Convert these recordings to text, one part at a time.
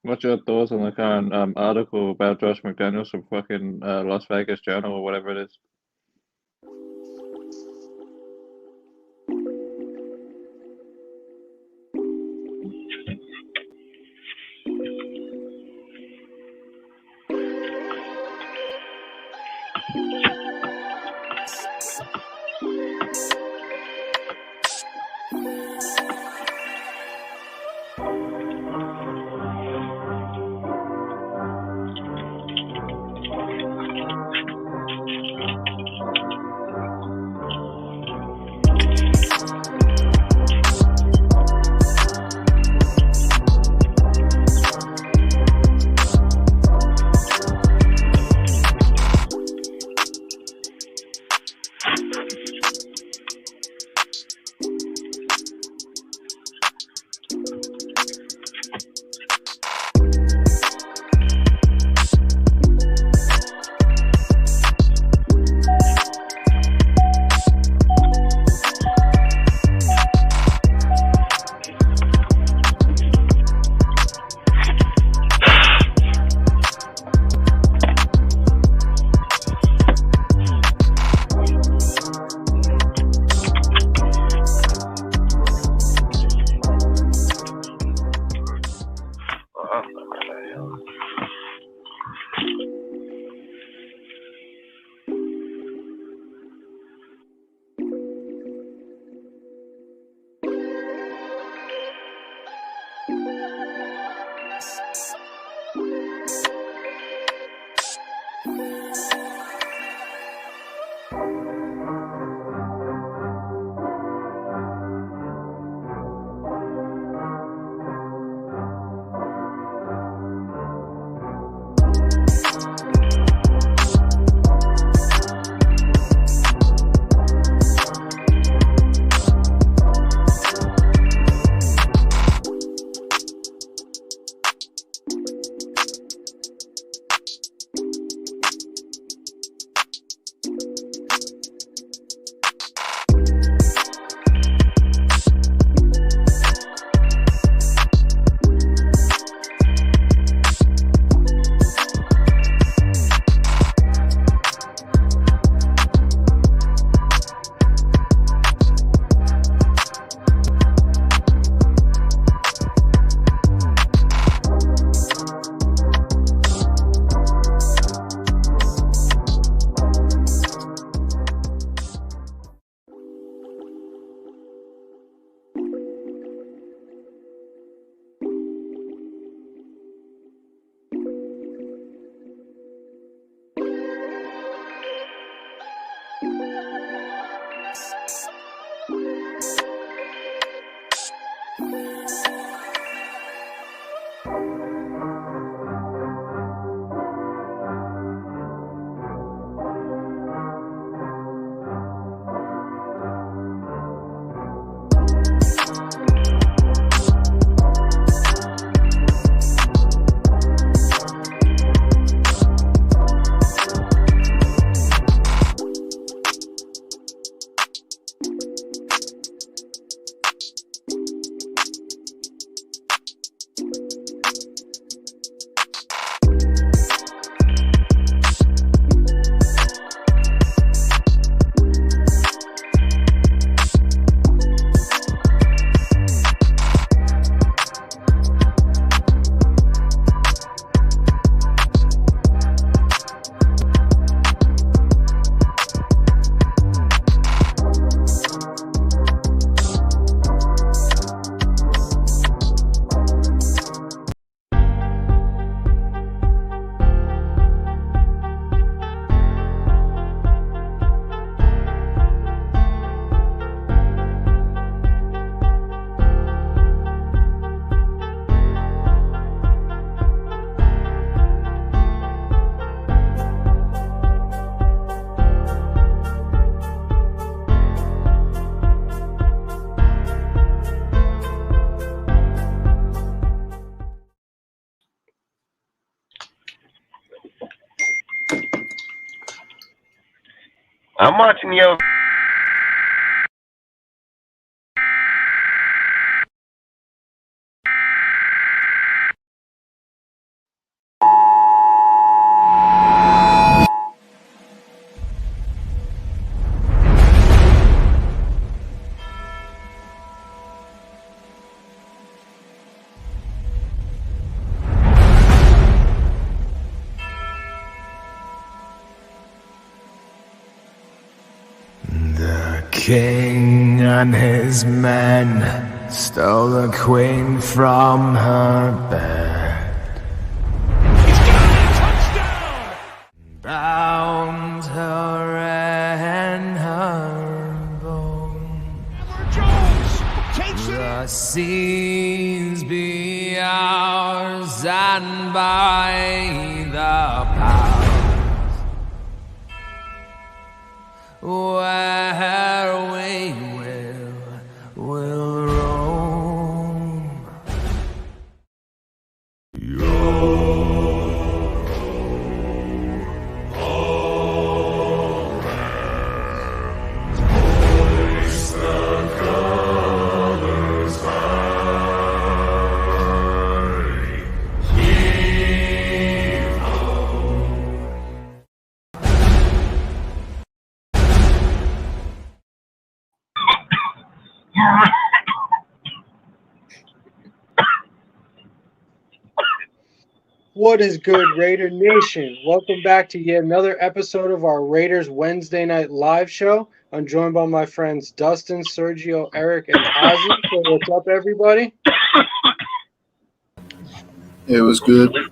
What's your thoughts on the current article about Josh McDaniels from fucking Las Vegas Journal or whatever it is? I'm watching your king and his men stole the queen from her bed. He's got it! Touchdown! Bound her and her bone. Edward Jones takes it The in. seas be ours, and by the powers where we will roam. What is good, Raider Nation? Welcome back to yet another episode of our Raiders Wednesday night live show. I'm joined by my friends Dustin, Sergio, Eric, and Ozzy. So what's up, everybody? It was good. Blue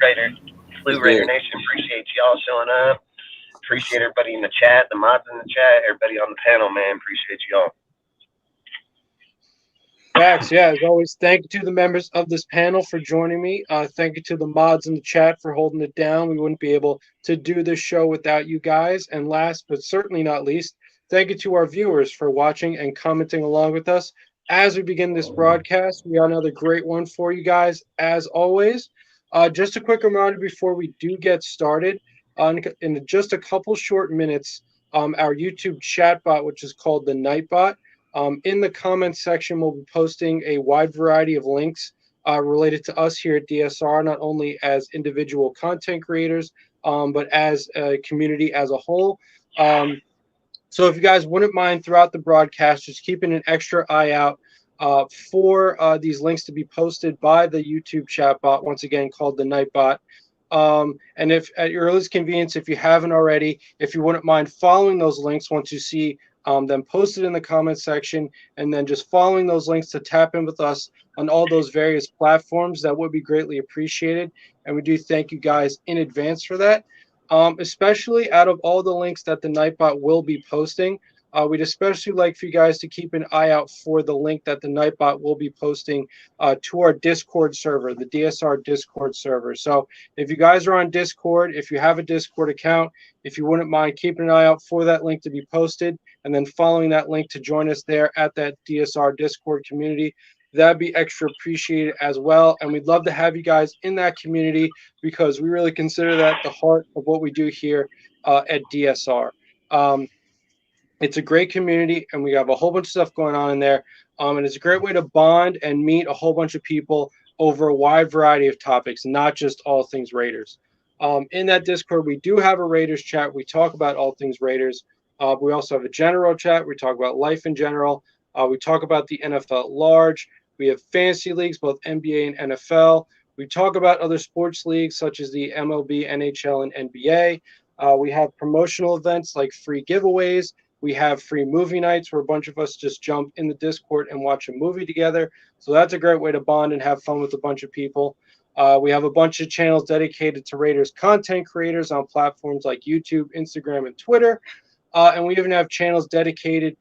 Raider Nation, appreciate y'all showing up. Appreciate everybody in the chat, the mods in the chat, everybody on the panel, man. Appreciate y'all. Facts, yeah. As always, thank you to the members of this panel for joining me. Thank you to the mods in the chat for holding it down. We wouldn't be able to do this show without you guys. And last but certainly not least, thank you to our viewers for watching and commenting along with us. As we begin this broadcast, we got another great one for you guys, as always. Just a quick reminder before we do get started, in just a couple short minutes, our YouTube chat bot, which is called the Nightbot, in the comments section, we'll be posting a wide variety of links related to us here at DSR, not only as individual content creators, but as a community as a whole. So if you guys wouldn't mind throughout the broadcast, just keeping an extra eye out for these links to be posted by the YouTube chat bot, once again called the Nightbot. And if at your earliest convenience, if you haven't already, if you wouldn't mind following those links once you see them posted in the comments section, and then just following those links to tap in with us on all those various platforms, that would be greatly appreciated. And we do thank you guys in advance for that. Especially out of all the links that the Nightbot will be posting, we'd especially like for you guys to keep an eye out for the link that the Nightbot will be posting to our Discord server, the DSR Discord server. So if you guys are on Discord, if you have a Discord account, if you wouldn't mind keeping an eye out for that link to be posted, and then following that link to join us there at that DSR Discord community, that'd be extra appreciated as well. And we'd love to have you guys in that community, because we really consider that the heart of what we do here at DSR. It's a great community, and we have a whole bunch of stuff going on in there. And it's a great way to bond and meet a whole bunch of people over a wide variety of topics, not just all things Raiders. In that Discord, we do have a Raiders chat. We talk about all things Raiders. We also have a general chat. We talk about life in general. We talk about the NFL at large. We have fantasy leagues, both NBA and NFL. We talk about other sports leagues such as the MLB, NHL, and NBA. We have promotional events like free giveaways. We have free movie nights where a bunch of us just jump in the Discord and watch a movie together. So that's a great way to bond and have fun with a bunch of people. We have a bunch of channels dedicated to Raiders content creators on platforms like YouTube, Instagram, and Twitter. And we even have channels dedicated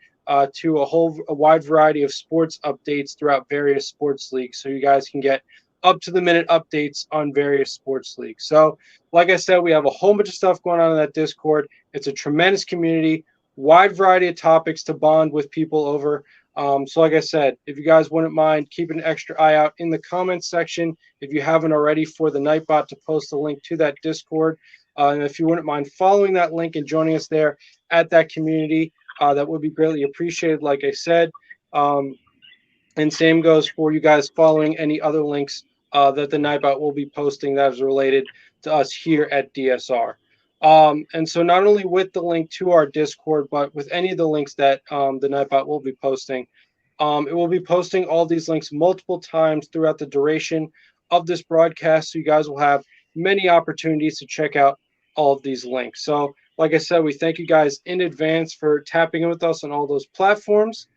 to a wide variety of sports updates throughout various sports leagues, so you guys can get up-to-the-minute updates on various sports leagues. So, like I said, we have a whole bunch of stuff going on in that Discord. It's a tremendous community, wide variety of topics to bond with people over. So, like I said, if you guys wouldn't mind keeping an extra eye out in the comments section, if you haven't already, for the Nightbot to post a link to that Discord. And if you wouldn't mind following that link and joining us there at that community, that would be greatly appreciated, like I said. And same goes for you guys following any other links that the Nightbot will be posting that is related to us here at DSR. And so not only with the link to our Discord, but with any of the links that the Nightbot will be posting, it will be posting all these links multiple times throughout the duration of this broadcast. So you guys will have many opportunities to check out all of these links. So like I said, we thank you guys in advance for tapping in with us on all those platforms.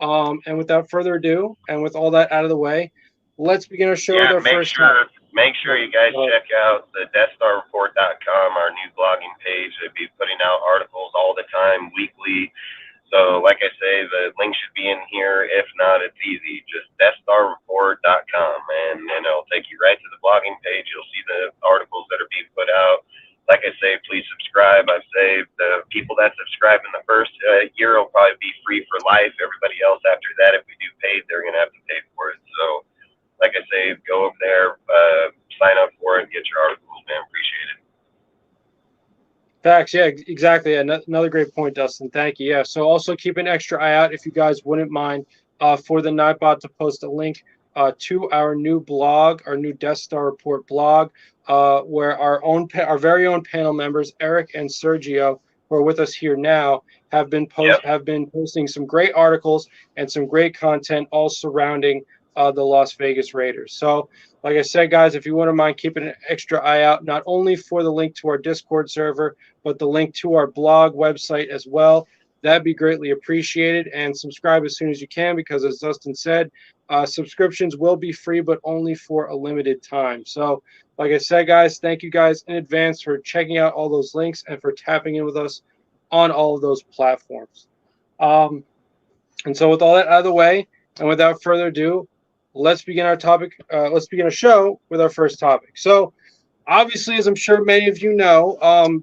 And without further ado, and with all that out of the way, let's begin our show with our first topic. Make sure you guys check out the DeathStarReport.com, our new blogging page. They'll be putting out articles all the time, weekly. So, like I say, the link should be in here. If not, it's easy. Just DeathStarReport.com, and it'll take you right to the blogging page. You'll see the articles that are being put out. Like I say, please subscribe. I've saved the people that subscribe in the first year will probably be free for life. Everybody else after that, if we do paid, they're going to have to pay for it. So, like I say, go over there, sign up for it, and get your articles, man. Appreciate it. Facts, yeah, exactly. Yeah, another great point, Dustin. Thank you. Yeah, so also keep an extra eye out if you guys wouldn't mind for the Nightbot to post a link to our new blog, our new Death Star Report blog, where our very own panel members, Eric and Sergio, who are with us here now, have been posting some great articles and some great content all surrounding the Las Vegas Raiders. So, like I said, guys, if you wouldn't mind keeping an extra eye out, not only for the link to our Discord server, but the link to our blog website as well, that'd be greatly appreciated. And subscribe as soon as you can, because as Dustin said, subscriptions will be free, but only for a limited time. So, like I said, guys, thank you guys in advance for checking out all those links and for tapping in with us on all of those platforms. And so with all that out of the way, and without further ado, let's begin our topic. Let's begin a show with our first topic. So, obviously, as I'm sure many of you know,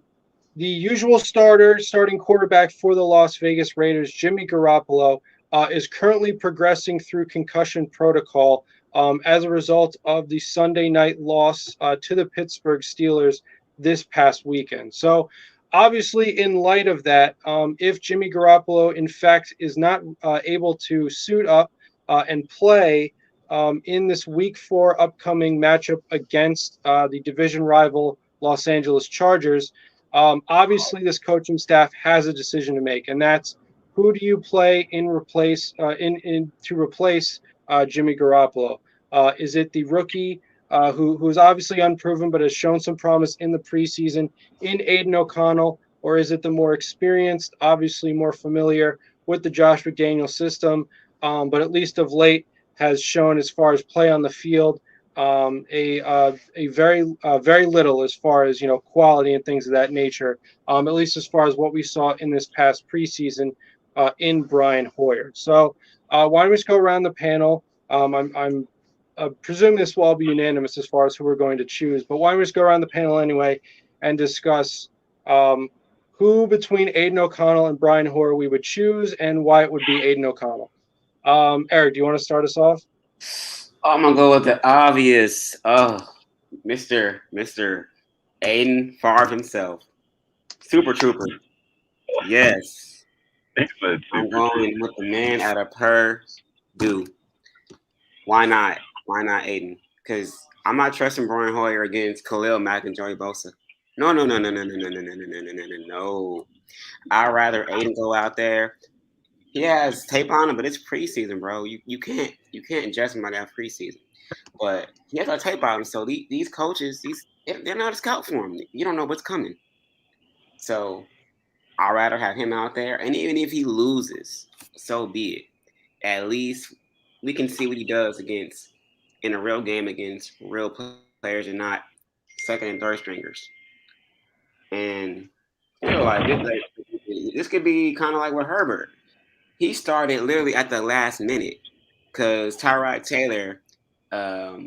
the usual starting quarterback for the Las Vegas Raiders, Jimmy Garoppolo, is currently progressing through concussion protocol as a result of the Sunday night loss to the Pittsburgh Steelers this past weekend. So, obviously, in light of that, if Jimmy Garoppolo, in fact, is not able to suit up and play in this Week 4 upcoming matchup against the division rival Los Angeles Chargers, obviously this coaching staff has a decision to make, and that's who do you play to replace Jimmy Garoppolo? Is it the rookie who is obviously unproven but has shown some promise in the preseason in Aiden O'Connell, or is it the more experienced, obviously more familiar with the Josh McDaniels system, but at least of late has shown, as far as play on the field, a very little as far as quality and things of that nature. At least as far as what we saw in this past preseason in Brian Hoyer. So why don't we just go around the panel? I'm presuming this will all be unanimous as far as who we're going to choose, but why don't we just go around the panel anyway and discuss who between Aiden O'Connell and Brian Hoyer we would choose and why it would be Aiden O'Connell. Eric, do you want to start us off? I'm gonna go with the obvious. Mr. Aiden Favre himself, Super Trooper. Yes, I'm going with the man out of Purdue. Why not? Why not Aiden? Because I'm not trusting Brian Hoyer against Khalil Mack and Joey Bosa. No. I'd rather Aiden go out there. He has tape on him, but it's preseason, bro. You can't judge somebody out preseason. But he has a tape on him, so these coaches, they're not a scout for him. You don't know what's coming. So I'd rather have him out there. And even if he loses, so be it. At least we can see what he does in a real game against real players and not second and third stringers. And this could be kind of like with Herbert. He started literally at the last minute because Tyrod Taylor, I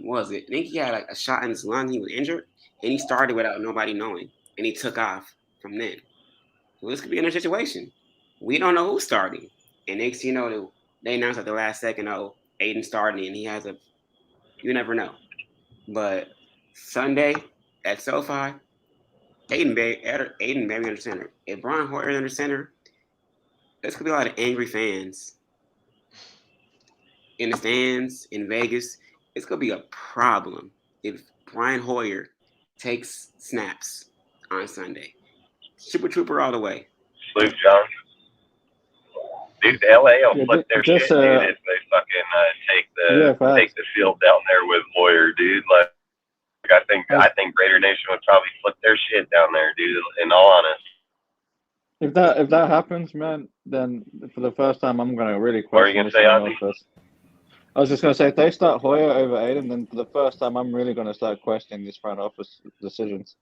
think he had like a shot in his lung. He was injured, and he started without nobody knowing, and he took off from then. So this could be another situation. We don't know who's starting, and next you know they announced at the last second, Aiden starting, and he has you never know. But Sunday at SoFi, Aiden maybe under center. If Brian Hoyer is under center, there's going to be a lot of angry fans in the stands in Vegas. It's going to be a problem if Brian Hoyer takes snaps on Sunday. Super Trooper all the way. Salute, John. Dude, LA will flip their shit, dude, if they fucking take the field down there with Hoyer, dude. Like, I think Raider Nation would probably flip their shit down there, dude, in all honesty. If that happens, man, then for the first time, I'm gonna really What are you question gonna this say, front Ozzy? office. I was just gonna say, if they start Hoyer over Aiden, then for the first time, I'm really gonna start questioning this front office decisions.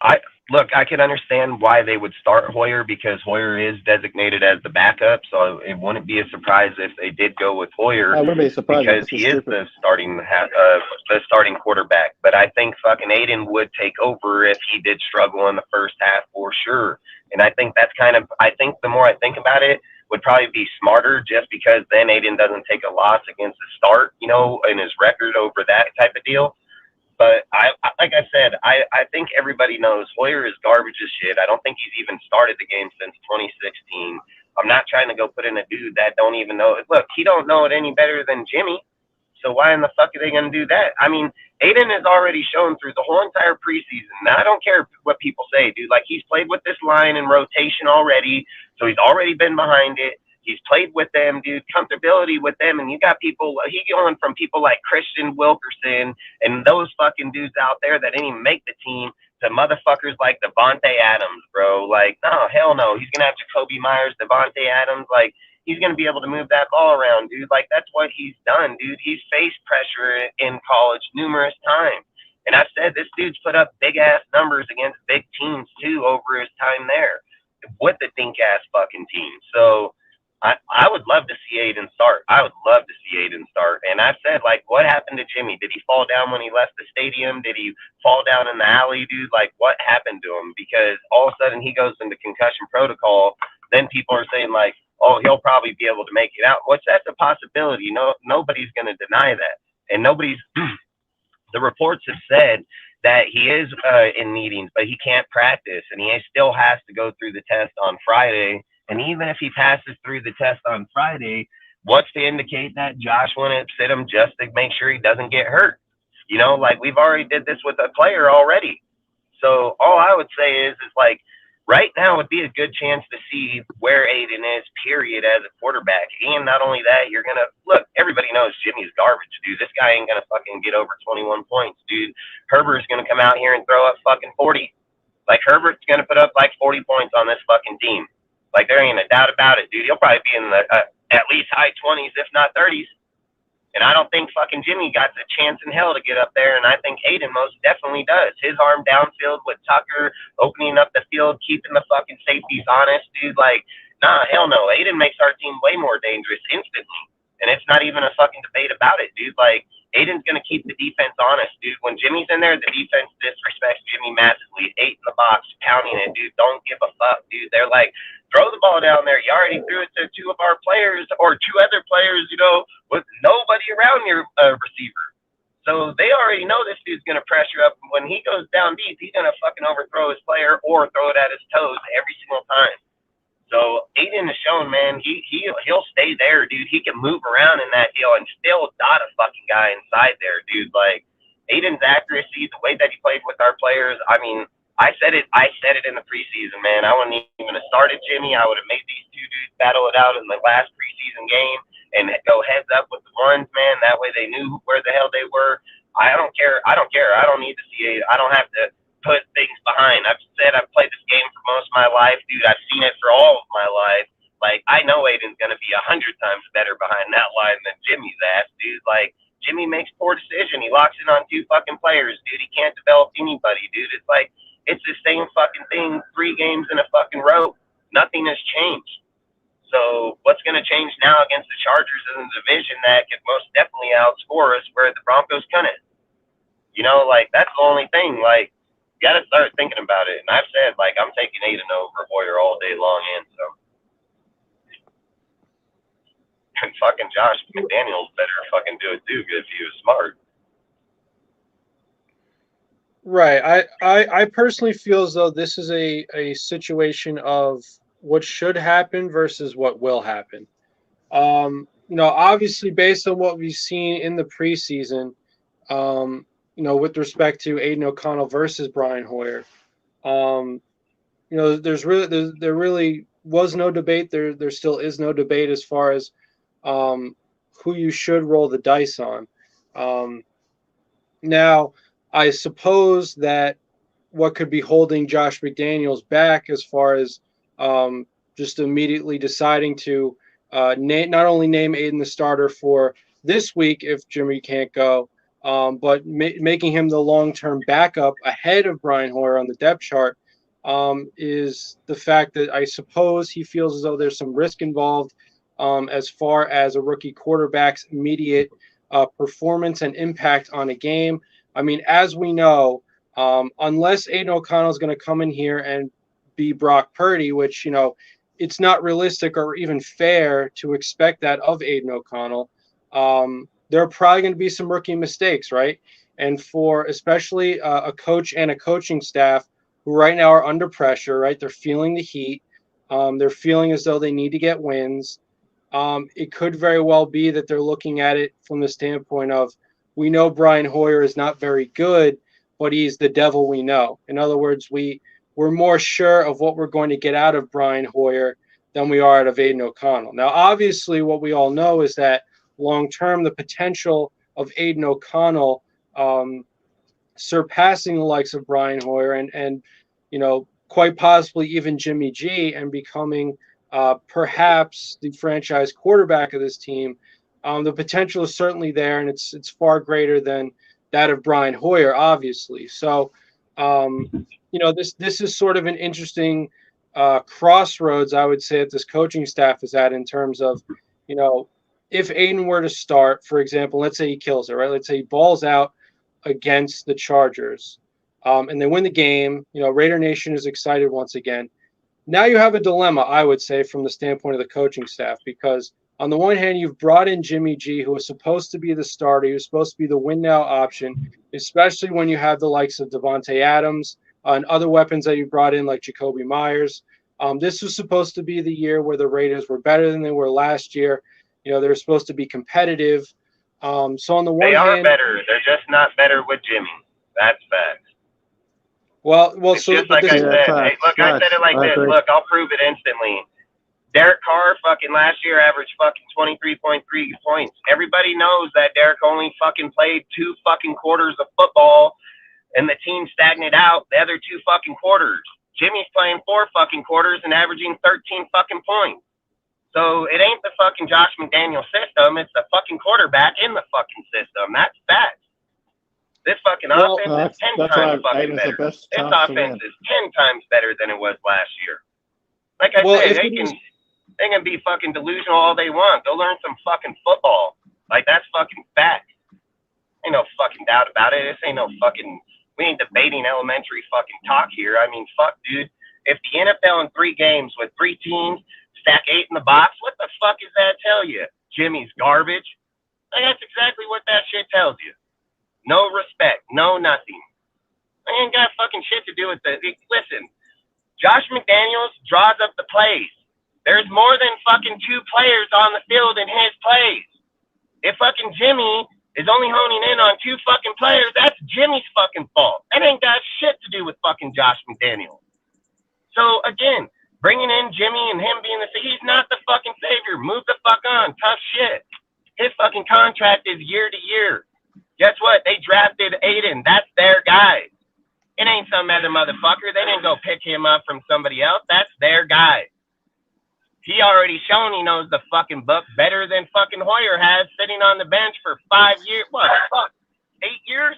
I can understand why they would start Hoyer because Hoyer is designated as the backup, so it wouldn't be a surprise if they did go with Hoyer I wouldn't be surprised. because It's he just is stupid. the starting quarterback. But I think fucking Aiden would take over if he did struggle in the first half for sure. And I think that's I think the more I think about it, would probably be smarter just because then Aiden doesn't take a loss against the start, in his record over that type of deal. But like I said, I think everybody knows Hoyer is garbage as shit. I don't think he's even started the game since 2016. I'm not trying to go put in a dude that don't even know it. Look, he don't know it any better than Jimmy. So why in the fuck are they going to do that? I mean, Aiden has already shown through the whole entire preseason. Now, I don't care what people say, dude. Like, he's played with this line in rotation already, so he's already been behind it. He's played with them, dude. Comfortability with them, and you got people. He going from people like Christian Wilkerson and those fucking dudes out there that didn't even make the team to motherfuckers like Devontae Adams, bro. Like, no, hell no. He's gonna have Jacoby Myers, Devontae Adams, like. He's going to be able to move that ball around, dude. Like, that's what he's done, dude. He's faced pressure in college numerous times. And I've said this dude's put up big-ass numbers against big teams, too, over his time there with the dink-ass fucking team. So I would love to see Aiden start. I would love to see Aiden start. And I've said, like, what happened to Jimmy? Did he fall down when he left the stadium? Did he fall down in the alley, dude? Like, what happened to him? Because all of a sudden he goes into concussion protocol. Then people are saying, like, oh, he'll probably be able to make it out. Which that's a possibility. No, nobody's going to deny that. And the reports have said that he is in meetings, but he can't practice, and he still has to go through the test on Friday. And even if he passes through the test on Friday, what's to indicate that Josh wouldn't sit him just to make sure he doesn't get hurt? Like we've already did this with a player already. So all I would say is like right now would be a good chance to see where Aiden is, period, as a quarterback. And not only that, you're going to look, everybody knows Jimmy's garbage, dude. This guy ain't going to fucking get over 21 points, dude. Herbert's going to come out here and throw up fucking 40. Like, Herbert's going to put up like 40 points on this fucking team. Like, there ain't a doubt about it, dude. He'll probably be in the at least high 20s, if not 30s. And I don't think fucking Jimmy got the chance in hell to get up there, and I think Aiden most definitely does. His arm downfield with Tucker, opening up the field, keeping the fucking safeties honest, dude. Like, nah, hell no. Aiden makes our team way more dangerous instantly. And it's not even a fucking debate about it, dude. Like, Aiden's going to keep the defense honest, dude. When Jimmy's in there, the defense disrespects Jimmy massively. 8 in the box, pounding it, dude. Don't give a fuck, dude. They're like, throw the ball down there. You already threw it to 2 of our players or 2 other players, with nobody around your receiver. So they already know this dude's going to pressure up. When he goes down deep, he's going to fucking overthrow his player or throw it at his toes every single time. So Aiden has shown, man, he'll stay there, dude. He can move around in that deal and still dot a fucking guy inside there, dude. Like, Aiden's accuracy, the way that he played with our players, I mean, I said it in the preseason, man. I wouldn't even have started Jimmy. I would have made these 2 dudes battle it out in the last preseason game and go heads up with the ones, man. That way they knew where the hell they were. I don't care. I don't need to see it. I don't have to put things behind. I've said I've played this game for most of my life, dude. I've seen it for all of my life. Like, I know Aiden's going to be 100 times better behind that line than Jimmy's ass, dude. Like, Jimmy makes poor decision. He locks in on 2 fucking players, dude. He can't develop anybody, dude. It's like, it's the same fucking thing 3 games in a fucking row. Nothing has changed. So what's going to change now against the Chargers in the division that could most definitely outscore us where the Broncos couldn't? Like, that's the only thing. Like, you got to start thinking about it. And I've said, like, I'm taking Aiden over Hoyer all day long, and so. And fucking Josh McDaniels better fucking do it too, if he was smart. Right. I personally feel as though this is a situation of what should happen versus what will happen. Obviously based on what we've seen in the preseason, with respect to Aiden O'Connell versus Brian Hoyer, there really was no debate. There still is no debate as far as who you should roll the dice on. Now, I suppose that what could be holding Josh McDaniels back as far as just immediately deciding to not only name Aiden the starter for this week if Jimmy can't go, but making him the long-term backup ahead of Brian Hoyer on the depth chart is the fact that I suppose he feels as though there's some risk involved as far as a rookie quarterback's immediate performance and impact on a game. I mean, as we know, unless Aiden O'Connell is going to come in here and be Brock Purdy, which, you know, it's not realistic or even fair to expect that of Aiden O'Connell. There are probably going to be some rookie mistakes, right? And for especially a coach and a coaching staff who right now are under pressure, right? They're feeling the heat. They're feeling as though they need to get wins. It could very well be that they're looking at it from the standpoint of, we know Brian Hoyer is not very good, but he's the devil we know. In other words, we're more sure of what we're going to get out of Brian Hoyer than we are out of Aiden O'Connell. Now, obviously, what we all know is that long-term, the potential of Aiden O'Connell surpassing the likes of Brian Hoyer and you know, quite possibly even Jimmy G and becoming perhaps the franchise quarterback of this team, the potential is certainly there, and it's far greater than that of Brian Hoyer, obviously. So, you know, this is sort of an interesting crossroads, I would say, that this coaching staff is at in terms of, you know, if Aiden were to start, for example, let's say he kills it, right? Let's say he balls out against the Chargers, and they win the game. You know, Raider Nation is excited once again. Now you have a dilemma, I would say, from the standpoint of the coaching staff, because on the one hand, you've brought in Jimmy G, who was supposed to be the starter. He was supposed to be the win-now option, especially when you have the likes of Devontae Adams and other weapons that you brought in, like Jacoby Myers. This was supposed to be the year where the Raiders were better than they were last year. You know, they were supposed to be competitive. So on the one hand, they are better. They're just not better with Jimmy. That's facts. Well, it's so just like I said. Hey, look, I said it like this. Look, I'll prove it instantly. Derek Carr fucking last year averaged fucking 23.3 points. Everybody knows that Derek only fucking played 2 fucking quarters of football and the team stagnated out the other 2 fucking quarters. Jimmy's playing 4 fucking quarters and averaging 13 fucking points. So it ain't the fucking Josh McDaniel system. It's the fucking quarterback in the fucking system. That's facts. This fucking offense is 10 times fucking better. This offense is 10 times better than it was last year. Like I said, they can be fucking delusional all they want. Go learn some fucking football. Like, that's fucking fact. Ain't no fucking doubt about it. This ain't no fucking, we ain't debating elementary fucking talk here. I mean, fuck, dude. If the NFL in 3 games with 3 teams stack 8 in the box, what the fuck does that tell you? Jimmy's garbage? Like, that's exactly what that shit tells you. No respect. No nothing. I ain't got fucking shit to do with it. Listen, Josh McDaniels draws up the plays. There's more than fucking 2 players on the field in his plays. If fucking Jimmy is only honing in on 2 fucking players, that's Jimmy's fucking fault. That ain't got shit to do with fucking Josh McDaniels. So, again, bringing in Jimmy and him being he's not the fucking savior. Move the fuck on. Tough shit. His fucking contract is year to year. Guess what? They drafted Aiden. That's their guy. It ain't some other motherfucker. They didn't go pick him up from somebody else. That's their guy. He already shown he knows the fucking book better than fucking Hoyer has, sitting on the bench for 5 years. What? Fuck, 8 years?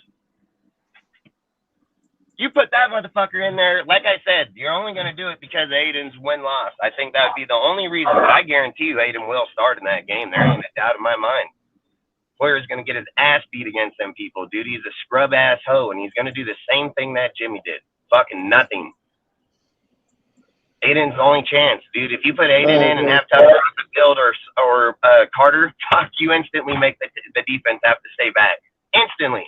You put that motherfucker in there, like I said, you're only going to do it because of Aiden's win-loss. I think that would be the only reason, but I guarantee you Aiden will start in that game. There ain't a doubt in my mind. Hoyer's going to get his ass beat against them people, dude. He's a scrub-ass hoe, and he's going to do the same thing that Jimmy did. Fucking nothing. Aiden's the only chance, dude. If you put Aiden in and have Tucker on the field or Carter, fuck, you instantly make the defense have to stay back. Instantly.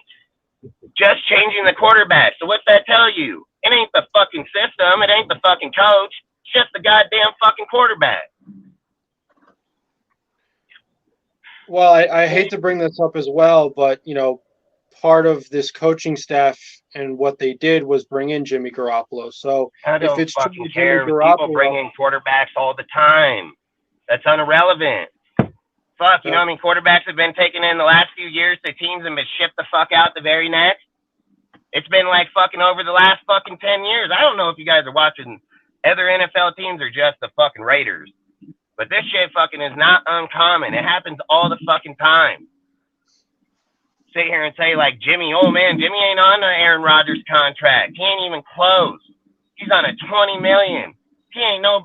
Just changing the quarterback. So what's that tell you? It ain't the fucking system. It ain't the fucking coach. It's just the goddamn fucking quarterback. Well, I hate to bring this up as well, but, you know, part of this coaching staff and what they did was bring in Jimmy Garoppolo. So I don't fucking care. People bring in quarterbacks all the time. That's irrelevant. Fuck, you know how many quarterbacks have been taken in the last few years to teams and been shipped the fuck out the very next? It's been like fucking over the last fucking 10 years. I don't know if you guys are watching Other NFL teams are just the fucking Raiders. But this shit fucking is not uncommon. It happens all the fucking time. Sit here and say like Jimmy, oh man, Jimmy ain't on the Aaron Rodgers contract. He ain't even close. He's on a $20 million. He ain't no.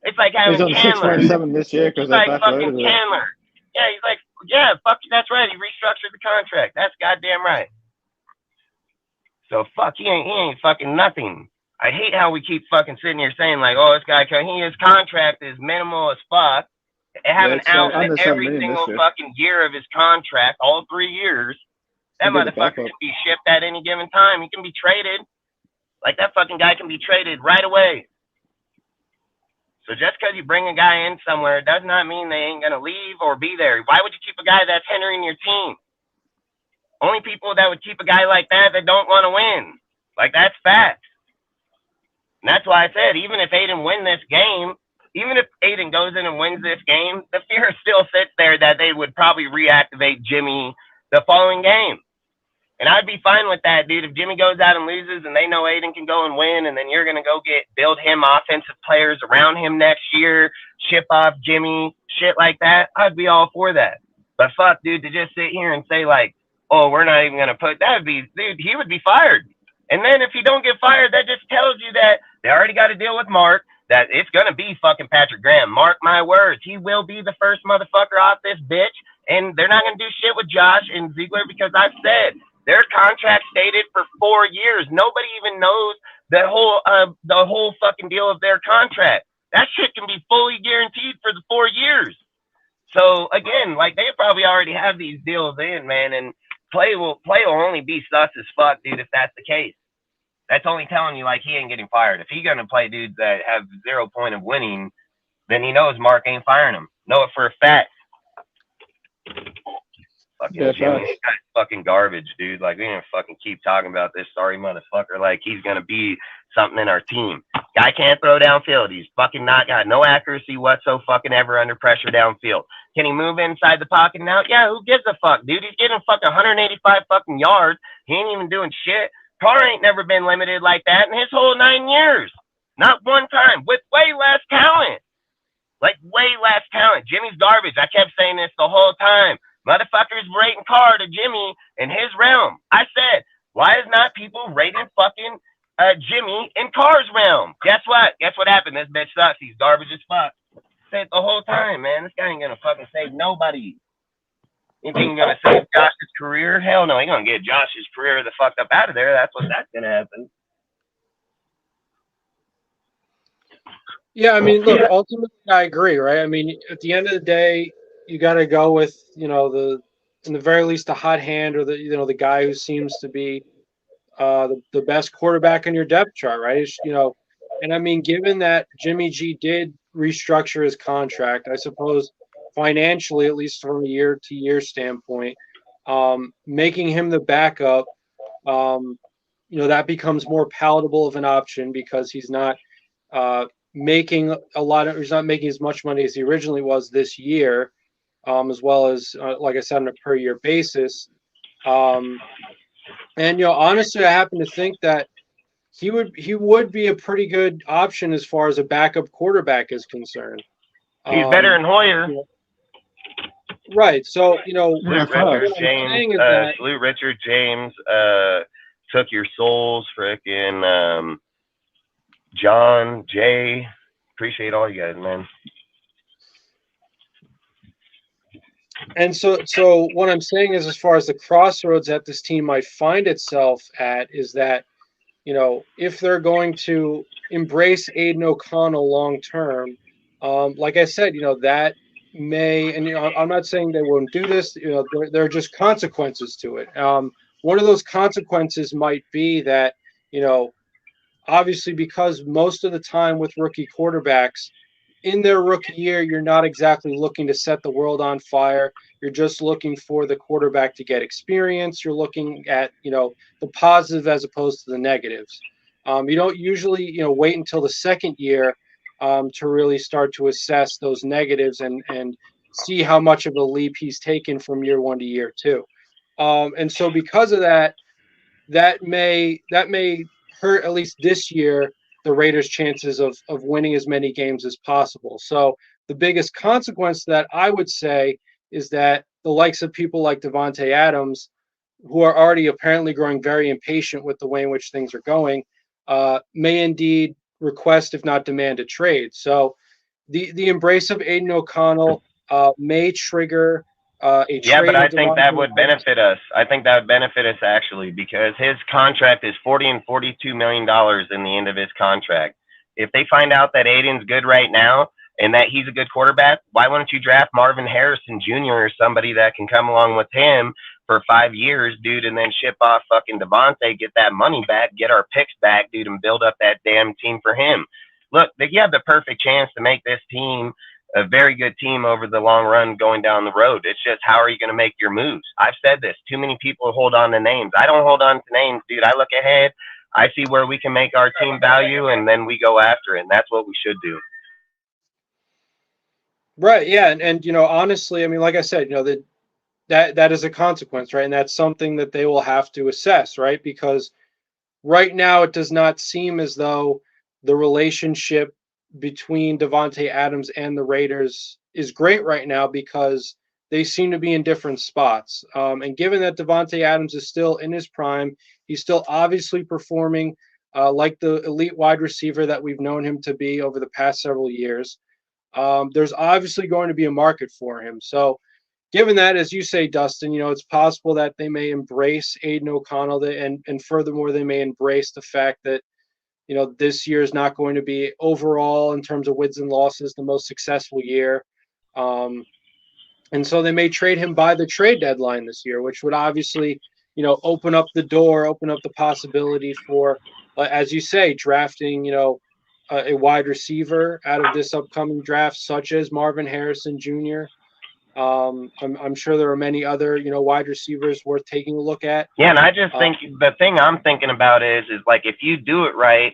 It's like having He's on Chandler. 6.7 this year because He's they like backloaded fucking it. Chandler. Yeah, he's like, yeah, fuck, that's right. He restructured the contract. That's goddamn right. So fuck, he ain't fucking nothing. I hate how we keep fucking sitting here saying like, oh, this guy, his contract is minimal as fuck. They have an out under 7 every million this single year. fucking year of his contract, all 3 years. That He did the motherfucker backup. can be shipped at any given time. He can be traded. Like that fucking guy can be traded right away. So just because you bring a guy in somewhere does not mean they ain't going to leave or be there. Why would you keep a guy that's hindering your team? Only people that would keep a guy like that don't want to win. Like, that's facts. And that's why I said, even if Aiden win this game, even if Aiden goes in and wins this game, the fear still sits there that they would probably reactivate Jimmy the following game. And I'd be fine with that, dude. If Jimmy goes out and loses and they know Aiden can go and win, and then you're going to go build him offensive players around him next year, ship off Jimmy, shit like that, I'd be all for that. But fuck, dude, to just sit here and say like, oh, we're not even going to put, that would be, dude, he would be fired. And then if he don't get fired, that just tells you that they already got to deal with Mark, that it's going to be fucking Patrick Graham. Mark my words. He will be the first motherfucker off this bitch, and they're not going to do shit with Josh and Ziegler because I've said, their contract stated for 4 years. Nobody even knows the whole fucking deal of their contract. That shit can be fully guaranteed for the 4 years. So again, like they probably already have these deals in, man, and play will only be sus as fuck, dude, if that's the case. That's only telling you like he ain't getting fired. If he gonna play dudes that have 0 point of winning, then he knows Mark ain't firing him. Know it for a fact. Fucking Yeah, Jimmy, facts. guy's fucking garbage, dude. Like we didn't fucking keep talking about this sorry motherfucker. Like he's gonna be something in our team. Guy can't throw downfield. He's fucking not got no accuracy whatsoever fucking ever under pressure downfield. Can he move inside the pocket now? Yeah, who gives a fuck, dude? He's getting fucking 185 fucking yards. He ain't even doing shit. Carr ain't never been limited like that in his whole 9 years. Not one time. With way less talent. Like way less talent. Jimmy's garbage. I kept saying this the whole time. Motherfuckers rating Carr to Jimmy in his realm. I said, why is not people rating fucking Jimmy in Carr's realm? Guess what? Guess what happened? This bitch sucks. He's garbage as fuck. Said the whole time, man. This guy ain't gonna fucking save nobody. You think he's gonna save Josh's career? Hell no. He's gonna get Josh's career the fuck up out of there. That's gonna happen. Yeah, I mean, look, ultimately, I agree, right? I mean, at the end of the day, you got to go with, in the very least, the hot hand or the guy who seems to be the best quarterback in your depth chart, right? And I mean, given that Jimmy G did restructure his contract, I suppose financially, at least from a year-to-year standpoint, making him the backup, that becomes more palatable of an option because he's not making as much money as he originally was this year, as well as like I said, on a per year basis. And honestly, I happen to think that he would be a pretty good option as far as a backup quarterback is concerned. He's better than Hoyer. Right. So Salute Richard James took your souls, frickin' John, Jay, appreciate all you guys, man. And so what I'm saying is, as far as the crossroads that this team might find itself at, is that, if they're going to embrace Aiden O'Connell long term, like I said, that may, and I'm not saying they won't do this. There are just consequences to it. One of those consequences might be that, obviously, because most of the time with rookie quarterbacks, in their rookie year, you're not exactly looking to set the world on fire. You're just looking for the quarterback to get experience. You're looking at, the positive as opposed to the negatives. You don't usually, wait until the second year to really start to assess those negatives and see how much of a leap he's taken from year 1 to year 2. And so because of that, that may hurt, at least this year, the Raiders' chances of winning as many games as possible. So the biggest consequence that I would say is that the likes of people like Davante Adams, who are already apparently growing very impatient with the way in which things are going, may indeed request, if not demand, a trade. So the embrace of Aiden O'Connell may trigger a Yeah, trade. but I of think that Davante would Adams. benefit us. I think that would benefit us actually because his contract is $40 and $42 million in the end of his contract. If they find out that Aiden's good right now and that he's a good quarterback, why wouldn't you draft Marvin Harrison Jr. or somebody that can come along with him for 5 years, dude, and then ship off fucking Davante, get that money back, get our picks back, dude, and build up that damn team for him. Look, you have the perfect chance to make this team a very good team over the long run going down the road. It's just, how are you going to make your moves? I've said this. Too many people hold on to names. I don't hold on to names, dude. I look ahead. I see where we can make our team value, and then we go after it. And that's what we should do. Right. Yeah. And honestly, I mean, like I said, that is a consequence, right? And that's something that they will have to assess, right? Because right now it does not seem as though the relationship between Davante Adams and the Raiders is great right now because they seem to be in different spots. And given that Davante Adams is still in his prime, he's still obviously performing like the elite wide receiver that we've known him to be over the past several years. There's obviously going to be a market for him. So given that, as you say, Dustin, it's possible that they may embrace Aiden O'Connell and furthermore, they may embrace the fact that this year is not going to be overall in terms of wins and losses the most successful year. And so they may trade him by the trade deadline this year, which would obviously, open up the possibility for, as you say, drafting, a wide receiver out of this upcoming draft, such as Marvin Harrison Jr. I'm sure there are many other, wide receivers worth taking a look at. Yeah, and I just think the thing I'm thinking about is like, if you do it right,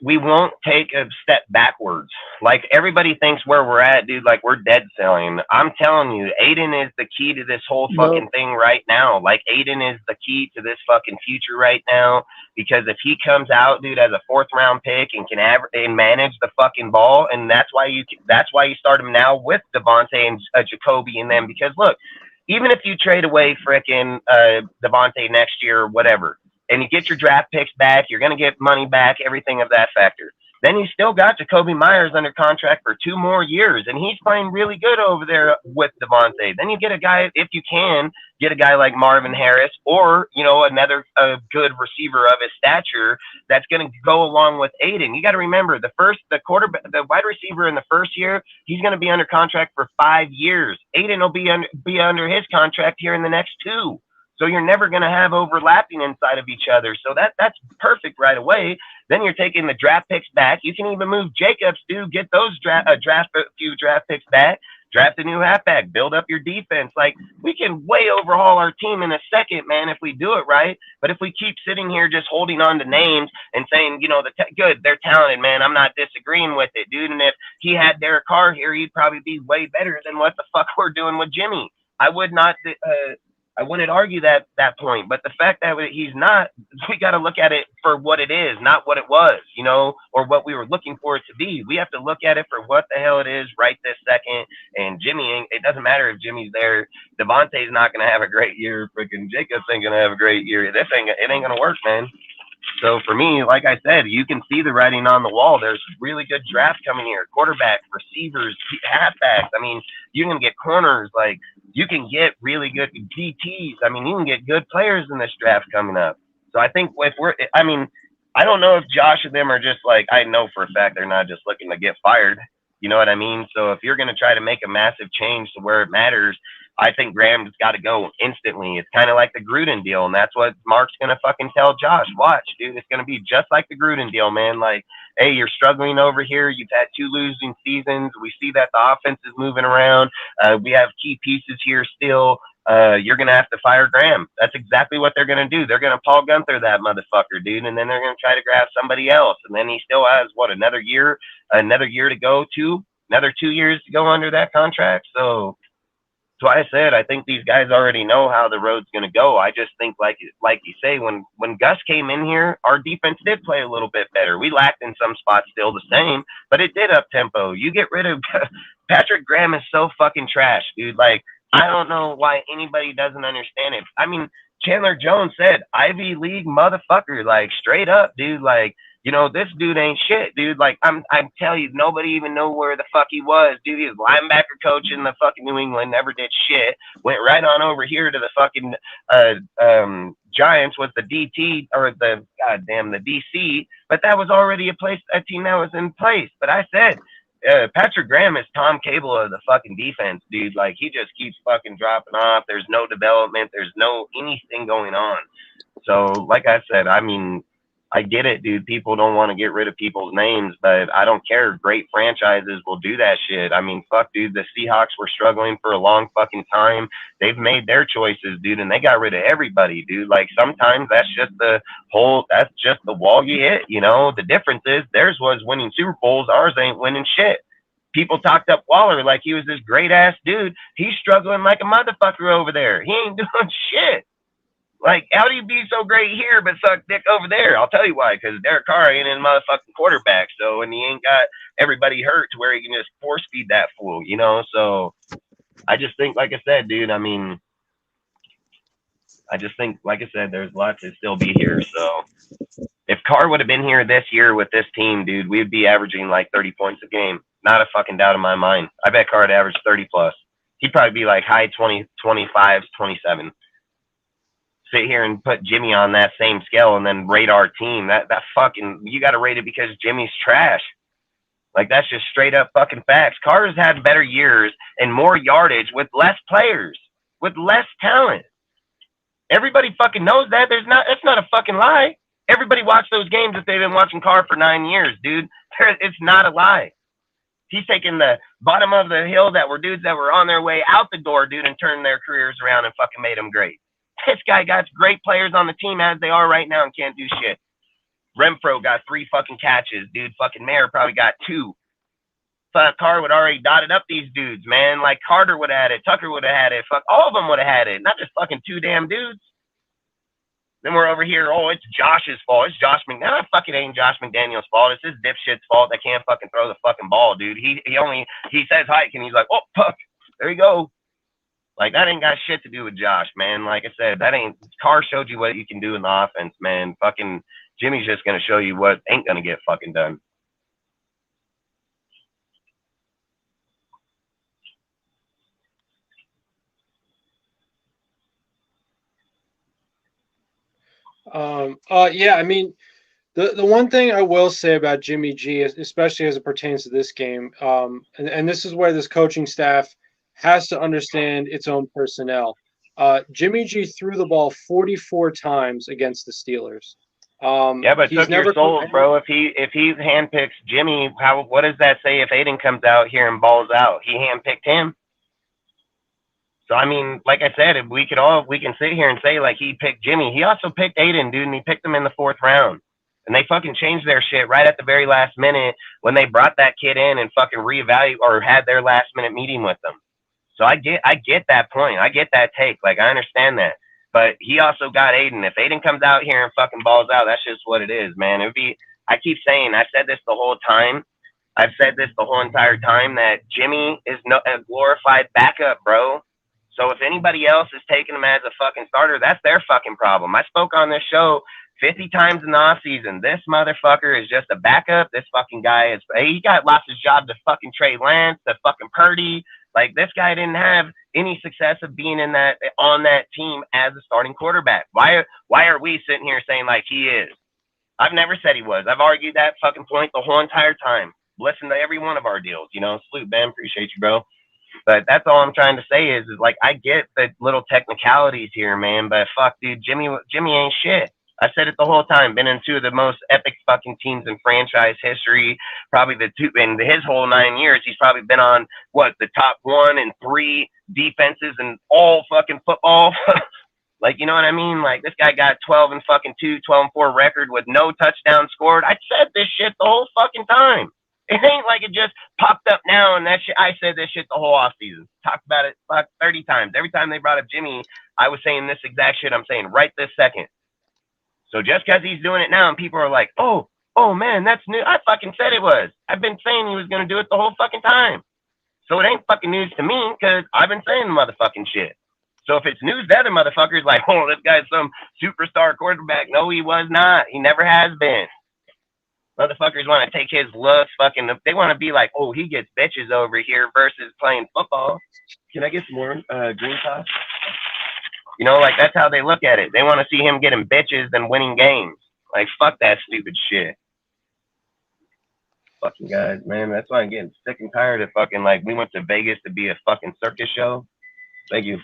we won't take a step backwards. Like, everybody thinks where we're at, dude, like we're dead selling. I'm telling you, Aiden is the key to this whole fucking thing right now. Like, Aiden is the key to this fucking future right now, because if he comes out, dude, as a 4th round pick and can and manage the fucking ball, and that's why you start him now with Davante and Jacoby and them, because look, even if you trade away frickin' Davante next year or whatever, and you get your draft picks back, you're going to get money back, everything of that factor. Then you still got Jacoby Myers under contract for 2 more years, and he's playing really good over there with Davante. Then you get a guy, if you can, get a guy like Marvin Harris or, another good receiver of his stature that's going to go along with Aiden. You got to remember, the wide receiver in the first year, he's going to be under contract for 5 years. Aiden will be under his contract here in the next 2. So you're never going to have overlapping inside of each other. So that's perfect right away. Then you're taking the draft picks back. You can even move Jacobs, dude, get those few draft picks back, draft a new halfback, build up your defense. Like, we can way overhaul our team in a second, man, if we do it right. But if we keep sitting here just holding on to names and saying, good, they're talented, man, I'm not disagreeing with it, dude. And if he had Derek Carr here, he'd probably be way better than what the fuck we're doing with Jimmy. I wouldn't argue that point, but the fact that he's not, we got to look at it for what it is, not what it was, or what we were looking for it to be. We have to look at it for what the hell it is right this second. And Jimmy, it doesn't matter if Jimmy's there. Devontae's not going to have a great year. Freaking Jacobs ain't going to have a great year. It ain't going to work, man. So for me, like I said, you can see the writing on the wall. There's really good drafts coming here. Quarterbacks, receivers, halfbacks. I mean, you can get corners. Like, you can get really good DTs. I mean, you can get good players in this draft coming up. So I think I don't know if Josh and them are just like, I know for a fact they're not just looking to get fired. You know what I mean? So if you're going to try to make a massive change to where it matters, I think Graham's got to go instantly. It's kind of like the Gruden deal, and that's what Mark's going to fucking tell Josh. Watch, dude, it's going to be just like the Gruden deal, man. Like, hey, you're struggling over here. You've had 2 losing seasons. We see that the offense is moving around. We have key pieces here still. You're going to have to fire Graham. That's exactly what they're going to do. They're going to Paul Gunther that motherfucker, dude, and then they're going to try to grab somebody else. And then he still has, another year to go, another 2 years to go under that contract. So So I said, I think these guys already know how the road's going to go. I just think, like you say, when Gus came in here, our defense did play a little bit better. We lacked in some spots, still the same, but it did up tempo. You get rid of Patrick Graham is so fucking trash, dude. Like, I don't know why anybody doesn't understand it. I mean, Chandler Jones said, Ivy League motherfucker, like straight up, dude. Like, you know, this dude ain't shit, dude. Like, I'm telling you, nobody even know where the fuck he was, dude. He was linebacker coach in the fucking New England, never did shit. Went right on over here to the fucking Giants, was the DT or the DC, but that was already a team that was in place. But I said, Patrick Graham is Tom Cable of the fucking defense, dude. Like, he just keeps fucking dropping off. There's no development. There's no anything going on. So, like I said, I mean, I get it, dude. People don't want to get rid of people's names, but I don't care. Great franchises will do that shit. I mean, fuck, dude. The Seahawks were struggling for a long fucking time. They've made their choices, dude, and they got rid of everybody, dude. Like, sometimes that's just the wall you hit, you know? The difference is theirs was winning Super Bowls. Ours ain't winning shit. People talked up Waller like he was this great-ass dude. He's struggling like a motherfucker over there. He ain't doing shit. Like, how do you be so great here but suck dick over there? I'll tell you why, because Derek Carr ain't in motherfucking quarterback, so, and he ain't got everybody hurt to where he can just force feed that fool, you know? So I just think, like I said, dude, I mean, I just think, like I said, there's lots to still be here. So if Carr would have been here this year with this team, dude, we'd be averaging like 30 points a game. Not a fucking doubt in my mind. I bet Carr would average 30 plus. He'd probably be like high 20, 25, 27. Sit here and put Jimmy on that same scale and then rate our team. That fucking, you got to rate it because Jimmy's trash. Like, that's just straight up fucking facts. Carr's had better years and more yardage with less players, with less talent. Everybody fucking knows that. That's not a fucking lie. Everybody watched those games if they've been watching Carr for 9 years, dude. It's not a lie. He's taking the bottom of the hill that were dudes that were on their way out the door, dude, and turned their careers around and fucking made them great. This guy got great players on the team as they are right now and can't do shit. Renfro got 3 fucking catches, dude. Fucking Mayer probably got 2. Fuck, Carr would already dotted up these dudes, man. Like, Carter would have had it. Tucker would have had it. Fuck, all of them would have had it. Not just fucking 2 damn dudes. Then we're over here, oh, it's Josh's fault. It's Josh McDaniels. No, it fucking ain't Josh McDaniels' fault. It's this dipshit's fault that can't fucking throw the fucking ball, dude. He says hike and he's like, oh, fuck, there you go. Like, that ain't got shit to do with Josh, man. Like I said, Carr showed you what you can do in the offense, man. Fucking Jimmy's just going to show you what ain't going to get fucking done. Yeah, I mean, the one thing I will say about Jimmy G, especially as it pertains to this game, and this is where this coaching staff has to understand its own personnel. Jimmy G threw the ball 44 times against the Steelers. Yeah, but took your soul, bro. If he handpicks Jimmy, what does that say if Aiden comes out here and balls out? He handpicked him. So, I mean, like I said, we can sit here and say, like, he picked Jimmy. He also picked Aiden, dude, and he picked him in the 4th round. And they fucking changed their shit right at the very last minute when they brought that kid in and fucking reevaluate or had their last minute meeting with them. So I get that point. I get that take. Like, I understand that. But he also got Aiden. If Aiden comes out here and fucking balls out, that's just what it is, man. I keep saying, I said this the whole time. I've said this the whole entire time that Jimmy is a glorified backup, bro. So if anybody else is taking him as a fucking starter, that's their fucking problem. I spoke on this show 50 times in the offseason. This motherfucker is just a backup. This fucking guy he lost his job to fucking Trey Lance, to fucking Purdy. Like, this guy didn't have any success of being on that team as a starting quarterback. Why are we sitting here saying like he is? I've never said he was. I've argued that fucking point the whole entire time. Listen to every one of our deals, you know. Salute, Ben. Appreciate you, bro. But that's all I'm trying to say is like, I get the little technicalities here, man, but fuck, dude, Jimmy ain't shit. I said it the whole time. Been in 2 of the most epic fucking teams in franchise history. Probably in his whole 9 years, he's probably been on the top 1 and 3 defenses in all fucking football. Like, you know what I mean? Like, this guy got 12-2, 12-4 record with no touchdowns scored. I said this shit the whole fucking time. It ain't like it just popped up now and that shit. I said this shit the whole offseason. Talked about it like 30 times. Every time they brought up Jimmy, I was saying this exact shit I'm saying right this second. So just because he's doing it now and people are like, oh man, that's new. I fucking said it was. I've been saying he was going to do it the whole fucking time. So it ain't fucking news to me because I've been saying the motherfucking shit. So if it's news to other motherfuckers like, oh, this guy's some superstar quarterback. No, he was not. He never has been. Motherfuckers want to take his looks fucking, they want to be like, oh, he gets bitches over here versus playing football. Can I get some more green sauce? You know, like that's how they look at it. They want to see him getting bitches than winning games. Like, fuck that stupid shit. Fucking guys, man. That's why I'm getting sick and tired of fucking, like, we went to Vegas to be a fucking circus show. Thank you.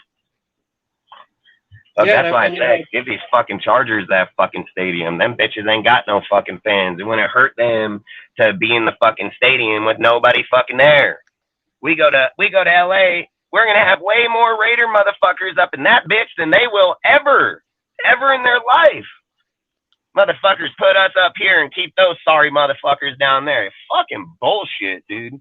Yeah, that's why I say, give these fucking Chargers that fucking stadium. Them bitches ain't got no fucking fans. It wouldn't hurt them to be in the fucking stadium with nobody fucking there. We go to LA, we're gonna have way more Raider motherfuckers up in that bitch than they will ever in their life. Motherfuckers put us up here and keep those sorry motherfuckers down there. Fucking bullshit, dude.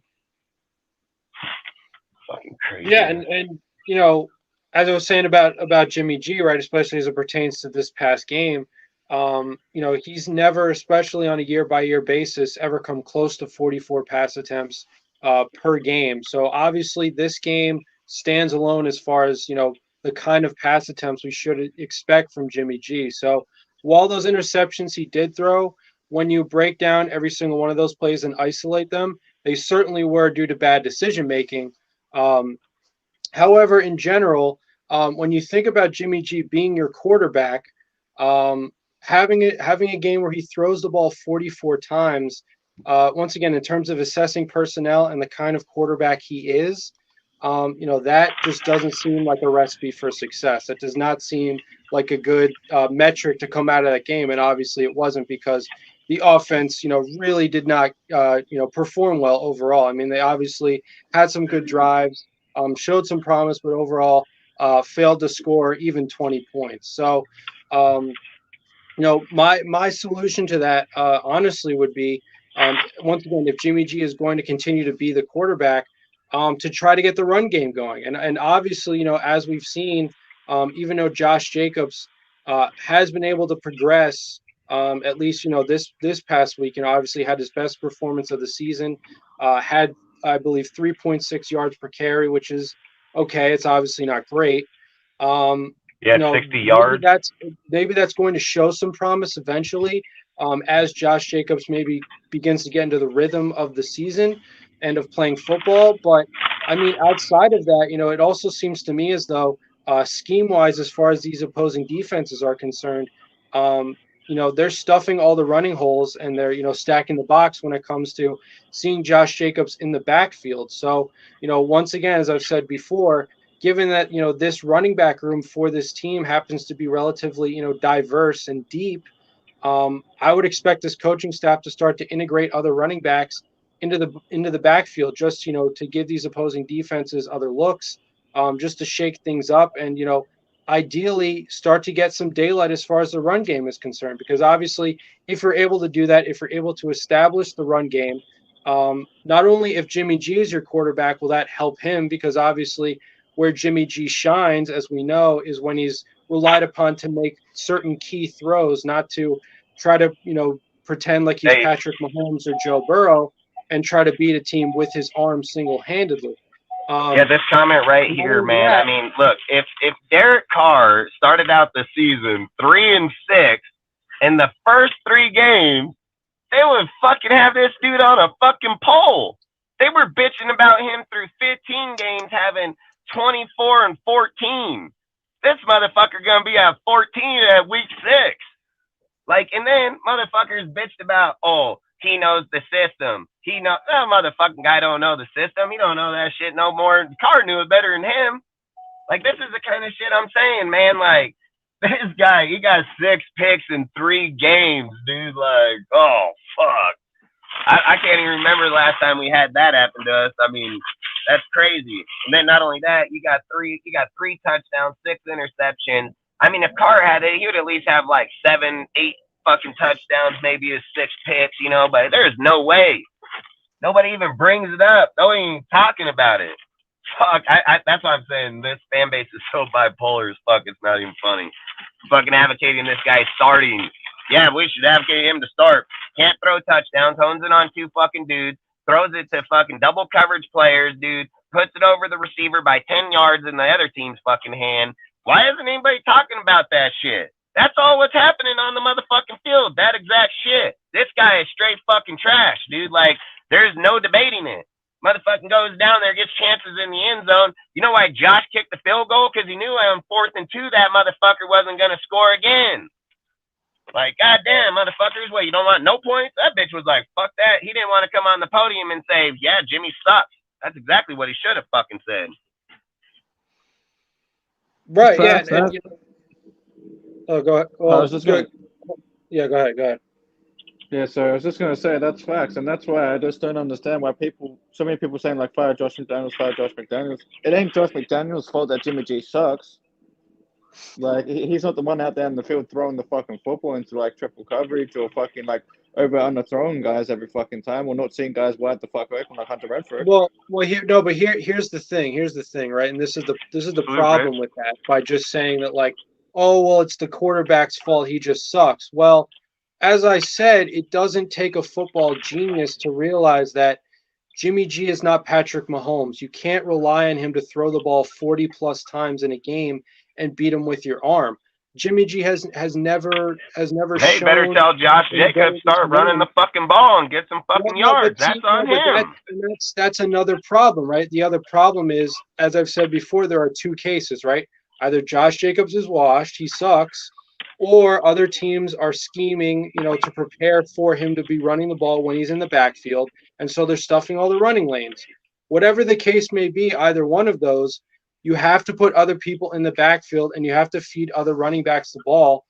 Fucking crazy. Yeah, and you know, as I was saying about Jimmy G, right, especially as it pertains to this past game, you know, he's never, especially on a year-by-year basis, ever come close to 44 pass attempts per game. So obviously this game stands alone as far as, you know, the kind of pass attempts we should expect from Jimmy G. So while those interceptions he did throw, when you break down every single one of those plays and isolate them, they certainly were due to bad decision-making. However, in general, when you think about Jimmy G being your quarterback, having a game where he throws the ball 44 times, once again, in terms of assessing personnel and the kind of quarterback he is, you know, that just doesn't seem like a recipe for success. That does not seem like a good metric to come out of that game. And obviously it wasn't, because the offense, you know, really did not, you know, perform well overall. I mean, they obviously had some good drives, showed some promise, but overall failed to score even 20 points. So, you know, my solution to that, honestly, would be, once again, if Jimmy G is going to continue to be the quarterback, to try to get the run game going. And obviously, you know, as we've seen, even though Josh Jacobs has been able to progress, at least, you know, this past week, you know, obviously had his best performance of the season, had, I believe, 3.6 yards per carry, which is okay. It's obviously not great. Yeah, you know, 60 yards. Maybe that's going to show some promise eventually, as Josh Jacobs maybe begins to get into the rhythm of the season and of playing football. But I mean, outside of that, you know, it also seems to me as though scheme-wise, as far as these opposing defenses are concerned, you know, they're stuffing all the running holes and they're, you know, stacking the box when it comes to seeing Josh Jacobs in the backfield. So, you know, once again, as I've said before, given that, you know, this running back room for this team happens to be relatively, you know, diverse and deep, I would expect this coaching staff to start to integrate other running backs into the backfield, just, you know, to give these opposing defenses other looks, just to shake things up and, you know, ideally start to get some daylight as far as the run game is concerned. Because obviously, if you're able to do that, if you're able to establish the run game, not only if Jimmy G is your quarterback, will that help him, because obviously where Jimmy G shines, as we know, is when he's relied upon to make certain key throws, not to try to, you know, pretend like he's Patrick Mahomes or Joe Burrow and try to beat a team with his arm single-handedly. Yeah, this comment right here, man. I mean, look, if Derek Carr started out the season 3-6 in the first 3 games, they would fucking have this dude on a fucking pole. They were bitching about him through 15 games having 24 and 14. This motherfucker gonna be at 14 at week 6. Like, and then motherfuckers bitched about, oh, he knows the system. That motherfucking guy don't know the system. He don't know that shit no more. Carr knew it better than him. Like, this is the kind of shit I'm saying, man. Like, this guy, he got 6 picks in 3 games, dude. Like, oh, fuck. I can't even remember the last time we had that happen to us. I mean, that's crazy. And then not only that, you got 3 touchdowns, 6 interceptions. I mean, if Carr had it, he would at least have like 7, 8 fucking touchdowns, maybe his 6 picks, you know, but there's no way. Nobody even brings it up. No one even talking about it. Fuck, that's what I'm saying. This fan base is so bipolar as fuck. It's not even funny. Fucking advocating this guy starting. Yeah, we should advocate him to start. Can't throw touchdowns. Hones it on 2 fucking dudes. Throws it to fucking double coverage players, dude. Puts it over the receiver by 10 yards in the other team's fucking hand. Why isn't anybody talking about that shit? That's all what's happening on the motherfucking field. That exact shit. This guy is straight fucking trash, dude. Like, there's no debating it. Motherfucking goes down there, gets chances in the end zone. You know why Josh kicked the field goal? Because he knew on 4th and 2 that motherfucker wasn't going to score again. Like, goddamn, motherfuckers, what, you don't want no points? That bitch was like, fuck that. He didn't want to come on the podium and say, yeah, Jimmy sucks. That's exactly what he should have fucking said. Right, yeah. Facts, Oh, go ahead. Well, I was just going. Yeah, go ahead. Yeah, so I was just gonna say that's facts, and that's why I just don't understand why so many people saying like fire Josh McDaniels. It ain't Josh McDaniels' fault that Jimmy G sucks. Like he's not the one out there in the field throwing the fucking football into like triple coverage or fucking like over underthrowing guys every fucking time, or not seeing guys wide the fuck open like Hunter Renfrow. Here's the thing, right? And this is the problem with that, by just saying that like, oh well, it's the quarterback's fault, he just sucks. Well, as I said, it doesn't take a football genius to realize that Jimmy G is not Patrick Mahomes. You can't rely on him to throw the ball 40 plus times in a game and beat him with your arm. Jimmy G has never Hey, better tell Josh Jacobs start running the fucking ball and get some fucking yards. That's on him. That's another problem, right? The other problem is, as I've said before, there are 2 cases, right? Either Josh Jacobs is washed, he sucks, or other teams are scheming, to prepare for him to be running the ball when he's in the backfield, and so they're stuffing all the running lanes. Whatever the case may be, either one of those, you have to put other people in the backfield, and you have to feed other running backs the ball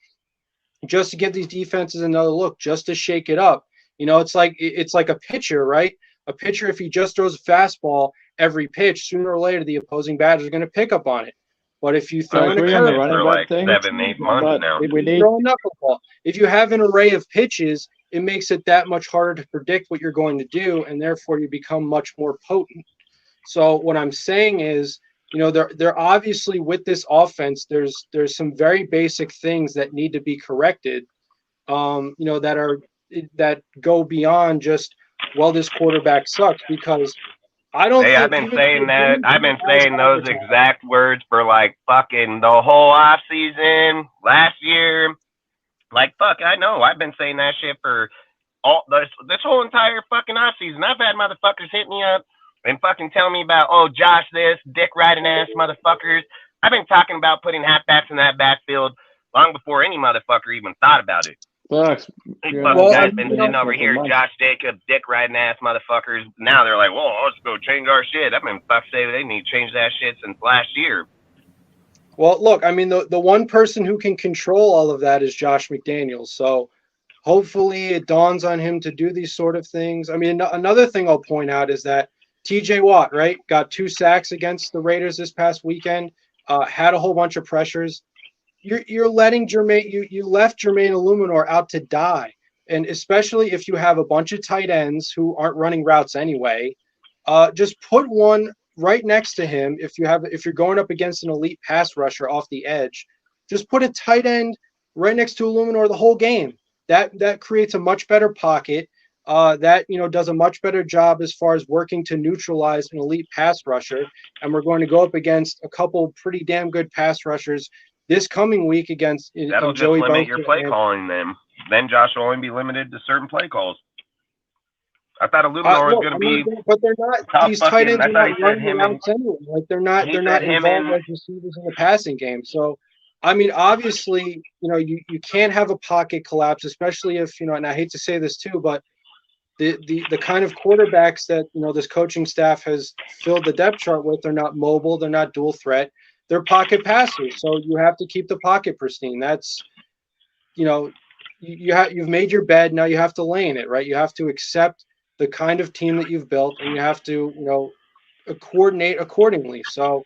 just to give these defenses another look, just to shake it up. It's like a pitcher, right? A pitcher, if he just throws a fastball every pitch, sooner or later the opposing batters are going to pick up on it. But if you throw in a curveball, for like 7-8 months now. If you have an array of pitches, it makes it that much harder to predict what you're going to do, and therefore you become much more potent. So what I'm saying is, they're obviously, with this offense, there's some very basic things that need to be corrected, that go beyond just, well, this quarterback sucks, because I don't. Hey, I've been saying that. I've been saying those exact words for like fucking the whole off season last year. Like, fuck, I know. I've been saying that shit for all this whole entire fucking off season. I've had motherfuckers hit me up and fucking tell me about, oh, Josh this, dick riding ass motherfuckers. I've been talking about putting halfbacks in that backfield long before any motherfucker even thought about it. Facts. Guys been sitting over here, Josh Jacobs, dick riding ass motherfuckers. Now they're like, well, let's go change our shit. I've been fuck saying they need to change that shit since last year. Well, look, I mean, the one person who can control all of that is Josh McDaniels. So hopefully it dawns on him to do these sort of things. I mean, another thing I'll point out is that TJ Watt, right, got 2 sacks against the Raiders this past weekend, had a whole bunch of pressures. You're letting you left Jermaine Illuminor out to die. And especially if you have a bunch of tight ends who aren't running routes anyway, just put one right next to him. If you're going up against an elite pass rusher off the edge, just put a tight end right next to Illuminor the whole game. That creates a much better pocket. That does a much better job as far as working to neutralize an elite pass rusher. And we're going to go up against a couple pretty damn good pass rushers this coming week against that'll Joey just limit Bosa your play calling them. Then Josh will only be limited to certain play calls. I thought Illuminor was going to be, but they're not. These tight ends are not running routes anyway. Like they're not involved as receivers in the passing game. So, I mean, obviously, you can't have a pocket collapse, especially if and I hate to say this too, but the kind of quarterbacks that this coaching staff has filled the depth chart with, they're not mobile, they're not dual threat. They're pocket passers, so you have to keep the pocket pristine. That's, you've made your bed, now you have to lay in it, right? You have to accept the kind of team that you've built, and you have to, coordinate accordingly. So,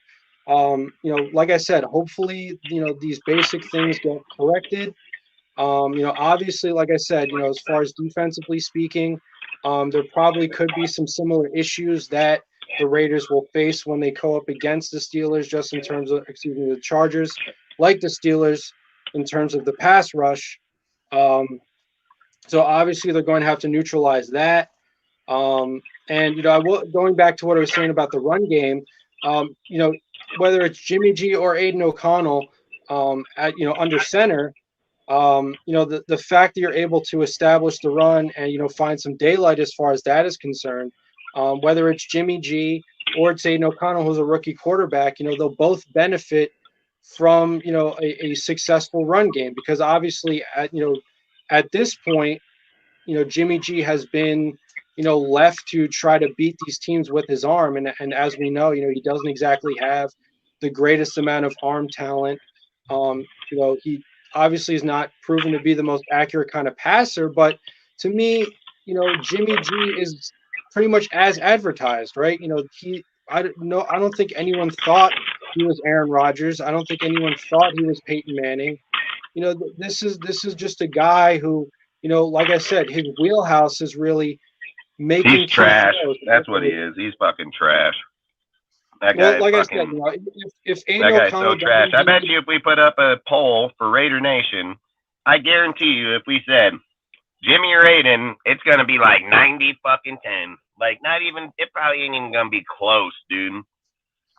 like I said, hopefully, these basic things get corrected. Obviously, like I said, as far as defensively speaking, There probably could be some similar issues that the Raiders will face when they go up against the Steelers, just in terms of, the Chargers, like the Steelers, in terms of the pass rush. So obviously they're going to have to neutralize that. And going back to what I was saying about the run game, whether it's Jimmy G or Aiden O'Connell, under center, the fact that you're able to establish the run and find some daylight as far as that is concerned, whether it's Jimmy G or it's Aiden O'Connell, who's a rookie quarterback, they'll both benefit from a successful run game, because obviously at this point, Jimmy G has been left to try to beat these teams with his arm, and as we know, he doesn't exactly have the greatest amount of arm talent. He obviously is not proven to be the most accurate kind of passer, but to me, Jimmy G is pretty much as advertised, right? I don't think anyone thought he was Aaron Rodgers. I don't think anyone thought he was Peyton Manning. This is just a guy who, like I said, his wheelhouse is really making. He's trash. That's what he is. He's fucking trash. That guy, like fucking, I said, if that guy's so trash. I bet you if we put up a poll for Raider Nation, I guarantee you if we said Jimmy or Aiden, it's gonna be like 90 fucking 10. Like not even. It probably ain't even gonna be close, dude.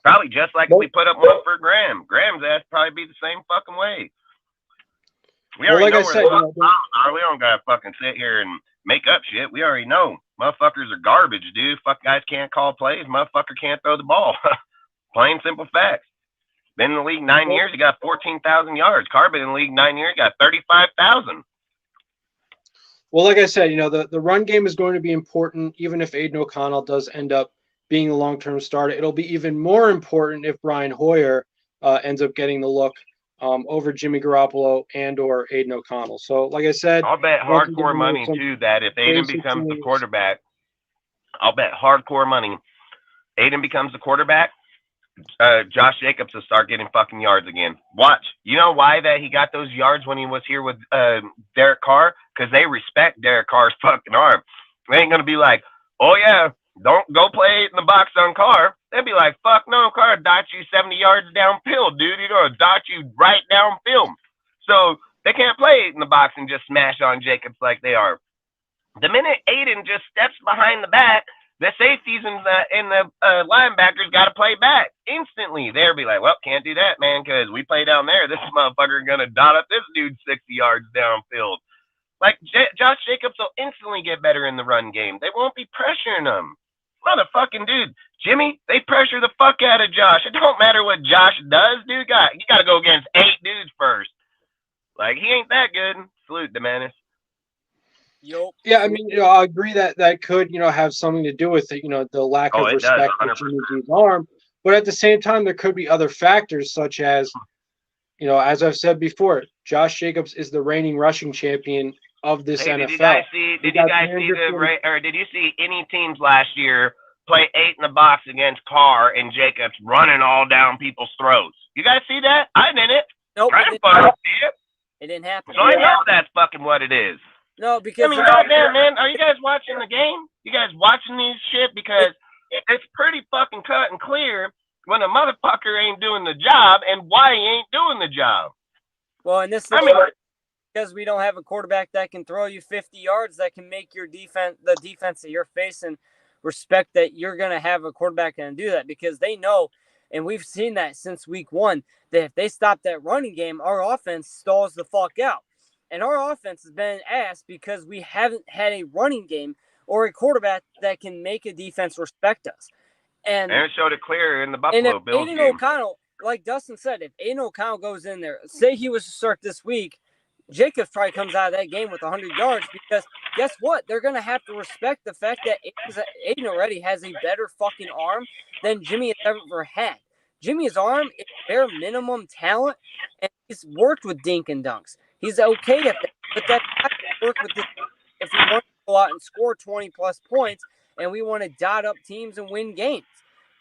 Probably just like if we put up one for Graham. Graham's ass probably be the same fucking way. We already know where the are. We don't gotta fucking sit here and make up shit. We already know. Motherfuckers are garbage, dude. Fuck guys can't call plays. Motherfucker can't throw the ball. Plain simple facts. Been in the league 9 years, he got 14,000 yards. Carr been in the league 9 years, got 35,000. Well, like I said, the run game is going to be important, even if Aiden O'Connell does end up being a long-term starter. It'll be even more important if Brian Hoyer ends up getting the look over Jimmy Garoppolo and or Aiden O'Connell. So, like I said, I'll bet hardcore money too that if Aiden becomes the quarterback, I'll bet hardcore money Aiden becomes the quarterback. Josh Jacobs will start getting fucking yards again. Watch. You know why that he got those yards when he was here with Derek Carr? Because they respect Derek Carr's fucking arm. They ain't gonna be like, oh yeah, don't go play in the box on Carr. They'd be like, fuck no, Carr dot you 70 yards downfield, dude. He's going to dot you right downfield. So they can't play in the box and just smash on Jacobs like they are. The minute Aiden just steps behind the back, the safeties and the linebackers got to play back instantly. They'll be like, well, can't do that, man, because we play down there. This motherfucker going to dot up this dude 60 yards downfield. Like, Josh Jacobs will instantly get better in the run game. They won't be pressuring him. Motherfucking dude. Jimmy, they pressure the fuck out of Josh. It don't matter what Josh does, dude. You got to go against 8 dudes first. Like, he ain't that good. Salute, Demantis. Yep. Yeah, I mean, I agree that could, have something to do with it, the lack of respect for Jimmy G's arm. But at the same time, there could be other factors, such as, as I've said before, Josh Jacobs is the reigning rushing champion of this NFL. Did you see any teams last year play 8 in the box against Carr and Jacobs running all down people's throats? You guys see that? I didn't. Nope. It didn't happen. So I know that's fucking what it is. No, because I mean, goddamn, man, are you guys watching the game? You guys watching these shit? Because it's pretty fucking cut and clear when a motherfucker ain't doing the job and why he ain't doing the job. Well, and this is because we don't have a quarterback that can throw you 50 yards that can make your defense, the defense that you're facing, respect that you're going to have a quarterback that can do that, because they know, and we've seen that since week 1, that if they stop that running game, our offense stalls the fuck out. And our offense has been ass because we haven't had a running game or a quarterback that can make a defense respect us. And it showed it clear in the Buffalo Bills game. O'Connell, like Dustin said, if Aiden O'Connell goes in there, say he was to start this week, Jacobs probably comes out of that game with 100 yards, because guess what? They're going to have to respect the fact that Aiden already has a better fucking arm than Jimmy has ever had. Jimmy's arm is bare minimum talent, and he's worked with dink and dunks. He's okay at that, but that's not going to work with this. If we want to go out and score 20-plus points and we want to dot up teams and win games,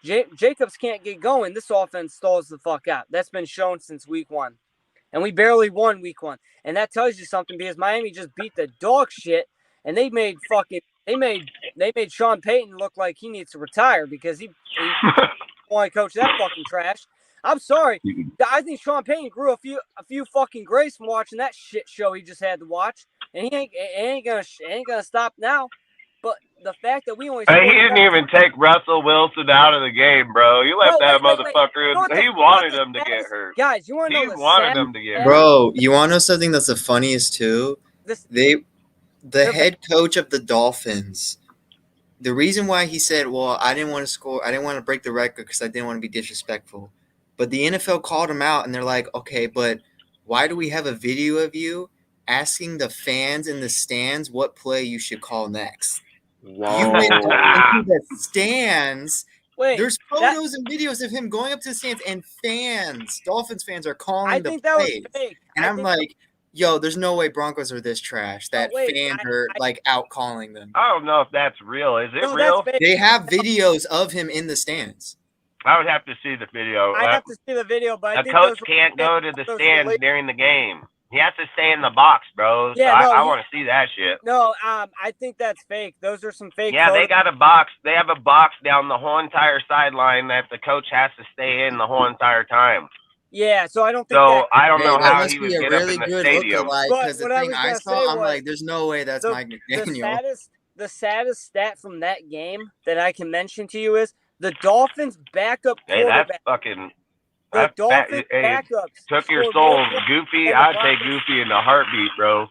Jacobs can't get going. This offense stalls the fuck out. That's been shown since week 1. And we barely won week 1. And that tells you something, because Miami just beat the dog shit, and they made fucking they made Sean Payton look like he needs to retire because he want to coach that fucking trash. I'm sorry. I think Sean Payton grew a few fucking grays from watching that shit show he just had to watch, and he ain't gonna stop now. But the fact that we only He didn't even take Russell Wilson out of the game, bro. You let that motherfucker in. He wanted him to get hurt. Guys, you want to know He wanted him to get hurt. Bro, you want to know something that's the funniest too? The head coach of the Dolphins, the reason why he said, well, I didn't want to score, I didn't want to break the record because I didn't want to be disrespectful. But the NFL called him out, and they're like, okay, but why do we have a video of you asking the fans in the stands what play you should call next? Whoa. You went into the stands. Wait, there's photos and videos of him going up to the stands, and Dolphins fans are calling the plays. Was fake. And I'm like, yo, there's no way Broncos are this trash that fans are like out calling them. I don't know if that's real. Is it real? They have videos of him in the stands. I would have to see the video. I have to see the video, but a coach can't go to the stands during the game. He has to stay in the box, bro. Yeah, so I want to see that shit. No, I think that's fake. Those are some fake. Yeah, they got a box. They have a box down the whole entire sideline that the coach has to stay in the whole entire time. Yeah, so I don't think. So I don't know how must he would be a get really up in the good stadium. Because the thing I saw, I'm like, there's no way that's Mike McDaniel. The saddest stat from that game that I can mention to you is the Dolphins' backup quarterback. That's fucking. The Dolphins' backups took your soul, Goofy. I'd take Goofy in a heartbeat, bro.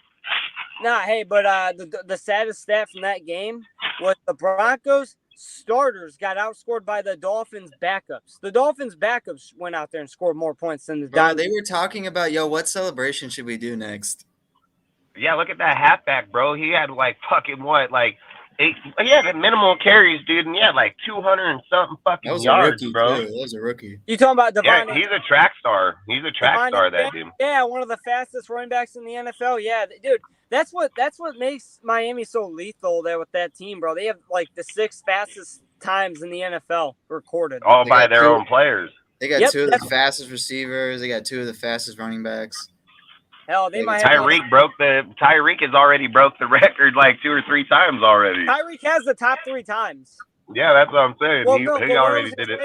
Nah, hey, but the saddest stat from that game was the Broncos starters got outscored by the Dolphins backups. The Dolphins backups went out there and scored more points than the Dolphins. They were talking about, what celebration should we do next? Yeah, look at that halfback, bro. He had he had minimal carries, dude, and he had 200 and something fucking yards, bro. That was a rookie. You talking about Devon? Yeah, he's a track star. He's a track star, that dude. Yeah, one of the fastest running backs in the NFL. Yeah, dude, that's what makes Miami so lethal there with that team, bro. They have the 6th fastest times in the NFL recorded. All by their own players. They got 2 of the fastest receivers. They got 2 of the fastest running backs. Hell, they might Tyreek has already broke the record 2 or 3 times already. Tyreek has the top 3 times. Yeah, that's what I'm saying. Well, he already did it.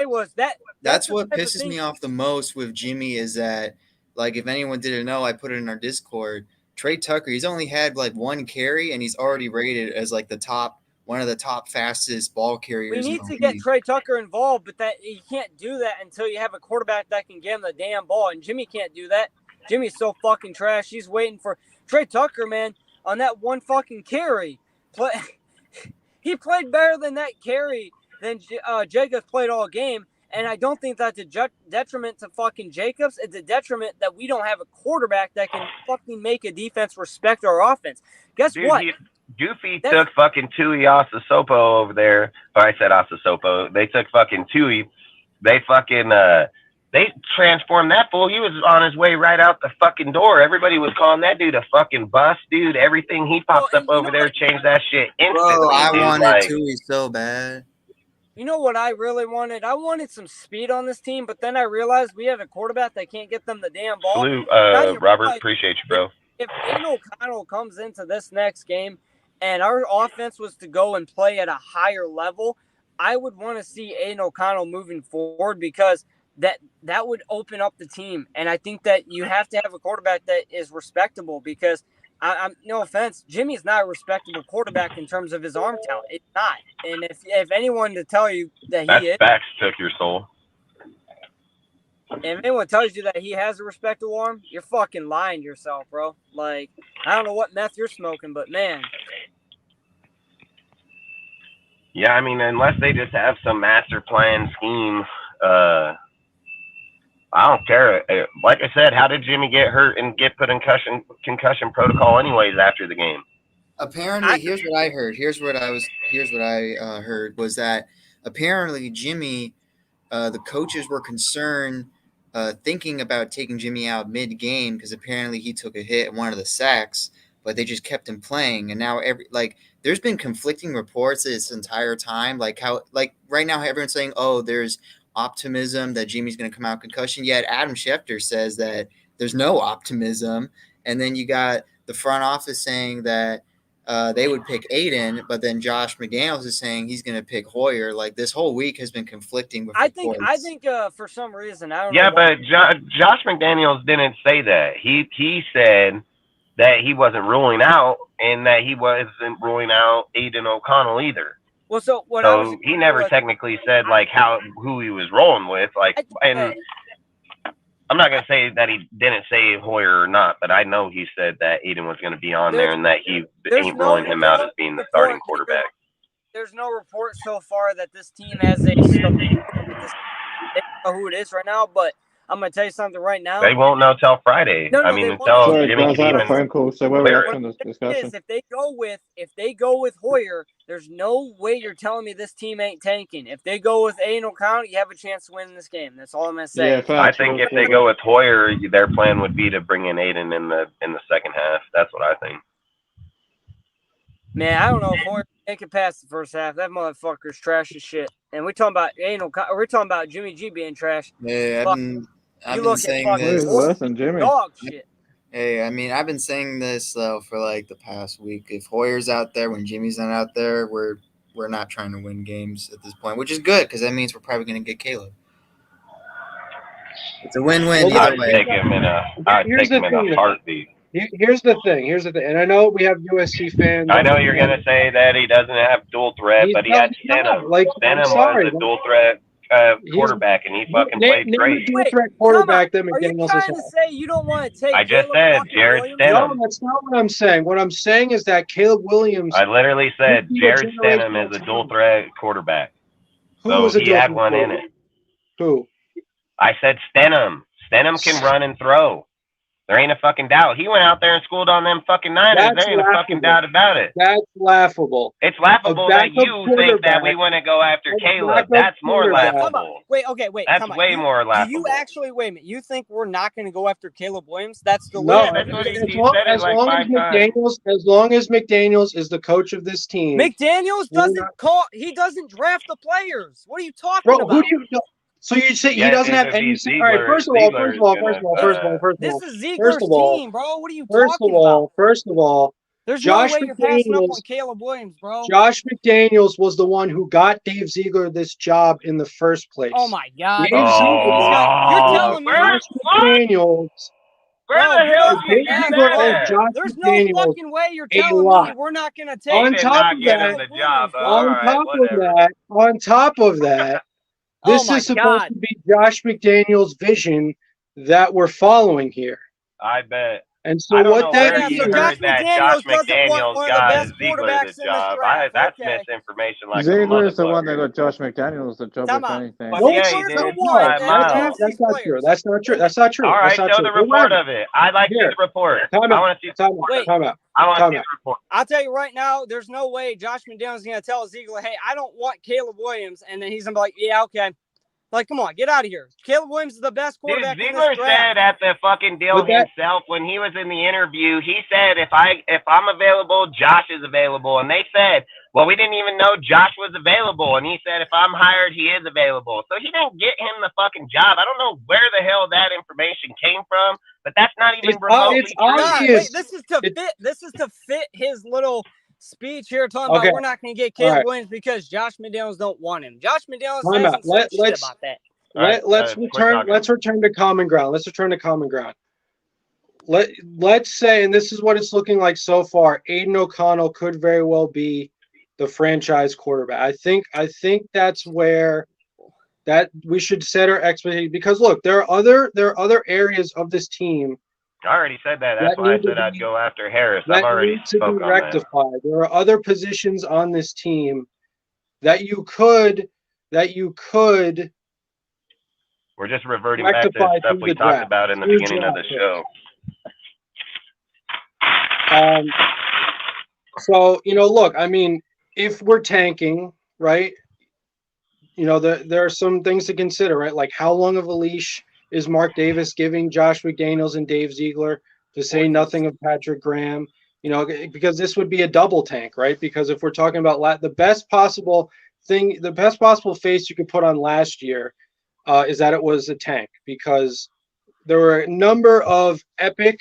That's what pisses me off the most with Jimmy is that, if anyone didn't know, I put it in our Discord. Trey Tucker, he's only had 1 carry, and he's already rated as one of the top fastest ball carriers. We need to get Trey Tucker involved, but that you can't do that until you have a quarterback that can get him the damn ball, and Jimmy can't do that. Jimmy's so fucking trash. He's waiting for Trey Tucker, man, on that one fucking carry. He played better than that carry than Jacobs played all game. And I don't think that's a detriment to fucking Jacobs. It's a detriment that we don't have a quarterback that can fucking make a defense respect our offense. Guess what? Goofy took fucking Tui Asasopo over there. Or I said Asasopo. They took fucking Tui. They fucking they transformed that fool. He was on his way right out the fucking door. Everybody was calling that dude a fucking bust, dude. Everything he pops up over there changed that shit instantly. Bro, I wanted Tui so bad. You know what I really wanted? I wanted some speed on this team, but then I realized we have a quarterback that can't get them the damn ball. Salute, Robert. Appreciate you, bro. If Aiden O'Connell comes into this next game and our offense was to go and play at a higher level, I would want to see Aiden O'Connell moving forward because that would open up the team. And I think that you have to have a quarterback that is respectable because I'm no offense, Jimmy's not a respectable quarterback in terms of his arm talent. It's not. And if anyone to tell you that he is, facts took your soul. If anyone tells you that he has a respectable arm, you're fucking lying to yourself, bro. I don't know what meth you're smoking, but man. Yeah, I mean, unless they just have some master plan scheme, I don't care. Like I said, how did Jimmy get hurt and get put in concussion protocol anyways after the game? Apparently, here's what I heard. Here's what I heard was that apparently Jimmy, the coaches were concerned, thinking about taking Jimmy out mid-game because apparently he took a hit in one of the sacks, but they just kept him playing. And now there's been conflicting reports this entire time, right now everyone's saying, oh, there's optimism that Jimmy's going to come out concussion. Yet Adam Schefter says that there's no optimism. And then you got the front office saying that they would pick Aiden, but then Josh McDaniels is saying he's going to pick Hoyer. Like this whole week has been conflicting with I think for some reason I don't know. Yeah, but Josh McDaniels didn't say that. He said that he wasn't ruling out, and that he wasn't ruling out Aiden O'Connell either. Well, so what? So he never technically said like who he was rolling with. Like, and I'm not gonna say that he didn't say Hoyer or not, but I know he said that Aiden was gonna be on there, and that he ain't ruling him out as being the starting quarterback. There's no report so far that this team has a. They don't know who it is right now, but I'm gonna tell you something right now. They won't know till Friday. I mean, until Jimmy can even. Phone call, so we're having this discussion. If they go with Hoyer, there's no way you're telling me this team ain't tanking. If they go with Aiden O'Connell, you have a chance to win this game. That's all I'm gonna say. Yeah, I think if they go with Hoyer, their plan would be to bring in Aiden in the second half. That's what I think. Man, I don't know if Hoyer can make it past the first half. That motherfucker's trash as shit. And we're talking about we're talking about Jimmy G being trash. Yeah, I've been saying this. Worse than Jimmy. Dog shit. Hey, I mean, I've been saying this though for like the past week. If Hoyer's out there when Jimmy's not out there, we're not trying to win games at this point, which is good because that means we're probably going to get Caleb. It's a win-win either way. I'd take him in a heartbeat. Here's the thing, and I know we have USC fans. I know you're gonna say that he doesn't have dual threat, but he had Stenham. Stenham was a dual threat quarterback, and he fucking played great. Dual threat quarterback that Are you McDaniels trying to say you don't want to take? I just said Jared Stenham. No, that's not what I'm saying. What I'm saying is that Caleb Williams. I literally said Jared Stenham is a dual threat quarterback. So he had one in it. Who? I said Stenham. Stenham can run and throw. There ain't a fucking doubt. He went out there and schooled on them fucking Niners. There ain't a fucking doubt about it. That's laughable. It's laughable that you think that we want to go after Caleb. That's more laughable. Wait. That's way more laughable. Do you actually wait a minute? You think we're not going to go after Caleb Williams? That's the no. That's what he said it like 5 times. As long as McDaniels is the coach of this team, McDaniels doesn't call. He doesn't draft the players. What are you talking about? Who do you? So you say he doesn't have any? All right. First of all. This is Ziegler's team, bro. What are you talking about? First of all, there's no way you're passing up on Caleb Williams, bro. Josh McDaniels was the one who got Dave Ziegler this job in the first place. Oh my God! Dave Ziegler, you're telling me Josh McDaniels. Where the hell did you get that? There's no fucking way you're telling me we're not gonna take. On top of that. This is supposed to be Josh McDaniels' vision that we're following here. I bet. And so what that you heard that Josh McDaniels got Ziegler the job. That's misinformation. Like Ziegler is the one that got Josh McDaniels the job, if anything. That's not true. All right, show the report of it. I'd like to see the report. I want to see the report. I want to see the report. I'll tell you right now, there's no way Josh McDaniels is going to tell Ziegler, hey, I don't want Caleb Williams. And then he's going to be like, yeah, okay. Like, come on, get out of here. Caleb Williams is the best quarterback. Ziegler said at the fucking deal himself when he was in the interview, he said, if I'm available, Josh is available. And they said, well, we didn't even know Josh was available. And he said, if I'm hired, he is available. So he didn't get him the fucking job. I don't know where the hell that information came from, but that's not even remotely true. This is to fit his little speech here talking about we're not going to get Caleb Williams because Josh McDaniels don't want him. Josh McDaniels doesn't say shit about that. Let's return to common ground. Let's say, and this is what it's looking like so far, Aiden O'Connell could very well be the franchise quarterback. I think that's where that we should set our expectations, because look, there are other areas of this team. I already said that. That's why I said I'd go after Harris. I've already spoke on that. There are other positions on this team that you could. We're just reverting back to the stuff we talked about in the beginning of the show. So, look, I mean, if we're tanking, right, there are some things to consider, right? Like, how long of a leash is Mark Davis giving Josh McDaniels and Dave Ziegler, to say nothing of Patrick Graham? Because this would be a double tank, right? Because if we're talking about the best possible face you could put on last year is that it was a tank, because there were a number of epic,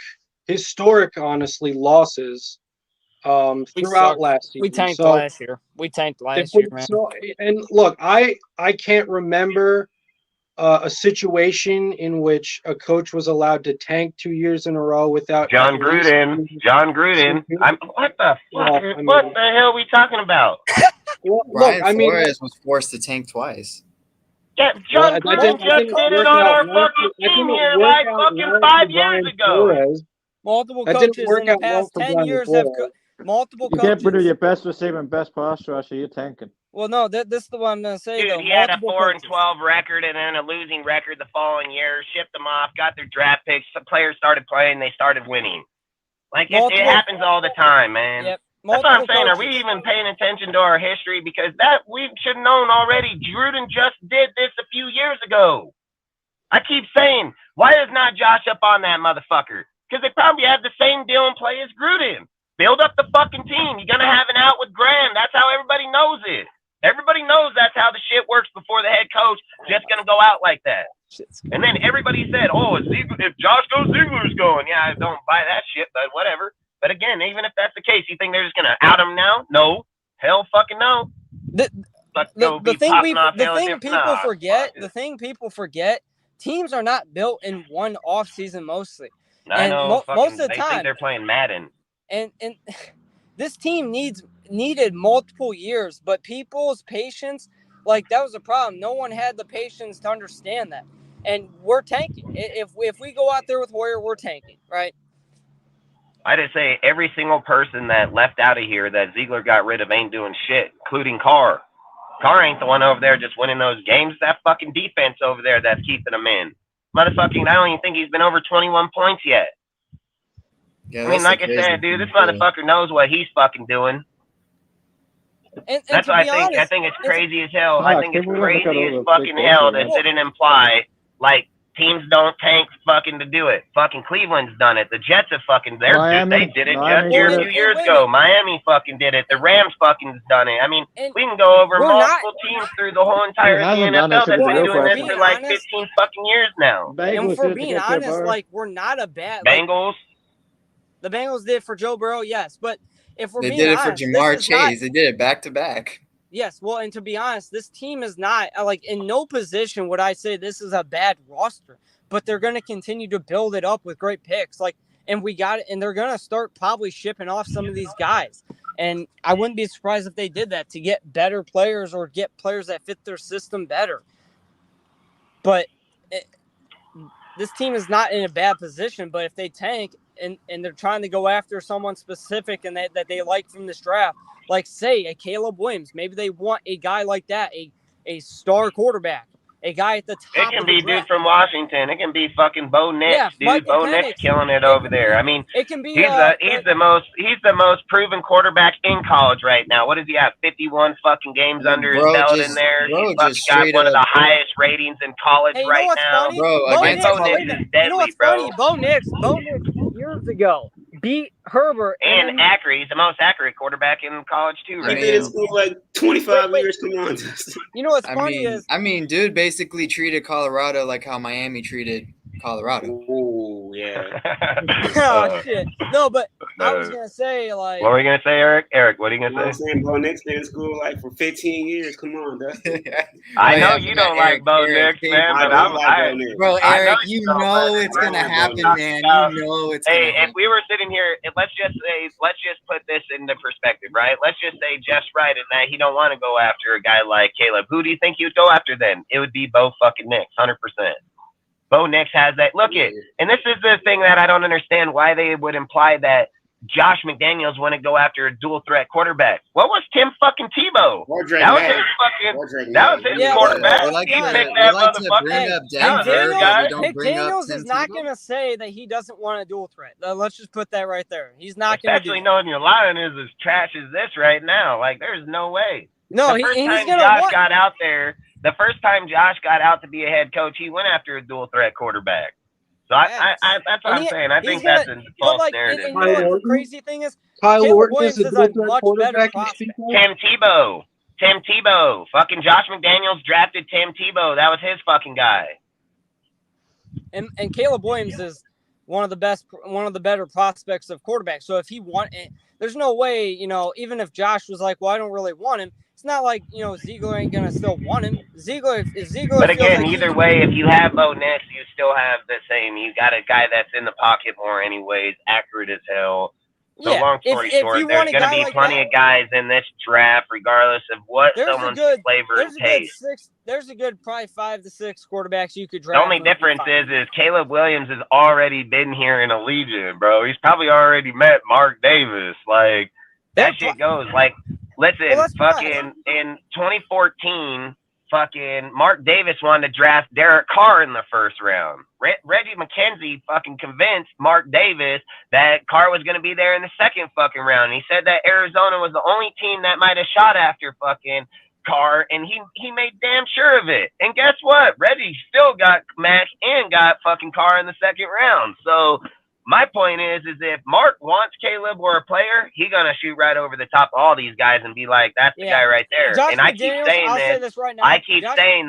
historic, honestly, losses We throughout sucked. last season. We tanked So last year. We tanked if last we, year, man. so and look, I can't remember a situation in which a coach was allowed to tank 2 years in a row without John at least Gruden. John Gruden. What the fuck? Well, I mean- What the hell are we talking about? Well, Brian look, I mean, Flores was forced to tank twice. Yeah, well, John that Gruden didn't just did it work on out our well fucking that team didn't here work like out fucking well 5 for years Brian ago. Flores. Multiple That didn't coaches work in the out well past for 10 Brian years have Flores. multiple You can't put coaches. your best receiver and best pass rusher. You're tanking. Well, no, this is the one I'm gonna say Dude, though. he had a Multiple 4-12 record and then a losing record the following year. Shipped them off, got their draft picks. Some players started playing, they started winning. Like it happens all the time, man. Yep. That's what I'm Multiple saying. Are we coaches. even paying attention to our history? Because that we should have known already. Gruden just did this a few years ago. I keep saying, why is not Josh up on that motherfucker? Because they probably have the same deal in play as Gruden. Build up the fucking team. You're going to have an out with Graham. That's how everybody knows it. Everybody knows that's how the shit works before the head coach just going to go out like that. And then everybody said, oh, if Josh goes, Ziegler's going. Yeah, I don't buy that shit, but whatever. But again, even if that's the case, you think they're just going to out him now? No. Hell fucking no. The thing people forget, teams are not built in one off season mostly. I And know. most of the they time, think they're playing Madden. And this team needed multiple years, but people's patience, like that was a problem. No one had the patience to understand that, and we're tanking. If we go out there with Hoyer, we're tanking, right? I just say every single person that left out of here that Ziegler got rid of ain't doing shit, including Carr. Carr ain't the one over there just winning those games. That fucking defense over there that's keeping him in. Motherfucking, I don't even think he's been over 21 points yet. Yeah, I mean, like I said, dude, this motherfucker knows what he's fucking doing. And that's to what be I think. honest, I think it's crazy as hell. Ah, I think it's can we look at crazy all as the fucking big hell picture, to sit and imply like teams don't tank fucking to do it. Fucking Cleveland's done it. The Jets have fucking they did it just here a few years ago. Miami fucking did it. The Rams fucking done it. I mean, we can go over multiple teams through the whole entire NFL that's been doing this for like 15 fucking years now. And for being honest, like we're not a bad Bengals. The Bengals did for Joe Burrow, yes, but if we're they being did it honest, for Jamar Chase. They did it back to back. Yes, well, and to be honest, this team is not like in no position would I say this is a bad roster, but they're going to continue to build it up with great picks. Like, and we got it, and they're going to start probably shipping off some of these guys. And I wouldn't be surprised if they did that to get better players or get players that fit their system better. But this team is not in a bad position. But if they tank and they're trying to go after someone specific and that they like from this draft, like say a Caleb Williams, maybe they want a guy like that, a star quarterback, a guy at the top. It can be dude from Washington. It can be fucking Bo Nix, dude. Bo Nix killing it over there. I mean, it can be. He's the most proven quarterback in college right now. What does he have? 51 fucking games under his belt in there. He's fucking got one of the highest ratings in college right now. Funny? Bro, Bo Nix is deadly, bro. Bo Nix years ago beat Herbert and accurate. He's the most accurate quarterback in college too right now. He's been in school like 25 years. Come on. You know what's funny is dude basically treated Colorado like how Miami treated Colorado. Oh yeah. Oh shit. No, but I was gonna say like. What were you gonna say, Eric? Eric, what are you gonna say? Bo Nix been in school like for 15 years. Come on, Dustin. I know you don't like Bo Nix, man, but bro, Eric, you know it's gonna happen, man. You know it's gonna happen. If we were sitting here, let's just put this into perspective, right? Let's just say Jeff's right in that he don't want to go after a guy like Caleb. Who do you think he would go after then? It would be Bo fucking Nix, 100%. Bo Nix has that. Look it, and this is the thing that I don't understand why they would imply that Josh McDaniels wouldn't go after a dual threat quarterback. What was Tim fucking Tebow? That was his quarterback. He picked that motherfucker. McDaniels is not going to say that he doesn't want a dual threat. Let's just put that right there. He's not going to. Especially knowing your line is as trash as this right now. Like there's no way. No, the first time Josh got out there. The first time Josh got out to be a head coach, he went after a dual threat quarterback. So I that's what I'm saying. I think that's a false narrative. And you know what the crazy thing is? Kyle Caleb Orton Williams is a much better prospect. Tim Tebow. Fucking Josh McDaniels drafted Tim Tebow. That was his fucking guy. And Caleb Williams is one of the better prospects of quarterbacks. So if he there's no way, even if Josh was like, well, I don't really want him. It's not like, Ziegler ain't going to still want him. Ziegler. But again, either way, if you have Bo Nix, you still have the same. You got a guy that's in the pocket more anyways, accurate as hell. So long story short, there's going to be plenty of guys in this draft, regardless of what someone's flavor and taste. There's a good probably 5 to 6 quarterbacks you could draft. The only difference is Caleb Williams has already been here in Allegiant, bro. He's probably already met Mark Davis. Like, that shit goes. Like, listen, fucking in 2014, fucking Mark Davis wanted to draft Derek Carr in the first round. Reggie McKenzie fucking convinced Mark Davis that Carr was going to be there in the second fucking round. He said that Arizona was the only team that might have shot after fucking Carr, and he made damn sure of it. And guess what? Reggie still got Mac and got fucking Carr in the second round. So my point is if Mark wants Caleb or a player, he's going to shoot right over the top of all these guys and be like, that's the guy right there. Josh and I keep saying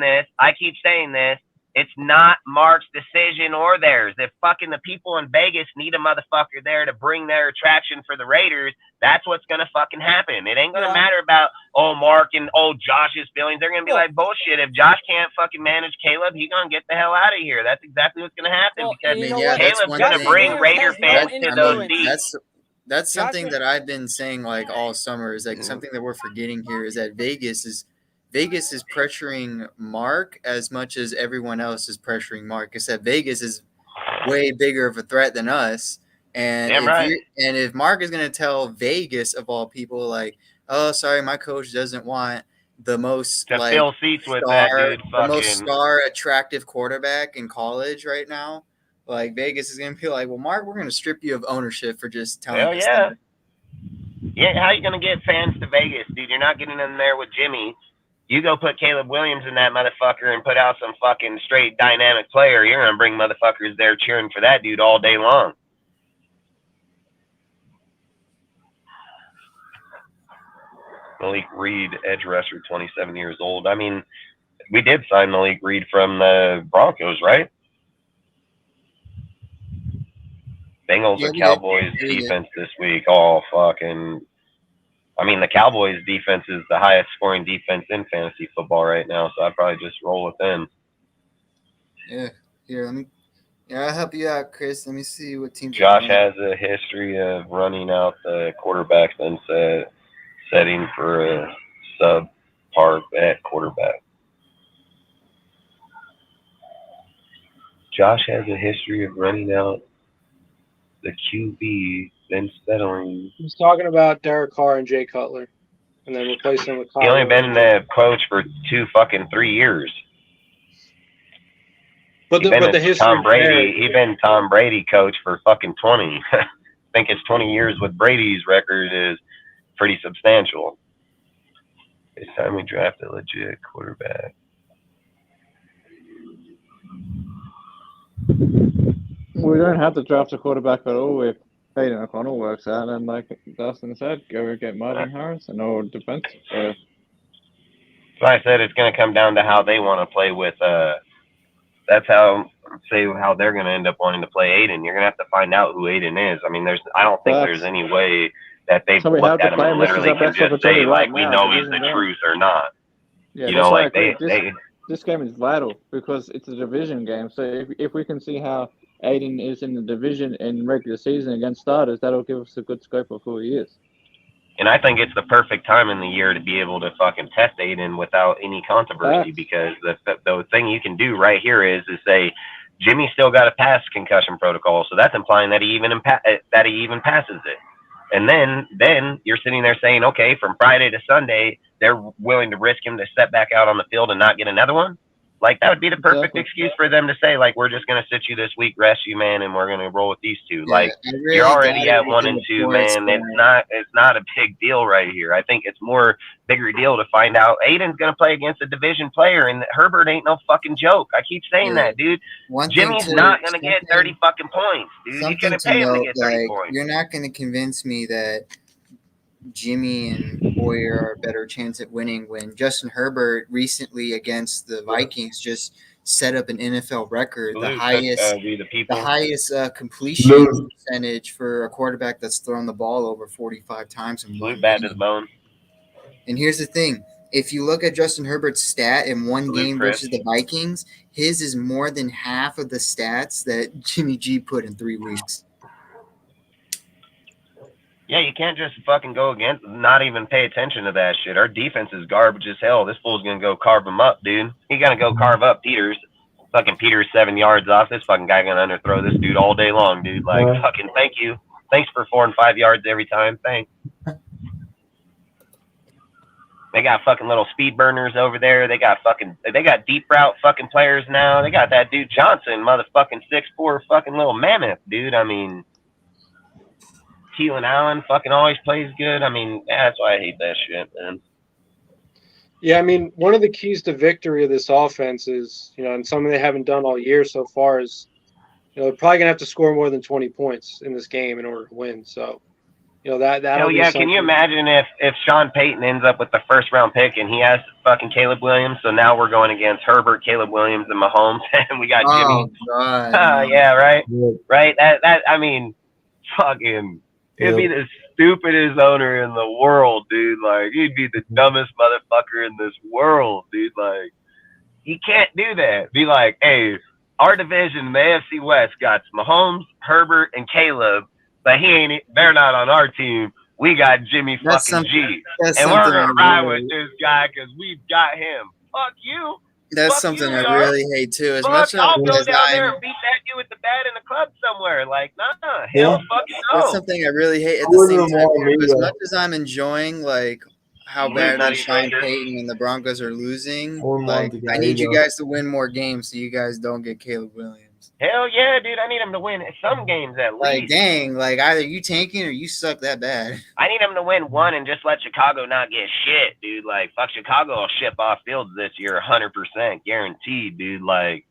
this. I keep saying this. It's not Mark's decision or theirs. If fucking the people in Vegas need a motherfucker there to bring their attraction for the Raiders, that's what's going to fucking happen. It ain't going to matter about, Mark and, Josh's feelings. They're going to be like, bullshit. If Josh can't fucking manage Caleb, he's going to get the hell out of here. That's exactly what's going to happen because Caleb's going to bring Raider fans to those seats. That's something that I've been saying like all summer is like something that we're forgetting here is that Vegas is pressuring Mark as much as everyone else is pressuring Mark. Except Vegas is way bigger of a threat than us. And if Mark is going to tell Vegas of all people, like, oh, sorry, my coach doesn't want the most fill seats with that dude, the most star attractive quarterback in college right now, like Vegas is going to be like, well, Mark, we're going to strip you of ownership for just telling us that. Yeah, how are you going to get fans to Vegas, dude? You're not getting them there with Jimmy. You go put Caleb Williams in that motherfucker and put out some fucking straight dynamic player, you're going to bring motherfuckers there cheering for that dude all day long. Malik Reed, edge rusher, 27 years old. I mean, we did sign Malik Reed from the Broncos, right? Bengals and Cowboys defense this week. The Cowboys defense is the highest scoring defense in fantasy football right now, so I'd probably just roll with them. Yeah, here, I'll help you out, Chris. Let me see what team. Josh has a history of running out the quarterbacks and setting for a subpar at quarterback. Josh has a history of running out the QB, then settling. He's talking about Derek Carr and Jay Cutler, and then replacing him with Kyle. He only been the coach for 3 years. But the history. Tom Brady, he been Tom Brady coach for fucking 20. I think his 20 years with Brady's record is pretty substantial. It's time we draft a legit quarterback. We don't have to draft a quarterback at all if Hayden O'Connell works out. And like Dustin said, go get Martin Harrison or defense. So I said it's going to come down to how they want to play with. That's how they're going to end up wanting to play Aiden. You're going to have to find out who Aiden is. I mean, I don't think there's any way that they've looked at him and literally can just say like we know he's the truth or not. Yeah, this game is vital because it's a division game. So if we can see how Aiden is in the division in regular season against starters, that'll give us a good scope of who he is. And I think it's the perfect time in the year to be able to fucking test Aiden without any controversy because the thing you can do right here is say Jimmy still got a pass concussion protocol, so that's implying that he even passes it. And then you're sitting there saying, okay, from Friday to Sunday, they're willing to risk him to step back out on the field and not get another one. Like, that would be the perfect excuse for them to say, like, we're just going to sit you this week, rest you, man, and we're going to roll with these two. Yeah, like, really you're already at 1 and 2, man. It's not a big deal right here. I think it's more bigger deal to find out Aiden's going to play against a division player, and Herbert ain't no fucking joke. I keep saying that, dude. Jimmy's not going to get 30 fucking points, dude. You couldn't pay him to get 30 points. You're not going to convince me that Jimmy and Boyer are a better chance at winning when Justin Herbert recently against the Vikings just set up an NFL record, the Salute, highest we the people. completion percentage for a quarterback that's thrown the ball over 45 times in Salute one bad to game. the bone. And here's the thing. If you look at Justin Herbert's stat in one Salute, game Chris. versus the Vikings, his is more than half of the stats that Jimmy G put in 3 weeks. Yeah, you can't just fucking go against, not even pay attention to that shit. Our defense is garbage as hell. This fool's gonna go carve him up, dude. He gonna go carve up Peters. Fucking Peters 7 yards off. This fucking guy gonna underthrow this dude all day long, dude. Like, fucking thank you. Thanks for 4 and 5 yards every time. Thanks. They got fucking little speed burners over there. They got deep route fucking players now. They got that dude Johnson, motherfucking 6'4" fucking little mammoth, dude. I mean, Keelan Allen fucking always plays good. I mean, that's why I hate that shit, man. Yeah, I mean, one of the keys to victory of this offense is, and something they haven't done all year so far is, they're probably gonna have to score more than 20 points in this game in order to win. So, that. Hell yeah! Can you imagine if Sean Payton ends up with the first round pick and he has fucking Caleb Williams? So now we're going against Herbert, Caleb Williams, and Mahomes, and we got Jimmy. Oh God! Yeah, right, right. That I mean, fucking. He'd be the stupidest owner in the world, dude. Like, he'd be the dumbest motherfucker in this world, dude. Like, he can't do that. Be like, hey, our division, the AFC West, got Mahomes, Herbert, and Caleb, but they're not on our team. We got Jimmy fucking G. And we're going to ride with this guy because we've got him. Fuck you. That's Fuck something you, I really hate too. As much I'll go as down there and beat that dude with the bat in the club somewhere. Like, nah, hell fucking no. That's something I really hate at the same time. As much as I'm enjoying like how badly Sean Payton and the Broncos are losing, like I need you guys to win more games so you guys don't get Caleb Williams. Hell yeah, dude. I need him to win some games at least. Like, dang, like either you tanking or you suck that bad. I need him to win one and just let Chicago not get shit, dude. Like, fuck, Chicago will ship off fields this year 100% guaranteed, dude. Like,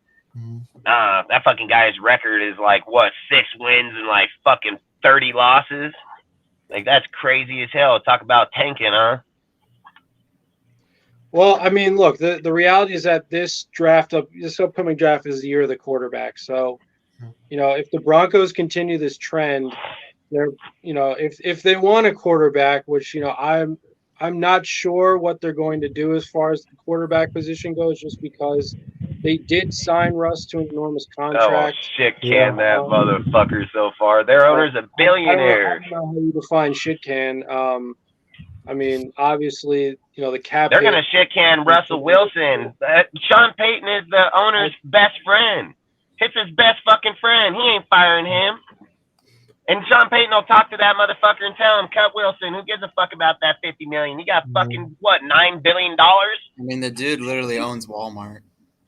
that fucking guy's record is like, what, 6 wins and like fucking 30 losses? Like, that's crazy as hell. Talk about tanking, huh? Well, I mean, look, the reality is that this upcoming draft is the year of the quarterback. So, if the Broncos continue this trend, they're, if they want a quarterback, which, I'm not sure what they're going to do as far as the quarterback position goes, just because they did sign Russ to an enormous contract. Oh, shit can that motherfucker so far. Their owner's a billionaire. I don't know how you define shit can. I mean, obviously, the cap. They're going to shit can Russell Wilson. Sean Payton is the owner's best friend. It's his best fucking friend. He ain't firing him. And Sean Payton will talk to that motherfucker and tell him, cut Wilson. Who gives a fuck about that $50 million? You got fucking, what, $9 billion? I mean, the dude literally owns Walmart.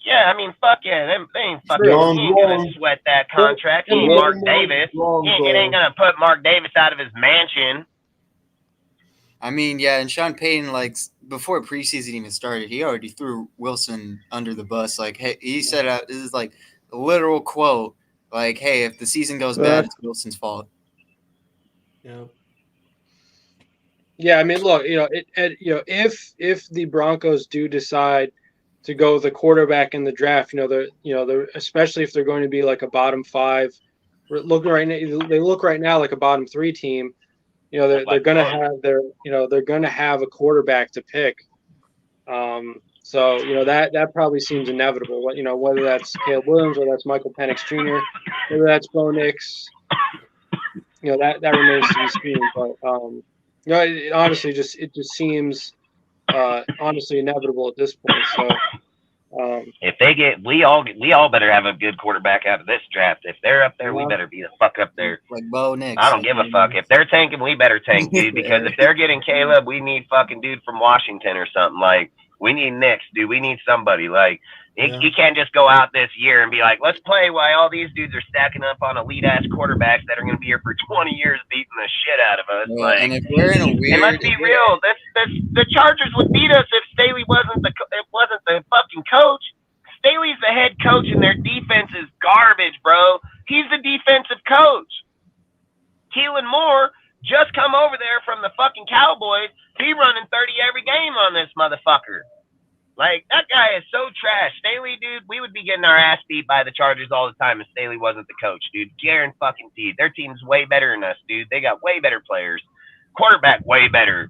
Yeah, I mean, fuck yeah. They ain't fucking, he ain't going to sweat that contract. He ain't Mark Davis. It ain't going to put Mark Davis out of his mansion. I mean, yeah, and Sean Payton, like, before preseason even started, he already threw Wilson under the bus. Like, hey, he said, this is like a literal quote, like, hey, if the season goes bad, it's Wilson's fault. Yeah. Yeah, I mean, look, if the Broncos do decide to go with the quarterback in the draft, they're especially if they're going to be like a bottom 5, they look right now like a bottom 3 team. They're going to have they're going to have a quarterback to pick. So that probably seems inevitable. Whether that's Caleb Williams or that's Michael Penix Jr., whether that's Bo Nix, that remains to be seen. But it honestly just seems honestly inevitable at this point. So. If they get, we all better have a good quarterback out of this draft. If they're up there, we better be the fuck up there. Like Bo Nix. I don't give a fuck. If they're tanking, we better tank, dude. Because if they're getting Caleb, we need fucking dude from Washington or something. Like, we need Nix, dude. We need somebody. Like, you can't just go out this year and be like, let's play while all these dudes are stacking up on elite ass quarterbacks that are going to be here for 20 years beating the shit out of us. Yeah, and if we're in a weird, and let's be real, the Chargers would beat us if Staley wasn't the fucking coach. Staley's the head coach, and their defense is garbage, bro. He's the defensive coach. Keelan Moore just come over there from the fucking Cowboys. He running 30 every game on this motherfucker. Like, that guy is so trash. Staley, dude, we would be getting our ass beat by the Chargers all the time if Staley wasn't the coach, dude. Guaranteed. Their team's way better than us, dude. They got way better players. Quarterback way better.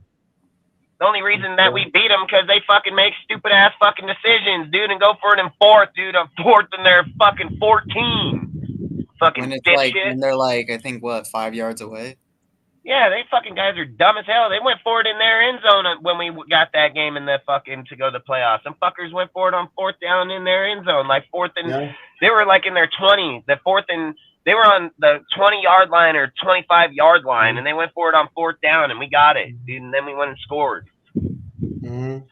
The only reason that we beat them because they fucking make stupid ass fucking decisions, dude, and go for it in fourth, dude. A fourth and they're fucking 14. Fucking When it's dipshit. like, when they're like, I think, what, 5 yards away? Yeah, they fucking guys are dumb as hell. They went for it in their end zone when we got that game in the fucking to go to the playoffs. Some fuckers went for it on fourth down in their end zone, like fourth and they were like in their 20, the fourth and they were on the 20-yard line or 25-yard line, and they went for it on fourth down, and we got it, dude. And then we went and scored. Like, them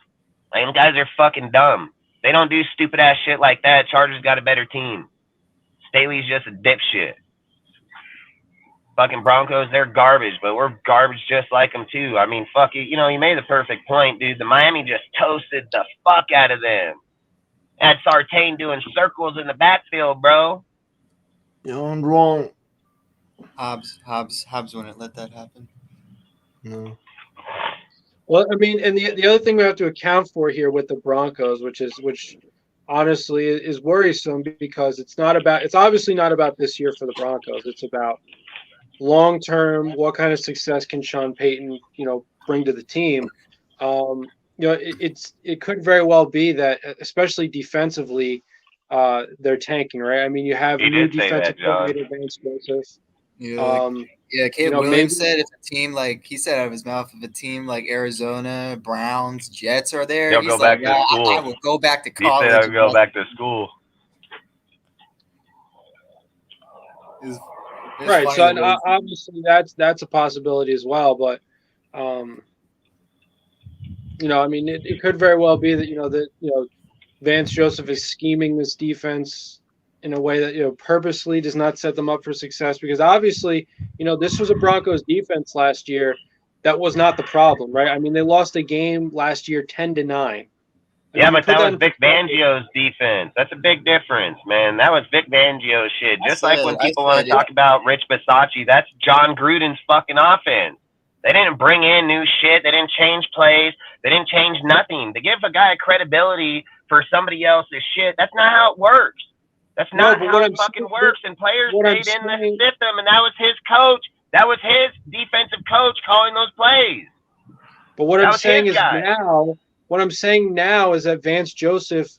guys are fucking dumb. They don't do stupid ass shit like that. Chargers got a better team. Staley's just a dipshit. Fucking Broncos, they're garbage, but we're garbage just like them too. I mean, fuck it. You know, you made the perfect point, dude. The Miami just toasted the fuck out of them. Had Sartain doing circles in the backfield, bro. You're wrong. Hobbs wouldn't let that happen. No. Well, I mean, and the other thing we have to account for here with the Broncos, which honestly is worrisome because it's obviously not about this year for the Broncos. It's about long term, what kind of success can Sean Payton, bring to the team? It could very well be that, especially defensively, they're tanking, right? I mean, you have new defensive coordinator Vance Joseph. Yeah, Caleb Williams said if a team he said out of his mouth, if a team like Arizona, Browns, Jets are there, he'll go back to school. I will go back to college. He said I would go back to school. Right. So obviously that's a possibility as well, but I mean, it could very well be that Vance Joseph is scheming this defense in a way that purposely does not set them up for success, because obviously this was a Broncos defense last year that was not the problem, right? I mean, they lost a game last year 10-9. Yeah, but that was Vic Fangio's defense. That's a big difference, man. That was Vic Fangio's shit. Just like when people want to talk about Rich Bisaccia, that's John Gruden's fucking offense. They didn't bring in new shit. They didn't change plays. They didn't change nothing. To give a guy credibility for somebody else's shit, that's not how it works. That's not how it fucking works. And players stayed in the system, and that was his coach. That was his defensive coach calling those plays. But what I'm saying is now... What I'm saying now is that Vance Joseph,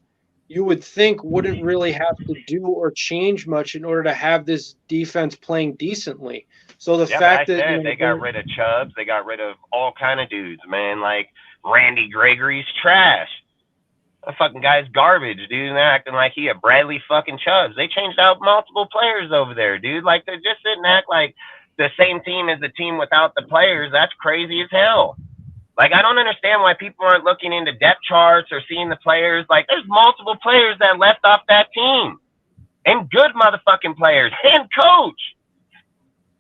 you would think, wouldn't really have to do or change much in order to have this defense playing decently. So the fact that they got rid of Chubbs, they got rid of all kind of dudes, man. Like Randy Gregory's trash. That fucking guy's garbage, dude. And they're acting like he a Bradley fucking Chubbs. They changed out multiple players over there, dude. Like they're just sitting act like the same team as the team without the players. That's crazy as hell. Like, I don't understand why people aren't looking into depth charts or seeing the players. Like, there's multiple players that left off that team. And good motherfucking players. And coach.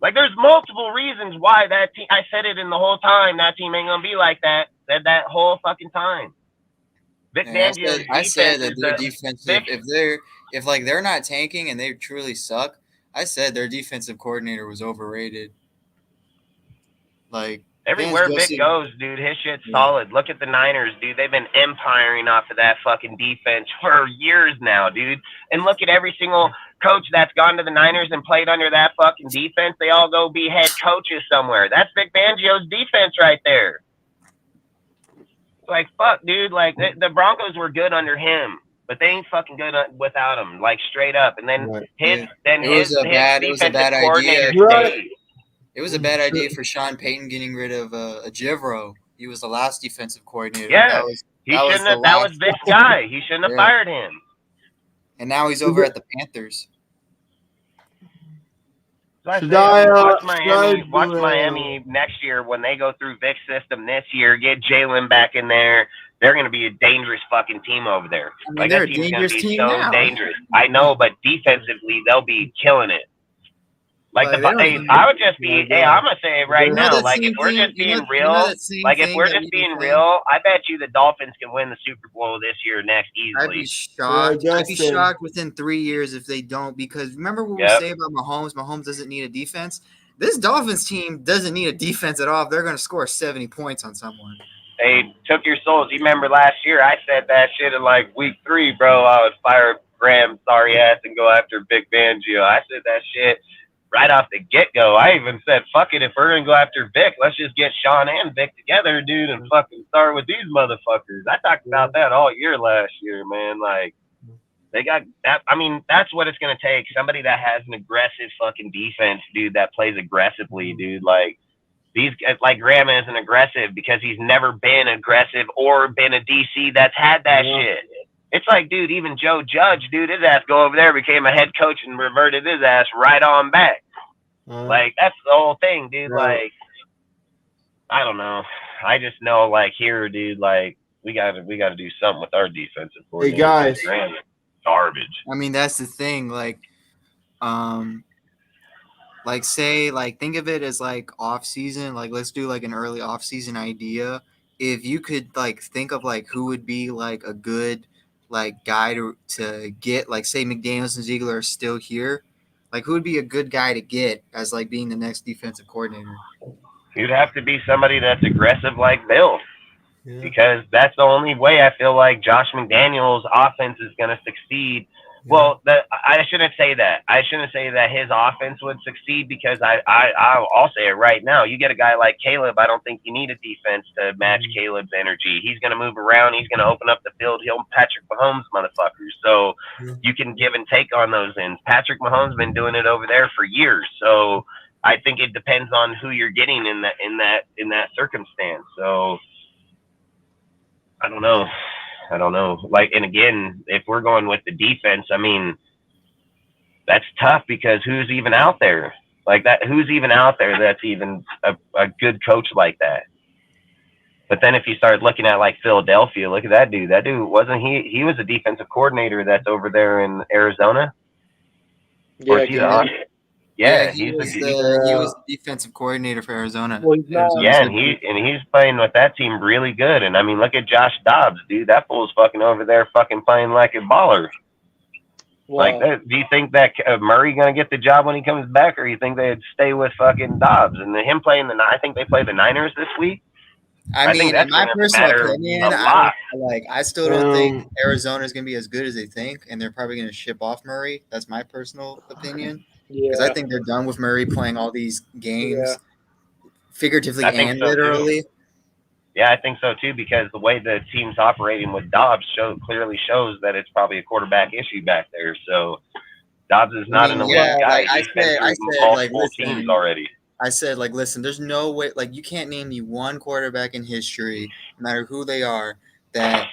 Like, there's multiple reasons why that team... I said it in the whole time. That team ain't gonna be like that. Said that whole fucking time. Vic Fangio's I said that their defensive... If they're not tanking and they truly suck, I said their defensive coordinator was overrated. Like... Everywhere Vic goes, dude, his shit's solid. Look at the Niners, dude. They've been empiring off of that fucking defense for years now, dude. And look at every single coach that's gone to the Niners and played under that fucking defense. They all go be head coaches somewhere. That's Vic Fangio's defense right there. Like, fuck, dude. Like, the Broncos were good under him, but they ain't fucking good without him, like, straight up. And then his defensive coordinator stayed. It was a bad idea for Sean Payton getting rid of Jivro. He was the last defensive coordinator. Yeah, that was Vic's guy. He shouldn't have fired him. And now he's over at the Panthers. Watch Miami next year when they go through Vic's system this year. Get Jalen back in there. They're going to be a dangerous fucking team over there. I mean, they're a dangerous team now. Dangerous. I know, but defensively, they'll be killing it. Like I would just be, I'm gonna say it right now. Like if we're just being real, I bet you the Dolphins can win the Super Bowl this year or next easily. I'd be shocked. I'd be shocked within 3 years if they don't, because remember what we say about Mahomes? Mahomes doesn't need a defense. This Dolphins team doesn't need a defense at all. They're gonna score 70 points on someone. Hey, took your souls. You remember last year I said that shit in like week 3, bro. I would fire Graham's sorry ass and go after Vic Fangio. I said that shit right off the get-go. I even said, fuck it, if we're going to go after Vic, let's just get Sean and Vic together, dude, and fucking start with these motherfuckers. I talked about that all year last year, man. Like, they got that. I mean, that's what it's going to take. Somebody that has an aggressive fucking defense, dude, that plays aggressively, dude. Like, like Graham isn't aggressive because he's never been aggressive or been a DC that's had that shit. It's like, dude, even Joe Judge, dude, his ass go over there, became a head coach and reverted his ass right on back. Like, that's the whole thing, dude. Like, I don't know. I just know, like, here, dude, like, we gotta do something with our defensive coordinator. Hey, guys. Graham, garbage. I mean, that's the thing. Like say, like, think of it as like off season. Like, let's do like an early off season idea. If you could like think of like who would be like a good like guy to get, like, say McDaniels and Ziegler are still here, like, who would be a good guy to get as like being the next defensive coordinator? You'd have to be somebody that's aggressive like Bill. Because that's the only way I feel like Josh McDaniels' offense is going to succeed. Well, I shouldn't say that. I shouldn't say that his offense would succeed because I'll say it right now. You get a guy like Caleb, I don't think you need a defense to match Caleb's energy. He's going to move around. He's going to open up the field. He'll Patrick Mahomes motherfuckers. So you can give and take on those ends. Patrick Mahomes been doing it over there for years. So I think it depends on who you're getting in that circumstance. So I don't know. Like, and again, if we're going with the defense, I mean, that's tough because who's even out there like that? Who's even out there that's even a good coach like that? But then if you start looking at like Philadelphia, look at that dude. That dude wasn't he was a defensive coordinator that's over there in Arizona. He was the defensive coordinator for Arizona. Well, and he's playing with that team really good. And I mean, look at Josh Dobbs, dude. That fool's fucking over there, fucking playing like a baller. Like, do you think that Murray gonna get the job when he comes back, or you think they'd stay with fucking Dobbs and him playing I think they play the Niners this week. I mean, in my personal opinion, I still don't think Arizona is gonna be as good as they think, and they're probably gonna ship off Murray. That's my personal opinion. Because I think they're done with Murray playing all these games, figuratively and literally. Yeah, I think so too, because the way the team's operating with Dobbs clearly shows that it's probably a quarterback issue back there. So Dobbs is not an elite guy. I said, like, listen, teams already. I said, like, listen, there's no way, like, you can't name me one quarterback in history, no matter who they are, that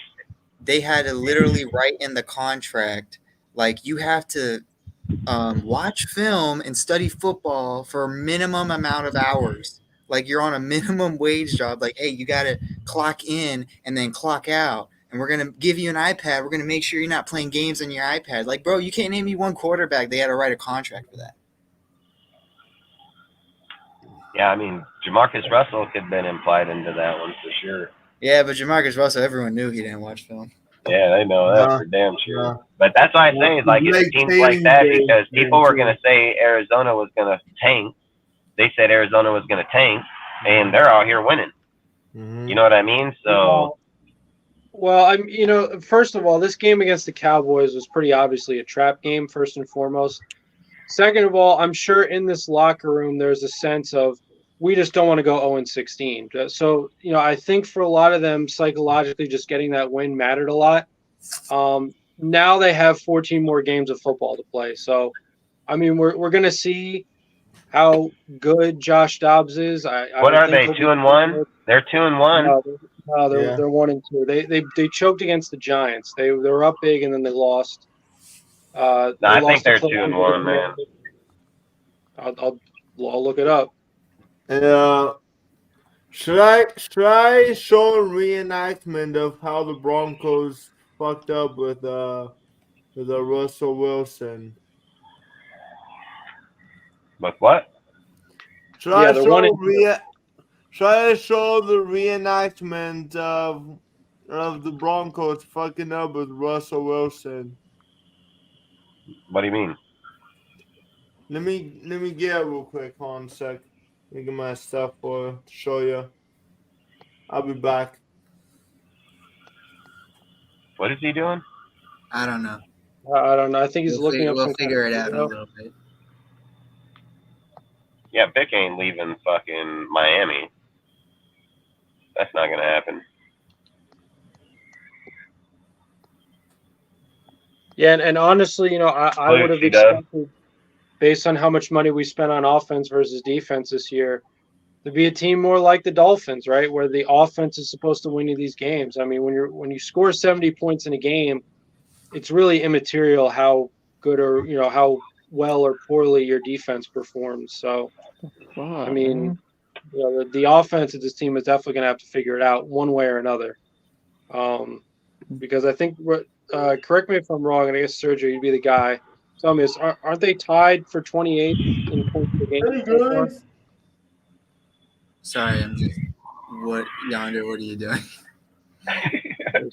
they had to literally write in the contract, like, you have to watch film and study football for a minimum amount of hours. Like, you're on a minimum wage job. Like, hey, you got to clock in and then clock out. And we're going to give you an iPad. We're going to make sure you're not playing games on your iPad. Like, bro, you can't name me one quarterback. They had to write a contract for that. Yeah, I mean, Jamarcus Russell could have been implied into that one for sure. Yeah, but Jamarcus Russell, everyone knew he didn't watch film. Yeah, they know that for damn sure. But that's why I say, like, it seems like that because people were going to say Arizona was going to tank. They said Arizona was going to tank, and they're out here winning. You know what I mean? So, well, first of all, this game against the Cowboys was pretty obviously a trap game, first and foremost. Second of all, I'm sure in this locker room there's a sense of we just don't want to go 0-16. So, I think for a lot of them, psychologically, just getting that win mattered a lot. Now they have 14 more games of football to play. So, I mean, we're going to see how good Josh Dobbs is. What are they, 2-1? They're 2-1. No, they're 1-2. They choked against the Giants. They were up big and then they lost. I think they're 2-1, man. I'll look it up. Should I show a reenactment of how the Broncos fucked up with Russell Wilson? With what? Should I show the reenactment of the Broncos fucking up with Russell Wilson? What do you mean? Let me get it real quick. Hold on a sec. Let me get my stuff to show you. I'll be back. What is he doing? I don't know. I don't know. I think he's looking up We'll some figure it kind of out in a video. little bit. Yeah, Vic ain't leaving fucking Miami. That's not gonna happen. Yeah, and honestly, I would have He does. expected, based on how much money we spent on offense versus defense this year, to be a team more like the Dolphins, right? Where the offense is supposed to win you these games. I mean, when you score 70 points in a game, it's really immaterial how good or how well or poorly your defense performs. So, I mean, the offense of this team is definitely going to have to figure it out one way or another. Because I think, correct me if I'm wrong, and I guess Sergio, you'd be the guy. Tell me, aren't they tied for 28 in points per game? So far? Sorry, I'm just. What, Yonder? What are you doing? What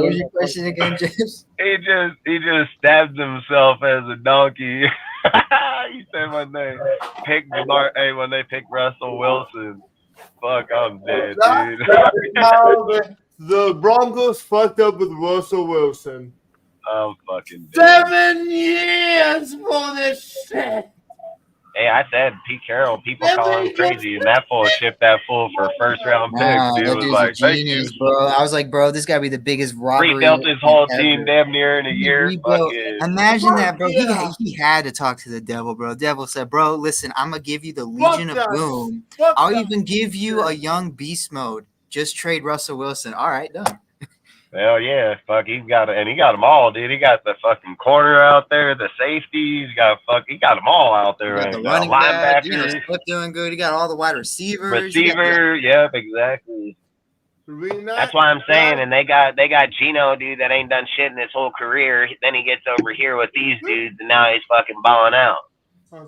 was your question again, James? He just stabbed himself as a donkey. You said my name. When they picked Russell Wilson. Fuck, I'm dead, dude. The Broncos fucked up with Russell Wilson. I'm fucking dead. 7 years for this shit. Hey, I said Pete Carroll. People call him crazy, and that fool shipped that fool for a first-round pick. Nah, Dude that was dude's like, a thank genius, you. bro. I was like, bro, this gotta be the biggest robbery. Rebuilt his whole ever. team damn near in a year. Rebuilt. Fucking. Imagine that, bro. Yeah. He had to talk to the devil, bro. Devil said, bro, listen, I'm gonna give you the Legion of that. Boom. Fuck I'll that. even give you a young beast mode. Just trade Russell Wilson. All right, done. Hell yeah, fuck, he got them all, dude. He got the fucking corner out there, the safeties, he got them all out there You got right the now. running back, Linebackers, Swift doing good. You got all the wide receivers. receiver, yep, exactly. That's why I'm saying, and they got Gino, dude, that ain't done shit in his whole career. Then he gets over here with these dudes, and now he's fucking balling out.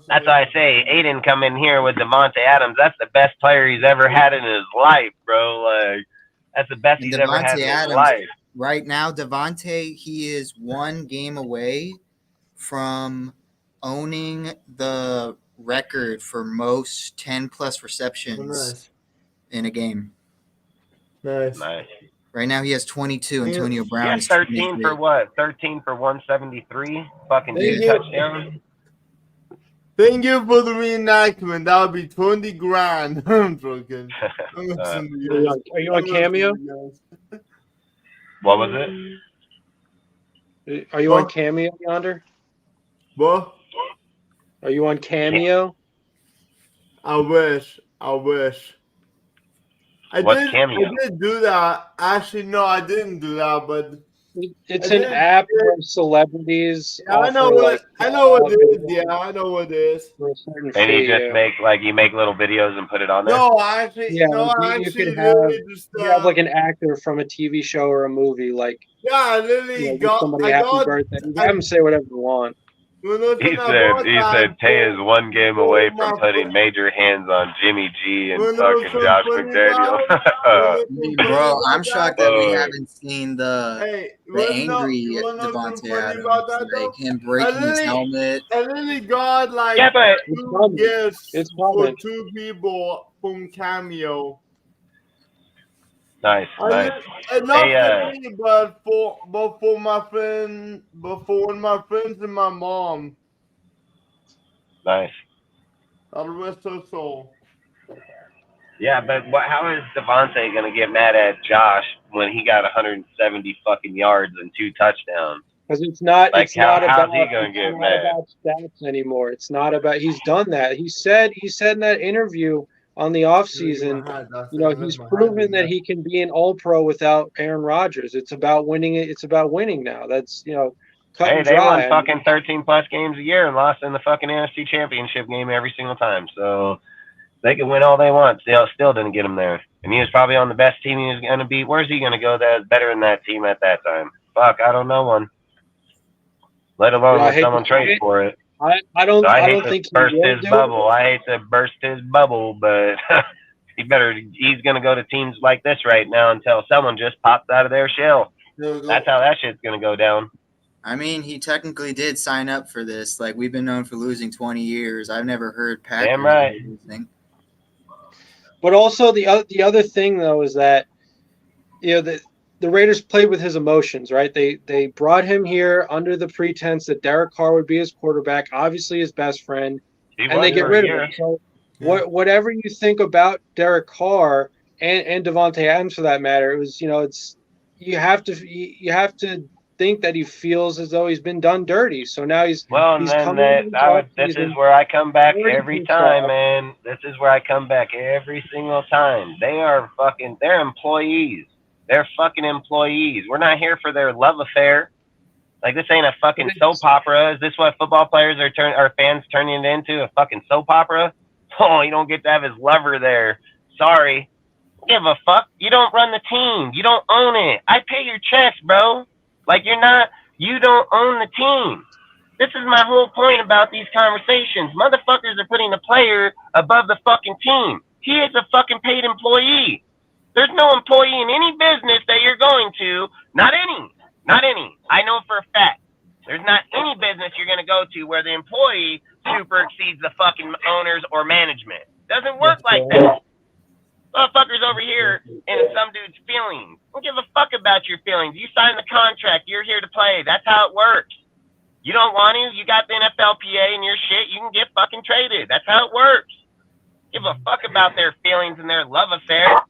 That's why I say Aiden come in here with Devontae Adams. That's the best player he's ever had in his life, bro. Like, that's the best he's ever had in his life. Right now, Devontae, he is one game away from owning the record for most 10-plus receptions in a game. Nice. Right now, he has 22. Antonio Brown He has is 13 23. for what? 13 for 173? Fucking 2 touchdowns? Thank you for the reenactment. That would be 20 grand. I'm joking. Are you on Cameo? What was it? Are you on Cameo, Yonder? What? Are you on Cameo? I wish. What's Cameo? I did do that. Actually, no, I didn't do that, but It's an app where celebrities. I know what it is. Yeah, I know what it is. And you just make little videos and put it on there? No, actually, Yeah, you could have have like an actor from a TV show or a movie, like I literally got. somebody happy birthday. You have them say whatever you want. He said Tay is one game away from putting major hands on Jimmy G and fucking Josh McDaniel. Bro, I'm shocked that we haven't seen the angry Devontae Adams, like him breaking his helmet. I literally got like two gifts for 2 people from Cameo. Nice. Not for me, but for my friend, for my friends and my mom. Nice. God rest her soul. Yeah, but how is Devontae gonna get mad at Josh when he got 170 fucking yards and 2 touchdowns? Because it's not. Like, it's not how's about. he gonna get mad? About stats anymore. It's not about. He's done that. He said in that interview on the offseason, he's proven that he can be an All-Pro without Aaron Rodgers. It's about winning. It's about winning now. That's cut Hey, and they dry. won fucking 13 plus games a year and lost in the fucking NFC Championship game every single time. So they can win all they want. Still didn't get him there. And he was probably on the best team he was going to be. Where's he going to go that's better than that team at that time? Fuck, I don't know one. Let alone when someone trades for it. I don't think he burst his bubble. I hate to burst his bubble, but he's going to go to teams like this right now until someone just pops out of their shell. That's how that shit's going to go down. I mean, he technically did sign up for this. Like, we've been known for losing 20 years. I've never heard Packers Damn right. losing. But also the other thing though is that the Raiders played with his emotions, right? They brought him here under the pretense that Derek Carr would be his quarterback, obviously his best friend, and they get rid of him. So whatever you think about Derek Carr and Devontae Adams for that matter, it was you have to think that he feels as though he's been done dirty. So now he's coming. This is where I come back every time, man. This is where I come back every single time. They're employees. They're fucking employees. We're not here for their love affair. Like, this ain't a fucking soap opera. Is this what football players are fans turning it into? A fucking soap opera? Oh, you don't get to have his lover there. Sorry. Give a fuck. You don't run the team. You don't own it. I pay your checks, bro. Like, you don't own the team. This is my whole point about these conversations. Motherfuckers are putting the player above the fucking team. He is a fucking paid employee. There's no employee in any business that you're going to, not any. I know for a fact. There's not any business you're going to go to where the employee super exceeds the fucking owners or management. Doesn't work like that. Motherfuckers over here in some dude's feelings. Don't give a fuck about your feelings. You signed the contract. You're here to play. That's how it works. You don't want to. You got the NFLPA and your shit. You can get fucking traded. That's how it works. Give a fuck about their feelings and their love affair.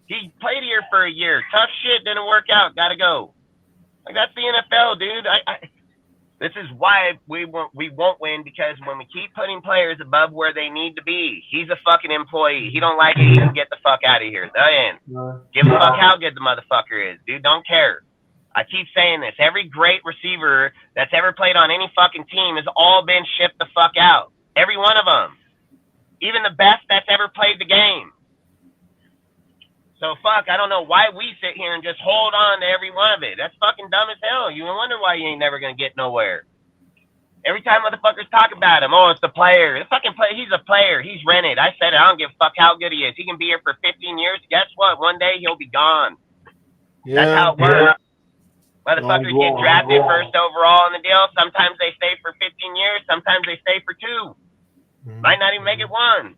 He played here for a year. Tough shit. Didn't work out. Gotta go. Like, that's the NFL, dude. This is why we won't win, because when we keep putting players above where they need to be, he's a fucking employee. He don't like it. He can get the fuck out of here. Give a fuck how good the motherfucker is, dude. Don't care. I keep saying this. Every great receiver that's ever played on any fucking team has all been shipped the fuck out. Every one of them. Even the best that's ever played the game. So fuck, I don't know why we sit here and just hold on to every one of it. That's fucking dumb as hell. You wonder why you ain't never gonna get nowhere. Every time motherfuckers talk about him, oh, it's the player. The fucking player. He's a player. He's rented. I said it. I don't give a fuck how good he is. He can be here for 15 years. Guess what? One day he'll be gone. Yeah, that's how it works. Motherfuckers get drafted first overall in the deal. Sometimes they stay for 15 years. Sometimes they stay for 2. Might not even make it 1.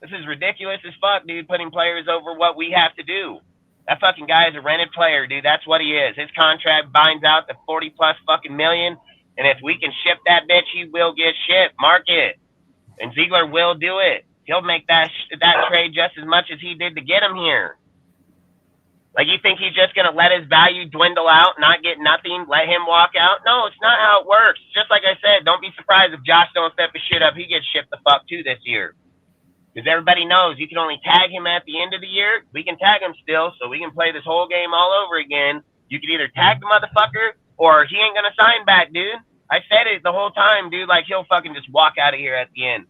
This is ridiculous as fuck, dude, putting players over what we have to do. That fucking guy is a rented player, dude. That's what he is. His contract binds out the 40+ fucking million, and if we can ship that bitch, he will get shipped. Mark it. And Ziegler will do it. He'll make that trade just as much as he did to get him here. Like, you think he's just going to let his value dwindle out, not get nothing, let him walk out? No, it's not how it works. Just like I said, don't be surprised if Josh don't step his shit up. He gets shipped the fuck too this year. Because everybody knows you can only tag him at the end of the year. We can tag him still, so we can play this whole game all over again. You can either tag the motherfucker, or he ain't going to sign back, dude. I said it the whole time, dude. Like, he'll fucking just walk out of here at the end.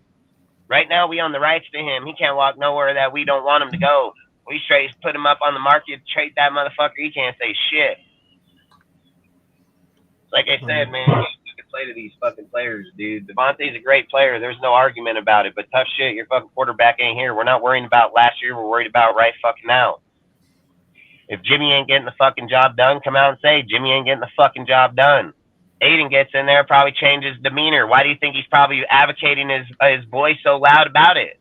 Right now, we own the rights to him. He can't walk nowhere that we don't want him to go. We straight put him up on the market, trade that motherfucker. He can't say shit. Like I said, man, you can play to these fucking players, dude. Devontae's a great player. There's no argument about it. But tough shit, your fucking quarterback ain't here. We're not worrying about last year. We're worried about right fucking now. If Jimmy ain't getting the fucking job done, come out and say, Jimmy ain't getting the fucking job done. Aiden gets in there, probably changes demeanor. Why do you think he's probably advocating his voice so loud about it?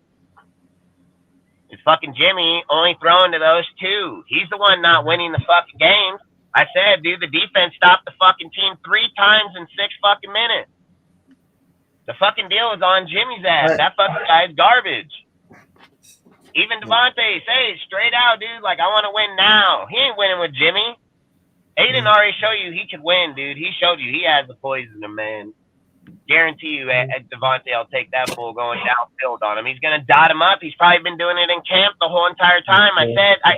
It's fucking Jimmy only throwing to those 2. He's the one not winning the fucking games. I said, dude, the defense stopped the fucking team 3 times in 6 fucking minutes. The fucking deal is on Jimmy's ass. That fucking guy's garbage. Even Devontae, say it straight out, dude. Like, I want to win now. He ain't winning with Jimmy. Aiden already showed you he could win, dude. He showed you he has the poison in him, man. Guarantee you, Devontae will take that bull going downfield on him. He's going to dot him up. He's probably been doing it in camp the whole entire time. I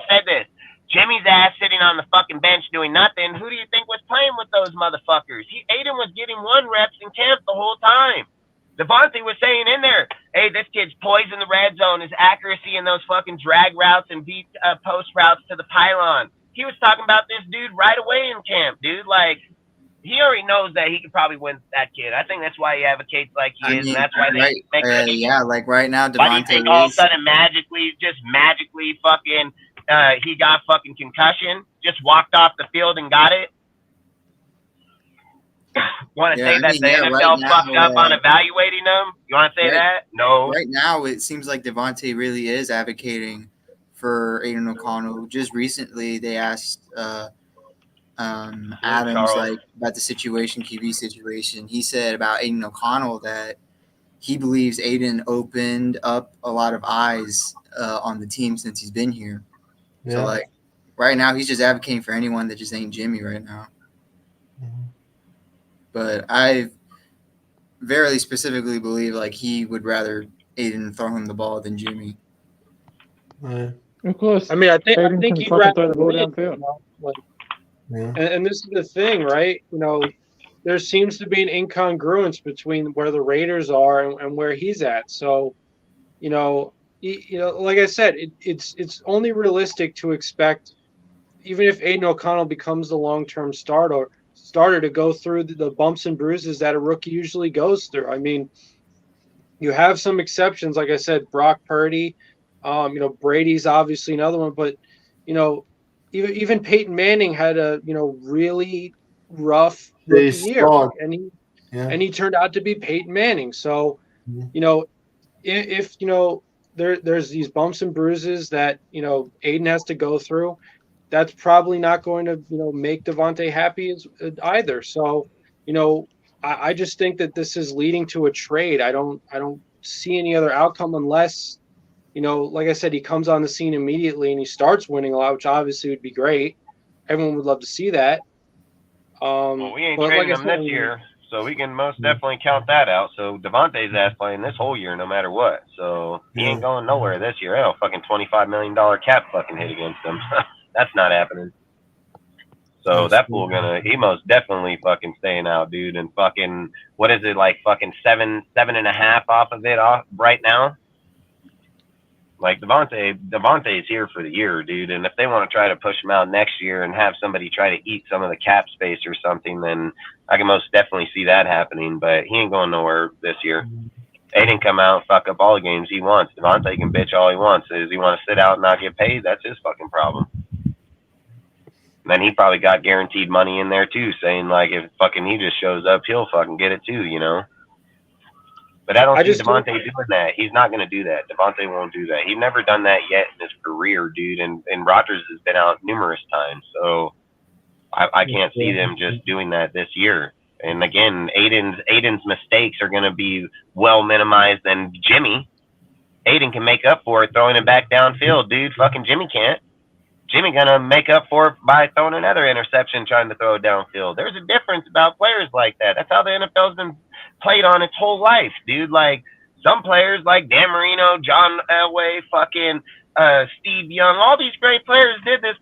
said this. Jimmy's ass sitting on the fucking bench doing nothing. Who do you think was playing with those motherfuckers? Aiden was getting 1 reps in camp the whole time. Devontae was saying in there, hey, this kid's poised in the red zone. His accuracy in those fucking drag routes and deep post routes to the pylon. He was talking about this dude right away in camp, dude. Like, he already knows that he could probably win that kid. I think that's why he advocates like he is, and that's why they make yeah, like right now, Devontae. Why do you think all of a sudden magically fucking he got fucking concussion, just walked off the field and got it? Want to say that the NFL fucked up on evaluating them? You want to say that? No. Right now, it seems like Devontae really is advocating for Aiden O'Connell. Just recently, they asked Adams Charles. like about the situation, QB situation. He said about Aiden O'Connell that he believes Aiden opened up a lot of eyes on the team since he's been here. So like right now, he's just advocating for anyone that just ain't Jimmy right now. But I very specifically believe like he would rather Aiden throw him the ball than Jimmy. Of course. I mean, I think Aiden can he'd fucking rather throw the ball win, downfield. you know, like, and this is the thing, right? You know, there seems to be an incongruence between where the Raiders are and where he's at. So, you know, like I said, it's only realistic to expect, even if Aiden O'Connell becomes the long-term starter to go through the bumps and bruises that a rookie usually goes through. I mean, you have some exceptions, like I said, Brock Purdy, you know, Brady's obviously another one, but you know, even Peyton Manning had a really rough rookie year, and he turned out to be Peyton Manning. So, you know, if you know there's these bumps and bruises that Aiden has to go through, that's probably not going to make Davante happy either. So, you know, I just think that this is leading to a trade. I don't see any other outcome unless, like I said, he comes on the scene immediately and he starts winning a lot, which obviously would be great. Everyone would love to see that. Well, we ain't trading him this year, so we can most definitely count that out. So Davante's ass playing this whole year no matter what. So he ain't going nowhere this year. That'll fucking $25 million cap fucking hit against him. That's not happening. So that fool he most definitely fucking staying out, dude. And fucking, what is it, like fucking 7.5 off of it right now? Like Davante's here for the year, dude. And if they want to try to push him out next year and have somebody try to eat some of the cap space or something, then I can most definitely see that happening. But he ain't going nowhere this year. Aiden come out and fuck up all the games he wants. Davante can bitch all he wants. Does he want to sit out and not get paid? That's his fucking problem. And then he probably got guaranteed money in there too, saying like if fucking he just shows up, he'll fucking get it too, But I don't see Davante doing that. He's not going to do that. Davante won't do that. He's never done that yet in his career, dude. And Rodgers has been out numerous times. So I can't see them just doing that this year. And again, Aiden's mistakes are going to be well minimized than Jimmy. Aiden can make up for it throwing it back downfield, dude. Fucking Jimmy can't. Jimmy going to make up for it by throwing another interception trying to throw it downfield. There's a difference about players like that. That's how the NFL's been played on its whole life, dude. Like some players like Dan Marino, John Elway, fucking Steve Young, all these great players did this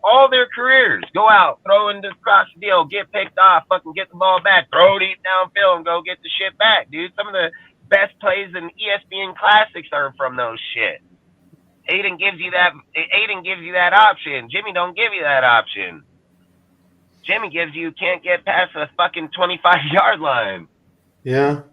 all their careers. Go out, throw in the cross deal, get picked off, fucking get the ball back, throw it downfield and go get the shit back, dude. Some of the best plays in ESPN classics are from those shit. Aiden gives you that option. Jimmy don't give you that option. Jimmy gives you can't get past the fucking 25-yard line. Yeah.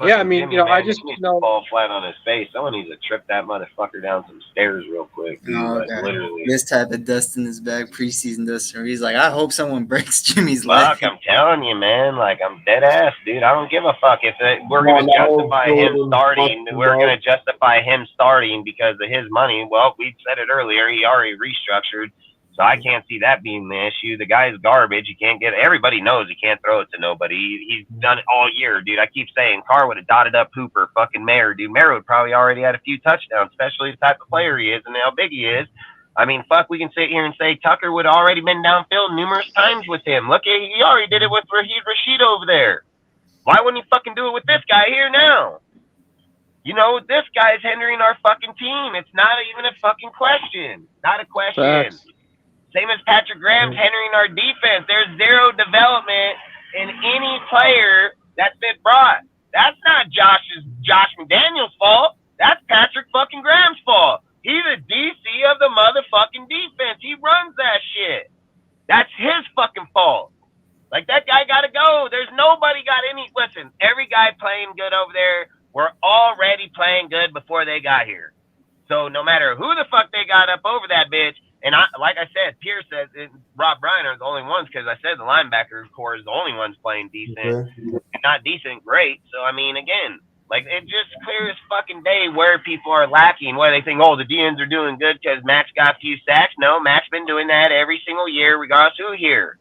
Yeah, I mean, Jimmy, I just fall flat on his face. Someone needs to trip that motherfucker down some stairs real quick. Dude. Literally. This type of dust in his bag, preseason dust, where he's like, I hope someone breaks Jimmy's leg. Fuck, I'm telling you, man. Like, I'm dead ass, dude. I don't give a fuck if we're gonna justify him starting. We're gonna justify him starting because of his money. Well, we said it earlier. He already restructured. So I can't see that being the issue. The guy's garbage. He can't get it. Everybody knows he can't throw it to nobody. He's done it all year, dude. I keep saying Carr would have dotted up Hooper, fucking Mayer, dude. Mayer would probably already had a few touchdowns, especially the type of player he is and how big he is. I mean, fuck, we can sit here and say Tucker would have already been downfield numerous times with him. Look, he already did it with Raheem Rashid over there. Why wouldn't he fucking do it with this guy here now? This guy's hindering our fucking team. It's not even a fucking question. Not a question. Facts. Same as Patrick Graham's hindering our defense. There's zero development in any player that's been brought. That's not Josh McDaniels' fault. That's Patrick fucking Graham's fault. He's a DC of the motherfucking defense. He runs that shit. That's his fucking fault. Like, that guy got to go. There's nobody got any. Listen, every guy playing good over there were already playing good before they got here. So no matter who the fuck they got up over that bitch, and like I said, Pierce says Rob Bryan are the only ones because I said the linebacker core is the only ones playing decent. And not decent, great. So, I mean, again, Like, it just clear as fucking day where people are lacking. Where they think, oh, the DNs are doing good because Max got a few sacks. No, Max been doing that every single year, regardless who here.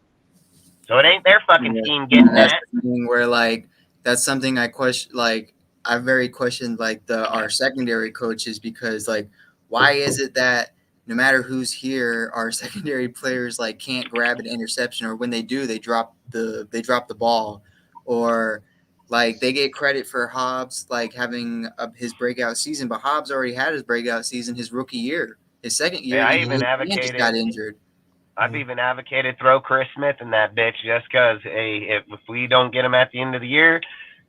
So it ain't their fucking team getting That's that. the thing where like that's something I question. Like I very questioned like our secondary coaches because like why is it that no matter who's here, our secondary players like can't grab an interception, or when they do, they drop the ball, or like they get credit for Hobbs like having his breakout season, but Hobbs already had his breakout season his rookie year. His second year, Yeah, I he even just got injured. I've even advocated throw Chris Smith in that bitch just because, hey, if we don't get him at the end of the year,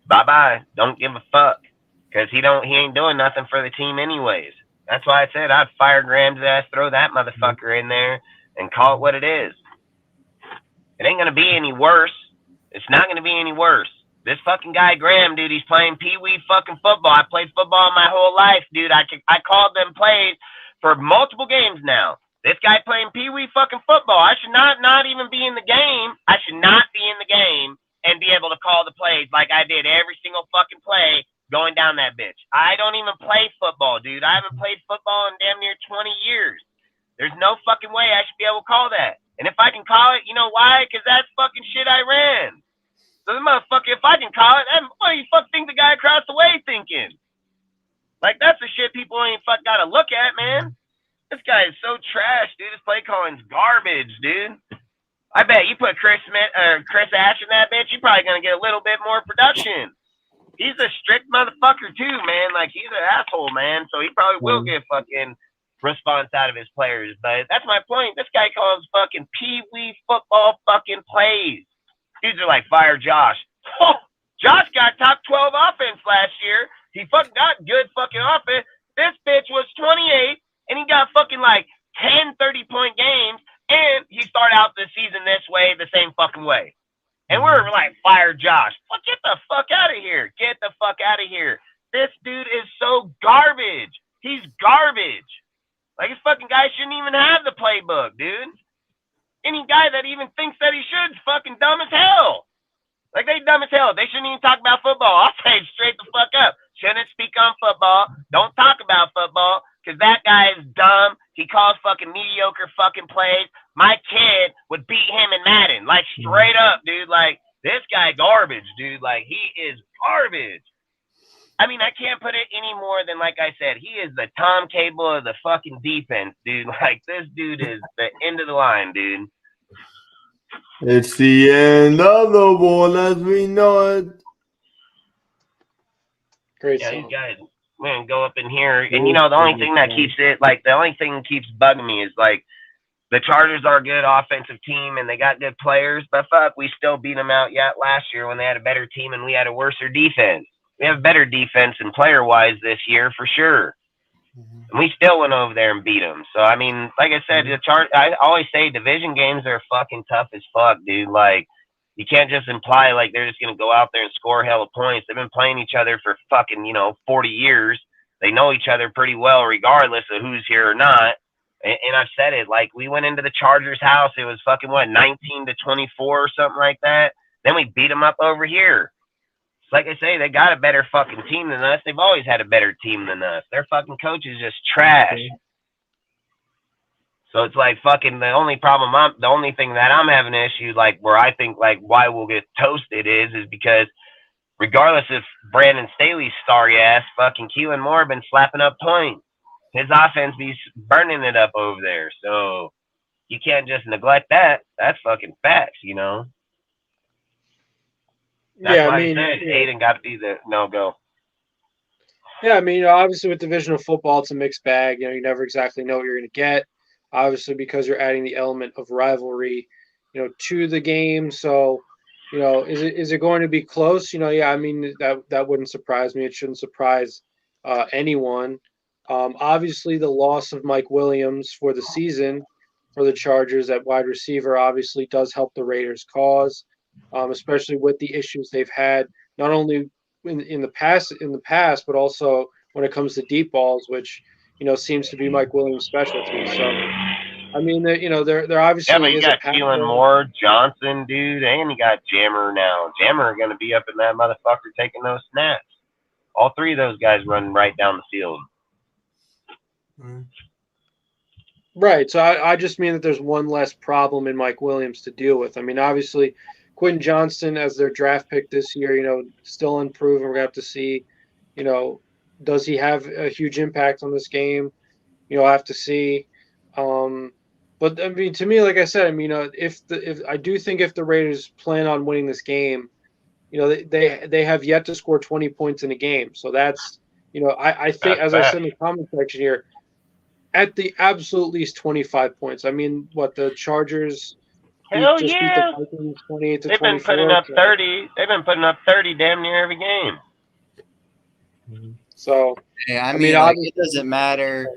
bye-bye. Don't give a fuck. Because he ain't doing nothing for the team anyways. That's why I said I'd fire Graham's ass, throw that motherfucker in there, and call it what it is. It ain't going to be any worse. It's not going to be any worse. This fucking guy, Graham, dude, he's playing pee-wee fucking football. I played football my whole life, dude. I called them plays for multiple games now. This guy playing pee-wee fucking football. I should not even be in the game. I should not be in the game and be able to call the plays like I did every single fucking play going down that bitch. I don't even play football, dude. I haven't played football in damn near 20 years. There's no fucking way I should be able to call that. And if I can call it, you know why? Because that's fucking shit I ran. So the motherfucker, if I can call it, what do you fuck think the guy across the way thinking? Like, that's the shit people ain't fuck gotta look at, man. This guy is so trash, dude. This play calling's garbage, dude. I bet you put Chris Ash in that bitch, you're probably gonna get a little bit more production. He's a strict motherfucker too, man. Like, he's an asshole, man. So he probably will get fucking response out of his players. But that's my point. This guy calls fucking pee-wee football fucking plays. Dudes are like, fire Josh. Oh, Josh got top 12 offense last year. He fucking got good fucking offense. This bitch was 28. And he got fucking like 10 30-point games, and he started out the season this way, the same fucking way. And we're like, fire Josh. Well, get the fuck out of here. Get the fuck out of here. This dude is so garbage. He's garbage. Like, this fucking guy shouldn't even have the playbook, dude. Any guy that even thinks that he should is fucking dumb as hell. Like, they dumb as hell. They shouldn't even talk about football. I'll say it straight the fuck up. Shouldn't speak on football. Don't talk about football. Because that guy is dumb. He calls fucking mediocre fucking plays. My kid would beat him in Madden. Like, straight up, dude. Like, this guy garbage, dude. Like, he is garbage. I mean, I can't put it any more than, like I said, he is the Tom Cable of the fucking defense, dude. Like, this dude is the end of the line, dude. It's the end of the world as we know it. Great Yeah, song. these guys, man, go up in here. And, you know, the only thing that keeps it, like, the only thing that keeps bugging me is, like, the Chargers are a good offensive team and they got good players, but fuck, we still beat them out yet last year when they had a better team and we had a worser defense. We have better defense and player-wise this year for sure. And we still went over there and beat them. So, I mean, like I said, I always say division games are fucking tough as fuck, dude. Like, you can't just imply, like, they're just going to go out there and score hella points. They've been playing each other for fucking, 40 years. They know each other pretty well regardless of who's here or not. And I've said it, like, we went into the Chargers' house. It was fucking, 19-24 or something like that. Then we beat them up over here. Like I say, they got a better fucking team than us. They've always had a better team than us. Their fucking coach is just trash. So it's like fucking the only thing that I'm having an issue, like, where I think, like, why we'll get toasted is because regardless if Brandon Staley's starry ass, fucking Keelan Moore been slapping up points. His offense be burning it up over there. So you can't just neglect that. That's fucking facts, you know? That's Yeah, why I mean, I said Aiden got to be the no-go. Yeah, I mean, obviously with divisional football, it's a mixed bag. You never exactly know what you're going to get. Obviously, because you're adding the element of rivalry, to the game. So, is it going to be close? Yeah, I mean, that wouldn't surprise me. It shouldn't surprise anyone. Obviously, the loss of Mike Williams for the season for the Chargers at wide receiver obviously does help the Raiders' cause, especially with the issues they've had, not only in the past, but also when it comes to deep balls, which seems to be Mike Williams' specialty. So, I mean, they're obviously. Yeah, but you got Keelan Moore, Johnson, dude, and you got Jammer now. Jammer going to be up in that motherfucker taking those snaps. All three of those guys run right down the field. Right. So I just mean that there's one less problem in Mike Williams to deal with. I mean, obviously, Quentin Johnston as their draft pick this year, still unproven. We're going to have to see, does he have a huge impact on this game? I'll have to see. But I mean, to me, like I said, if I do think if the Raiders plan on winning this game, they have yet to score 20 points in a game. So that's, I think, as I said in the comment section here, at the absolute least 25 points. I mean, what the Chargers Hell beat yeah. the Vikings 28 to They've 24. been putting up 30. They've been putting up 30 damn near every game. So yeah, I mean it doesn't matter.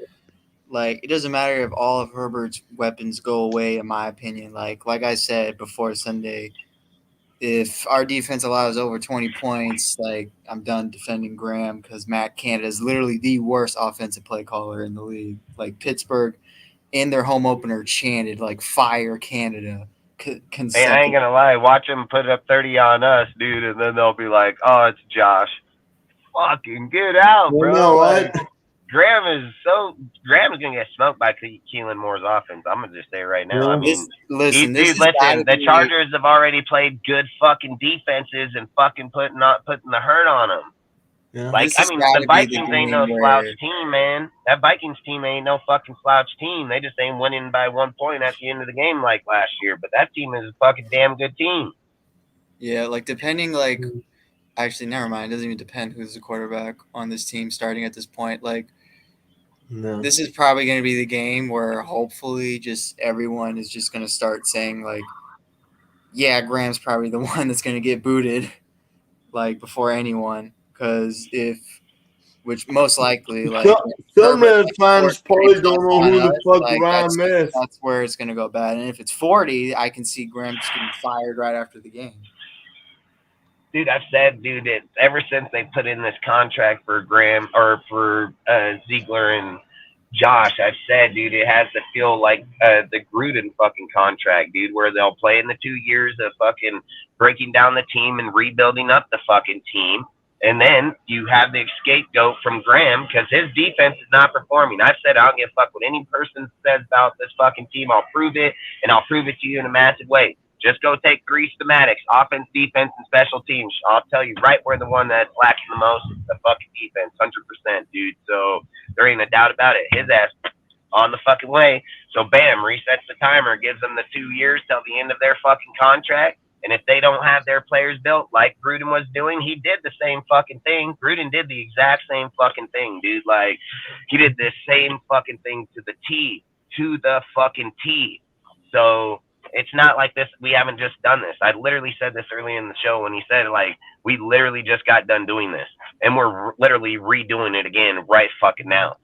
Like, it doesn't matter if all of Herbert's weapons go away, in my opinion. Like I said before Sunday, if our defense allows over 20 points, like, I'm done defending Graham because Matt Canada is literally the worst offensive play caller in the league. Like, Pittsburgh, in their home opener, chanted, like, fire Canada. Hey, I ain't going to lie. Watch them put up 30 on us, dude, and then they'll be like, oh, it's Josh. Fucking get out, bro. You know what? Graham's gonna get smoked by Keelan Moore's offense. I'm gonna just say right now. I mean, listen, the Chargers have already played good fucking defenses and fucking putting the hurt on them. Yeah. Like, I mean, the Vikings ain't no slouch team, man. That Vikings team ain't no fucking slouch team. They just ain't winning by 1 point at the end of the game like last year. But that team is a fucking damn good team. Yeah, like, depending, like, actually, never mind. It doesn't even depend who's the quarterback on this team starting at this point. Like, no. This is probably going to be the game where hopefully just everyone is just going to start saying, like, yeah, Graham's probably the one that's going to get booted, like, before anyone. Because which most likely, like, some fans probably don't know who the fuck Graham is. That's where it's going to go bad. And if it's 40, I can see Graham just getting fired right after the game. Dude, I've said, that ever since they put in this contract for Graham or for Ziegler and Josh, I've said, dude, it has to feel like the Gruden fucking contract, dude, where they'll play in the 2 years of fucking breaking down the team and rebuilding up the fucking team. And then you have the scapegoat from Graham because his defense is not performing. I've said I don't give a fuck what any person says about this fucking team. I'll prove it, and I'll prove it to you in a massive way. Just go take 3 schematics, offense, defense, and special teams. I'll tell you right where the one that's lacking the most is the fucking defense, 100%, dude. So there ain't a doubt about it. His ass on the fucking way. So bam, resets the timer, gives them the 2 years till the end of their fucking contract. And if they don't have their players built like Gruden was doing, he did the same fucking thing. Gruden did the exact same fucking thing, dude. Like, he did the same fucking thing to the T, to the fucking T. So it's not like this. We haven't just done this. I literally said this early in the show when he said, like, we literally just got done doing this. And we're literally redoing it again right fucking now.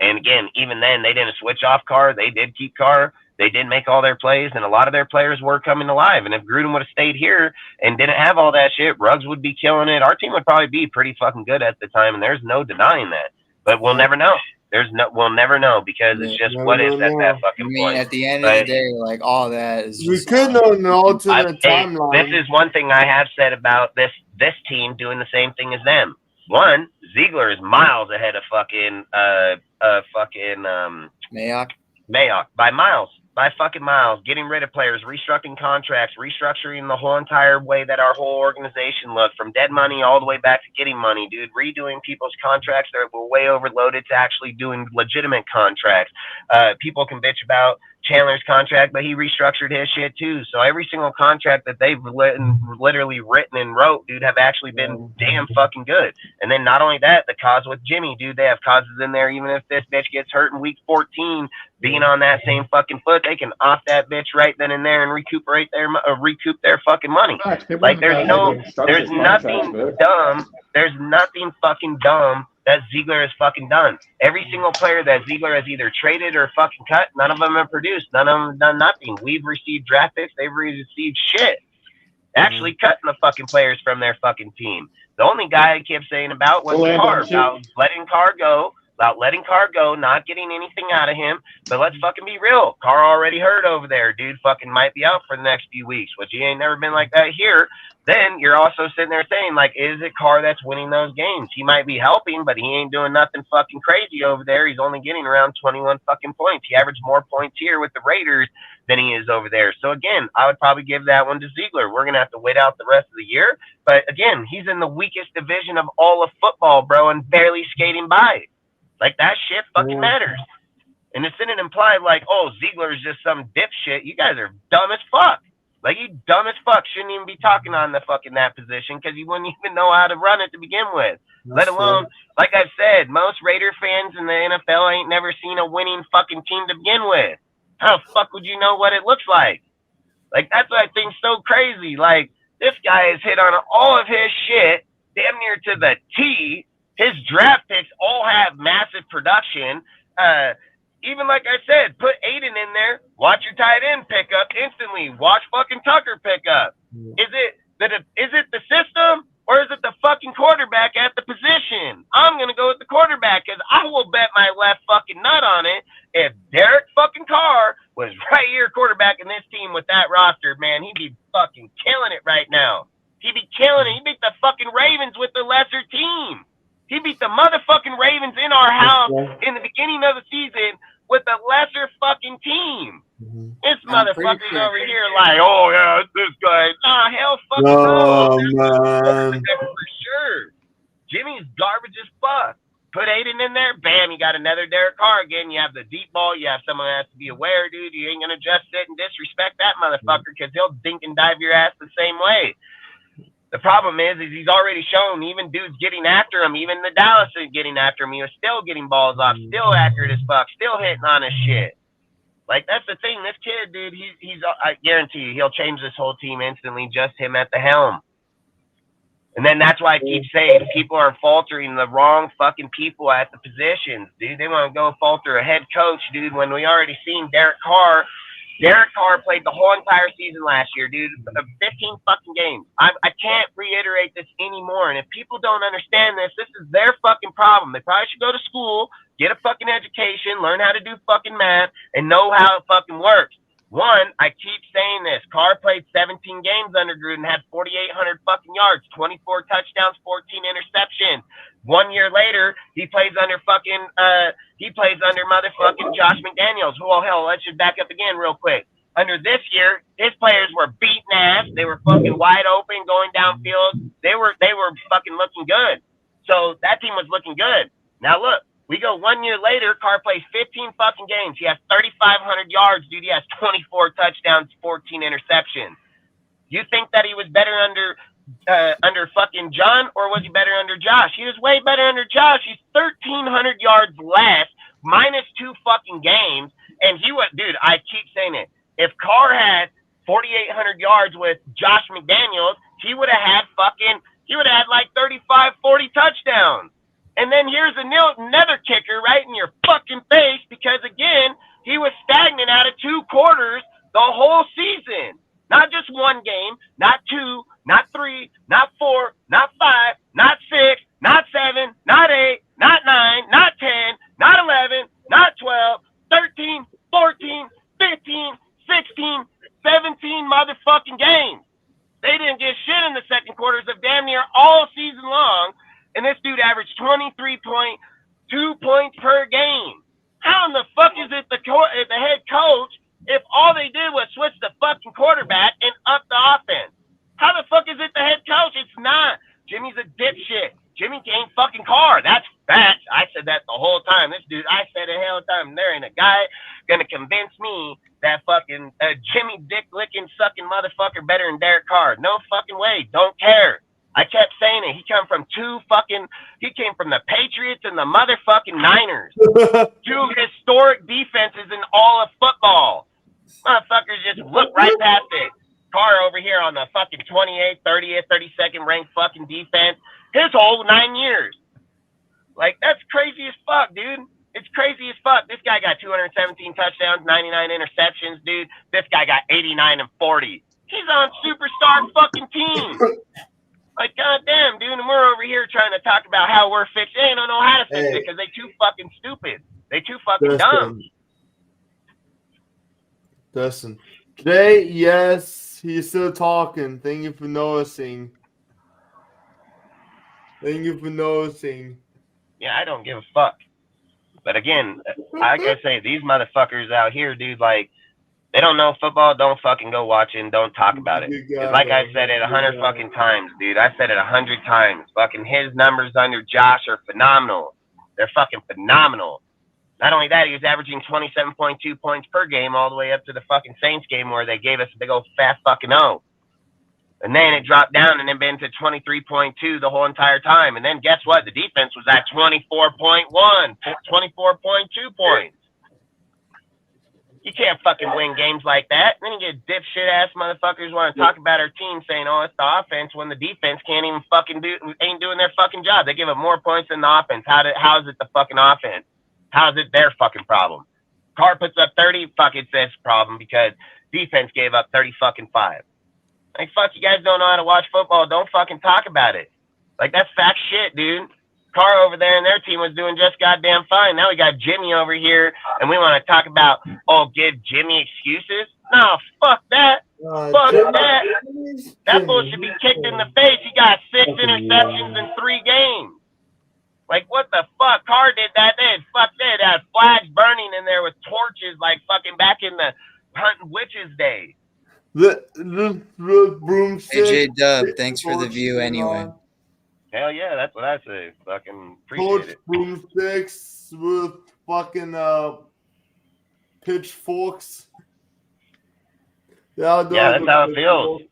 And again, even then, they didn't switch off Carr. They did keep Carr. They did make all their plays, and a lot of their players were coming alive. And if Gruden would have stayed here and didn't have all that shit, Ruggs would be killing it. Our team would probably be pretty fucking good at the time, and there's no denying that. But we'll never know. We'll never know because it's just what is at that fucking point. At the end of the day, like, all that is just... We could know an alternate timeline. This is one thing I have said about this team doing the same thing as them. One, Ziegler is miles ahead of fucking Mayock by miles. By fucking miles, getting rid of players, restructuring contracts, restructuring the whole entire way that our whole organization looked, from dead money all the way back to getting money, dude. Redoing people's contracts that were way overloaded to actually doing legitimate contracts. People can bitch about Chandler's contract, but he restructured his shit too. So every single contract that they've literally written and wrote, dude, have actually been damn fucking good. And then not only that, the cause with Jimmy, dude, they have causes in there. Even if this bitch gets hurt in week 14, being on that same fucking foot, they can off that bitch right then and there and recoup their fucking money. Like, there's nothing dumb. There's nothing fucking dumb that Ziegler has fucking done. Every single player that Ziegler has either traded or fucking cut, none of them have produced. None of them have done nothing. We've received draft picks. They've received shit. Actually cutting the fucking players from their fucking team. The only guy I kept saying about was Carr, about letting Carr go, not getting anything out of him. But let's fucking be real. Carr already hurt over there. Dude fucking might be out for the next few weeks, which he ain't never been like that here. then you're also sitting there saying, like, is it Carr that's winning those games? He might be helping, but he ain't doing nothing fucking crazy over there. He's only getting around 21 fucking points. He averaged more points here with the Raiders than he is over there. So, again, I would probably give that one to Ziegler. We're going to have to wait out the rest of the year. But, again, he's in the weakest division of all of football, bro, and barely skating by. Like, that shit fucking matters. And it didn't imply, like, oh, Ziegler is just some dipshit. You guys are dumb as fuck. Like, you dumb as fuck. Shouldn't even be talking on the fucking that position because you wouldn't even know how to run it to begin with. Let alone, like I've said, most Raider fans in the NFL ain't never seen a winning fucking team to begin with. How the fuck would you know what it looks like? Like, that's what I think's so crazy. Like, this guy has hit on all of his shit damn near to the T. His draft picks all have massive production. Even like I said, put Aiden in there. Watch your tight end pick up instantly. Watch fucking Tucker pick up. Is it the system or is it the fucking quarterback at the position? I'm gonna go with the quarterback because I will bet my left fucking nut on it. If Derek fucking Carr was right here quarterbacking this team with that roster, man, he'd be fucking killing it right now. He'd be killing it. He beat the fucking Ravens with the lesser team. He beat the motherfucking Ravens in our house in the beginning of the season with a lesser fucking team. This motherfucker's over here like, oh, yeah, it's this guy. Nah, hell fucking no. Man. For sure. Jimmy's garbage as fuck. Put Aiden in there, bam, you got another Derek Carr again. You have the deep ball. You have someone that has to be aware, dude. You ain't going to just sit and disrespect that motherfucker because he'll dink and dive your ass the same way. The problem is he's already shown even dudes getting after him, even the Dallas is getting after him. He was still getting balls off, still accurate as fuck, still hitting on his shit. Like, that's the thing. This kid, dude, he's I guarantee you, he'll change this whole team instantly, just him at the helm. And then that's why I keep saying people are faltering the wrong fucking people at the positions, dude. They want to go falter a head coach, dude, when we already seen Derek Carr. Derek Carr played the whole entire season last year, dude. 15 fucking games. I can't reiterate this anymore. And if people don't understand this, this is their fucking problem. They probably should go to school, get a fucking education, learn how to do fucking math, and know how it fucking works. One, I keep saying this. Carr played 17 games under Gruden, had 4,800 fucking yards, 24 touchdowns, 14 interceptions. 1 year later, he plays under motherfucking Josh McDaniels. Well, hell, let's just back up again real quick. Under this year, his players were beating ass. They were fucking wide open, going downfield. They were fucking looking good. So that team was looking good. Now look, we go 1 year later, Carr plays 15 fucking games. He has 3,500 yards, dude. He has 24 touchdowns, 14 interceptions. You think that he was better under fucking John, or was he better under Josh? He was way better under Josh. He's 1,300 yards less, minus 2 fucking games, and he was, dude, I keep saying it. If Carr had 4,800 yards with Josh McDaniels, he would have had like 35, 40 touchdowns. And then here's another kicker right in your fucking face because, again, he was stagnant out of 2 quarters the whole season. Not just one game, not 2, not 3, not 4, not 5, not 6, not 7, not 8, not 9, not 10, not 11, not 12, 13, 14, 15, 16, 17 motherfucking games. They didn't get shit in the second quarters of damn near all season long, and this dude averaged 23.2 points per game. How in the fuck is it the head coach if all they did was switch the fucking quarterback and up the offense? How the fuck is it the head coach? It's not. Jimmy's a dipshit. Jimmy ain't fucking Carr. That's facts. I said that the whole time. This dude, I said it hell time. There ain't a guy gonna convince me that fucking Jimmy dick licking sucking motherfucker better than Derek Carr. No fucking way. Don't care. I kept saying it. He came from the Patriots and the motherfucking Niners. 2 historic defenses in all of football. Motherfuckers just look right past it. Carr over here on the fucking 28th, 30th, 32nd ranked fucking defense. His whole 9 years. Like, that's crazy as fuck, dude. It's crazy as fuck. This guy got 217 touchdowns, 99 interceptions, dude. This guy got 89 and 40. He's on superstar fucking teams. Like, goddamn, dude, and we're over here trying to talk about how we're fixed. They don't know how to fix it because they too fucking stupid. They too fucking dumb. Dustin. Today, yes, he's still talking. Thank you for noticing. Thank you for noticing. Yeah, I don't give a fuck. But again, like I say, these motherfuckers out here, dude, like, they don't know football. Don't fucking go watch it and don't talk about it. It's like I said it 100 fucking times, dude. I said it 100 times. Fucking his numbers under Josh are phenomenal. They're fucking phenomenal. Not only that, he was averaging 27.2 points per game all the way up to the fucking Saints game where they gave us a big old fat fucking O. And then it dropped down and then been to 23.2 the whole entire time. And then guess what? The defense was at 24.1, 24.2 points. You can't fucking win games like that. And then you get dipshit ass motherfuckers want to talk about our team saying, oh, it's the offense when the defense can't even fucking ain't doing their fucking job. They give up more points than the offense. How is it the fucking offense? How is it their fucking problem? Carr puts up 30, fucking says problem because defense gave up 30 fucking 5. Like, fuck, you guys don't know how to watch football. Don't fucking talk about it. Like, that's fact shit, dude. Carr over there and their team was doing just goddamn fine. Now we got Jimmy over here, and we want to talk about, give Jimmy excuses? No, fuck that. Fuck that. That bull should be kicked in the face. He got 6 interceptions in 3 games. Like, what the fuck? Carr did that. They had flags burning in there with torches like fucking back in the hunting witches day. The broomstick. Hey, J-Dub, thanks for the view anyway. Hell yeah, that's what I say. Fucking appreciate it. Broomsticks with fucking pitchforks. Yeah, that's how it feels.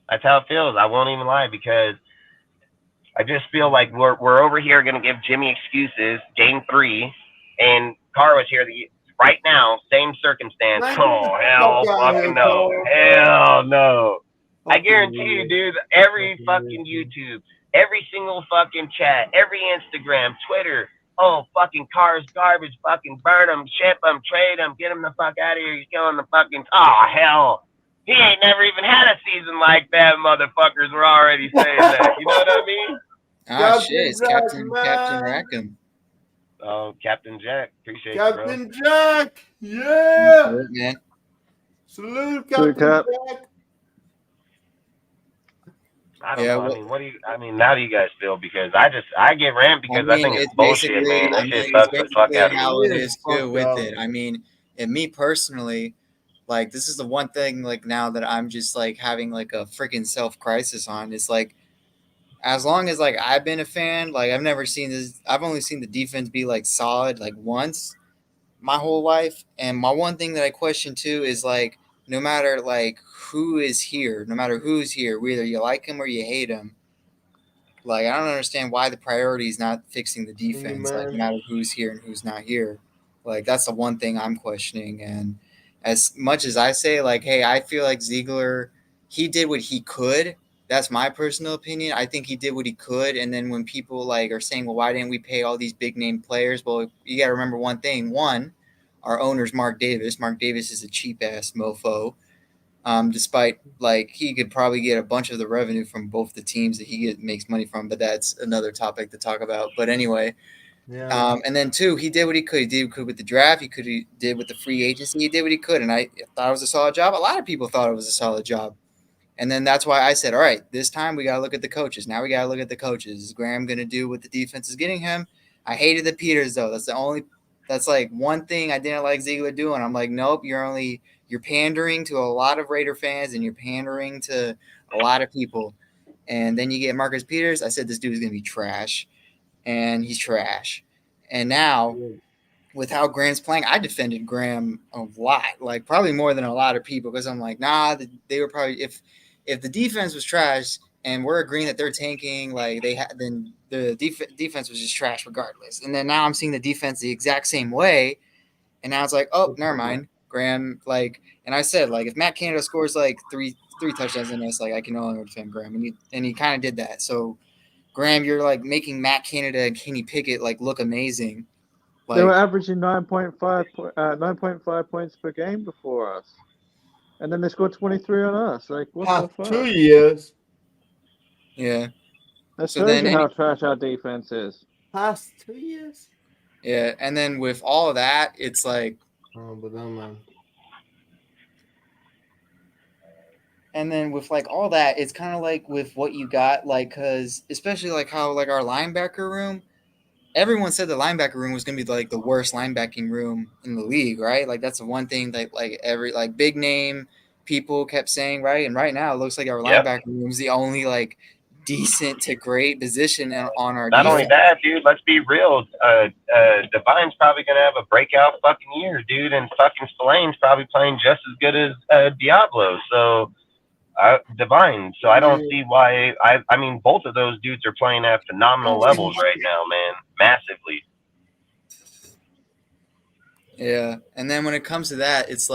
That's how it feels. I won't even lie because I just feel like we're over here gonna give Jimmy excuses, game 3, and Carr was here right now, same circumstance. Oh hell fucking no. Hell no. I guarantee you, dude, every fucking YouTube, every single fucking chat, every Instagram, Twitter, oh, fucking Carr's garbage, fucking burn him, ship him, trade him, get him the fuck out of here, he's killing the fucking, oh, hell. He ain't never even had a season like that, motherfuckers were already saying that. You know what I mean? Ah, shit, it's Captain Rackham. Oh, Captain Jack. Appreciate you, Captain Jack. Yeah. Salute, man. Salute, Captain Jack. I don't know. How do you guys feel? Because I get rant because I think it's bullshit, man. That shit sucks the fuck out of me. How it is too with it. I mean, and me personally, like, this is the one thing, like, now that I'm just, like, having, like, a freaking self-crisis on. It's, like, as long as, like, I've been a fan, like, I've never seen this. I've only seen the defense be, like, solid, like, once my whole life. And my one thing that I question, too, is, like, no matter, like, who is here, no matter who's here, whether you like him or you hate him, like, I don't understand why the priority is not fixing the defense, like, no matter who's here and who's not here. Like, that's the one thing I'm questioning. And as much as I say, like, hey, I feel like Ziegler, he did what he could. That's my personal opinion. I think he did what he could. And then when people, like, are saying, well, why didn't we pay all these big-name players? Well, you got to remember one thing. One, our owner's Mark Davis. Mark Davis is a cheap-ass mofo. Despite, like, he could probably get a bunch of the revenue from both the teams that he makes money from, but that's another topic to talk about. But anyway, and then 2, he did what he could. He did what he could with the draft. He did with the free agency. He did what he could, and I thought it was a solid job. A lot of people thought it was a solid job. And then that's why I said, all right, this time we got to look at the coaches. Now we got to look at the coaches. Is Graham going to do what the defense is getting him? I hated the Peters, though. That's like one thing I didn't like Ziegler doing. I'm like, nope, you're pandering to a lot of Raider fans and you're pandering to a lot of people. And then you get Marcus Peters. I said this dude is going to be trash, and he's trash. And now with how Graham's playing, I defended Graham a lot, like probably more than a lot of people, because I'm like, nah, they were probably if the defense was trash and we're agreeing that they're tanking, like then the defense was just trash regardless. And then now I'm seeing the defense the exact same way, and now it's like, oh, never mind. Graham, like, and I said, like, if Matt Canada scores like three touchdowns in this, like, I can no longer defend Graham, and he kind of did that. So, Graham, you're like making Matt Canada and Kenny Pickett like look amazing. Like, they were averaging 9.5 points per game before us, and then they scored 23 on us. Like, what the fuck? 2 years. Yeah. That shows you how trash our defense is. Past 2 years. Yeah, and then with all of that, it's like. Oh, but no, man. And then with like all that, it's kind of like with what you got, like, because especially like how like our linebacker room, everyone said the linebacker room was gonna be like the worst linebacking room in the league, right? Like that's the one thing that like every like big name people kept saying, right? And right now it looks like our Yep. linebacker room is the only like decent to great position on our Not defense. only that, dude, let's be real. Divine's probably going to have a breakout fucking year, dude, and fucking Spillane's probably playing just as good as Diablo. So, Divine. So I don't see why. I mean, both of those dudes are playing at phenomenal levels right now, man, massively. Yeah, and then when it comes to that, it's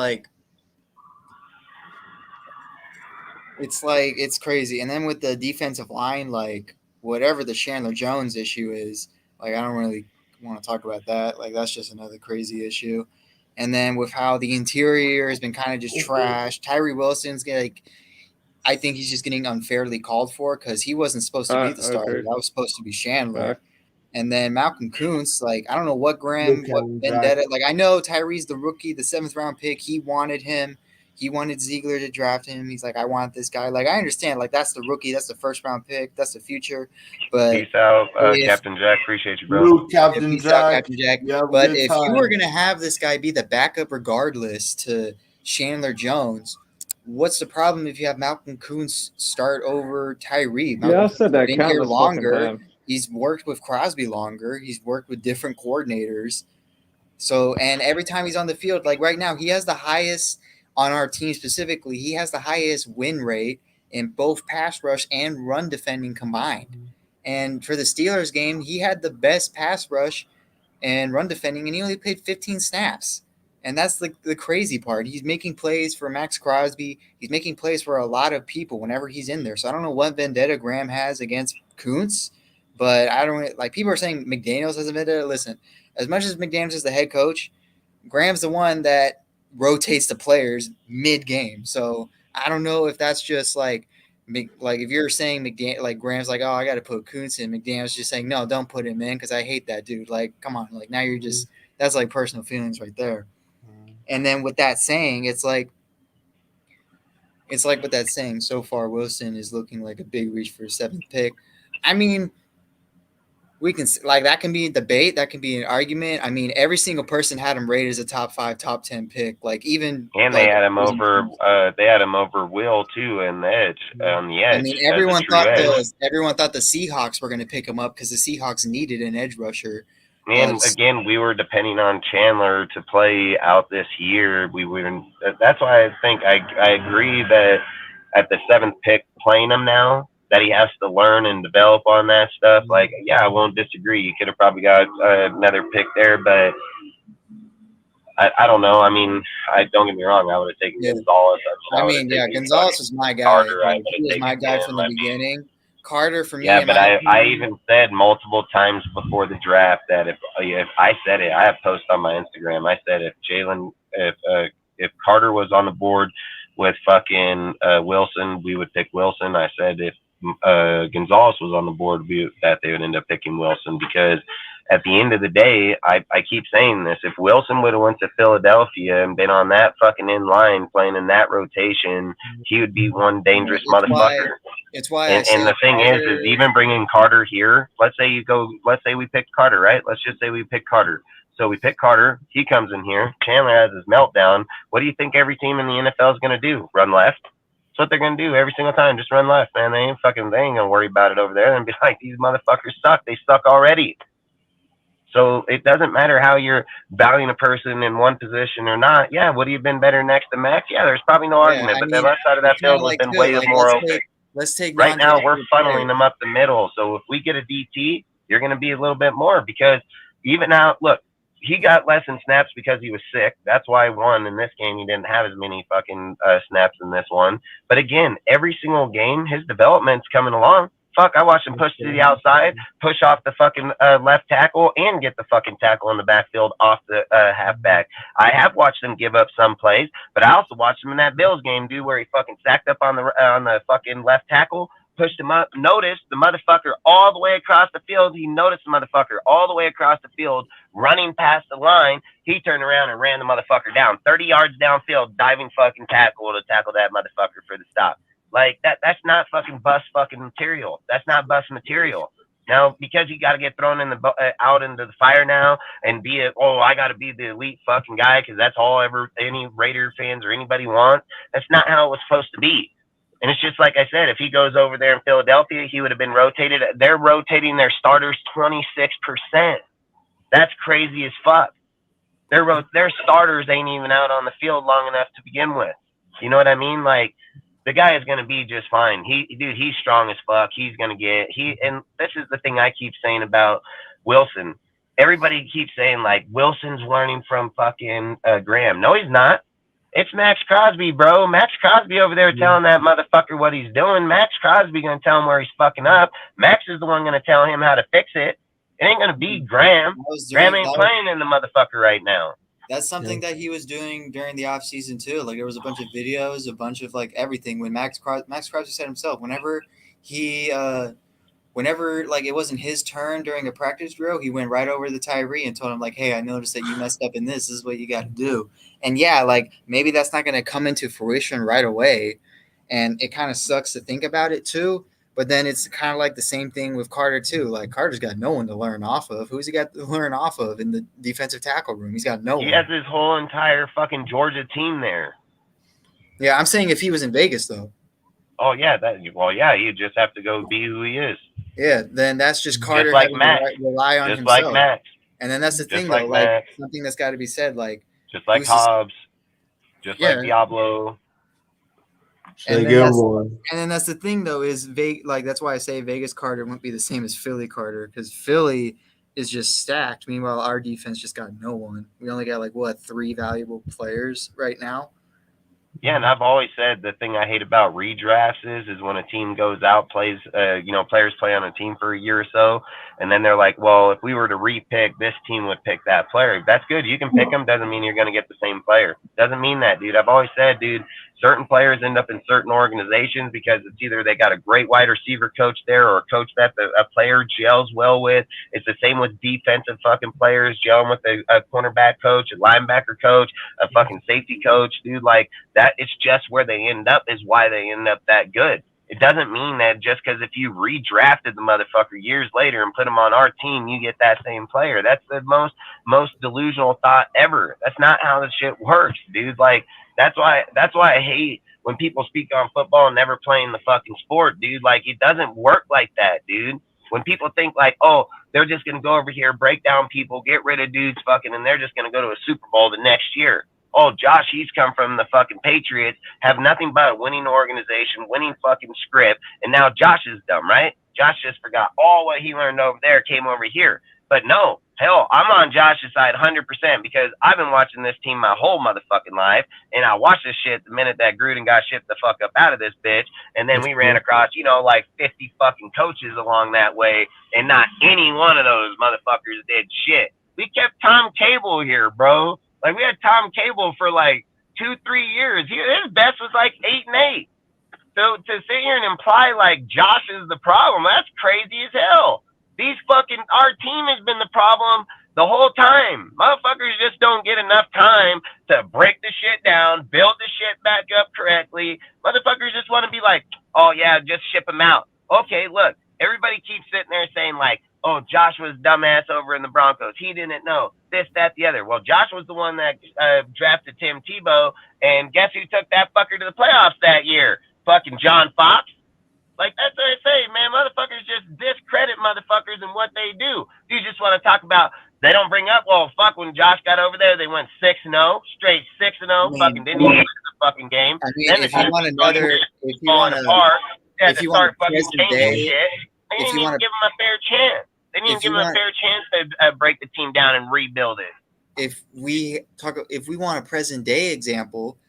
crazy. And then with the defensive line, like whatever the Chandler Jones issue is, like I don't really want to talk about that. Like that's just another crazy issue. And then with how the interior has been kind of just trashed, Tyree Wilson's like, I think he's just getting unfairly called for because he wasn't supposed to be the starter. agreed. That was supposed to be Chandler. Fact. And then Malcolm Kuntz, like I don't know what Graham, what Looking vendetta. Like I know Tyree's the rookie, the 7th round pick. He wanted him. He wanted Ziegler to draft him. He's like, I want this guy. Like I understand, like that's the rookie, that's the 1st round pick, that's the future. But Peace out, if- Captain Jack. Appreciate you, bro. Luke, yeah, Captain peace out, Jack. Captain Jack. You have a But good if time. you were gonna have this guy be the backup regardless to Chandler Jones, what's the problem if you have Malcolm Kuntz start over Tyree? Yeah, I Malcolm said that Kuntz been here countless fucking longer. time. He's worked with Crosby longer. He's worked with different coordinators. So, and every time he's on the field, like right now, he has the highest on our team specifically. He has the highest win rate in both pass rush and run defending combined. And for the Steelers game, he had the best pass rush and run defending, and he only played 15 snaps. And that's the crazy part. He's making plays for Max Crosby. He's making plays for a lot of people whenever he's in there. So I don't know what vendetta Graham has against Kuntz, but I don't like people are saying McDaniels has a vendetta. Listen, as much as McDaniels is the head coach, Graham's the one that rotates the players mid-game. So I don't know if that's just like if you're saying like Graham's like, oh, I got to put Kuntz in. McDaniel's just saying, no, don't put him in because I hate that dude. Like, come on, like now you're just that's like personal feelings right there. And then with that saying, it's like with that saying, so far Wilson is looking like a big reach for 7th pick. I mean, we can like that can be a debate, that can be an argument. I mean, every single person had him rated as a top 5, top 10 pick. Like even And like, they had him over. They had him over Will too, and the edge on the edge. I mean, as a everyone true thought edge. the Seahawks were going to pick him up because the Seahawks needed an edge rusher. And again, we were depending on Chandler to play out this year. We wouldn't. That's why I think I agree that at the 7th pick, playing him now, that he has to learn and develop on that stuff. Like, yeah, I won't disagree. You could have probably got another pick there, but I don't know. I mean, don't get me wrong. I would have taken Gonzalez. I mean, yeah, Gonzalez was my guy. Carter, He was my guy from the beginning. Carter for me. Yeah, but I even said multiple times before the draft that if I said it, I have posts on my Instagram. I said if Carter was on the board with fucking Wilson, we would pick Wilson. I said if Gonzalez was on the board, that they would end up picking Wilson because at the end of the day, I keep saying this. If Wilson would have went to Philadelphia and been on that fucking in line playing in that rotation, he would be one dangerous motherfucker. It's why. And the thing is even bringing Carter here. Let's say we picked Carter, right? Let's just say we picked Carter. So we pick Carter. He comes in here. Chandler has his meltdown. What do you think every team in the NFL is going to do? Run left? That's what they're going to do every single time. Just run left, man. They ain't going to worry about it over there and be like, these motherfuckers suck. They suck already. So it doesn't matter how you're valuing a person in one position or not. Yeah, would he have been better next to Max? Yeah, there's probably no argument. But the left side of that field would have been way more open. Let's take right now, we're funneling them up the middle. So if we get a DT, you're going to be a little bit more because even now, look, he got less in snaps because he was sick. That's why in this game, he didn't have as many fucking snaps in this one. But again, every single game, his development's coming along. Fuck, I watched him push to the outside, push off the fucking left tackle, and get the fucking tackle in the backfield off the halfback. I have watched him give up some plays, but I also watched him in that Bills game, dude, where he fucking sacked up on the fucking left tackle, pushed him up, noticed the motherfucker all the way across the field. He noticed the motherfucker all the way across the field, running past the line. He turned around and ran the motherfucker down, 30 yards downfield, diving fucking tackle to tackle that motherfucker for the stop. Like that's not fucking bus fucking material. That's not bus material. Now, because you got to get thrown in out into the fire now and I got to be the elite fucking guy because that's all any Raider fans or anybody wants. That's not how it was supposed to be. And it's just like I said, if he goes over there in Philadelphia, he would have been rotated. They're rotating their starters 26%. That's crazy as fuck. Their starters ain't even out on the field long enough to begin with. You know what I mean? Like, the guy is going to be just fine. He's strong as fuck. He's going to and this is the thing I keep saying about Wilson. Everybody keeps saying, like, Wilson's learning from fucking Graham. No, he's not. It's Max Crosby, bro. Max Crosby over there telling that motherfucker what he's doing. Max Crosby going to tell him where he's fucking up. Max is the one going to tell him how to fix it. It ain't going to be Graham. Graham ain't playing in the motherfucker right now. That's something that he was doing during the offseason too. Like, there was a bunch of videos, a bunch of like everything. When Max Crosby said himself, whenever like it wasn't his turn during a practice drill, he went right over to Tyree and told him like, "Hey, I noticed that you messed up in this. This is what you got to do." And yeah, like maybe that's not going to come into fruition right away, and it kind of sucks to think about it too. But then it's kind of like the same thing with Carter too. Like, Carter's got no one to learn off of. Who's he got to learn off of in the defensive tackle room? He's got no one. He has his whole entire fucking Georgia team there. Yeah, I'm saying if he was in Vegas though. Oh yeah, you just have to go be who he is. Yeah, then that's just Carter just like having Max. to rely on just himself. Like Max. And then that's the just thing like though, like Max. something that's got to be said, like just like Hobbs, just like Diablo. And then that's the thing though, is like that's why I say Vegas Carter won't be the same as Philly Carter, because Philly is just stacked. Meanwhile, our defense just got no one. We only got like 3 valuable players right now. Yeah, and I've always said the thing I hate about redrafts is when a team goes out, plays, players play on a team for a year or so, and then they're like, well, if we were to repick, this team would pick that player. That's good. You can pick them. Doesn't mean you're going to get the same player. Doesn't mean that, dude. I've always said, dude, certain players end up in certain organizations because it's either they got a great wide receiver coach there or a coach that a player gels well with. It's the same with defensive fucking players gelling with a cornerback coach, a linebacker coach, a fucking safety coach, dude. Like that, it's just where they end up is why they end up that good. It doesn't mean that just because if you redrafted the motherfucker years later and put him on our team, you get that same player. That's the most delusional thought ever. That's not how this shit works, dude. Like, that's why I hate when people speak on football and never playing the fucking sport, dude. Like, it doesn't work like that, dude. When people think like, oh, they're just going to go over here, break down people, get rid of dudes fucking, and they're just going to go to a Super Bowl the next year. Oh, Josh, he's come from the fucking Patriots, have nothing but a winning organization, winning fucking script, and now Josh is dumb, right? Josh just forgot all what he learned over there, came over here. But no, hell, I'm on Josh's side 100% because I've been watching this team my whole motherfucking life, and I watched this shit the minute that Gruden got shipped the fuck up out of this bitch, and then we ran across, like 50 fucking coaches along that way, and not any one of those motherfuckers did shit. We kept Tom Cable here, bro. Like, we had Tom Cable for like 2-3 years. His best was like 8-8. So to sit here and imply like Josh is the problem, that's crazy as hell. Our team has been the problem the whole time. Motherfuckers just don't get enough time to break the shit down, build the shit back up correctly. Motherfuckers just want to be like, oh yeah, just ship him out. Okay, look, everybody keeps sitting there saying like, oh, Josh was dumbass over in the Broncos. He didn't know this, that, the other. Well, Josh was the one that drafted Tim Tebow, and guess who took that fucker to the playoffs that year? Fucking John Fox. Like, that's what I say, man. Motherfuckers just discredit motherfuckers and what they do. You just want to talk about, they don't bring up, well, fuck, when Josh got over there, they went 6-0, straight 6-0, fucking didn't even lose the fucking game. I mean, then if you want another, if you want Present Day, shit, they didn't even give him a fair chance. They didn't give him a fair chance to break the team down and rebuild it. If we want a present day example,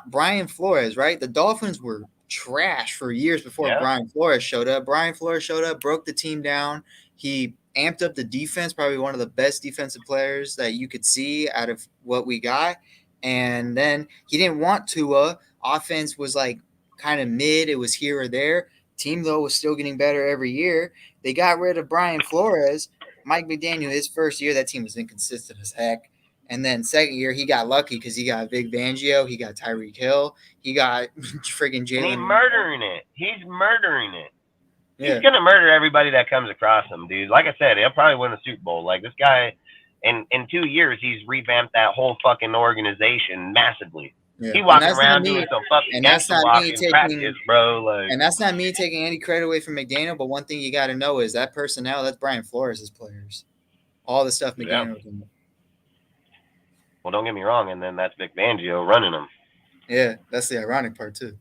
Brian Flores, right? The Dolphins were trash for years before Brian Flores showed up. Brian Flores showed up, broke the team down. He amped up the defense, probably one of the best defensive players that you could see out of what we got. And then he didn't want Tua. Offense was like kind of mid. It was here or there. Team, though, was still getting better every year. They got rid of Brian Flores. Mike McDaniel, his first year, that team was inconsistent as heck. And then second year, he got lucky because he got Vic Fangio, he got Tyreek Hill, he got friggin' And he's Jalen. murdering it. He's murdering it. Yeah. He's gonna murder everybody that comes across him, dude. Like I said, he'll probably win the Super Bowl. Like this guy, in 2 years, he's revamped that whole fucking organization massively. Yeah. He And walking that's not around me- doing some fucking and that's gangster not me walking practice, taking- bro. Like, And that's not me taking any credit away from McDaniel, but one thing you got to know is that personnel, that's Brian Flores' players. All the stuff Yeah. McDaniel did. well, don't get me wrong, and then that's Vic Fangio running them. Yeah, that's the ironic part, too.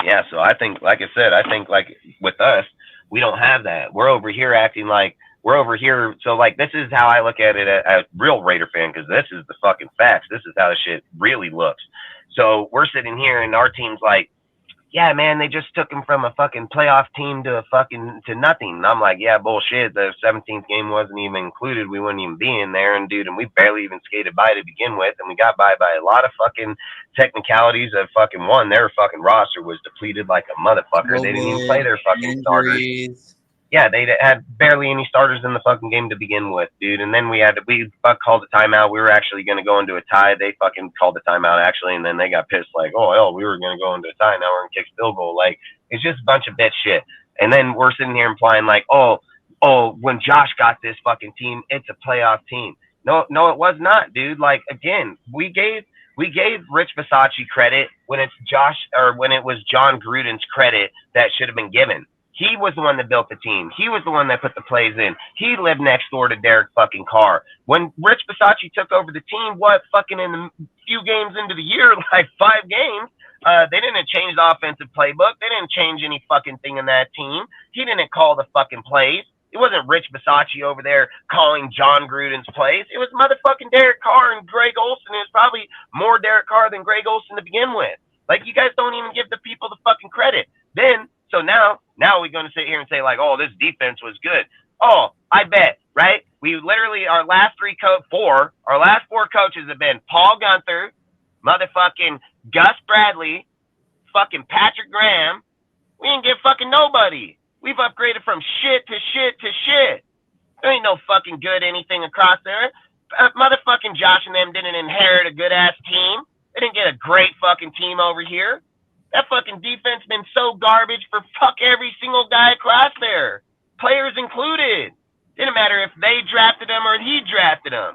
Yeah, so I think, like I said, like with us, we don't have that. We're over here acting like we're over here. So like, this is how I look at it as real Raider fan, because this is the fucking facts. This is how the shit really looks. So we're sitting here and our team's like, yeah, man, they just took him from a fucking playoff team to nothing. And I'm like, yeah, bullshit. The 17th game wasn't even included. We wouldn't even be in there. And dude, and we barely even skated by to begin with. And we got by a lot of fucking technicalities of fucking one. Their fucking roster was depleted like a motherfucker. They didn't even play their fucking starters. Injuries. Yeah, they had barely any starters in the fucking game to begin with, dude. And then we called a timeout. We were actually going to go into a tie. They fucking called the timeout, actually, and then they got pissed, like, oh, hell, we were going to go into a tie. Now we're going to kick field goal. Like, it's just a bunch of bitch shit. And then we're sitting here implying, like, oh, when Josh got this fucking team, it's a playoff team. No, it was not, dude. Like, again, we gave Rich Bisaccia credit when it was John Gruden's credit that should have been given. He was the one that built the team. He was the one that put the plays in. He lived next door to Derek fucking Carr. When Rich Bisaccia took over the team, fucking in the few games into the year, like 5 games, they didn't change the offensive playbook. They didn't change any fucking thing in that team. He didn't call the fucking plays. It wasn't Rich Bisaccia over there calling John Gruden's plays. It was motherfucking Derek Carr and Greg Olsen. It was probably more Derek Carr than Greg Olsen to begin with. Like, you guys don't even give the people the fucking credit. So now we're going to sit here and say, like, oh, this defense was good. Oh, I bet, right? We literally, our last 4 coaches have been Paul Gunther, motherfucking Gus Bradley, fucking Patrick Graham. We didn't give fucking nobody. We've upgraded from shit to shit to shit. There ain't no fucking good anything across there. Motherfucking Josh and them didn't inherit a good-ass team. They didn't get a great fucking team over here. That fucking defense been so garbage for fuck every single guy across there. Players included. Didn't matter if they drafted him or he drafted him.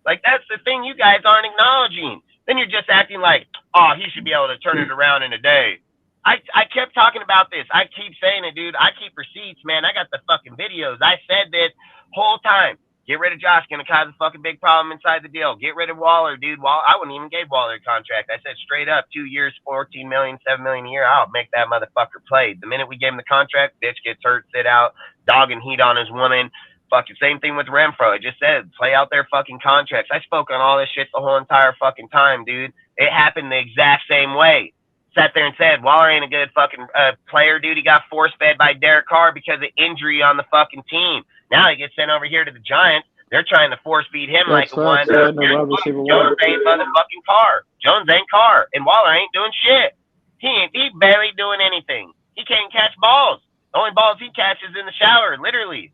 Like, that's the thing you guys aren't acknowledging. Then you're just acting like, oh, he should be able to turn it around in a day. I kept talking about this. I keep saying it, dude. I keep receipts, man. I got the fucking videos. I said this whole time. Get rid of Josh, gonna cause a fucking big problem inside the deal. Get rid of Waller, dude. I wouldn't even give Waller a contract. I said straight up, 2 years, $14 million, $7 million a year. I'll make that motherfucker play. The minute we gave him the contract, bitch gets hurt, sit out, dog and heat on his woman. Fucking same thing with Renfro. I just said, play out their fucking contracts. I spoke on all this shit the whole entire fucking time, dude. It happened the exact same way. Sat there and said, Waller ain't a good fucking player, dude. He got force-fed by Derek Carr because of injury on the fucking team. Now he gets sent over here to the Giants. They're trying to force-feed him like a one. Jones ain't motherfucking Carr. Jones ain't Carr. And Waller ain't doing shit. He barely doing anything. He can't catch balls. The only balls he catches in the shower, literally.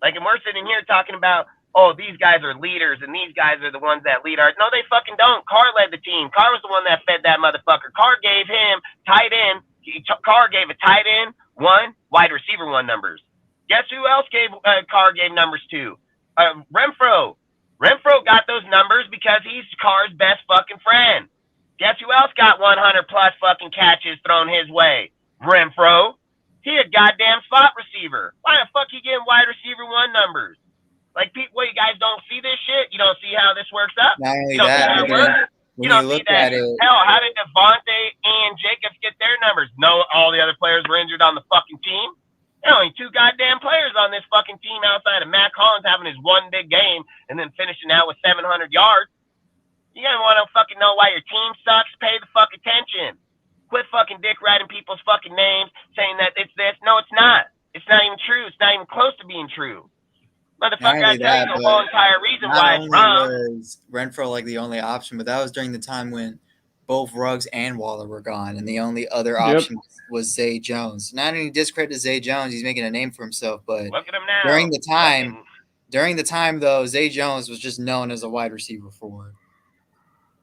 Like, and we're sitting here talking about, oh, these guys are leaders, and these guys are the ones that lead our... No, they fucking don't. Carr led the team. Carr was the one that fed that motherfucker. Carr gave him tight end. Carr gave a tight end 1, wide receiver 1 numbers. Guess who else Carr gave numbers to? Renfro. Renfro got those numbers because he's Carr's best fucking friend. Guess who else got 100-plus fucking catches thrown his way? Renfro. He a goddamn slot receiver. Why the fuck he getting wide receiver 1 numbers? Like, people, you guys don't see this shit? You don't see how this works up? Not only that, when you look at it... Hell, how did Devontae and Jacobs get their numbers? No, all the other players were injured on the fucking team? There are only 2 goddamn players on this fucking team outside of Matt Collins having his 1 big game and then finishing out with 700 yards. You gotta want to fucking know why your team sucks? Pay the fuck attention. Quit fucking dick writing people's fucking names saying that it's this. No, it's not. It's not even true. It's not even close to being true. Motherfucker, I tell you the whole entire reason why it's wrong. Was Renfro like the only option, but that was during the time when both Ruggs and Waller were gone, and the only other option was Zay Jones. Not any discredit to Zay Jones, he's making a name for himself, but look at him now. during the time During the time, though, Zay Jones was just known as a wide receiver 4.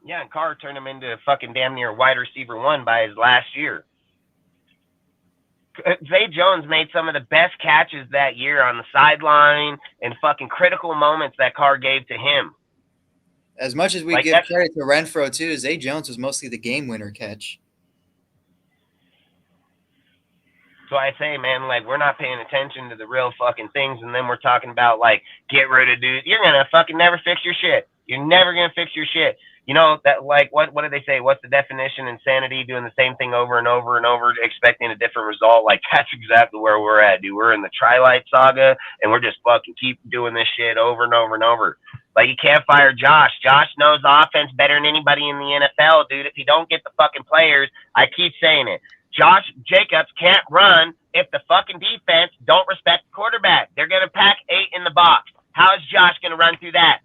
Yeah, and Carr turned him into a fucking damn near wide receiver 1 by his last year. Zay Jones made some of the best catches that year on the sideline and fucking critical moments that Carr gave to him. As much as we give credit to Renfro, too, Zay Jones was mostly the game winner catch. So I say, man, like, we're not paying attention to the real fucking things, and then we're talking about, like, get rid of dude. You're going to fucking never fix your shit. You're never going to fix your shit. You know, that, like, what do they say? What's the definition? Insanity, doing the same thing over and over and over, expecting a different result. Like, that's exactly where we're at, dude. We're in the Tri-Light saga, and we're just fucking keep doing this shit over and over and over. Like, you can't fire Josh. Josh knows offense better than anybody in the NFL, dude. If you don't get the fucking players, I keep saying it. Josh Jacobs can't run if the fucking defense don't respect the quarterback. They're going to pack 8 in the box. How is Josh going to run through that?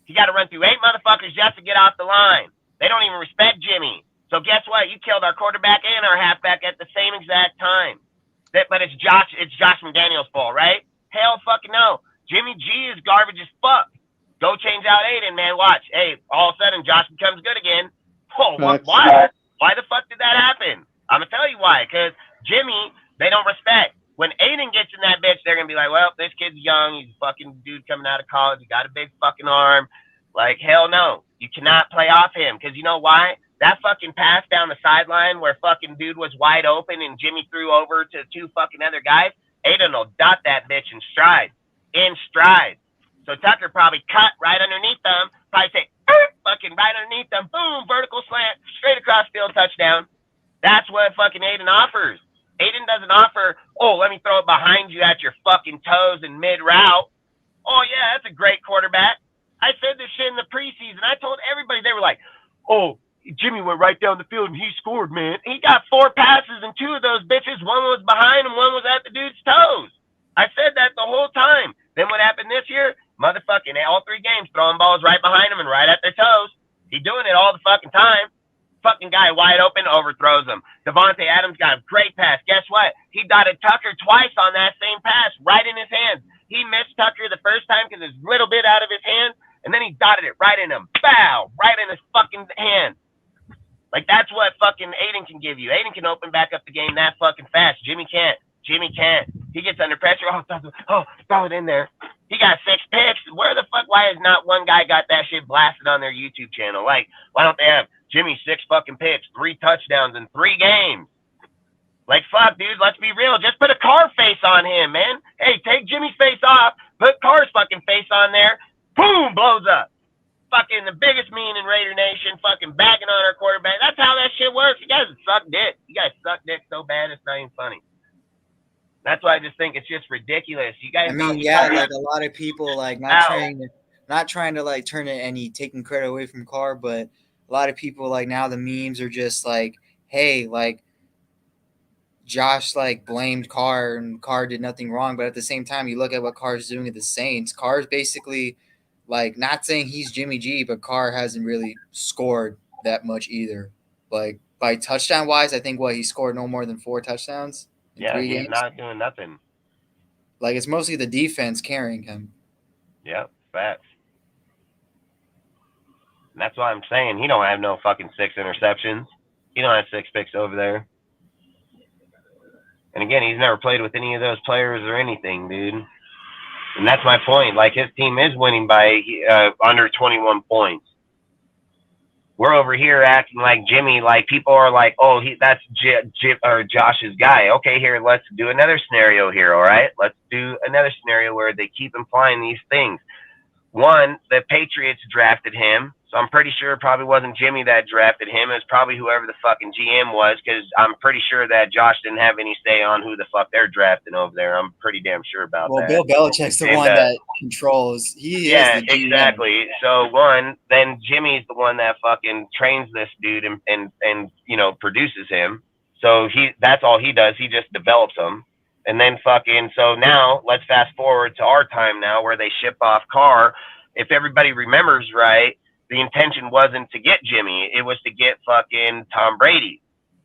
He got to run through 8 motherfuckers just to get off the line. They don't even respect Jimmy. So guess what? You killed our quarterback and our halfback at the same exact time. But it's Josh McDaniels' fault, right? Hell fucking no. Jimmy G is garbage as fuck. Go change out Aiden, man. Watch. Hey, all of a sudden Josh becomes good again. Oh, why? Why the fuck did that happen? I'm going to tell you why. Because Jimmy, they don't respect. When Aiden gets in that bitch, they're going to be like, well, this kid's young. He's a fucking dude coming out of college. He got a big fucking arm. Like, hell no. You cannot play off him. Because you know why? That fucking pass down the sideline where fucking dude was wide open and Jimmy threw over to 2 fucking other guys, Aiden will dot that bitch in stride. In stride. So Tucker probably cut right underneath them. Probably say, fucking right underneath them. Boom, vertical slant, straight across field, touchdown. That's what fucking Aiden offers. Aiden doesn't offer, oh, let me throw it behind you at your fucking toes in mid-route. Oh, yeah, that's a great quarterback. I said this shit in the preseason. I told everybody, they were like, oh, Jimmy went right down the field and he scored, man. He got 4 passes and 2 of those bitches, one was behind and one was at the dude's toes. I said that the whole time. Then what happened this year? Motherfucking all 3 games throwing balls right behind him and right at their toes. He doing it all the fucking time. Fucking guy wide open, overthrows him. Devontae Adams got a great pass. Guess what? He dotted Tucker twice on that same pass, right in his hands. He missed Tucker the first time because it's a little bit out of his hands, and then he dotted it right in him. Bow! Right in his fucking hand. Like, that's what fucking Aiden can give you. Aiden can open back up the game that fucking fast. Jimmy can't. Jimmy can't. He gets under pressure. Throw it in there. He got 6 picks. Where the fuck? Why has not one guy got that shit blasted on their YouTube channel? Like, why don't they have Jimmy 6 fucking picks, 3 touchdowns in 3 games? Like, fuck, dude, let's be real. Just put a Carr face on him, man. Hey, take Jimmy's face off, put Carr's fucking face on there. Boom, blows up. Fucking the biggest mean in Raider Nation, fucking bagging on our quarterback. That's how that shit works. You guys suck dick. You guys suck dick so bad it's not even funny. That's why I just think it's just ridiculous. You guys. I mean, yeah, like a lot of people, like not trying to like turn it any taking credit away from Carr, but a lot of people like now the memes are just like, hey, like Josh like blamed Carr and Carr did nothing wrong, but at the same time, you look at what Carr's doing at the Saints. Carr's basically like not saying he's Jimmy G, but Carr hasn't really scored that much either. Like by touchdown wise, I think he scored no more than 4 touchdowns. Yeah, he's games. Not doing nothing. Like, it's mostly the defense carrying him. Yeah, facts. And that's why I'm saying he don't have no fucking 6 interceptions. He don't have 6 picks over there. And again, he's never played with any of those players or anything, dude. And that's my point. Like, his team is winning by under 21 points. We're over here acting like Jimmy, like people are like, oh, that's Josh's guy. Okay, here, let's do another scenario here, all right? Let's do another scenario where they keep implying these things. One, the Patriots drafted him, so I'm pretty sure it probably wasn't Jimmy that drafted him. It was probably whoever the fucking GM was, because I'm pretty sure that Josh didn't have any say on who the fuck they're drafting over there. I'm pretty damn sure about that. Well, Bill Belichick's the one that controls. Yeah, exactly. So then Jimmy's the one that fucking trains this dude and you know, produces him. So that's all he does. He just develops them. And then so now let's fast forward to our time now where they ship off Carr. If everybody remembers right, the intention wasn't to get Jimmy. It was to get fucking Tom Brady.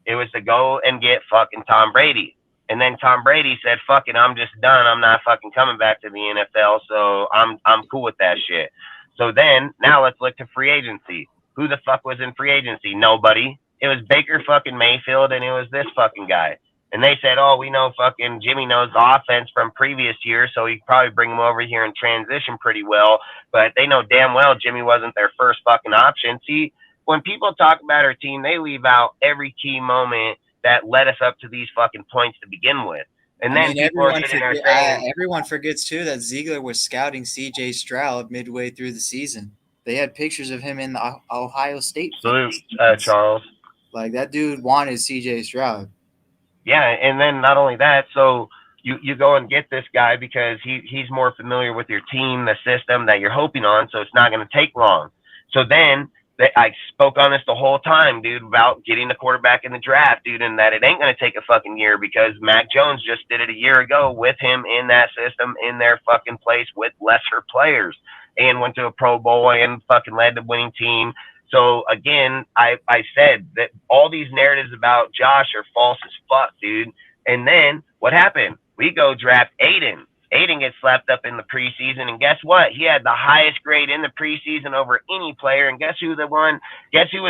It was to go and get fucking Tom Brady. And then Tom Brady said, fuck it, I'm just done. I'm not fucking coming back to the NFL, so I'm cool with that shit. So then, now let's look to free agency. Who the fuck was in free agency? Nobody. It was Baker fucking Mayfield, and it was this fucking guy. And they said, oh, we know fucking Jimmy knows the offense from previous years, so he could probably bring him over here and transition pretty well. But they know damn well Jimmy wasn't their first fucking option. See, when people talk about our team, they leave out every key moment that led us up to these fucking points to begin with. And then people are sitting there saying, everyone forgets too that Ziegler was scouting C.J. Stroud midway through the season. They had pictures of him in the Ohio State. Salute, Charles. Like, that dude wanted C.J. Stroud. Yeah, and then not only that, so you go and get this guy because he's more familiar with your team, the system that you're hoping on, so it's not going to take long. So then I spoke on this the whole time, dude, about getting the quarterback in the draft, dude, and that it ain't going to take a fucking year because Mac Jones just did it a year ago with him in that system, in their fucking place with lesser players, and went to a Pro Bowl and fucking led the winning team. So, again, I said that all these narratives about Josh are false as fuck, dude. And then what happened? We go draft Aiden. Aiden gets slapped up in the preseason, and guess what? He had the highest grade in the preseason over any player, and guess who was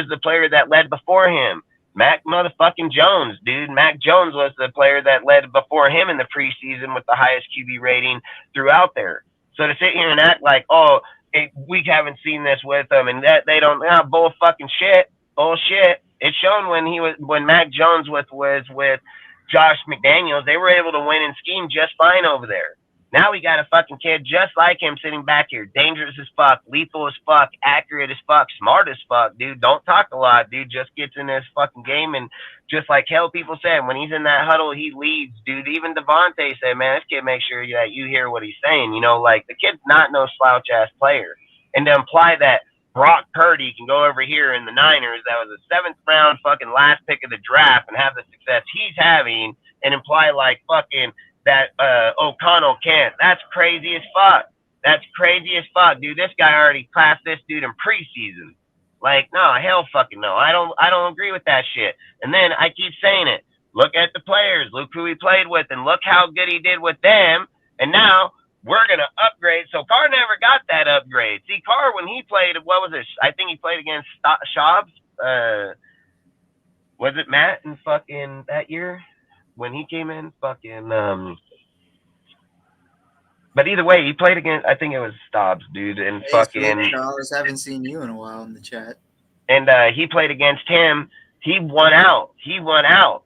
the player that led before him? Mac motherfucking Jones, dude. Mac Jones was the player that led before him in the preseason with the highest QB rating throughout there. So to sit here and act like, oh, we haven't seen this with them, and that they don't, bullshit. It's shown when Mac Jones was with Josh McDaniels, they were able to win and scheme just fine over there. Now we got a fucking kid just like him sitting back here, dangerous as fuck, lethal as fuck, accurate as fuck, smart as fuck, dude. Don't talk a lot, dude. Just gets in this fucking game, and just like hell people said, when he's in that huddle, he leads, dude. Even Devontae said, man, this kid makes sure that you hear what he's saying. You know, like, the kid's not no slouch-ass player. And to imply that Brock Purdy can go over here in the Niners, that was a 7th round fucking last pick of the draft, and have the success he's having, and imply like fucking that O'Connell can't. That's crazy as fuck. That's crazy as fuck, dude. This guy already classed this dude in preseason. Like, no, hell fucking no. I don't agree with that shit. And then I keep saying it. Look at the players. Look who he played with, and look how good he did with them. And now we're gonna upgrade. So Carr never got that upgrade. See, Carr, when he played, what was it? I think he played against Schaub's. Was it Matt in fucking that year? When he came in, fucking, but either way, he played against, I think it was Staubs, dude, and fucking. Charles, haven't seen you in a while in the chat. And he played against him. He won out.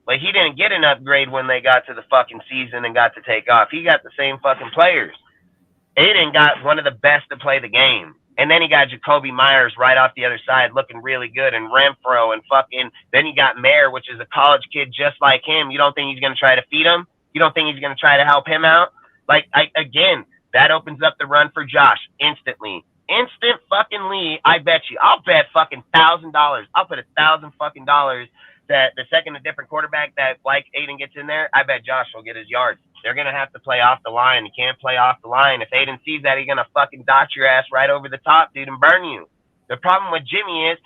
But he didn't get an upgrade when they got to the fucking season and got to take off. He got the same fucking players. Aiden got one of the best to play the game. And then he got Jacoby Myers right off the other side looking really good, and Renfro, and fucking, then he got Mayer, which is a college kid just like him. You don't think he's going to try to feed him? You don't think he's going to try to help him out? Like, again, that opens up the run for Josh instantly. Instant fucking lead. I bet you. I'll bet fucking $1,000. I'll put $1,000 fucking dollars that the second a different quarterback that like Aiden gets in there, I bet Josh will get his yards. They're going to have to play off the line. You can't play off the line. If Aiden sees that, he's going to fucking dot your ass right over the top, dude, and burn you. The problem with Jimmy is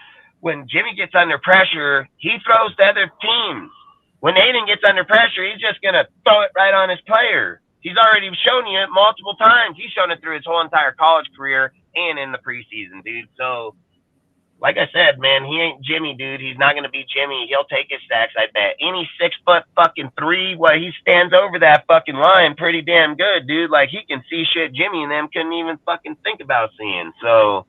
when Jimmy gets under pressure, he throws to other teams. When Aiden gets under pressure, he's just going to throw it right on his player. He's already shown you it multiple times. He's shown it through his whole entire college career and in the preseason, dude. So, like I said, man, he ain't Jimmy, dude. He's not going to be Jimmy. He'll take his sacks, I bet. Any 6 foot fucking 3, well, he stands over that fucking line pretty damn good, dude. Like, he can see shit Jimmy and them couldn't even fucking think about seeing. So,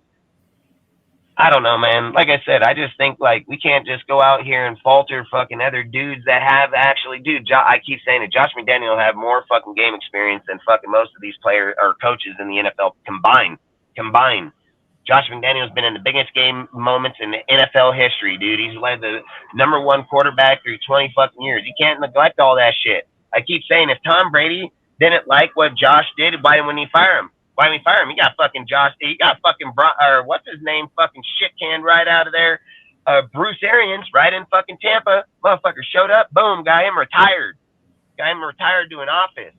I don't know, man. Like I said, I just think, like, we can't just go out here and falter fucking other dudes that have actually, dude, I keep saying it, Josh McDaniel will have more fucking game experience than fucking most of these players or coaches in the NFL combined. Josh McDaniel's been in the biggest game moments in the NFL history, dude. He's led the #1 quarterback through 20 fucking years. You can't neglect all that shit. I keep saying, if Tom Brady didn't like what Josh did, why didn't he fire him? Why didn't he fire him? He got fucking Josh. He got fucking what's his name? Fucking shit can right out of there. Bruce Arians right in fucking Tampa. Motherfucker showed up. Boom. Got him retired. Doing office.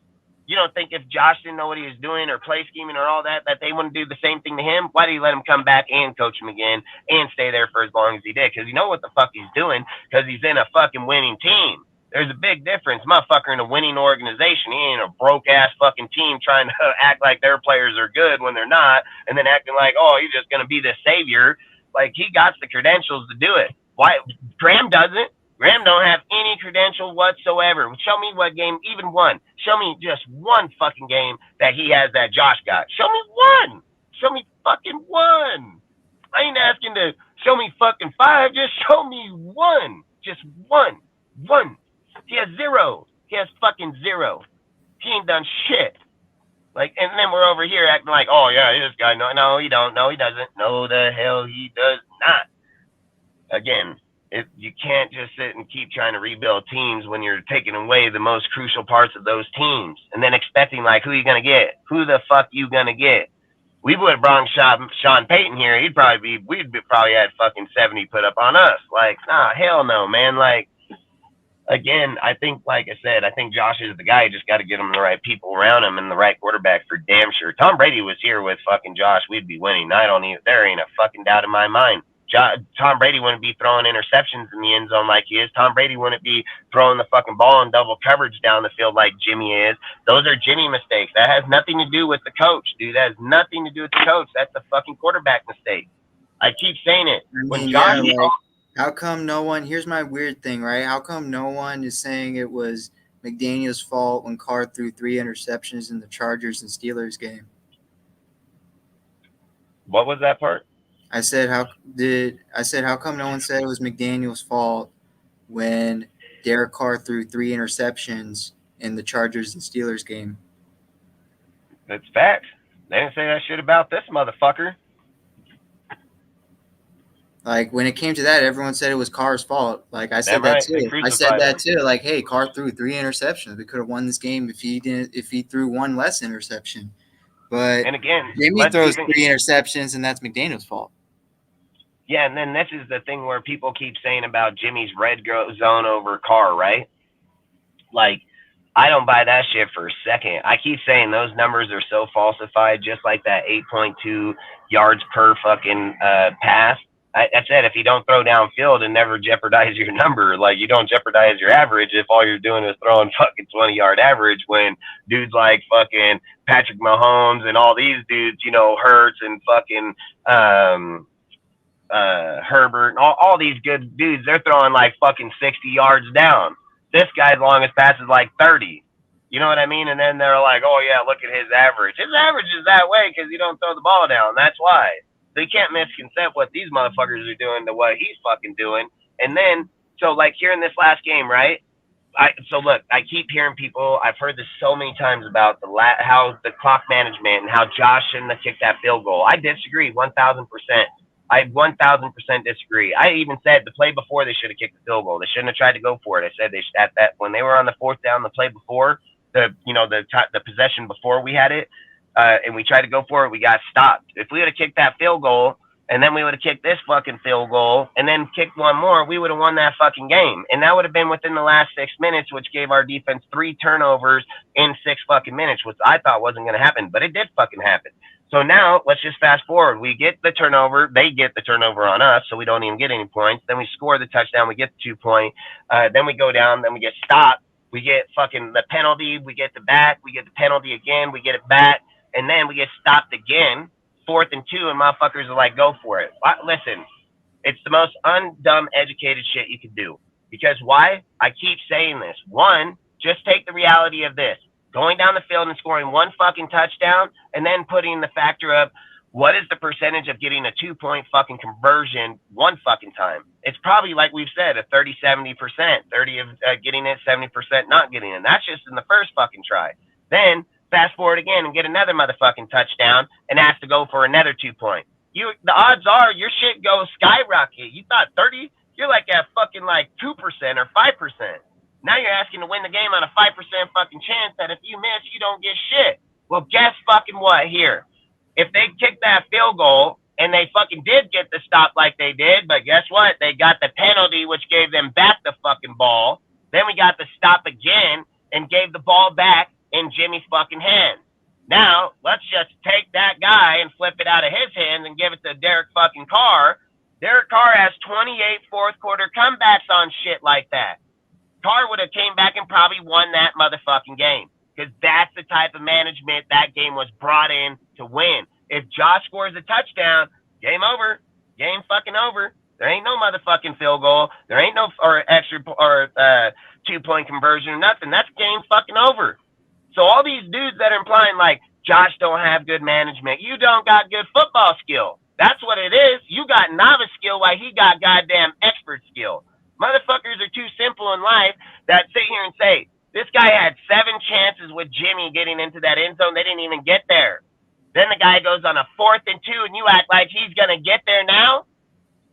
You don't think if Josh didn't know what he was doing or play scheming or all that they wouldn't do the same thing to him? Why did he let him come back and coach him again and stay there for as long as he did? Because you know what the fuck he's doing, because he's in a fucking winning team. There's a big difference. Motherfucker in a winning organization. He ain't a broke-ass fucking team trying to act like their players are good when they're not, and then acting like, oh, he's just going to be the savior. Like, he got the credentials to do it. Why? Graham doesn't. Graham don't have any credential whatsoever. Show me what game, even one. Show me just one fucking game that he has that Josh got. Show me one. Show me fucking one. I ain't asking to show me fucking 5. Just show me one. Just one. One. He has 0. He has fucking 0. He ain't done shit. Like, and then we're over here acting like, oh yeah, this guy. No, he don't. No, he doesn't. No, the hell he does not. Again, you can't just sit and keep trying to rebuild teams when you're taking away the most crucial parts of those teams, and then expecting like, who are you gonna get? Who the fuck you gonna get? We would have brought Sean Payton here. We'd probably had fucking 70 put up on us. Like, nah, hell no, man. Like, again, I think, like I said, I think Josh is the guy. You just got to get him the right people around him and the right quarterback for damn sure. Tom Brady was here with fucking Josh, we'd be winning. There ain't a fucking doubt in my mind. Tom Brady wouldn't be throwing interceptions in the end zone like he is. Tom Brady wouldn't be throwing the fucking ball in double coverage down the field like Jimmy is. Those are Jimmy mistakes. That has nothing to do with the coach, dude. That has nothing to do with the coach. That's the fucking quarterback mistake. I keep saying it. When Josh how come no one? Here's my weird thing, right? How come no one is saying it was McDaniel's fault when Carr threw 3 interceptions in the Chargers and Steelers game? What was that part? I said how come no one said it was McDaniel's fault when Derek Carr threw 3 interceptions in the Chargers and Steelers game? That's facts. They didn't say that shit about this motherfucker. Like, when it came to that, everyone said it was Carr's fault. Like, I said that too. I said that too. Like, hey, Carr threw 3 interceptions. We could have won this game if he threw 1 less interception. But and again, Jimmy throws 3 interceptions, and that's McDaniel's fault. Yeah, and then this is the thing where people keep saying about Jimmy's red zone over Carr, right? Like, I don't buy that shit for a second. I keep saying those numbers are so falsified, just like that 8.2 yards per fucking pass. I said, if you don't throw downfield and never jeopardize your number, like, you don't jeopardize your average if all you're doing is throwing fucking 20-yard average, when dudes like fucking Patrick Mahomes and all these dudes, you know, Hurts and fucking Herbert and all these good dudes, they're throwing like fucking 60 yards down. This guy's longest pass is like 30. You know what I mean? And then they're like, oh yeah, look at his average. His average is that way because you don't throw the ball down. That's why. So you can't misconcept what these motherfuckers are doing to what he's fucking doing. And then, so like here in this last game, right? So look, I keep hearing people, I've heard this so many times about how the clock management and how Josh shouldn't have kicked that field goal. I disagree 1,000%. I 1,000% disagree. I even said the play before they should have kicked the field goal. They shouldn't have tried to go for it. I said they should, at that when they were on the 4th down, the play before the possession before we had it, and we tried to go for it, we got stopped. If we would have kicked that field goal and then we would have kicked this fucking field goal and then kicked one more, we would have won that fucking game. And that would have been within the last 6 minutes, which gave our defense 3 turnovers in 6 fucking minutes, which I thought wasn't going to happen, but it did fucking happen. So now let's just fast forward. We get the turnover. They get the turnover on us, so we don't even get any points. Then we score the touchdown. We get the 2 point. Then we go down. Then we get stopped. We get fucking the penalty. We get the back. We get the penalty again. We get it back. And then we get stopped again. 4th and 2, and motherfuckers are like, go for it. Listen, it's the most undumb educated shit you could do. Because why? I keep saying this. 1, just take the reality of this. Going down the field and scoring 1 fucking touchdown and then putting the factor of what is the percentage of getting a 2-point fucking conversion 1 fucking time. It's probably, like we've said, a 30-70%, 30 of getting it, 70% not getting it. And that's just in the first fucking try. Then fast forward again and get another motherfucking touchdown and ask to go for another 2 point. The odds are your shit goes skyrocket. You thought 30, you're like at fucking like 2% or 5%. Now you're asking to win the game on a 5% fucking chance that if you miss, you don't get shit. Well, guess fucking what here? If they kicked that field goal and they fucking did get the stop like they did, but guess what? They got the penalty, which gave them back the fucking ball. Then we got the stop again and gave the ball back in Jimmy's fucking hands. Now, let's just take that guy and flip it out of his hands and give it to Derek fucking Carr. Derek Carr has 28 fourth quarter comebacks on shit like that. Carr would have came back and probably won that motherfucking game. Because that's the type of management that game was brought in to win. If Josh scores a touchdown, game over. Game fucking over. There ain't no motherfucking field goal. There ain't no or extra or 2-point conversion or nothing. That's game fucking over. So all these dudes that are implying like Josh don't have good management, you don't got good football skill. That's what it is. You got novice skill while he got goddamn expert skill. Motherfuckers are too simple in life that sit here and say, this guy had 7 chances with Jimmy getting into that end zone. They didn't even get there. Then the guy goes on a 4th and 2 and you act like he's going to get there now?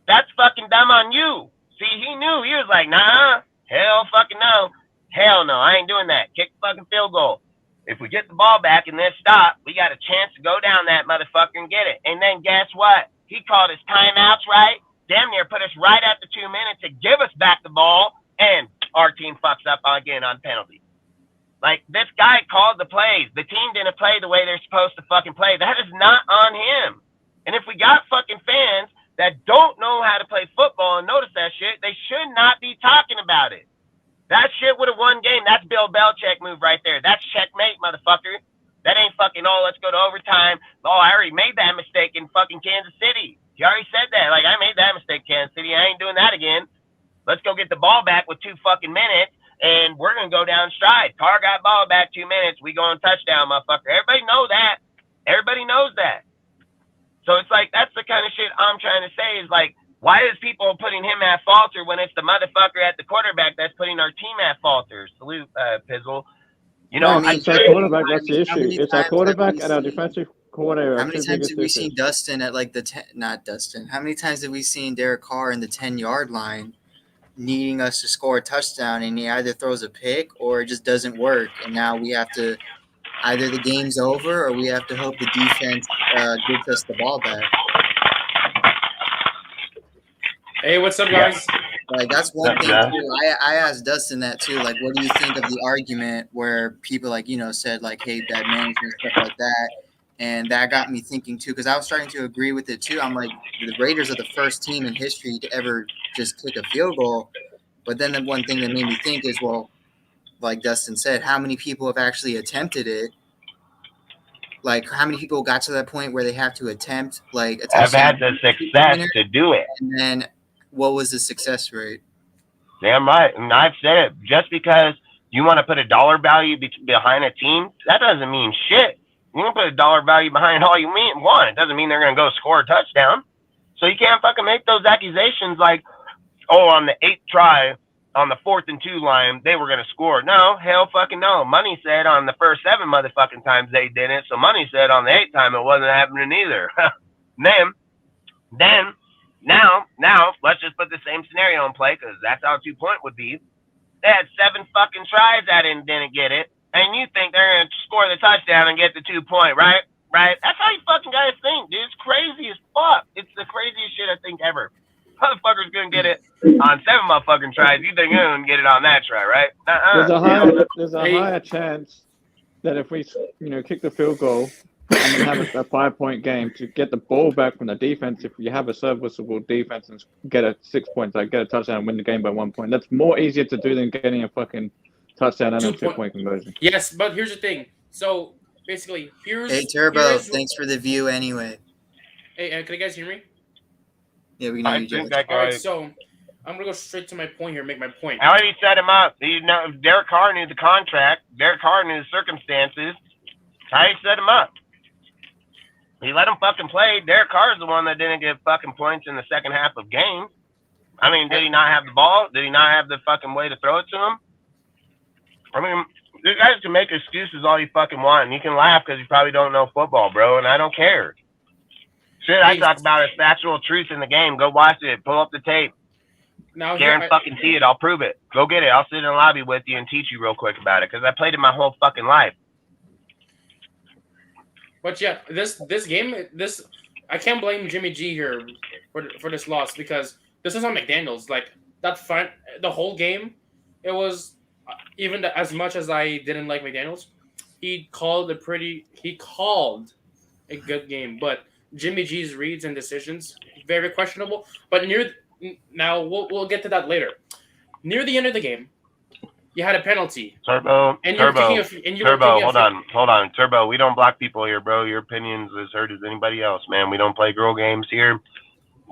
That's fucking dumb on you. See, he knew. He was like, nah, hell fucking no. Hell no, I ain't doing that. Kick the fucking field goal. If we get the ball back and then stop, we got a chance to go down that motherfucker and get it. And then guess what? He called his timeouts right. Damn near put us right at the 2 minutes to give us back the ball. And our team fucks up again on penalty. Like, this guy called the plays. The team didn't play the way they're supposed to fucking play. That is not on him. And if we got fucking fans that don't know how to play football and notice that shit, they should not be talking about it. That shit would have won game. That's Bill Belichick move right there. That's checkmate, motherfucker. That ain't fucking, oh, let's go to overtime. Oh, I already made that mistake in fucking Kansas City. He already said that. Like, I made that mistake, Kansas City. I ain't doing that again. Let's go get the ball back with 2 fucking minutes, and we're going to go down stride. Carr got ball back 2 minutes. We go on touchdown, motherfucker. Everybody knows that. Everybody knows that. So it's like, that's the kind of shit I'm trying to say is like, why is people putting him at falter when it's the motherfucker at the quarterback that's putting our team at falter? Salute, Pizzle. You know, I mean, it's our quarterback. That's the issue. It's our quarterback and our defensive coordinator. How many times have we seen Dustin at like not Dustin? How many times have we seen Derek Carr in the 10-yard line needing us to score a touchdown, and he either throws a pick or it just doesn't work, and now we have to either the game's over or we have to hope the defense gives us the ball back. Hey, what's up, guys? Like, that's one thing too. I asked Dustin that too. Like, what do you think of the argument where people like, said like, hey, bad management, stuff like that. And that got me thinking too, because I was starting to agree with it too. I'm like, the Raiders are the first team in history to ever just kick a field goal. But then the one thing that made me think is, well, like Dustin said, how many people have actually attempted it? Like, how many people got to that point where they have to attempt, like, I've had the success to do it. And then what was the success rate? Damn right. And I've said it. Just because you want to put a dollar value behind a team, that doesn't mean shit. You can put a dollar value behind all you want. It doesn't mean they're going to go score a touchdown. So you can't fucking make those accusations like, oh, on the 8th try, on the 4th and 2 line, they were going to score. No, hell fucking no. Money said on the first 7 motherfucking times they didn't. So Money said on the 8th time it wasn't happening either. Then, now, let's just put the same scenario in play because that's how 2-point would be. They had 7 fucking tries that didn't get it. And you think they're going to score the touchdown and get the 2-point, right? Right? That's how you fucking guys think, dude. It's crazy as fuck. It's the craziest shit I think ever. Motherfucker's going to get it on 7 motherfucking tries. You think you're going to get it on that try, right? There's a higher chance that if we, kick the field goal and we have a 5-point game to get the ball back from the defense, if we have a serviceable defense and get a 6 points, like get a touchdown and win the game by 1 point, that's more easier to do than getting a fucking touchdown and a 2-point conversion. Yes, but here's the thing. So basically, Hey, Turbo, thanks for the view anyway. Hey, can you guys hear me? Yeah, we know you do. All right, so I'm gonna go straight to my point here, make my point. How did he set him up? Derek Carr knew the contract. Derek Carr knew the circumstances. How did he set him up? He let him fucking play. Derek Carr is the one that didn't get fucking points in the second half of games. I mean, did he not have the ball? Did he not have the fucking way to throw it to him? I mean, you guys can make excuses all you fucking want, and you can laugh because you probably don't know football, bro, and I don't care. Shit I talk about is factual truth in the game. Go watch it. Pull up the tape. Now Karen fucking see it. I'll prove it. Go get it. I'll sit in the lobby with you and teach you real quick about it because I played it my whole fucking life. But yeah, this game, I can't blame Jimmy G here for this loss because this is on McDaniels. Like that front, the whole game, it was even as much as I didn't like McDaniels, he called a good game. But Jimmy G's reads and decisions very questionable. But now we'll get to that later. Near the end of the game, you had a penalty. Turbo, And you're Turbo, kicking and you were Turbo. kicking Hold on, Turbo. We don't block people here, bro. Your opinion's as heard as anybody else, man. We don't play girl games here.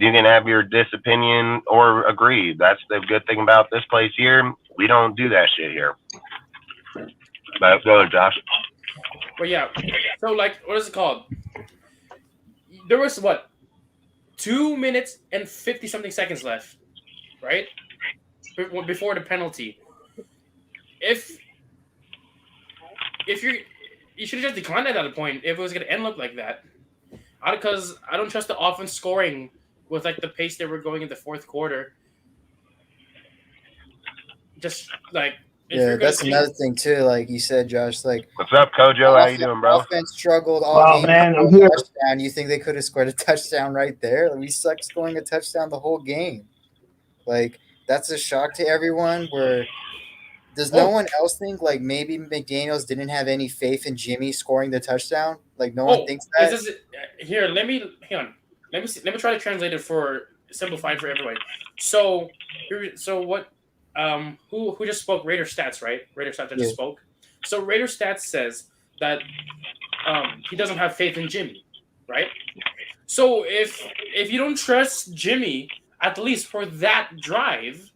You can have your disopinion or agree. That's the good thing about this place here. We don't do that shit here. But go ahead, Josh. Well, yeah. So, like, what is it called? There was, what, 2 minutes and 50-something seconds left, right? Before the penalty. If you should have just declined at that point if it was going to end up like that. Because I don't trust the offense scoring with, like, the pace they were going in the fourth quarter. Just, like... Yeah, that's another thing too. Like you said, Josh. Like, what's up, Kojo? How you doing, bro? Offense struggled all game. I'm here. Touchdown. You think they could have scored a touchdown right there? Like, we sucked scoring a touchdown the whole game. Like, that's a shock to everyone. Where does no one else think like maybe McDaniels didn't have any faith in Jimmy scoring the touchdown? Like no one thinks that. Here, hang on. Let me try to translate it for simplified for everyone. So what? Who just spoke? Raider Stats, right? Raider Stats just spoke. So Raider Stats says that he doesn't have faith in Jimmy, right? So if you don't trust Jimmy, at least for that drive,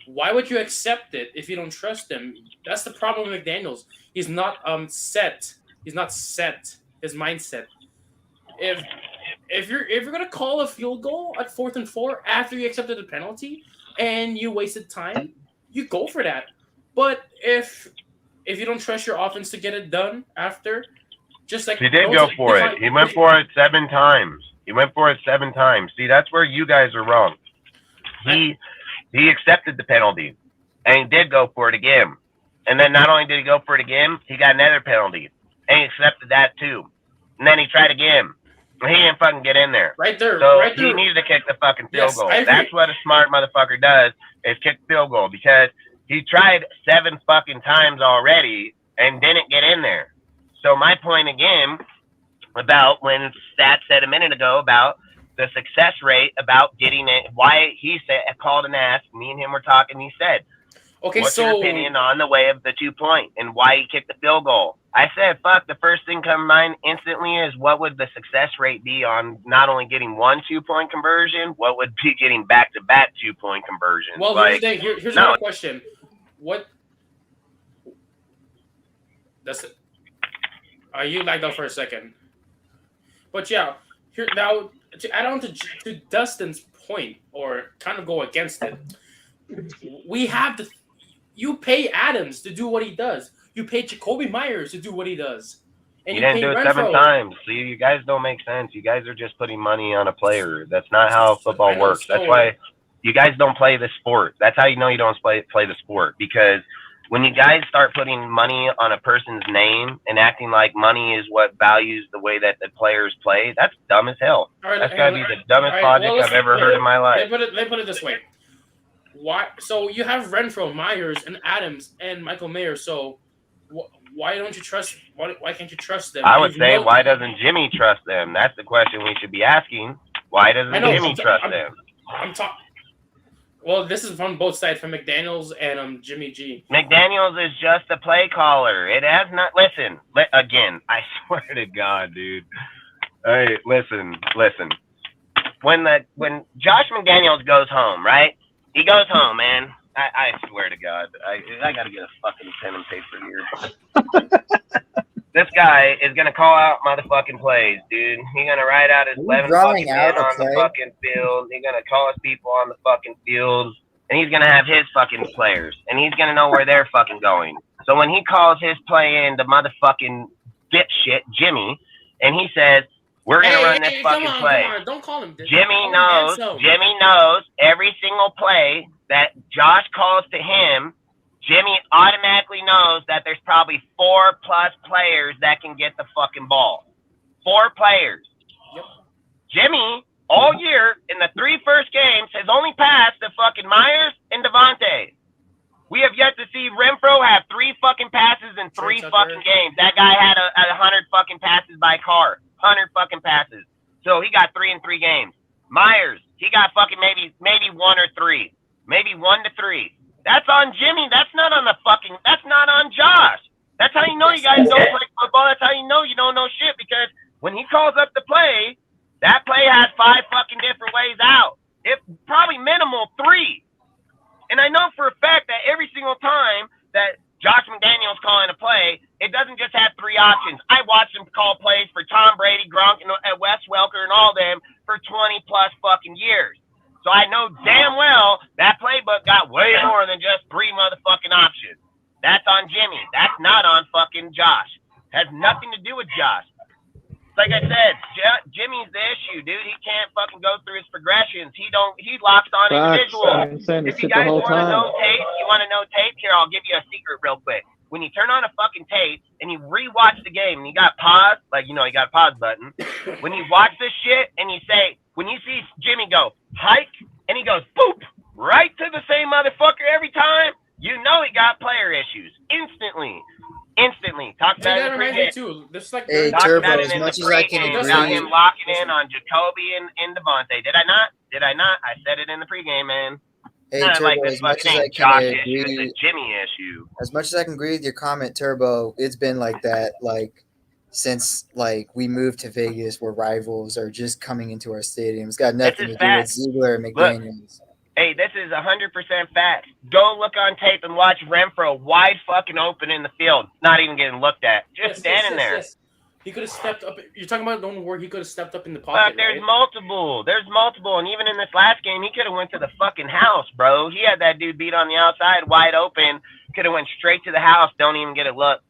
why would you accept it if you don't trust him? That's the problem with McDaniels. He's not set. He's not set his mindset. If you're gonna call a field goal at 4th and 4 after you accepted the penalty and you wasted time, you go for that. But if you don't trust your offense to get it done after, just like he did go for it. He went for it 7 times. See, that's where you guys are wrong. He accepted the penalty, and he did go for it again. And then not only did he go for it again, he got another penalty, and he accepted that too. And then he tried again. He didn't fucking get in there. Right there. So right there. he needed to kick the fucking field goal. I agree. That's what a smart motherfucker does, is kick the field goal, because he tried 7 fucking times already and didn't get in there. So my point again about when Stats said a minute ago about the success rate about getting it, why he said, called and asked, me and him were talking, he said, okay, what's so your opinion on the way of the 2-point and why he kicked the field goal? I said, fuck, the first thing come to mind instantly is what would the success rate be on not only getting 1 2-point conversion, what would be getting back-to-back 2-point conversions? Well, like, here's my question. What? That's it. You lagged out for a second. But yeah, here now to add on to Dustin's point, or kind of go against it, we have to. You pay Adams to do what he does. You pay Jacoby Myers to do what he does. And you didn't do it Renfro. 7 times. See, you guys don't make sense. You guys are just putting money on a player. That's not how football works. That's why you guys don't play the sport. That's how you know you don't play the sport. Because when you guys start putting money on a person's name and acting like money is what values the way that the players play, that's dumb as hell. Right, that's got to be the dumbest logic I've ever heard in my life. Let me put it this way. Why? So you have Renfro, Myers, and Adams, and Michael Mayer. So why don't you trust? Why can't you trust them? I would say, why doesn't Jimmy trust them? That's the question we should be asking. Why doesn't Jimmy trust them? I'm talking. Well, this is from both sides, from McDaniels and Jimmy G. McDaniels is just a play caller. It has not. Listen, again, I swear to God, dude. Hey, listen. When Josh McDaniels goes home, right? He goes home, man. I swear to God, I gotta get a fucking pen and paper here. This guy is gonna call out motherfucking plays, dude. He's gonna write out his 11 fucking men on the fucking field. He's gonna call his people on the fucking field, and he's gonna have his fucking players, and he's gonna know where they're fucking going. So when he calls his play in the motherfucking dipshit Jimmy, and he says, we're gonna run this fucking play. Come on. Don't call him. Jimmy knows every single play that Josh calls to him. Jimmy automatically knows that there's probably 4+ players that can get the fucking ball. 4 players. Yep. Jimmy, all year in the 3 first games, has only passed to fucking Myers and Devontae. We have yet to see Renfro have 3 fucking passes in 3 fucking games. That guy had 100 fucking passes by car. 100 fucking passes. So he got 3 in 3 games. Myers, he got fucking maybe 1 or 3. Maybe 1 to 3. That's on Jimmy. That's not on Josh. That's how you know you guys don't play football. That's how you know you don't know shit, because when he calls up the play, that play has 5 fucking different ways out. It probably minimal 3. And I know for a fact that every single time that Josh McDaniels calling a play, it doesn't just have 3 options. I watched him call plays for Tom Brady, Gronk, and Wes Welker and all them for 20 plus fucking years. So I know damn well that playbook got way more than just 3 motherfucking options. That's on Jimmy. That's not on fucking Josh. Has nothing to do with Josh. Like I said, Jimmy's the issue, dude. He can't fucking go through his progressions. He locks on individuals. If you guys want to know tape, here, I'll give you a secret real quick. When you turn on a fucking tape and you rewatch the game and you got pause, like, you know, you got a pause button. When you watch this shit and you say, when you see Jimmy go, hike, and he goes, boop, right to the same motherfucker every time, you know he got player issues. Instantly. Talk about it in the pregame. Too. This is like Hey, Turbo, as much as I can about agree. him locking in on Jacoby and Devontae. Did I not? I said it in the pregame, man. Hey, Not Turbo, like this as much as fucking I Josh can issue. It's agree, a Jimmy issue. as much as I can agree with your comment, Turbo, it's been like that, like, since like we moved to Vegas, where rivals are just coming into our stadium. It's got nothing to do with Ziegler and McDaniels. Hey, this is 100% fact. Go look on tape and watch Renfro wide fucking open in the field, not even getting looked at, just standing there. Yes. He could have stepped up. You're talking about the one where he could have stepped up in the But pocket. there's right? multiple, and even in this last game, he could have went to the fucking house, bro. He had that dude beat on the outside, wide open. Could have went straight to the house. Don't even get a look.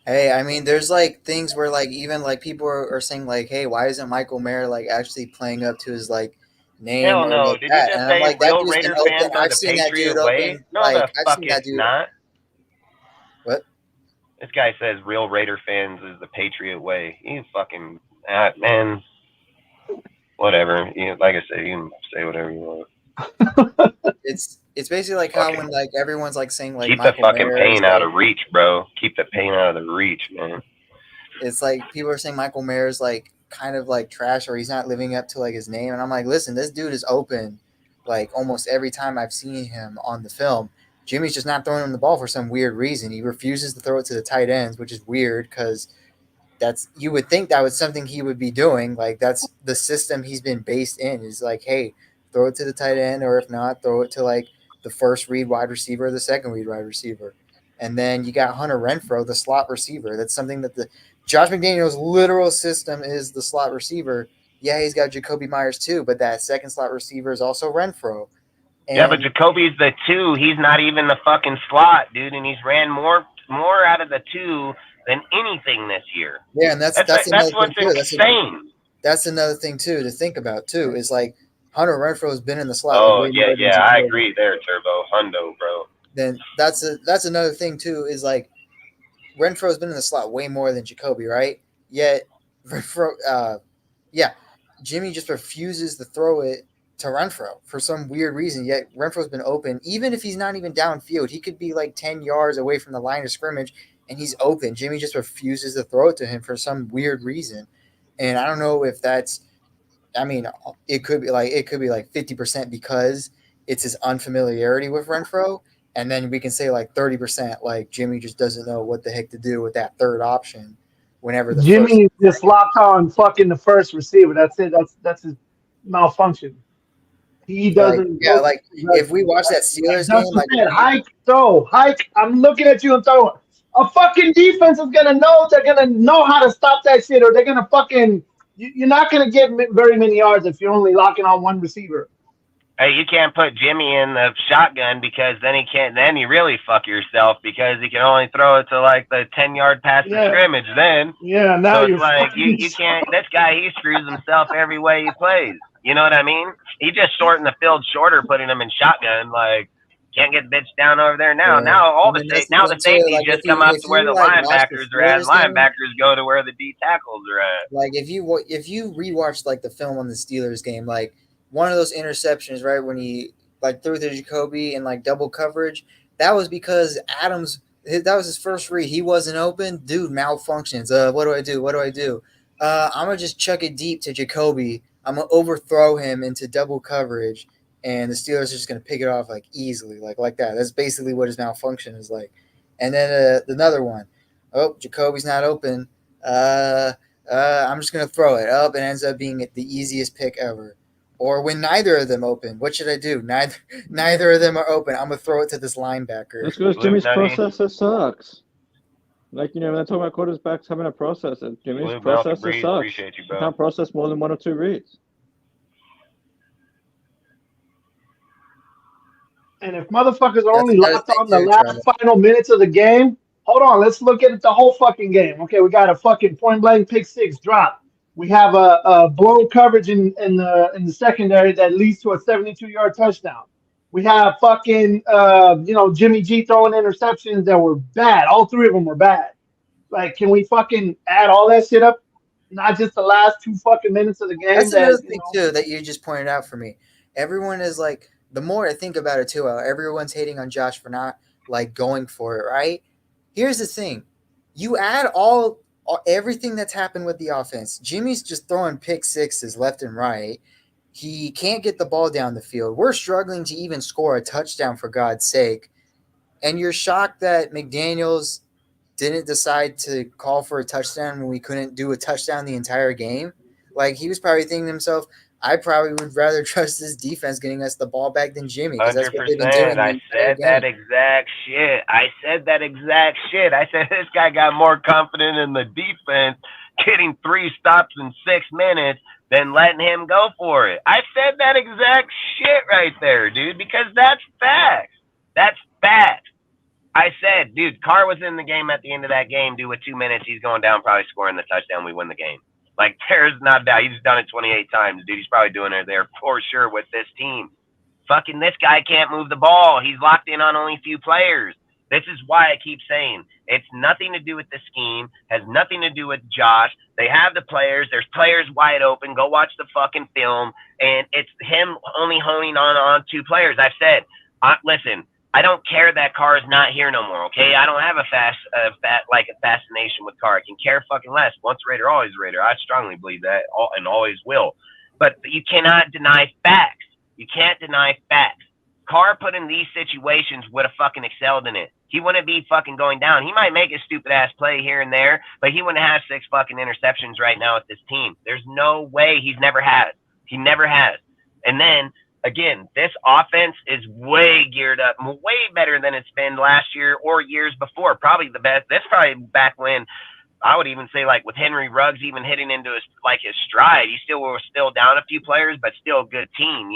Hey, I mean, there's like things where like even like people are saying like, hey, why isn't Michael Mayer like actually playing up to his like name? Hell or no. like Did that? you just And say I'm like, that real dude's Raider been fans open. are I've the seen that Patriot dude way? open. No, Like the I've fuck seen that it's dude. not. What? This guy says real Raider fans is the Patriot way. You fucking man. Whatever. Like I said, you can say whatever you want. It's basically like how when like everyone's like saying like Keep Michael the fucking Mayer pain is, out like, of reach, bro. Keep the pain out of the reach, man. it's like people are saying Michael Mayer's like kind of like trash or he's not living up to like his name, and I'm like, listen, this dude is open like almost every time I've seen him on the film. Jimmy's just not throwing him the ball for some weird reason. He refuses to throw it to the tight ends, which is weird because that's, you would think that was something he would be doing. Like that's the system he's been based in, is like, hey, throw it to the tight end, or if not, throw it to like the first read wide receiver or the second read wide receiver. And then you got Hunter Renfrow, the slot receiver. That's something that the Josh McDaniels' literal system is the slot receiver. Yeah, he's got Jacoby Myers too, but that second slot receiver is also Renfrow. And Yeah, but Jacoby's the 2. He's not even the fucking slot, dude, and he's ran more out of the 2 than anything this year. yeah, and that's another what's thing too. insane. That's another thing too to think about too. Is like Hunter Renfrow has been in the slot. Oh like, way more than yeah, I Jacoby. agree there, Turbo. Hundo, bro. Then that's another thing too. Is like Renfro's been in the slot way more than Jacoby, right? Yet Renfro, Jimmy just refuses to throw it to Renfro for some weird reason. Yet Renfro's been open, even if he's not even downfield. He could be like 10 yards away from the line of scrimmage, and he's open. Jimmy just refuses to throw it to him for some weird reason. And I don't know if that's, I mean, it could be like 50% because it's his unfamiliarity with Renfro. And then we can say like 30%, like Jimmy just doesn't know what the heck to do with that third option whenever the Jimmy just locked on fucking the first receiver. That's it. That's his malfunction. He doesn't. like if we watch that Steelers game, like hike. I'm looking at you and throwing. A fucking defense is gonna know. They're gonna know how to stop that shit, or they're gonna fucking. You're not gonna get very many yards if you're only locking on one receiver. Hey, you can't put Jimmy in the shotgun because then he can't. Then you really fuck yourself because he can only throw it to like the 10-yard past the scrimmage. Then now so you're it's like you can't. This guy, he screws himself every way he plays. You know what I mean? He just shortened the field shorter, putting him in shotgun. Like can't get bitch down over there now. Yeah. Now all I mean, the that's now the the thing, too. safeties Like, just if you- come up if to where you, the like, watch the linebackers are at. Steelers game- Linebackers go to where the D tackles are at. like if you rewatch like the film on the Steelers game, like one of those interceptions, right, when he like threw to Jacoby in like double coverage, that was because Adams, that was his first read. He wasn't open. Dude malfunctions. What do I do? I'm gonna just chuck it deep to Jacoby. I'm gonna overthrow him into double coverage, and the Steelers are just going to pick it off like easily, like that. That's basically what his malfunction is like. And then another one. Oh, Jacoby's not open. I'm just going to throw it up, and ends up being the easiest pick ever. Or when neither of them open, what should I do? Neither of them are open. I'm going to throw it to this linebacker. That's because Jimmy's processor sucks. Like, when I talk about quarterbacks having a processor, Jimmy's processor sucks. Appreciate you, bro. Can't process more than 1 or 2 reads. And if motherfuckers are only locked on the last final minutes of the game, hold on, let's look at it the whole fucking game. Okay, we got a fucking point blank pick 6 drop. We have a blown coverage in the secondary that leads to a 72-yard touchdown. We have fucking Jimmy G throwing interceptions that were bad. All 3 of them were bad. Like, can we fucking add all that shit up? Not just the last 2 fucking minutes of the game. That's another thing too that you just pointed out for me. Everyone is like, the more I think about it too, everyone's hating on Josh for not like going for it, right? Here's the thing. You add everything that's happened with the offense. Jimmy's just throwing pick sixes left and right. He can't get the ball down the field. We're struggling to even score a touchdown, for God's sake. And you're shocked that McDaniels didn't decide to call for a touchdown when we couldn't do a touchdown the entire game? Like, he was probably thinking to himself, I probably would rather trust this defense getting us the ball back than Jimmy, because that's what they've been doing. I said that exact shit. I said this guy got more confident in the defense getting 3 stops in 6 minutes than letting him go for it. I said that exact shit right there, dude, because that's facts. That's facts. I said, dude, Carr was in the game at the end of that game, dude, with 2 minutes. He's going down, probably scoring the touchdown. We win the game. Like, there's not doubt. He's done it 28 times, dude. He's probably doing it there for sure with this team. Fucking this guy can't move the ball. He's locked in on only a few players. This is why I keep saying it's nothing to do with the scheme, has nothing to do with Josh. They have the players. There's players wide open. Go watch the fucking film. And it's him only honing on 2 players. I've said, listen, I don't care that Carr is not here no more, okay? I don't have a fascination with Carr. I can care fucking less. Once a Raider, always a Raider. I strongly believe that and always will. But you cannot deny facts. You can't deny facts. Carr put in these situations would have fucking excelled in it. He wouldn't be fucking going down. He might make a stupid-ass play here and there, but he wouldn't have 6 fucking interceptions right now with this team. There's no way. He's never has. He never has. And then, again, this offense is way geared up, way better than it's been last year or years before. Probably the best. That's probably back when, I would even say, like, with Henry Ruggs even hitting into his stride, he still was down a few players, but still a good team.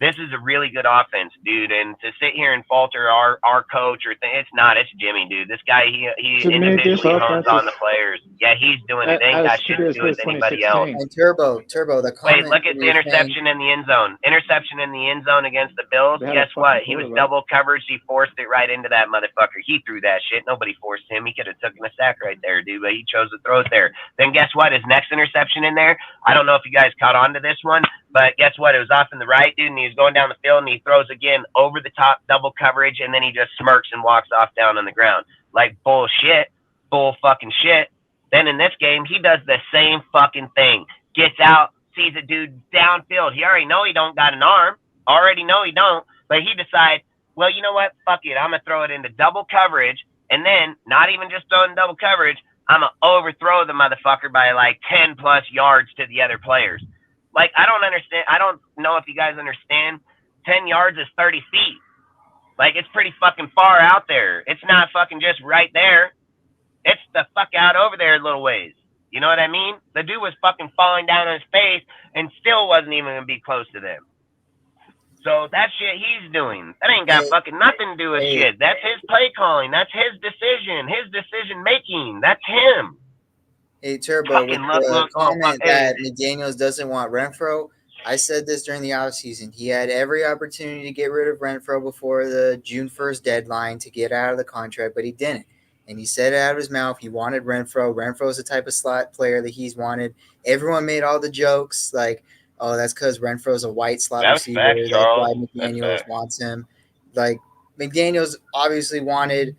This is a really good offense, dude. And to sit here and falter our coach it's Jimmy, dude. This guy, he individually hones on the players. Yeah, he's doing it. They ain't got shit to do with anybody else. And Turbo, the comment. Wait, look at the interception in the end zone. Interception in the end zone against the Bills. Guess what? He was double coverage. He forced it right into that motherfucker. He threw that shit. Nobody forced him. He could have taken a sack right there, dude, but he chose to throw it there. Then guess what? His next interception in there, I don't know if you guys caught on to this one, but guess what? It was off in the right, dude, and he was going down the field, and he throws again over the top, double coverage, and then he just smirks and walks off down on the ground. Like, bullshit. Bull fucking shit. Then in this game, he does the same fucking thing. Gets out, sees a dude downfield. He already know he don't got an arm. Already know he don't. But he decides, well, you know what? Fuck it. I'm going to throw it into double coverage, and then not even just throwing double coverage, I'm going to overthrow the motherfucker by like 10-plus yards to the other players. Like, I don't understand. I don't know if you guys understand. 10 yards is 30 feet. Like, it's pretty fucking far out there. It's not fucking just right there. It's the fuck out over there a little ways. You know what I mean? The dude was fucking falling down on his face and still wasn't even going to be close to them. So that shit he's doing, that ain't got fucking nothing to do with shit. That's his play calling. That's his decision making. That's him. Hey, Turbo, with the comment that McDaniels doesn't want Renfro, I said this during the offseason. He had every opportunity to get rid of Renfro before the June 1st deadline to get out of the contract, but he didn't. And he said it out of his mouth. He wanted Renfro. Renfro's the type of slot player that he's wanted. Everyone made all the jokes like, oh, that's because Renfro's a white slot receiver. That's why McDaniels wants him. Like, McDaniels obviously wanted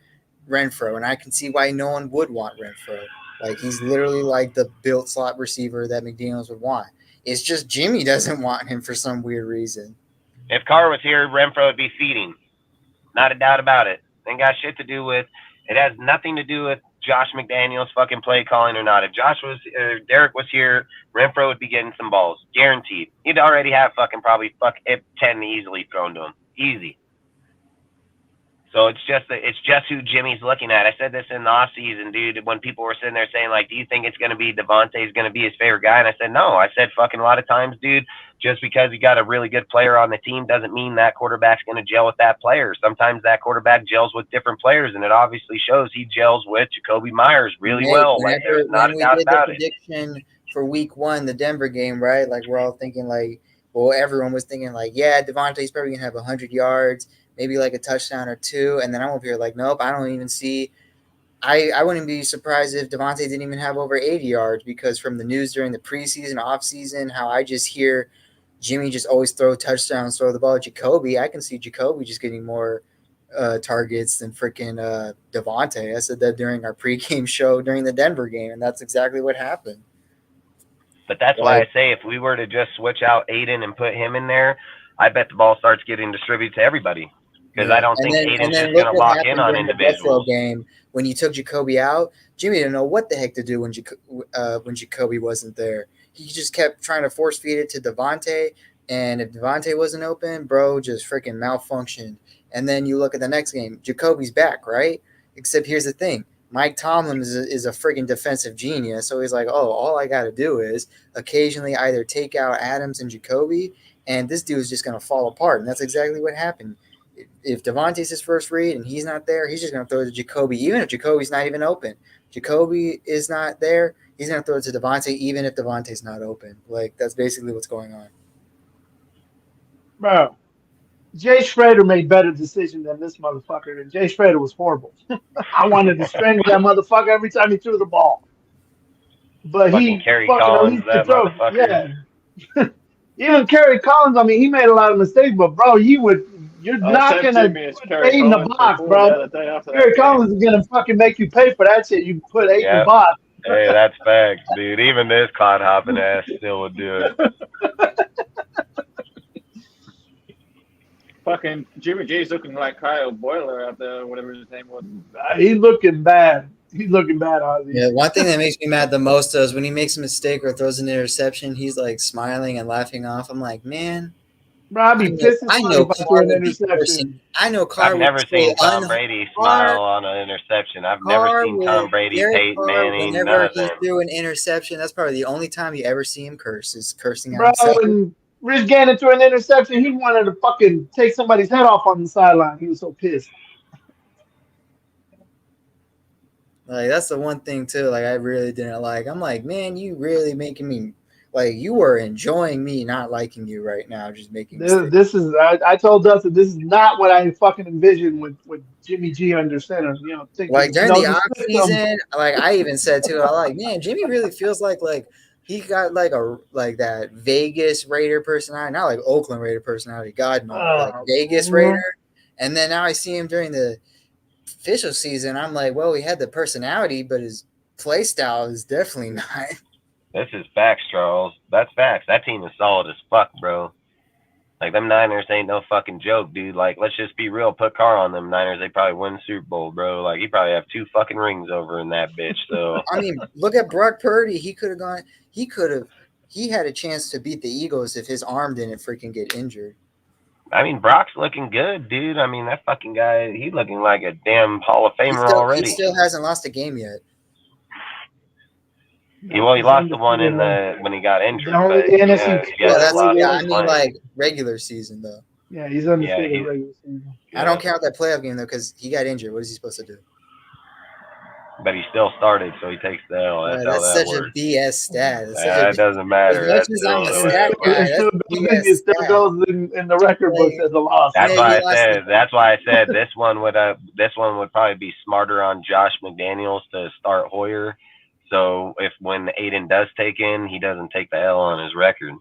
Renfro, and I can see why no one would want Renfro. Like, he's literally like the built slot receiver that McDaniels would want. It's just Jimmy doesn't want him for some weird reason. If Carr was here, Renfro would be feeding. Not a doubt about it. Ain't got shit to do with. It has nothing to do with Josh McDaniels fucking play calling or not. If Derek was here, Renfro would be getting some balls, guaranteed. He'd already have fucking probably 10 easily thrown to him, easy. So it's just who Jimmy's looking at. I said this in the off season, dude, when people were sitting there saying, like, do you think it's going to be Devontae's going to be his favorite guy? And I said, no. I said fucking a lot of times, dude, just because you got a really good player on the team doesn't mean that quarterback's going to gel with that player. Sometimes that quarterback gels with different players, and it obviously shows he gels with Jacoby Myers really well. Like, there's not a doubt about it. Prediction for week 1, the Denver game, right? Like, we're all thinking, like, well, everyone was thinking, like, yeah, Devontae's probably going to have 100 yards. Maybe like a touchdown or 2, and then I'm over here like, nope, I don't even see. I wouldn't be surprised if Devontae didn't even have over 80 yards, because from the news during the preseason, offseason, how I just hear Jimmy just always throw touchdowns, throw the ball at Jacoby. I can see Jacoby just getting more targets than freaking Devontae. I said that during our pregame show during the Denver game, and that's exactly what happened. But that's why I say if we were to just switch out Aiden and put him in there, I bet the ball starts getting distributed to everybody. Because I don't think Aiden's just going to lock in on individuals. Game, when you took Jacoby out, Jimmy didn't know what the heck to do when Jacoby wasn't there. He just kept trying to force feed it to Devontae, and if Devontae wasn't open, bro, just freaking malfunctioned. And then you look at the next game, Jacoby's back, right? Except here's the thing. Mike Tomlin is a freaking defensive genius, so he's like, oh, all I got to do is occasionally either take out Adams and Jacoby, and this dude is just going to fall apart, and that's exactly what happened. If Devontae's his first read and he's not there, he's just going to throw it to Jacoby, even if Jacoby's not even open. Jacoby is not there, he's going to throw it to Devontae, even if Devontae's not open. Like, that's basically what's going on. Bro, Jay Schrader made better decisions than this motherfucker, and Jay Schrader was horrible. I wanted to strangle that motherfucker every time he threw the ball. But fucking Kerry Collins, that motherfucker. Yeah. Even Kerry Collins, I mean, he made a lot of mistakes, but, bro, you're not going to stay in the box, bro. Kerry Collins is going to fucking make you pay for that shit. You put 8 in the box. Hey, that's facts, dude. Even this cloud hopping ass still would do it. Fucking Jimmy G's looking like Kyle Boiler out there, whatever his name was. He's looking bad. He's looking bad, Ozzy. Yeah, one thing that makes me mad the most though is when he makes a mistake or throws an interception, he's like smiling and laughing off. I'm like, man. Robbie, I know Carr would be person. I know Carr. I've never seen Tom Brady smile on an interception. I've never seen Tom Brady, Peyton Manning, none of them. He threw an interception. That's probably the only time you ever see him curse, is cursing out himself. When Rich Gannon threw an interception, he wanted to fucking take somebody's head off on the sideline. He was so pissed. Like, that's the one thing too. Like, I really didn't like. I'm like, man, you really making me. Like, you are enjoying me not liking you right now, just making this is. I told Dustin this is not what I fucking envisioned with Jimmy G under center. You know, like during the off season, like I even said too, I like, man, Jimmy really feels like he got like that Vegas Raider personality, not like Oakland Raider personality. God no, like Vegas Raider. And then now I see him during the official season. I'm like, well, he had the personality, but his play style is definitely not. This is facts, Charles. That's facts. That team is solid as fuck, bro. Like, them Niners ain't no fucking joke, dude. Like, let's just be real. Put Carr on them Niners. They probably win the Super Bowl, bro. Like, he probably have 2 fucking rings over in that bitch, so. I mean, look at Brock Purdy. He had a chance to beat the Eagles if his arm didn't freaking get injured. I mean, Brock's looking good, dude. I mean, that fucking guy, he's looking like a damn Hall of Famer already. He still hasn't lost a game yet. He lost the one when he got injured. I mean, like regular season though. Yeah, he's undefeated regular season. I don't count that playoff game though because he got injured. What is he supposed to do? But he still started, so he takes the L. That's such a BS stat. It doesn't matter. As much as I'm a stat guy, it still goes in the record book as a loss. That's why I said this one would probably be smarter on Josh McDaniels to start Hoyer. So when Aiden does take in, he doesn't take the L on his record.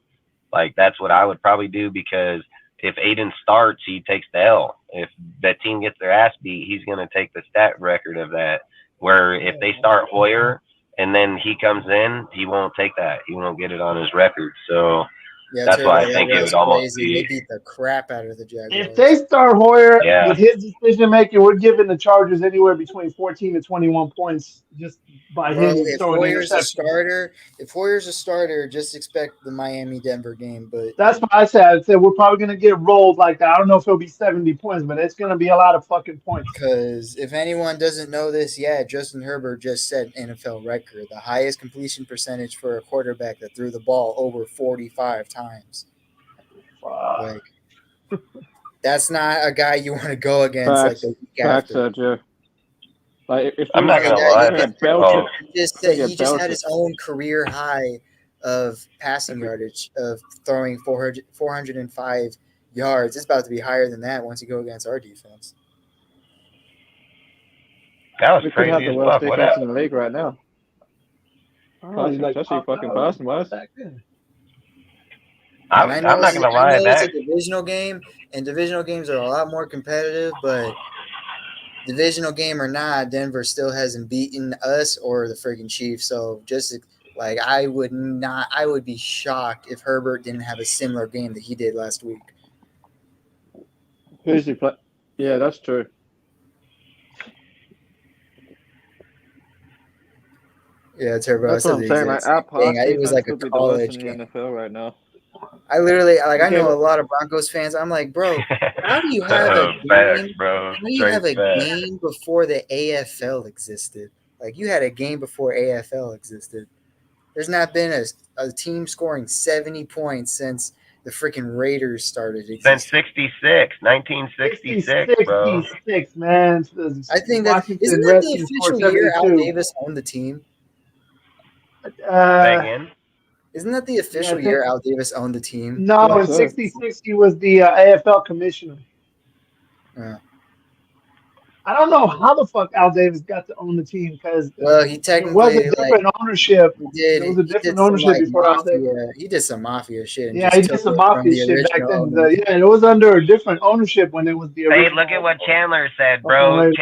Like, that's what I would probably do, because if Aiden starts, he takes the L. If that team gets their ass beat, he's going to take the stat record of that. Where if they start Hoyer and then he comes in, he won't take that. He won't get it on his record. So Yeah, That's why I Turbo, think it that was would almost crazy. They be. beat the crap out of the Jaguars. If they start Hoyer Yeah. with his decision making, we're giving the Chargers anywhere between 14 to 21 points just by Bro, him throwing interceptions. if Hoyer's a starter, just expect the Miami-Denver game. But That's what I said. I said we're probably gonna get rolled like that. I don't know if it'll be 70 points, but it's gonna be a lot of fucking points. because if anyone doesn't know this, Justin Herbert just set NFL record, the highest completion percentage for a quarterback that threw the ball over 45 times. Like, that's not a guy you want to go against like the week Facts, after. Sergio. Like, if I'm not gonna lie. He just had his own career high of passing yardage of throwing 405 yards. It's about to be higher than that once you go against our defense. That was We could have crazy the as worst fuck. What defense in happened? the league right now. Especially fucking passing wise. I'm And not gonna lie. I know it's That a divisional game, and divisional games are a lot more competitive, but divisional game or not, Denver still hasn't beaten us or the friggin' Chiefs. So just like I would be shocked if Herbert didn't have a similar game that he did last week. Who's he play? Yeah, that's true. Yeah, Turbo. That's what I'm saying. Like, our pass It was defense like a could be the worst college in game. the NFL right now. I literally I Okay, know a but- lot of Broncos fans. I'm like, bro, how do you have a facts, game? bro. How do you Straight have a facts. game before the AFL existed? Like you had a game before AFL existed. There's not been a team scoring 70 points since the freaking Raiders started existing. Since 1966, bro. 66, man. I think that Washington isn't that the Redskins scored official year Al 72. Davis owned the team? Say again? Isn't that the official think- year Al Davis owned the team? No, Yeah, in sir. 66 he was the AFL commissioner. Yeah. I don't know how the fuck Al Davis got to own the team because Well, he it was technically a different ownership. he did. It was a he did different some, ownership like, before Al Davis. mafia. He did some mafia shit. And Yeah, just he took did some it from mafia the shit back original then. owners. Yeah, it was under a different ownership when it was the Hey, original. look at what Chandler said, Fucking bro. Raiders.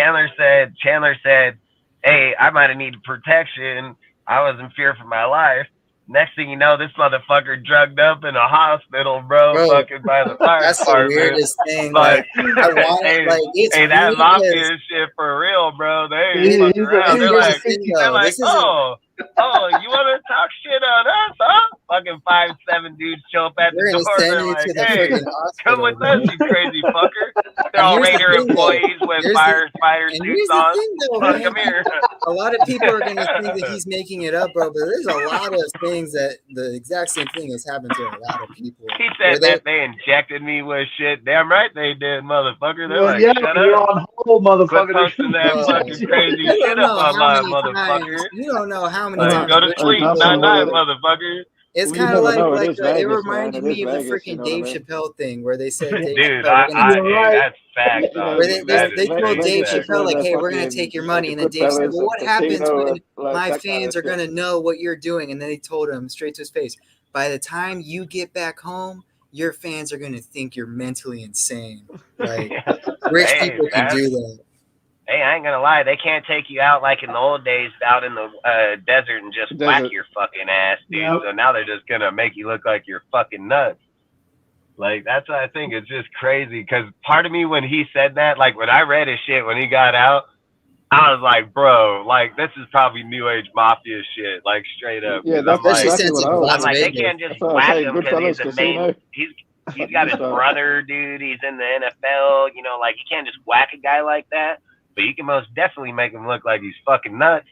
Chandler said, hey, I might have needed protection. I was in fear for my life. Next thing you know, this motherfucker drugged up in a hospital, bro, fucking by the fire That's the department. weirdest thing. Like, I want hey, like it's hey, that weird mafia because- shit for real, bro. They ain't He- fucking he's a- around. and They're here's the like, thing, though. they're like, This isn't- you want to talk shit on us, huh? Fucking 5'7" dudes show up at We're the gonna door. send They're you like, to the hey, freaking come hospital. with bro. us, you crazy fucker. They're all And here's the Raider thing, though. employees with Here's the- fire And suits here's the on. thing, though, Fuck, man. come here. A lot of people are gonna think that he's making it up, bro. But there's a lot of things that the exact same thing has happened to a lot of people. He Where said that they injected me with shit. Damn right they did, motherfucker. They're Well, like, yeah, shut you're up. on hold, Quit motherfucker. posting that Bro, fucking crazy you shit don't know up how online, many motherfucker. times. You don't know how many Like, times. go to rich sleep, people night, night, say- motherfucker. It's You kind never of know. like It is it Vegas, reminded man. It me is of the Vegas, freaking you know what Dave I mean? Chappelle thing where they said Dave Dude, Chappelle, we're gonna You're right. that's facts, You know, dog. where they That is told Vegas Dave is crazy. Chappelle one like, of hey, the we're gonna fucking, take your like, money, the and then Dave said, Goodfellas, well, what the happens casino, when like my that kind fans of are gonna shit. know what you're doing? And then they told him straight to his face, by the time you get back home, your fans are gonna think you're mentally insane. Like rich Hey, people can that's- do that. Hey, I ain't gonna lie, they can't take you out like in the old days out in the desert and just whack Desert. your fucking ass, dude. Yep. So now they're just gonna make you look like you're fucking nuts. Like, that's what I think. It's just crazy. Because part of me, when he said that, like, when I read his shit, when he got out, I was like, bro, like, this is probably New Age Mafia shit, like, straight up. Yeah, 'Cause that's I'm like, Especially exactly since what I it's was Las I'm like, they Vegas. can't just That's what I whack say, him because he's Goodfellas a main. Casino. He's got his Start. brother, dude. He's in the NFL. You know, like, you can't just whack a guy like that. But you can most definitely make him look like he's fucking nuts.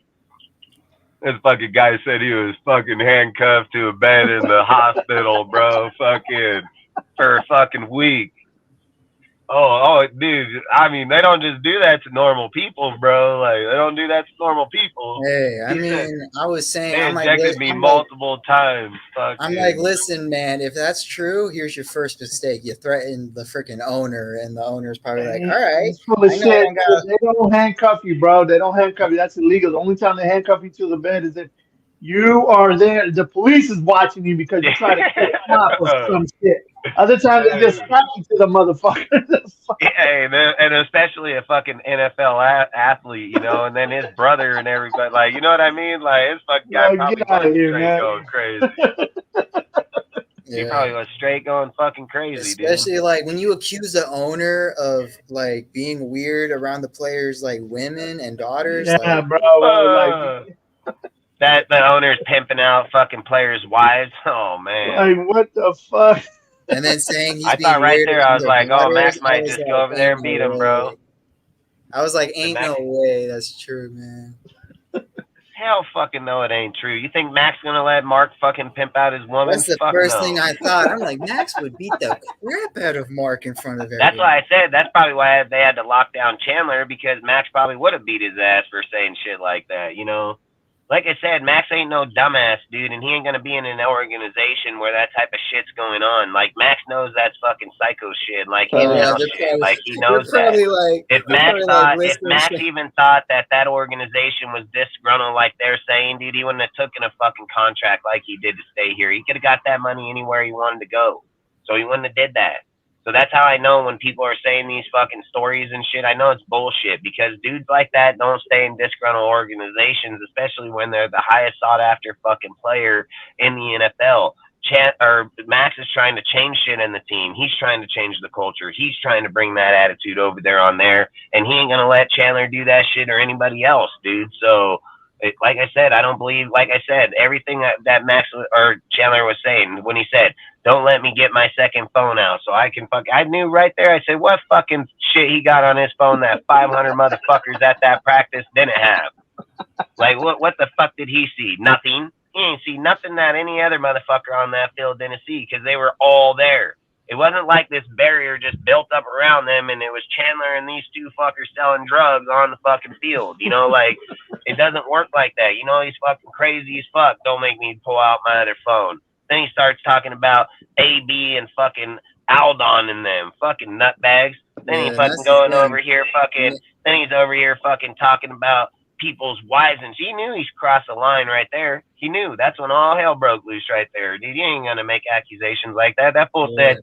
This fucking guy said he was fucking handcuffed to a bed in the hospital, bro. Fucking for a fucking week. Oh, dude. I mean, they don't just do that to normal people, bro. Like, they don't do that to normal people. Hey, I He said- mean, I was saying, They I'm like, injected me I'm like, multiple times. I'm like, listen, man, if that's true, here's your first mistake. You threatened the freaking owner, and the owner's probably like, all right. It's full of I know shit. I got- They don't handcuff you, bro. They don't handcuff you. That's illegal. The only time they handcuff you to the bed is if you are there. The police is watching you because you try to get cop or some shit. Other times they just strap you to the motherfucker. Yeah, and especially a fucking NFL athlete, you know, and then his brother and everybody, like, you know what I mean? Like, his fucking guy Like, probably get outta was here, straight man. going crazy. He probably was straight going fucking crazy, Especially dude. like when you accuse the owner of like being weird around the players' like women and daughters. Yeah, like, bro. Like, That the owner's pimping out fucking players' wives. Oh man. like what the fuck? and then saying he's I being thought right weird there, I around was their like, oh, daughters. Max I might was just like, go over there ain't and beat no him, bro. way. I was like, ain't Max- no way. That's true, man. Hell fucking no, it ain't true. You think Max gonna let Mark fucking pimp out his woman? That's the Fuck first no. thing I thought. I'm like, Max would beat the crap out of Mark in front of everyone. That's why I said that's probably why they had to lock down Chandler, because Max probably would have beat his ass for saying shit like that, you know? Like I said, Max ain't no dumbass, dude, and he ain't gonna be in an organization where that type of shit's going on. Like, Max knows that's fucking psycho shit, like in Yeah, house they're shit. probably- Like, he they're knows that. probably like, If they're Max probably like thought, if whispering Max shit. even thought that organization was disgruntled like they're saying, dude, he wouldn't have taken a fucking contract like he did to stay here. He could have got that money anywhere he wanted to go. So he wouldn't have did that. So that's how I know when people are saying these fucking stories and shit, I know it's bullshit, because dudes like that don't stay in disgruntled organizations, especially when they're the highest sought after fucking player in the NFL. Max is trying to change shit in the team. He's trying to change the culture. He's trying to bring that attitude over there on there, and he ain't gonna let Chandler do that shit or anybody else, dude. So, like I said, I don't believe. Like I said, everything that Max or Chandler was saying when he said, "Don't let me get my second phone out so I can fuck." I knew right there. I said, "What fucking shit he got on his phone that 500 motherfuckers at that practice didn't have? Like, what the fuck did he see? Nothing." He ain't see nothing that any other motherfucker on that field didn't see, because they were all there. It wasn't like this barrier just built up around them and it was Chandler and these two fuckers selling drugs on the fucking field. You know, like, it doesn't work like that. You know, he's fucking crazy as fuck. Don't make me pull out my other phone. Then he starts talking about AB and fucking Aldon and them fucking nutbags. Then he's fucking going over here fucking, then he's over here fucking talking about people's wives, and he knew he's crossed the line right there. He knew. That's when all hell broke loose right there. Dude, you ain't gonna make accusations like that. That fool said,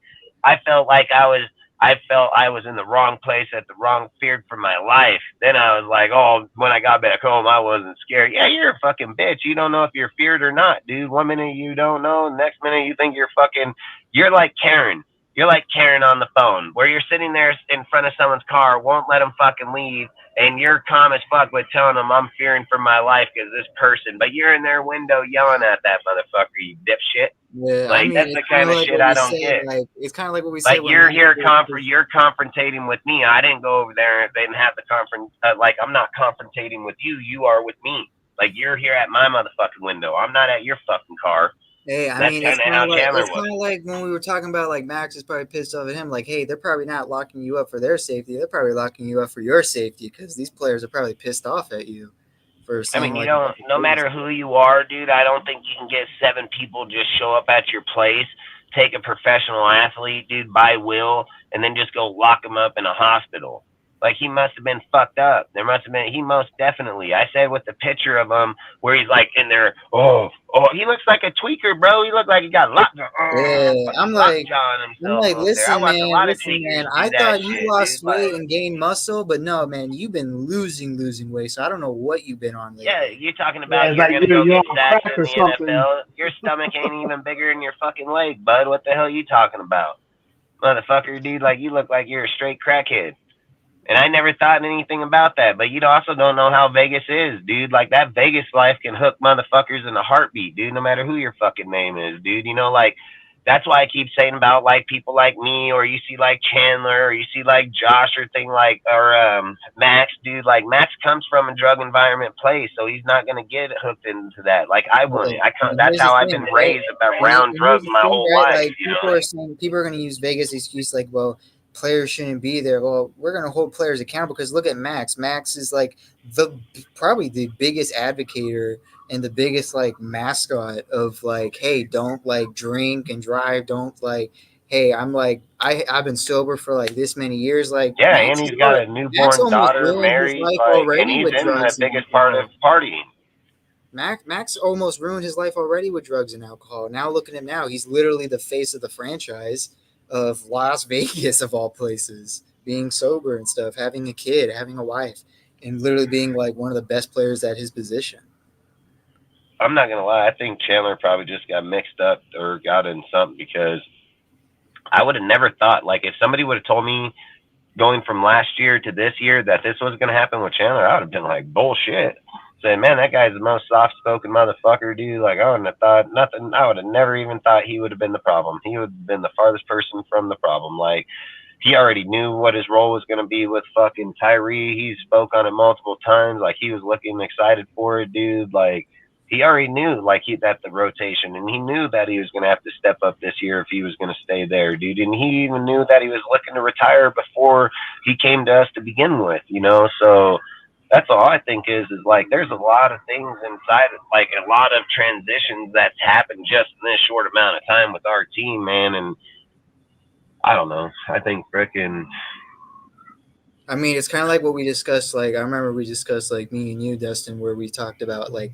I felt I was in the wrong place at the wrong, feared for my life. Then I was like, oh, when I got back home, I wasn't scared. Yeah, you're a fucking bitch. You don't know if you're feared or not, dude. 1 minute you don't know, next minute you think you're like Karen. You're like Karen on the phone, where you're sitting there in front of someone's car, won't let them fucking leave, and you're calm as fuck with telling them I'm fearing for my life because this person, but you're in their window yelling at that motherfucker, you dipshit. Yeah, like, I mean, that's the kind of shit I don't get. Like, it's kind of like what we said. Like, you're here, you're confrontating with me. I didn't go over there and they didn't have the like, I'm not confrontating with you. You are with me. Like, you're here at my motherfucking window. I'm not at your fucking car. Hey, I mean, it's kind of like when we were talking about, like, Max is probably pissed off at him. Like, hey, they're probably not locking you up for their safety. They're probably locking you up for your safety, because these players are probably pissed off at you. I mean, you don't, no matter who you are, dude, I don't think you can get 7 people just show up at your place, take a professional athlete, dude, by will, and then just go lock him up in a hospital. Like, he must have been fucked up. He most definitely. I said with the picture of him where he's like in there, he looks like a tweaker, bro. He looked like he got locked. I'm like, listen, man. I thought you lost weight and gained muscle, but no, man, you've been losing weight. So I don't know what you've been on lately. Yeah, you're talking about you're going to go get stats in the NFL. Your stomach ain't even bigger than your fucking leg, bud. What the hell are you talking about? Motherfucker, dude, like, you look like you're a straight crackhead. And I never thought anything about that. But you also don't know how Vegas is, dude. Like, that Vegas life can hook motherfuckers in a heartbeat, dude, no matter who your fucking name is, dude. You know, like, that's why I keep saying about, like, people like me, or you see, like, Chandler, or you see, like, Josh, or Max, dude. Like, Max comes from a drug environment place, so he's not going to get hooked into that. Like, I wouldn't. That's how I've been raised around drugs my whole life. Like, people are going to use Vegas excuse, like, well, players shouldn't be there. Well, we're going to hold players accountable, because look at Max. Max is like probably the biggest advocator and the biggest like mascot of like, hey, don't like drink and drive. Don't like, hey, I'm like, I've been sober for like this many years. Like, yeah, Max, and he's got a newborn daughter, married, like, and he's in the biggest part of partying. Max almost ruined his life already with drugs and alcohol. Now look at him now. He's literally the face of the franchise of Las Vegas, of all places, being sober and stuff, having a kid, having a wife, and literally being like one of the best players at his position. I'm not gonna lie. I think Chandler probably just got mixed up or got in something, because I would have never thought, like, if somebody would have told me going from last year to this year that this was gonna happen with Chandler, I would have been like, bullshit. Saying, man, that guy's the most soft-spoken motherfucker, dude. Like, I wouldn't have thought nothing. I would have never even thought he would have been the problem. He would have been the farthest person from the problem. Like, he already knew what his role was going to be with fucking Tyree. He spoke on it multiple times. Like, he was looking excited for it, dude. Like, he already knew, like, that the rotation, and he knew that he was going to have to step up this year if he was going to stay there, dude. And he even knew that he was looking to retire before he came to us to begin with, you know? So that's all I think is like, there's a lot of things inside, like a lot of transitions that's happened just in this short amount of time with our team, man. And I don't know. I think frickin'. I mean, it's kind of like what we discussed. Like, I remember we discussed, like, me and you, Dustin, where we talked about, like,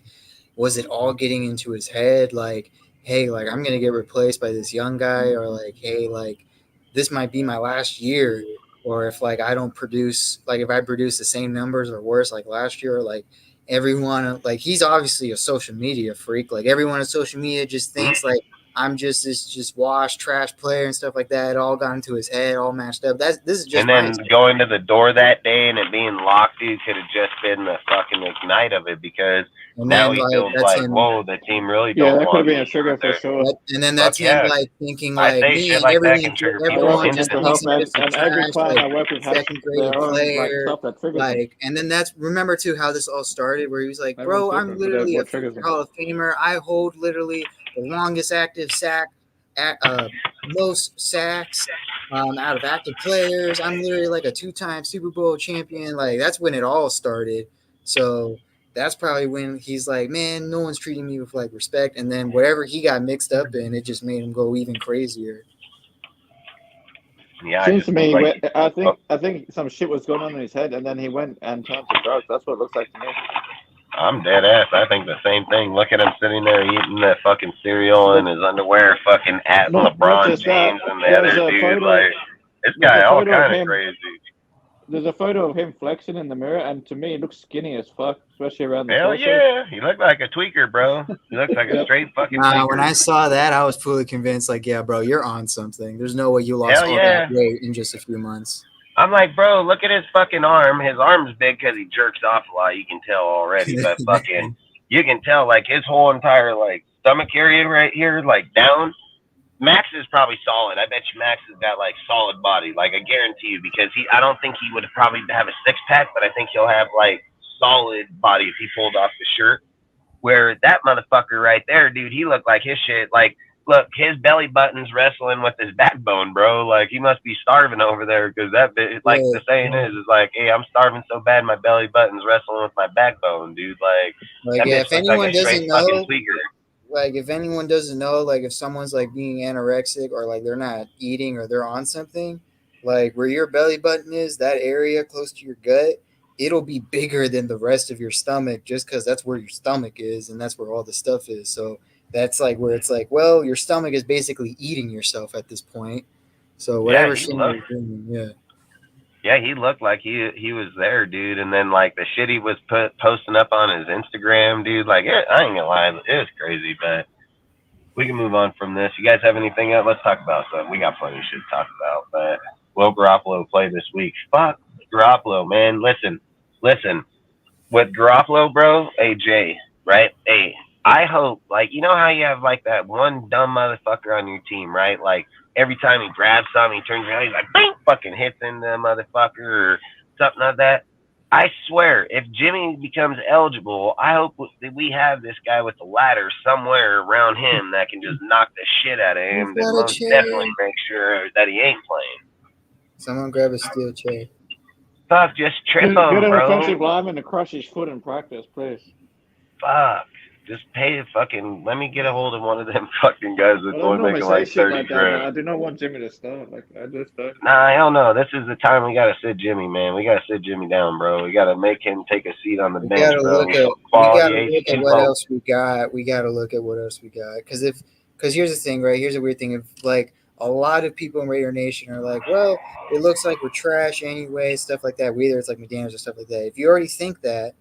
was it all getting into his head? Like, hey, like, I'm going to get replaced by this young guy, or like, hey, like, this might be my last year. Or if, like, I don't produce, like, if I produce the same numbers or worse, like last year, like, everyone, like, he's obviously a social media freak. Like, everyone on social media just thinks, like, I'm just this just washed trash player and stuff like that. It all got into his head, all mashed up. This is just. And then going to the door that day and it being locked, dude, could have just been the fucking ignite of it, because now he feels like, whoa, the team really don't want. Yeah, that could have been a trigger for sure. And then that's him, like, thinking, like, me, everyone just thinks I'm just a trash, like, second-grade player. Like, and then that's, remember, too, how this all started, where he was like, bro, I'm literally a Hall of Famer. I hold literally the longest active sack, most sacks out of active players. I'm literally like a 2-time Super Bowl champion. Like, that's when it all started. So that's probably when he's like, man, no one's treating me with, like, respect. And then whatever he got mixed up in, it just made him go even crazier. Yeah, seems to me, like, I think some shit was going on in his head, and then he went and turned to drugs. That's what it looks like to me. I'm dead ass. I think the same thing. Look at him sitting there eating that fucking cereal in his underwear, fucking at LeBron James and the other dude. Like, this guy all kind of crazy. There's a photo of him flexing in the mirror, and to me, he looks skinny as fuck, especially around the Hell torso. yeah. He looked like a tweaker, bro. He looks like a straight fucking tweaker. When I saw that, I was fully convinced, like, yeah, bro, you're on something. There's no way you lost all that weight in just a few months. I'm like, bro, look at his fucking arm. His arm's big because he jerks off a lot. You can tell already. But fucking, you can tell, like, his whole entire, like, stomach area right here, like, down. Max is probably solid. I bet you Max has got, like, solid body. Like, I guarantee you, because I don't think he would probably have a six-pack, but I think he'll have, like, solid body if he pulled off the shirt. Where that motherfucker right there, dude, he looked like his shit, like, look, his belly button's wrestling with his backbone, bro. Like, he must be starving over there, because that bit, like, the saying is like, hey, I'm starving so bad my belly button's wrestling with my backbone, dude. Like yeah, if anyone doesn't know, like, if anyone doesn't know, like, if someone's, like, being anorexic, or, like, they're not eating, or they're on something, like, where your belly button is, that area close to your gut, it'll be bigger than the rest of your stomach, just because that's where your stomach is, and that's where all the stuff is. So that's, like, where it's like, well, your stomach is basically eating yourself at this point. So whatever shit you're doing, yeah, he looked like he was there, dude. And then, like, the shit he was posting up on his Instagram, dude, like, I ain't gonna lie, it was crazy. But we can move on from this. You guys have anything else? Let's talk about something. We got plenty of shit to talk about. But will Garoppolo play this week? Fuck Garoppolo, man. Listen. With Garoppolo, bro, AJ, right? Hey, I hope, like, you know how you have, like, that one dumb motherfucker on your team, right? Like, every time he grabs something, he turns around, he's like, bang, fucking hits in the motherfucker or something like that. I swear, if Jimmy becomes eligible, I hope that we have this guy with the ladder somewhere around him that can just knock the shit out of him. That most definitely make sure that he ain't playing. Someone grab a steel chair. Fuck, just trip him, Get an bro. offensive lineman to crush his foot in practice, please. Fuck. Just pay the fucking. Let me get a hold of one of them fucking guys that's only making like 30 grand. I do not want Jimmy to start. Like, I just don't. Nah, hell no. This is the time we gotta sit Jimmy, man. We gotta sit Jimmy down, bro. We gotta make him take a seat on the bench, bro. We gotta look at what else we got. We gotta look at what else we got. Because here's the thing, right? Here's a weird thing. If, like, a lot of people in Raider Nation are like, well, it looks like we're trash anyway, stuff like that. Whether it's like McDaniels or stuff like that. If you already think that,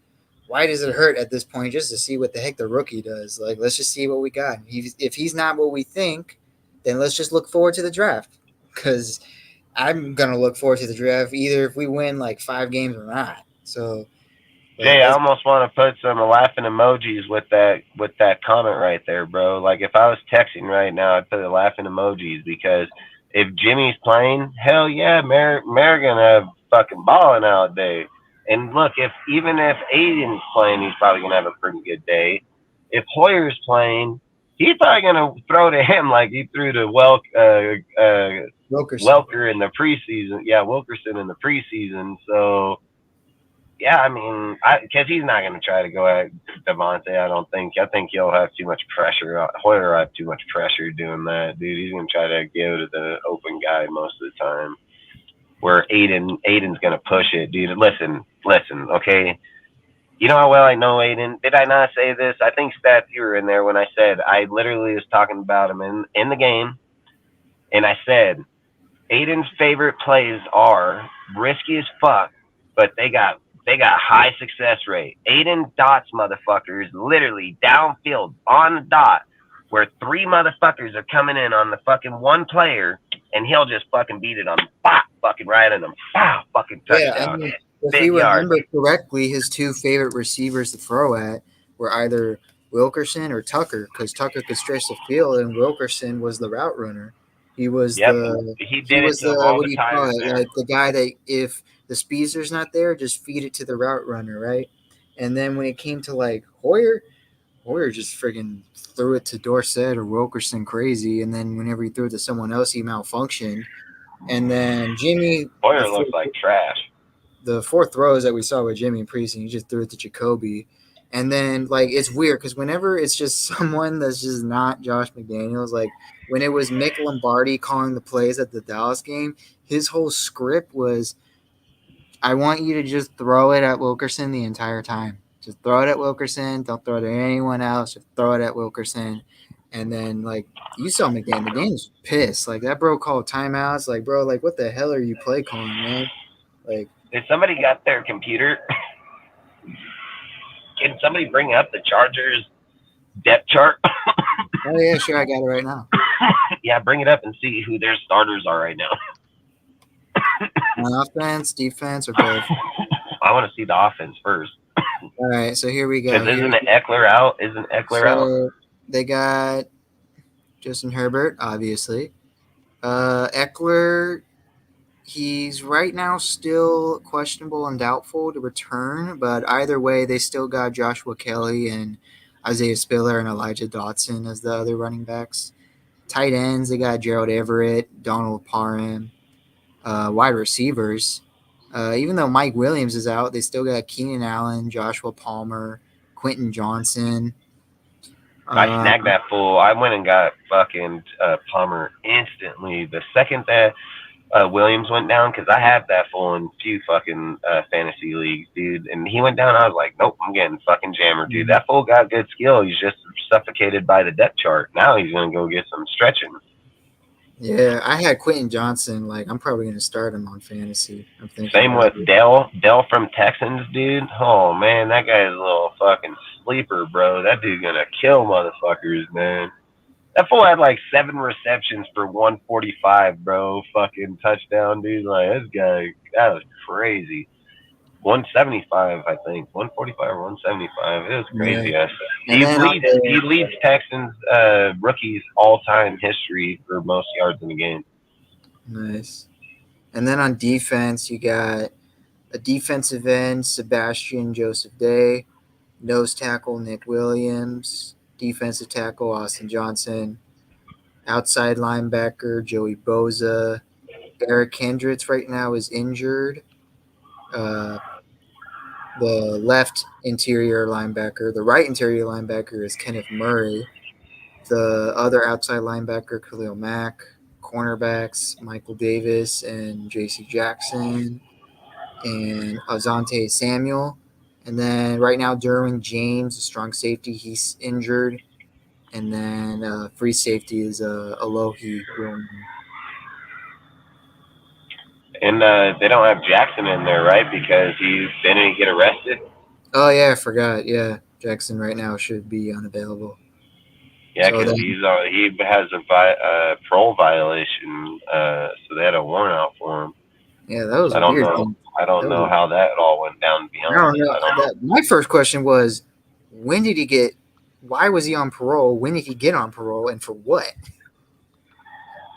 why does it hurt at this point just to see what the heck the rookie does? Like, let's just see what we got. If he's not what we think, then let's just look forward to the draft. Because I'm gonna look forward to the draft either if we win like 5 games or not. So, Jay, I almost want to put some laughing emojis with that comment right there, bro. Like if I was texting right now, I'd put the laughing emojis because if Jimmy's playing, hell yeah, Mayor gonna have fucking balling out day. And look, even if Aiden's playing, he's probably gonna have a pretty good day. If Hoyer's playing, he's probably gonna throw to him like he threw to Welker in the preseason. Yeah, Wilkerson in the preseason. So. Yeah, I mean, because he's not going to try to go at Devontae, I don't think. I think he'll have too much pressure. Hoyer will have too much pressure doing that, dude. He's going to try to go to the open guy most of the time. Where Aiden's going to push it, dude. Listen, okay? You know how well I know Aiden? Did I not say this? I think, Stats, you were in there when I said I literally was talking about him in the game, and I said Aiden's favorite plays are risky as fuck, but they got high success rate. Aiden dots motherfuckers literally downfield on the dot where 3 motherfuckers are coming in on the fucking one player and he'll just fucking beat it on fucking right on them. Fucking touchdown. Yeah, I mean, if you remember correctly, his 2 favorite receivers to throw at were either Wilkerson or Tucker because Tucker could stretch the field and Wilkerson was the route runner. He was like the guy that if the speedster's not there, just feed it to the route runner, right? And then when it came to like Hoyer just friggin' threw it to Dorsett or Wilkerson crazy, and then whenever he threw it to someone else, he malfunctioned. And then Jimmy Hoyer looks like trash. The 4 throws that we saw with Jimmy in preseason, he just threw it to Jacoby. And then like it's weird because whenever it's just someone that's just not Josh McDaniels, like when it was Mick Lombardi calling the plays at the Dallas game, his whole script was, I want you to just throw it at Wilkerson the entire time. Just throw it at Wilkerson. Don't throw it at anyone else. Just throw it at Wilkerson. And then, like, you saw McDaniels pissed. Like, that bro called timeouts. Like, bro, like, what the hell are you play calling, man? Like, did somebody got their computer? Can somebody bring up the Chargers depth chart? Oh, yeah, sure. I got it right now. Yeah, bring it up and see who their starters are right now. On offense, defense, or both? I want to see the offense first. All right, so here we go. Isn't Eckler out? Out? They got Justin Herbert, obviously. Eckler, he's right now still questionable and doubtful to return, but either way, they still got Joshua Kelly and Isaiah Spiller and Elijah Dotson as the other running backs. Tight ends, they got Gerald Everett, Donald Parham. Wide receivers, even though Mike Williams is out, they still got Keenan Allen, Joshua Palmer, Quentin Johnson. I snagged that fool. I went and got fucking Palmer instantly. The second that Williams went down, because I have that fool in a few fucking fantasy leagues, dude. And he went down, I was like, nope, I'm getting fucking jammered, dude. That fool got good skill. He's just suffocated by the depth chart. Now he's going to go get some stretching. Yeah, I had Quentin Johnson. Like, I'm probably going to start him on fantasy. I'm thinking. Same with Dell from Texans, dude. Oh, man, that guy's a little fucking sleeper, bro. That dude's going to kill motherfuckers, man. That fool had like 7 receptions for 145, bro. Fucking touchdown, dude. Like, this guy, that was crazy. 175, I think. 145 or 175. It was crazy. Yeah. He leads Texans rookies all-time history for most yards in the game. Nice. And then on defense, you got a defensive end, Sebastian Joseph Day, nose tackle, Nick Williams, defensive tackle, Austin Johnson, outside linebacker, Joey Boza. Eric Hendricks right now is injured. The left interior linebacker, the right interior linebacker is Kenneth Murray. The other outside linebacker, Khalil Mack. Cornerbacks, Michael Davis and J.C. Jackson and Asante Samuel. And then right now, Derwin James, a strong safety, he's injured. And then free safety is Alohi. And they don't have Jackson in there, right? Because didn't he get arrested? Oh yeah, I forgot. Yeah, Jackson right now should be unavailable. Yeah, So because then- he has a parole violation, so they had a warrant out for him. Yeah, that was I don't weird. know. I don't That know was- how that all went down. To be I don't honest, know. I don't know. My first question was, when did he get? Why was he on parole? When did he get on parole, and for what?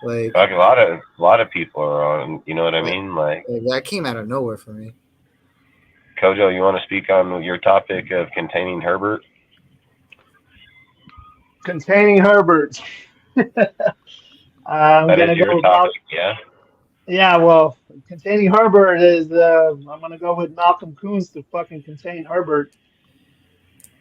Like Like a lot of people are on. You know what I mean? Like that came out of nowhere for me. Kojo, you want to speak on your topic of containing Herbert? Containing Herbert. I'm That gonna is your go with topic, yeah. Yeah, well, containing Herbert is I'm gonna go with Malcolm Coons to fucking contain Herbert.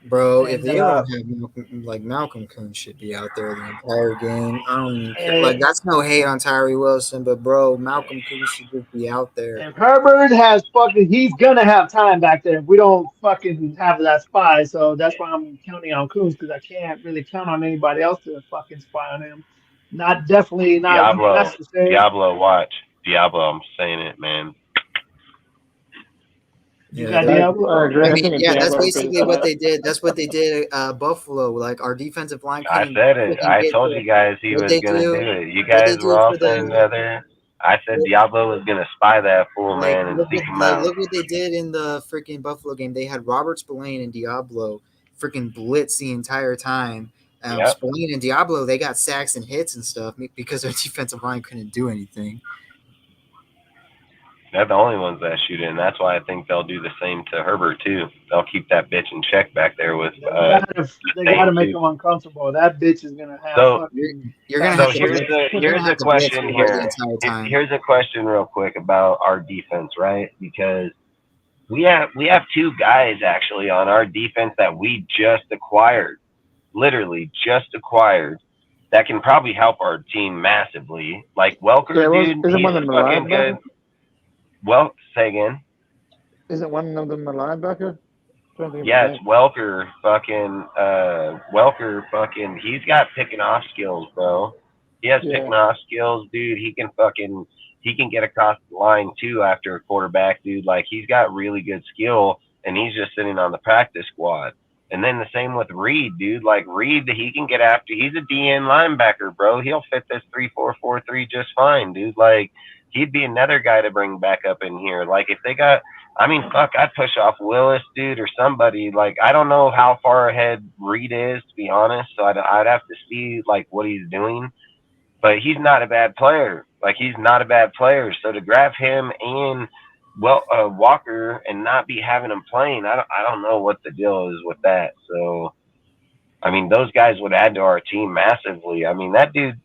Bro, if And, they don't have Malcolm Coons should be out there the entire game. I don't even care. Like that's no hate on Tyree Wilson, but bro, Malcolm Coons should just be out there. If Herbert has he's gonna have time back there if we don't fucking have that spy. So that's why I'm counting on Coons because I can't really count on anybody else to fucking spy on him. Not necessary. Diablo, watch. Diablo, I'm saying it, man. You got Diablo? I mean, yeah, that's basically what they did. That's what they did at Buffalo. Like our defensive line. I said it. I told you guys he was going to do it. You guys were all saying other. I said Diablo was going to spy that fool, man, and seek him out. Look what they did in the freaking Buffalo game. They had Robert Spillane and Diablo freaking blitz the entire time. Spillane and Diablo, they got sacks and hits and stuff because their defensive line couldn't do anything. They're the only ones that shoot in. That's why I think they'll do the same to Herbert too. They'll keep that bitch in check back there with. They gotta make him uncomfortable. That bitch is gonna have. So you're gonna. So here's a question here. Here's a question real quick about our defense, right? Because we have two guys actually on our defense that we just acquired, literally just acquired, that can probably help our team massively. Like Welker, dude, isn't one of he's them a fucking good. linebacker? Well, say again. Isn't one of them a linebacker? Yes, Welker fucking, he's got picking off skills, bro. He has picking off skills, dude. He can get across the line too after a quarterback, dude. Like he's got really good skill, and he's just sitting on the practice squad. And then the same with Reed, dude. Like Reed, he can get after. He's a DN linebacker, bro. He'll fit this 3-4-4-3 just fine, dude. Like he'd be another guy to bring back up in here. Like if they got, I mean, fuck, I'd push off Willis, dude, or somebody. Like I don't know how far ahead Reed is, to be honest. So I'd have to see like what he's doing. But he's not a bad player. Like he's not a bad player. So to grab him and Walker and not be having him playing, I don't know what the deal is with that. So, I mean, those guys would add to our team massively. I mean, that dude,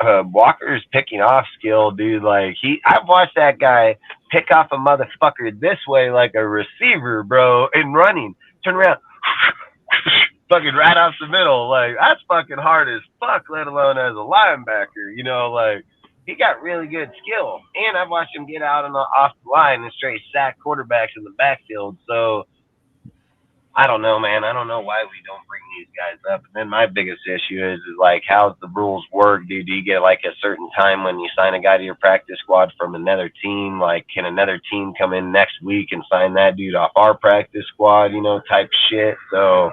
Walker's picking off skill, dude. Like I've watched that guy pick off a motherfucker this way like a receiver, bro, and running, turn around, fucking right off the middle. Like that's fucking hard as fuck, let alone as a linebacker. You know, like he got really good skill, and I've watched him get out off the line and straight sack quarterbacks in the backfield. So I don't know, man. I don't know why we don't bring these guys up. And then my biggest issue is like, how's the rules work, dude? Do you get like a certain time when you sign a guy to your practice squad from another team? Like, can another team come in next week and sign that dude off our practice squad, you know, type shit? So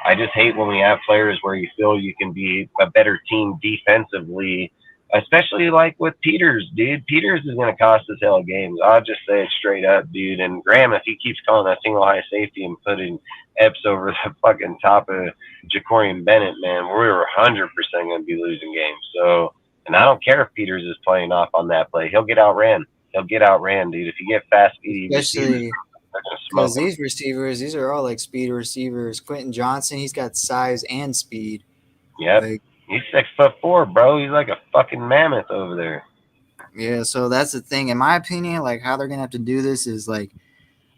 I just hate when we have players where you feel you can be a better team defensively, especially like with Peters, dude. Peters is going to cost us hell games. I'll just say it straight up, dude. And Graham, if he keeps calling that single high safety and putting Epps over the fucking top of Jacorian Bennett, man, we're 100% going to be losing games. So, and I don't care if Peters is playing off on that play. He'll get outran. He'll get outran, dude. If you get fast, speedy especially because these receivers, these are all like speed receivers. Quentin Johnson, he's got size and speed. Yep. Like, he's 6'4", bro. He's like a fucking mammoth over there. Yeah, so that's the thing. In my opinion, like how they're gonna have to do this is like,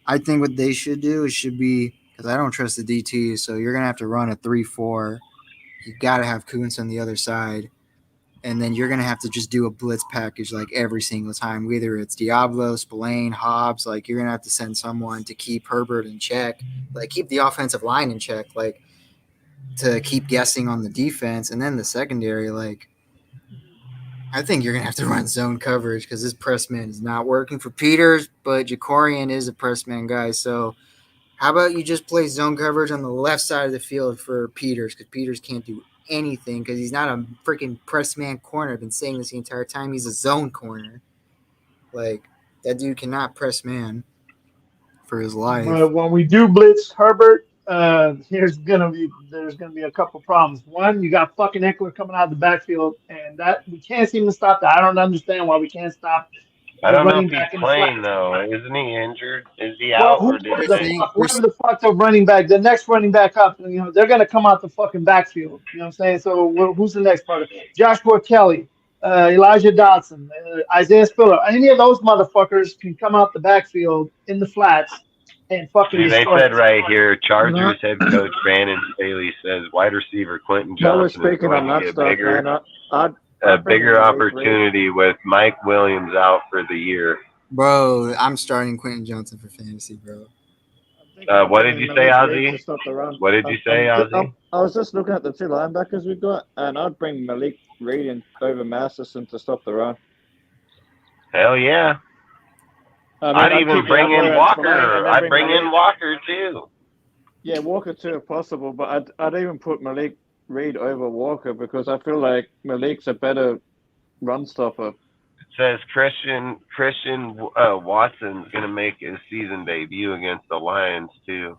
I think what they should do is should be, because I don't trust the DT, so you're gonna have to run a 3-4. You gotta have Kuntz on the other side, and then you're gonna have to just do a blitz package like every single time. Whether it's Diablo, Spillane, Hobbs, like you're gonna have to send someone to keep Herbert in check, like keep the offensive line in check, like to keep guessing on the defense. And then the secondary, like I think you're gonna have to run zone coverage because this press man is not working for Peters, but Jacorian is a press man guy. So How about you just play zone coverage on the left side of the field for Peters, because Peters can't do anything because he's not a freaking press man corner. I've been saying this the entire time. He's a zone corner. Like, that dude cannot press man for his life. But when we do blitz Herbert, there's gonna be a couple problems. One, you got fucking Eckler coming out of the backfield, and that we can't seem to stop that. I don't understand why we can't stop. I don't know if he's playing though. Isn't he injured? Is he Well, out or did whoever the fuck the running back, the next running back up, they're gonna come out the fucking backfield. You know what I'm saying? So who's the next part of it? Joshua Kelly, Elijah Dotson, Isaiah Spiller. Any of those motherfuckers can come out the backfield in the flats and fucking See, they destroy said us. right here, Chargers head coach Brandon Staley says wide receiver Quentin Johnson is going to be a bigger opportunity with Mike Williams out for the year. Bro, I'm starting Quentin Johnson for fantasy, bro. What did you say, Ozzy? What did you say, Ozzy? I was just looking at the two linebackers we've got, and I'd bring Malik Reed in over Masterson to stop the run. Hell yeah. I'd even bring in Walker. I'd bring in Walker too. Yeah, Walker too if possible, but I'd even put Malik Reed over Walker because I feel like Malik's a better run stopper. It says Christian Watson's going to make his season debut against the Lions too.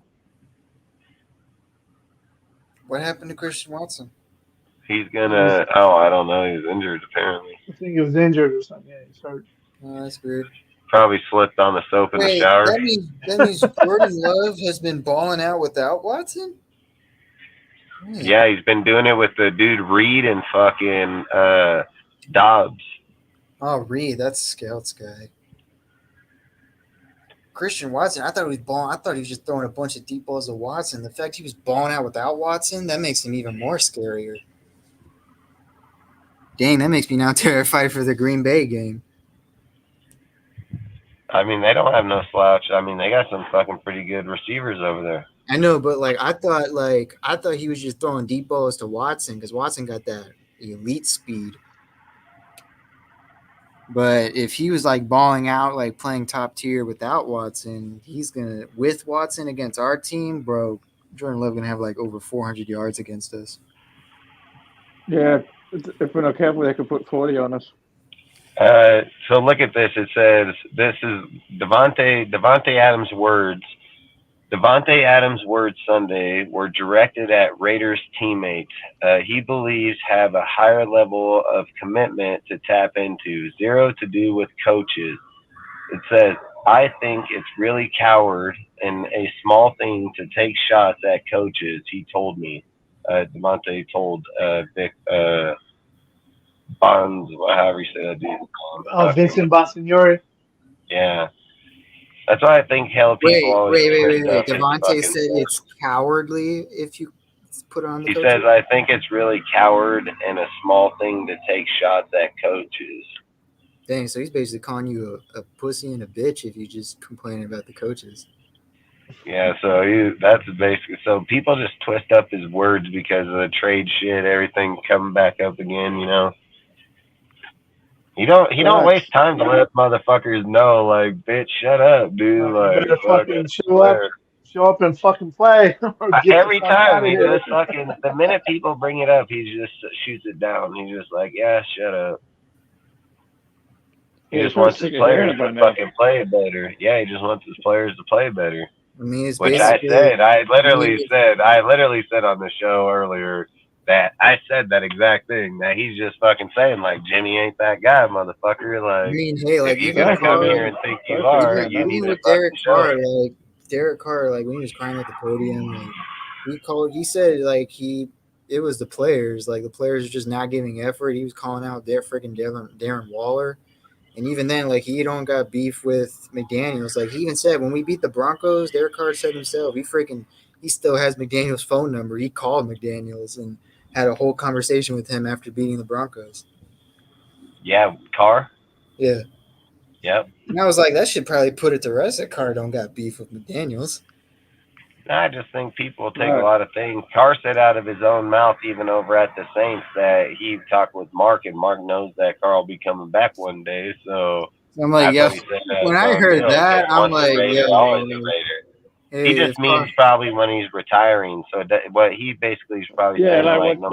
What happened to Christian Watson? He's gonna. Oh, I don't know. He's injured apparently. I think he was injured or something. Yeah, he's hurt. Oh, that's weird. Probably slipped on the soap in the shower. That means Jordan Love has been balling out without Watson? Yeah, he's been doing it with the dude Reed and fucking Dobbs. Oh, Reed, that's Scout's guy. Christian Watson, I thought he was balling. I thought he was just throwing a bunch of deep balls at Watson. The fact he was balling out without Watson, that makes him even more scarier. Dang, that makes me now terrified for the Green Bay game. I mean, they don't have no slouch. I mean, they got some fucking pretty good receivers over there. I know, but I thought he was just throwing deep balls to Watson because Watson got that elite speed. But if he was balling out, playing top tier without Watson, with Watson against our team, bro, Jordan Love gonna have over 400 yards against us. Yeah, if we're not careful, they could put 40 on us. So look at this. It says this is Devontae Adams' words. Devontae Adams' words Sunday were directed at Raiders teammates. He believes have a higher level of commitment to tap into. Zero to do with coaches. It says, I think it's really coward and a small thing to take shots at coaches, he told me. Devontae told Vic Bonds, however you say that dude. Vincent Bonsignore. Yeah. That's why I think people always Wait. Devontae said it's cowardly if you put on the He coaches? says, I think it's really coward and a small thing to take shots at coaches. Dang, so he's basically calling you a pussy and a bitch if you just complaining about the coaches. Yeah, so that's basically – so people just twist up his words because of the trade shit, everything coming back up again, you know. He don't waste time to let motherfuckers know, bitch, shut up, dude. Better fucking show up and fucking play. Every time he just fucking, the minute people bring it up, he just shoots it down. He's just like, yeah, shut up. He just wants his players to fucking play better. Yeah, he just wants his players to play better. I mean, it's which I literally said on the show earlier that I said that exact thing, that he's just fucking saying, Jimmy ain't that guy, motherfucker. If you're going to come here and think you are, you need to Derek fucking show Carr, it. Derek Carr, when he was crying at the podium, he said, it was the players. The players are just not giving effort. He was calling out their freaking Darren Waller. And even then, he don't got beef with McDaniels. He even said when we beat the Broncos, Derek Carr said himself, he still has McDaniels' phone number. He called McDaniels and had a whole conversation with him after beating the Broncos. Yeah, Carr? Yeah. Yep. And I was like, that should probably put it to rest that Carr don't got beef with McDaniels. I just think people take a lot of things. Carr said out of his own mouth, even over at the Saints, that he talked with Mark, and Mark knows that Carr will be coming back one day. So I'm like, yeah. When I heard that, I'm like, yeah. He just means probably when he's retiring. So what he basically is probably saying, like, no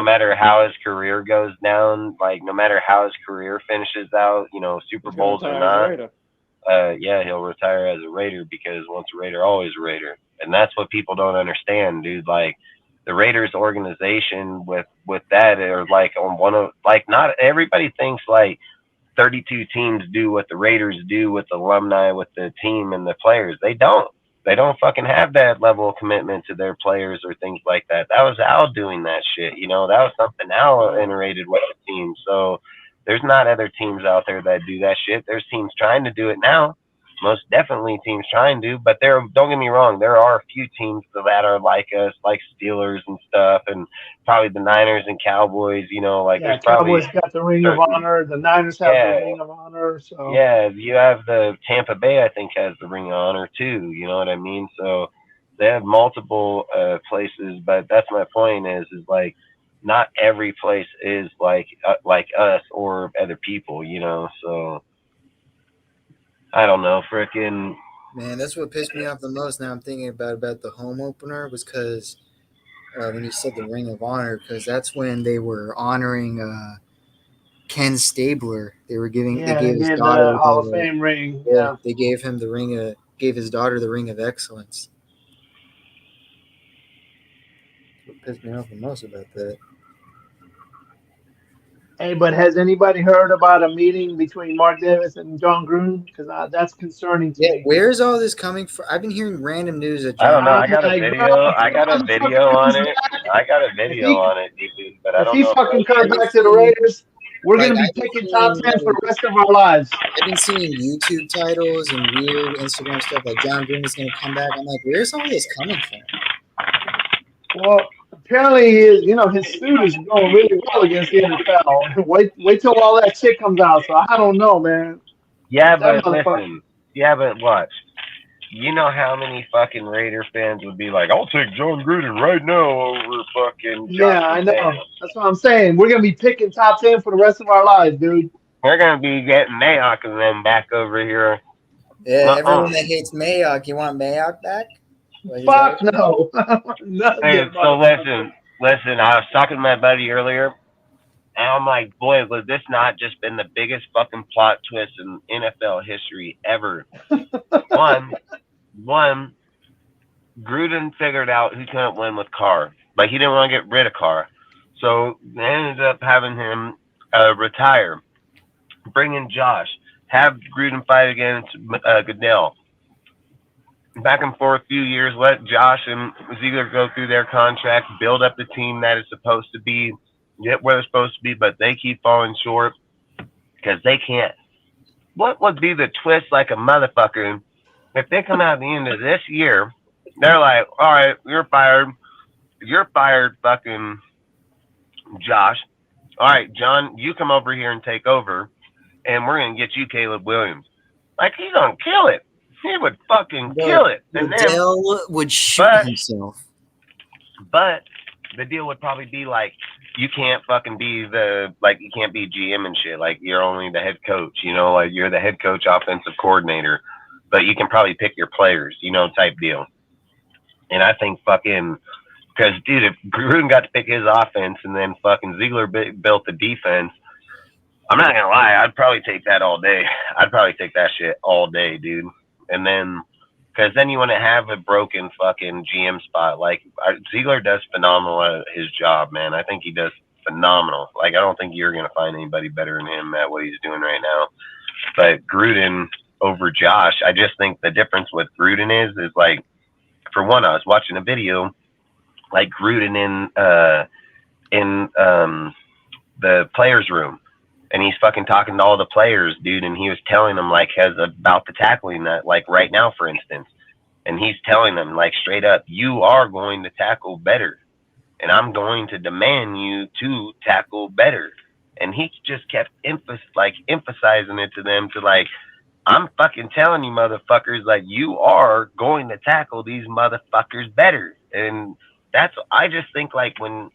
matter how his career goes down, like no matter how his career finishes out, you know, Super Bowls or not, yeah, he'll retire as a Raider, because once a Raider, always a Raider. And that's what people don't understand, dude. Like, the Raiders organization with that, are like on one of, like, not everybody thinks like 32 teams do what the Raiders do with alumni, with the team and the players. They don't fucking have that level of commitment to their players or things like that. That was Al doing that shit. You know, that was something Al iterated with the team. So there's not other teams out there that do that shit. There's teams trying to do it now. Most definitely teams trying to, but don't get me wrong, there are a few teams that are like us, like Steelers and stuff, and probably the Niners and Cowboys, you know, like there's probably Cowboys got the Ring of Honor, the Niners have the Ring of Honor, so yeah, you have the Tampa Bay, I think, has the Ring of Honor too, you know what I mean? So they have multiple places, but that's my point is like not every place is like us or other people, you know, so I don't know, freaking. Man, that's what pissed me off the most. Now I'm thinking about the home opener was because when you said the Ring of Honor, because that's when they were honoring Ken Stabler. They were giving they gave his daughter the Hall of Fame ring. Yeah, they gave him the ring. Gave his daughter the Ring of Excellence. What pissed me off the most about that. Hey, but has anybody heard about a meeting between Mark Davis and John Gruden? Because that's concerning to me. Where's all this coming from? I've been hearing random news that I don't know. I got a video. I got a video on it. Dude. But I don't know. If he fucking comes back to the Raiders, we're gonna be picking top 10 for the rest of our lives. I've been seeing YouTube titles and weird Instagram stuff like John Gruden is gonna come back. I'm like, where's all this coming from? Well, apparently, his suit is going really well against the NFL. Wait till all that shit comes out. So I don't know, man. Yeah, but listen. Yeah, but watch. You know how many fucking Raider fans would be like, "I'll take John Gruden right now over fucking." Yeah, I know. That's what I'm saying. We're gonna be picking top 10 for the rest of our lives, dude. We're gonna be getting Mayock and them back over here. Yeah, everyone that hates Mayock, you want Mayock back? Fuck no. Hey, so listen. I was talking to my buddy earlier, and I'm like, boy, was this not just been the biggest fucking plot twist in NFL history ever? One, Gruden figured out he couldn't win with Carr. Like, he didn't want to get rid of Carr. So they ended up having him retire. Bring in Josh. Have Gruden fight against Goodell. Back and forth a few years, let Josh and Ziegler go through their contract, build up the team that is supposed to be, get where they're supposed to be, but they keep falling short because they can't. What would be the twist like a motherfucker if they come out at the end of this year, they're like, all right, you're fired. You're fired, fucking Josh. All right, John, you come over here and take over, and we're going to get you Caleb Williams. Like, he's going to kill it. He would fucking kill it. And Goodell would shoot himself. But the deal would probably be like, you can't fucking be you can't be GM and shit. Like, you're only the head coach, you know, like you're the head coach, offensive coordinator, but you can probably pick your players, you know, type deal. And I think fucking, because dude, if Gruden got to pick his offense and then fucking Ziegler built the defense, I'm not gonna lie, I'd probably take that all day. I'd probably take that shit all day, dude. And then, because then you want to have a broken fucking GM spot. Like, Ziegler does phenomenal at his job, man. I think he does phenomenal. Like, I don't think you're going to find anybody better than him at what he's doing right now. But Gruden over Josh, I just think the difference with Gruden is like, for one, I was watching a video, like Gruden in the players' room. And he's fucking talking to all the players, dude, and he was telling them, like, about the tackling that, like, right now, for instance. And he's telling them, like, straight up, you are going to tackle better. And I'm going to demand you to tackle better. And he just kept emphasizing it to them to, like, I'm fucking telling you, motherfuckers, like, you are going to tackle these motherfuckers better. And I just think, like, when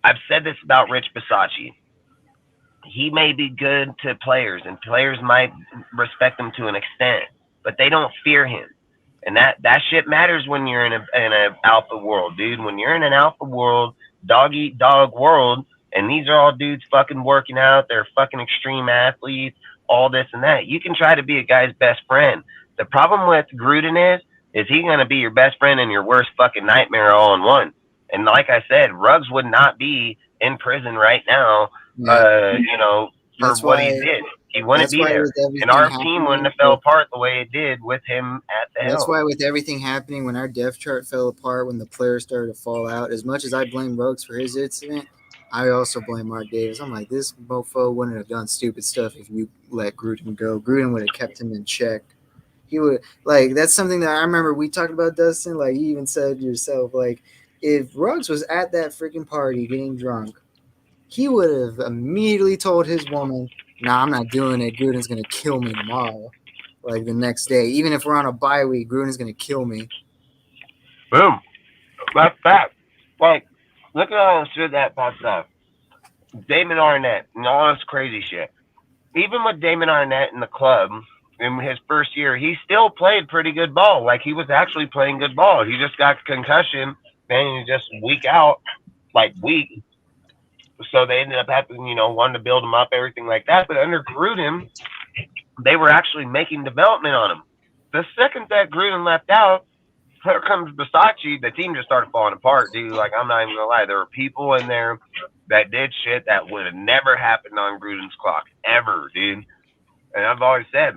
I've said this about Rich Bisaccia, he may be good to players, and players might respect him to an extent, but they don't fear him. And that shit matters when you're in a alpha world, dude. When you're in an alpha world, dog eat dog world, and these are all dudes fucking working out, they're fucking extreme athletes, all this and that. You can try to be a guy's best friend. The problem with Gruden is he gonna be your best friend and your worst fucking nightmare all in one. And like I said, Ruggs would not be in prison right now, you know, for That's what why- he did. He wouldn't that's be why there. with everything And our happening team wouldn't have fell apart the way it did with him at the That's helm. why with everything happening, when our depth chart fell apart, when the players started to fall out, as much as I blame Ruggs for his incident, I also blame Mark Davis. I'm like, this mofo wouldn't have done stupid stuff if you let Gruden go. Gruden would have kept him in check. He would, like, that's something that I remember we talked about, Dustin. Like, you even said yourself, like, if Ruggs was at that freaking party getting drunk, he would have immediately told his woman, nah, I'm not doing it. Gruden's going to kill me tomorrow. Like the next day. Even if we're on a bye week, Gruden's going to kill me. Boom. That's fact. Like, look at all the shit that pops up. Damon Arnett and all this crazy shit. Even with Damon Arnett in the club in his first year, he still played pretty good ball. Like, he was actually playing good ball. He just got concussion and he just weak. So they ended up having, you know, wanting to build him up, everything like that. But under Gruden, they were actually making development on him. The second that Gruden left out, here comes Bisaccia, the team just started falling apart, dude. Like, I'm not even gonna lie. There were people in there that did shit that would have never happened on Gruden's clock. Ever, dude. And I've always said,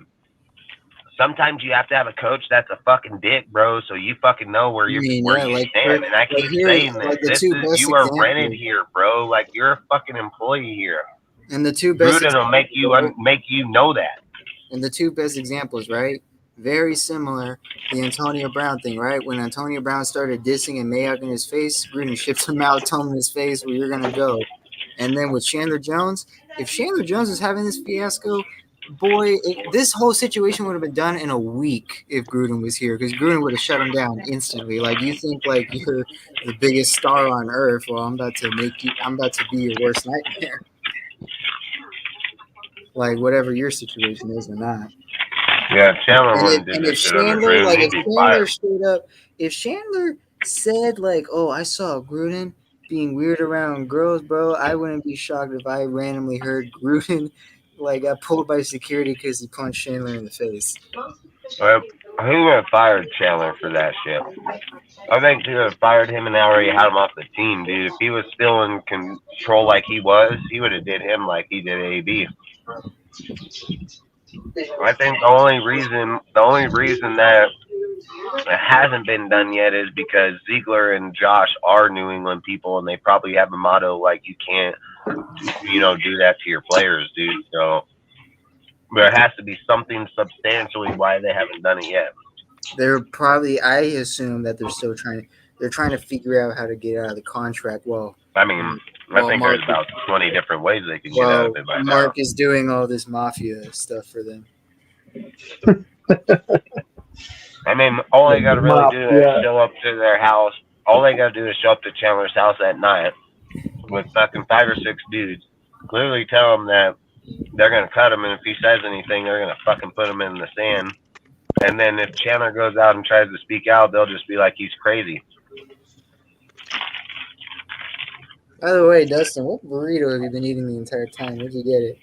sometimes you have to have a coach that's a fucking dick, bro, so you fucking know where you stand. And I keep saying that you are rented here, bro. Like, you're a fucking employee here. And the two best Gruden will make you know that. And the two best examples, right? Very similar. The Antonio Brown thing, right? When Antonio Brown started dissing and Mayock in his face, Gruden shipped him out, told him in his face where you're gonna go. And then with Chandler Jones, if Chandler Jones was having this fiasco, boy, this whole situation would have been done in a week if Gruden was here, because Gruden would have shut him down instantly. Like, you think like you're the biggest star on earth. Well, I'm about to be your worst nightmare. Like, whatever your situation is or not. Yeah, Chandler wouldn't do And this if shit under Chandler, Gruden, like, he'd if be Chandler fired. straight up, if Chandler said like, "Oh, I saw Gruden being weird around girls, bro," I wouldn't be shocked if I randomly heard Gruden like got pulled by security because he punched Chandler in the face. Well, he would have fired Chandler for that shit. I think he would have fired him and already had him off the team, dude. If he was still in control like he was, he would have did him like he did AB. I think the only reason that it hasn't been done yet is because Ziegler and Josh are New England people, and they probably have a motto like, you can't, you know, do that to your players, dude. So there has to be something substantially why they haven't done it yet. They're probably, I assume that they're trying to figure out how to get out of the contract. Well, I mean, I think there's about 20 different ways they can get out of it by now. Mark is doing all this mafia stuff for them. I mean, all they got to really do is show up to their house. All they got to do is show up to Chandler's house at night with fucking 5 or 6 dudes. Clearly tell him that they're going to cut him, and if he says anything, they're going to fucking put him in the sand. And then if Chandler goes out and tries to speak out, they'll just be like, he's crazy. By the way, Dustin, what burrito have you been eating the entire time? Where'd you get it?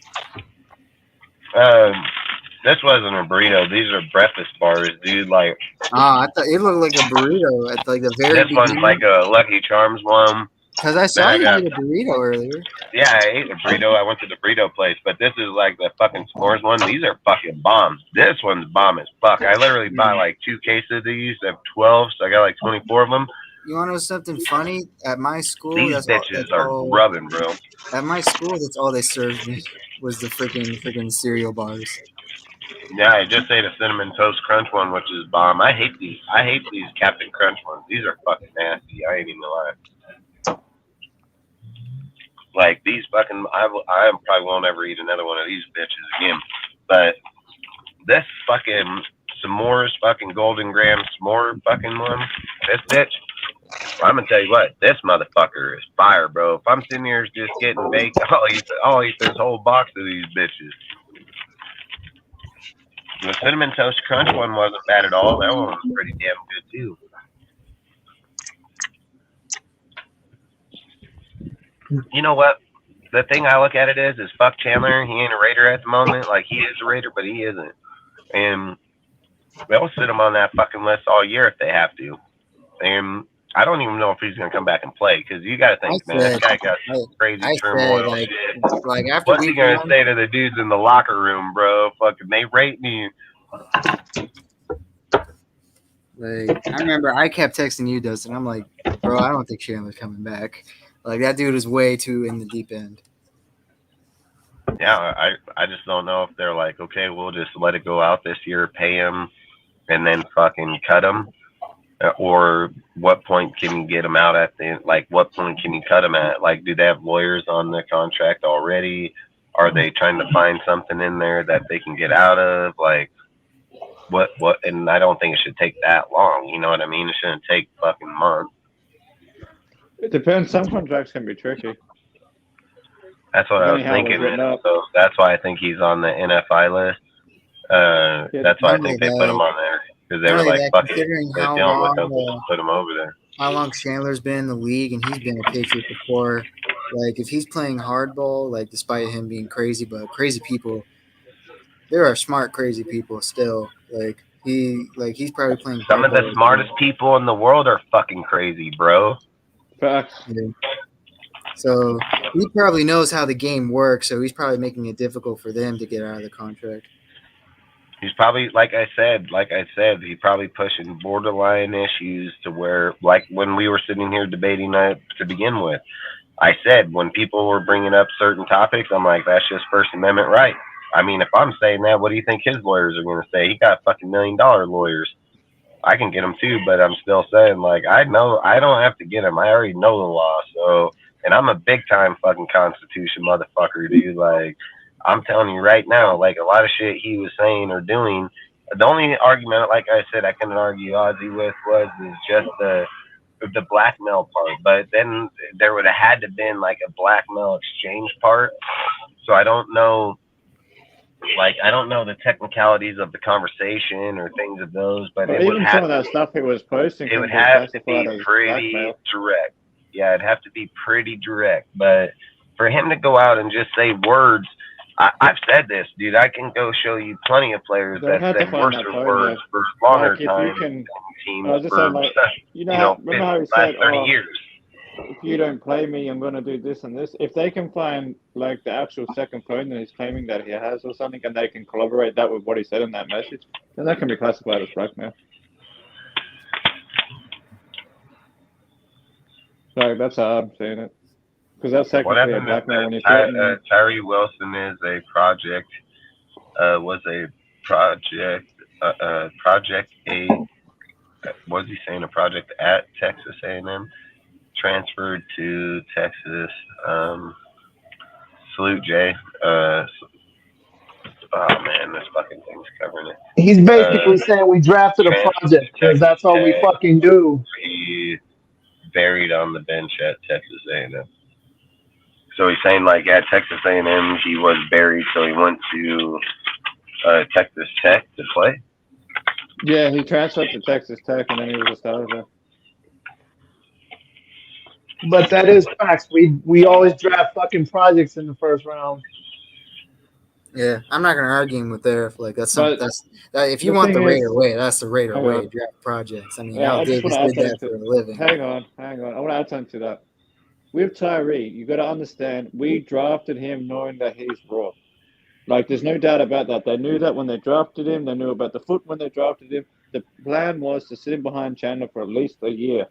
This wasn't a burrito. These are breakfast bars, dude. Like, I thought it looked like a burrito at like the very this one's like a Lucky Charms one. Because I saw you eat a burrito earlier. Yeah, I ate a burrito. I went to the burrito place, but this is like the fucking s'mores one. These are fucking bombs. This one's bomb as fuck. I literally bought like 2 cases of these. I have 12, so I got like 24 of them. You want to know something funny? At my school, These bitches are rubbing, bro. At my school, that's all they served me was the freaking cereal bars. Yeah, I just ate a Cinnamon Toast Crunch one, which is bomb. I hate these. I hate these Captain Crunch ones. These are fucking nasty. I ain't even lying. Like, these fucking, I probably won't ever eat another one of these bitches again. But this fucking s'mores fucking Golden Graham s'more fucking one, this bitch, I'm gonna tell you what, this motherfucker is fire, bro. If I'm sitting here just getting baked, I'll eat this whole box of these bitches. The Cinnamon Toast Crunch one wasn't bad at all. That one was pretty damn good too. You know what? The thing I look at it is fuck Chandler. He ain't a Raider at the moment. Like, he is a Raider, but he isn't. And they'll sit him on that fucking list all year if they have to. And I don't even know if he's gonna come back and play, because you got to think, man, this guy got some crazy turmoil. Like after what's he gonna say to the dudes in the locker room, bro? Fucking, they rate me. Like, I remember I kept texting you, Dustin. I'm like, bro, I don't think Chandler's coming back. Like, that dude is way too in the deep end. Yeah, I just don't know if they're like, okay, we'll just let it go out this year, pay him, and then fucking cut him. Or what point can you get him out at the, like, what point can you cut him at? Like, do they have lawyers on the contract already? Are they trying to find something in there that they can get out of? Like, what, and I don't think it should take that long. You know what I mean? It shouldn't take fucking months. It depends. Some contracts can be tricky. That's what I was thinking. So that's why I think he's on the NFI list. That's why I think they put him on there. Because they were like, fuck it. They're dealing with him, just put him over there. How long Chandler's been in the league, and he's been a Patriot before. Like, if he's playing hardball, like, despite him being crazy, but crazy people, there are smart, crazy people still. Like, he's probably playing. Some of the smartest people in the world are fucking crazy, bro. Facts. Yeah. So he probably knows how the game works, so he's probably making it difficult for them to get out of the contract. He's probably, like I said, he's probably pushing borderline issues to where, like when we were sitting here debating that to begin with, I said when people were bringing up certain topics, I'm like, that's just First Amendment right. I mean, if I'm saying that, what do you think his lawyers are going to say? He got fucking $1 million lawyers. I can get them too, but I'm still saying, like, I know I don't have to get them. I already know the law, so, and I'm a big time fucking Constitution motherfucker, dude. Like, I'm telling you right now, like, a lot of shit he was saying or doing, the only argument, like I said, I couldn't argue Ozzy with is just the blackmail part. But then there would have had to been like a blackmail exchange part. So I don't know, like, I don't know the technicalities of the conversation or things of those, but it would even have some of that stuff he was posting, it would have to be pretty direct. Yeah, it'd have to be pretty direct. But for him to go out and just say words, I've said this, dude. I can go show you plenty of players that said worse words for longer time teams for remember how he said, 30 years. If you don't play me, I'm going to do this and this. If they can find like the actual second phone that he's claiming that he has or something, and they can collaborate that with what he said in that message, then that can be classified as blackmail. Like, that's how I'm saying it. Because that's technically a blackmail when you Tyree Wilson is a project, project A, was he saying a project at Texas A&M, transferred to Texas, salute Jay, oh man, this fucking thing's covering it. He's basically saying we drafted a project because that's all we fucking do. He buried on the bench at Texas A&M. So he's saying, like, at Texas A&M, he was buried, so he went to Texas Tech to play? Yeah, he transferred to Texas Tech, and then he was a starter there. But that is facts. We always draft fucking projects in the first round. Yeah, I'm not gonna argue with there. Like if you want the Raider way, that's the Raider way. Draft projects. I mean, Al Davis did that for a living. Hang on. I want to add something to that. With Tyree, you got to understand, we drafted him knowing that he's raw. Like, there's no doubt about that. They knew that when they drafted him. They knew about the foot when they drafted him. The plan was to sit him behind Chandler for at least a year,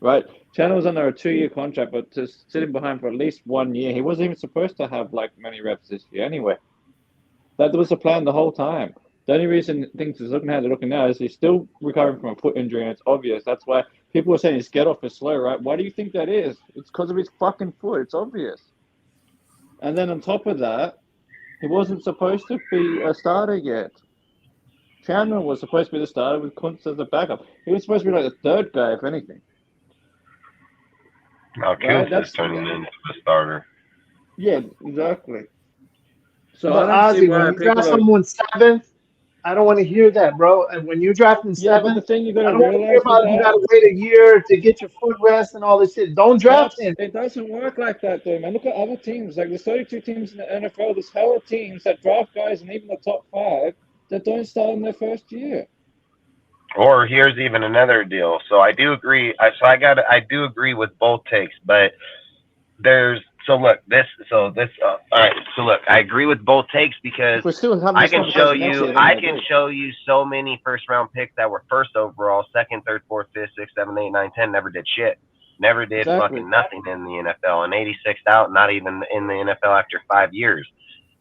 right? Chandler was under a 2-year contract, but to sit him behind for at least 1 year. He wasn't even supposed to have, like, many reps this year anyway. That was the plan the whole time. The only reason things are looking how they're looking now is he's still recovering from a foot injury, and it's obvious. That's why people are saying his get off is slow, right? Why do you think that is? It's because of his fucking foot. It's obvious. And then on top of that, he wasn't supposed to be a starter yet. Chandler was supposed to be the starter with Kuntz as a backup. He was supposed to be like the third guy, if anything. Now Kuntz is turning into the starter. Yeah, exactly. So but Ozzy, when you draft someone 7th, I don't want to hear that, bro. And when you're drafting Yeah, but seven, the thing you I gotta don't want to hear realize with about you got that, to wait a year to get your foot rest and all this shit. Don't draft him. it doesn't work like that, though, man. Look at other teams. Like there's 32 teams in the NFL. There's hella teams that draft guys, and even the top 5 that don't start in their first year. Or here's even another deal. So I do agree. I do agree with both takes, but all right. So look, I agree with both takes because We're still having I this can conversation next year, then I I can agree. show you so many first round picks that were first overall, second, third, fourth, fifth, sixth, seventh, eighth, ninth, 10, never did shit. Never did Exactly. fucking nothing in the NFL. And 86th out, not even in the NFL after 5 years.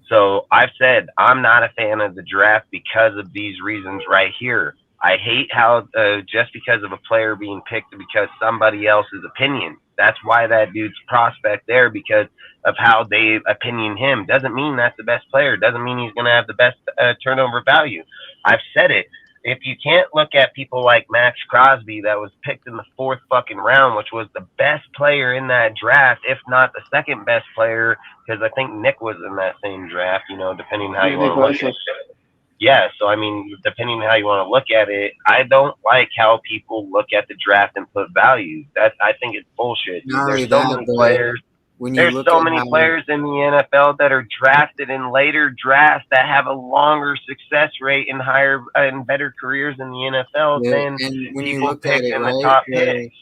So I've said I'm not a fan of the draft because of these reasons right here. I hate how just because of a player being picked because somebody else's opinion. That's why that dude's prospect there because of how they opinion him. Doesn't mean that's the best player. Doesn't mean he's going to have the best turnover value. I've said it. If you can't look at people like Max Crosby that was picked in the 4th fucking round, which was the best player in that draft, if not the second best player, because I think Nick was in that same draft, depending on how you want to look at it. Yeah, so I mean, depending on how you want to look at it, I don't like how people look at the draft and put values. I think it's bullshit. Not only There's so that, many but players. when you There's look so at many how players in the NFL that are drafted in later drafts that have a longer success rate and higher and better careers in the NFL than and when you people look at picked it, in the right, top picks.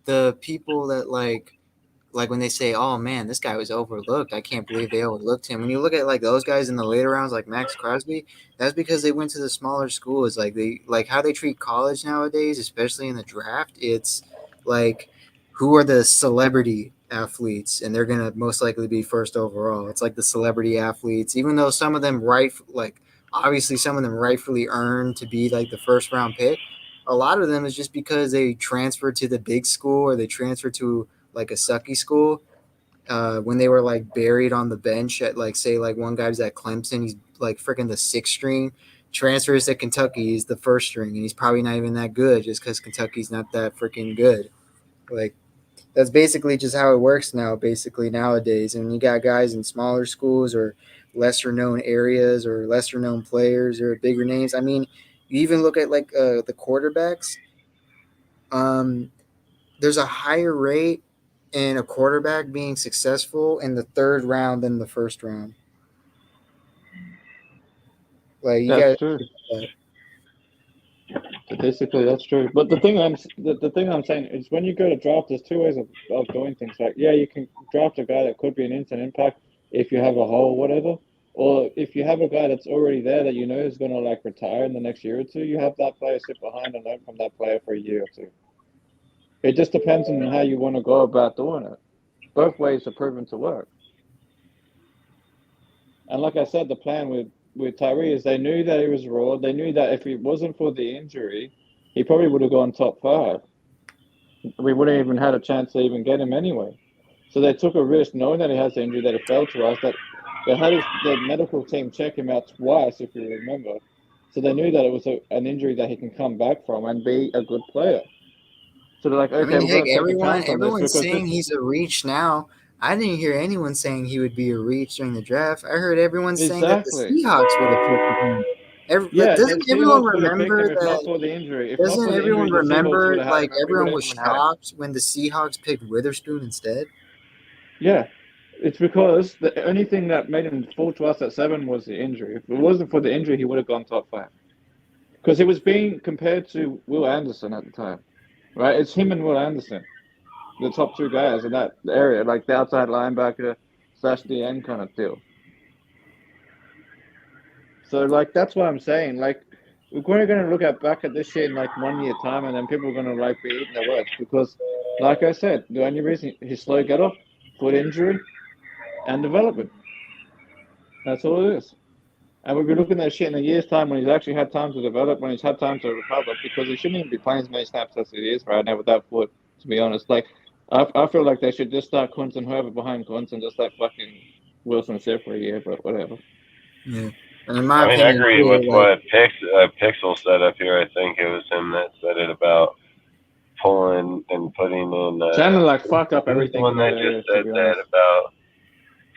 the people that like when they say, "Oh man, this guy was overlooked. I can't believe they overlooked him." When you look at like those guys in the later rounds, like Max Crosby, that's because they went to the smaller schools. Like how they treat college nowadays, especially in the draft. It's like who are the celebrity athletes, and they're gonna most likely be first overall. It's like the celebrity athletes, even though some of them obviously some of them rightfully earned to be like the first round pick. A lot of them is just because they transferred to the big school or they transferred to like a sucky school when they were like buried on the bench at like say like one guy's at Clemson, he's like freaking the 6th string, transfers to Kentucky, he's the 1st string, and he's probably not even that good just because Kentucky's not that freaking good. Like that's basically just how it works now, basically nowadays. And you got guys in smaller schools or lesser known areas or lesser known players or bigger names. I mean, you even look at like the quarterbacks. There's a higher rate in a quarterback being successful in the 3rd round than the 1st round. Like you That's guys, true. Statistically, that's true. But the thing I'm saying is when you go to draft, there's 2 ways of doing things. Like, yeah, you can draft a guy that could be an instant impact if you have a hole, whatever. Or if you have a guy that's already there that you know is going to like retire in the next year or 2, you have that player sit behind and learn from that player for a year or 2. It just depends on how you want to go about doing it. Both ways are proven to work. And like I said, the plan with Tyree is they knew that he was raw. They knew that if it wasn't for the injury, he probably would have gone top 5. We wouldn't even had a chance to even get him anyway. So they took a risk knowing that he has the injury, that it fell to us, that they had the medical team check him out twice, if you remember. So they knew that it was an injury that he can come back from and be a good player. So they're like, okay, I mean, heck, everyone's because saying he's a reach now. I didn't hear anyone saying he would be a reach during the draft. I heard everyone saying that the Seahawks would have picked him. Doesn't everyone remember that? Doesn't everyone remember like everyone was shocked when the Seahawks picked Witherspoon instead? Yeah, it's because the only thing that made him fall to us at 7 was the injury. If it wasn't for the injury, he would have gone top 5. Because he was being compared to Will Anderson at the time, right? It's him and Will Anderson, the top 2 guys in that area, like the outside linebacker / the end kind of deal. So, like, that's what I'm saying. Like, we're going to look back at this shit in, like, 1 year time, and then people are going to, like, be eating their words. Because, like I said, the only reason he's slow get off, foot injury, and development. That's all it is. And we'll be looking at shit in a year's time when he's actually had time to develop, when he's had time to recover, because he shouldn't even be playing as many snaps as he is right now with that foot, to be honest. Like, I feel like they should just start Quinton Herbert behind Quinton, just like fucking Wilson Smith for a year, but whatever. Yeah. And in my I opinion, agree with what Pixel said up here. I think it was him that said it about pulling and putting in. Sounded like fuck up everything. One that just said that about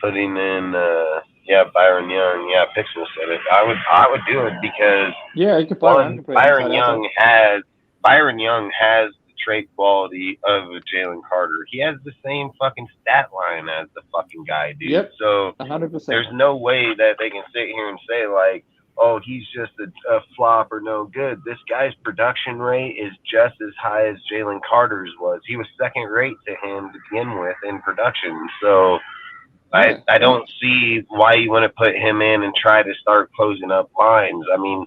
putting in Yeah, Byron Young. Yeah, Pixel said it. I would do it because Yeah, you can play one, play inside Byron Young has the trait quality of a Jalen Carter. He has the same fucking stat line as the fucking guy, dude. Yep. So 100%. there's no way that they can sit here and say like, oh, he's just a flop or no good. This guy's production rate is just as high as Jalen Carter's was. He was second rate to him to begin with in production. So I don't see why you want to put him in and try to start closing up lines. I mean,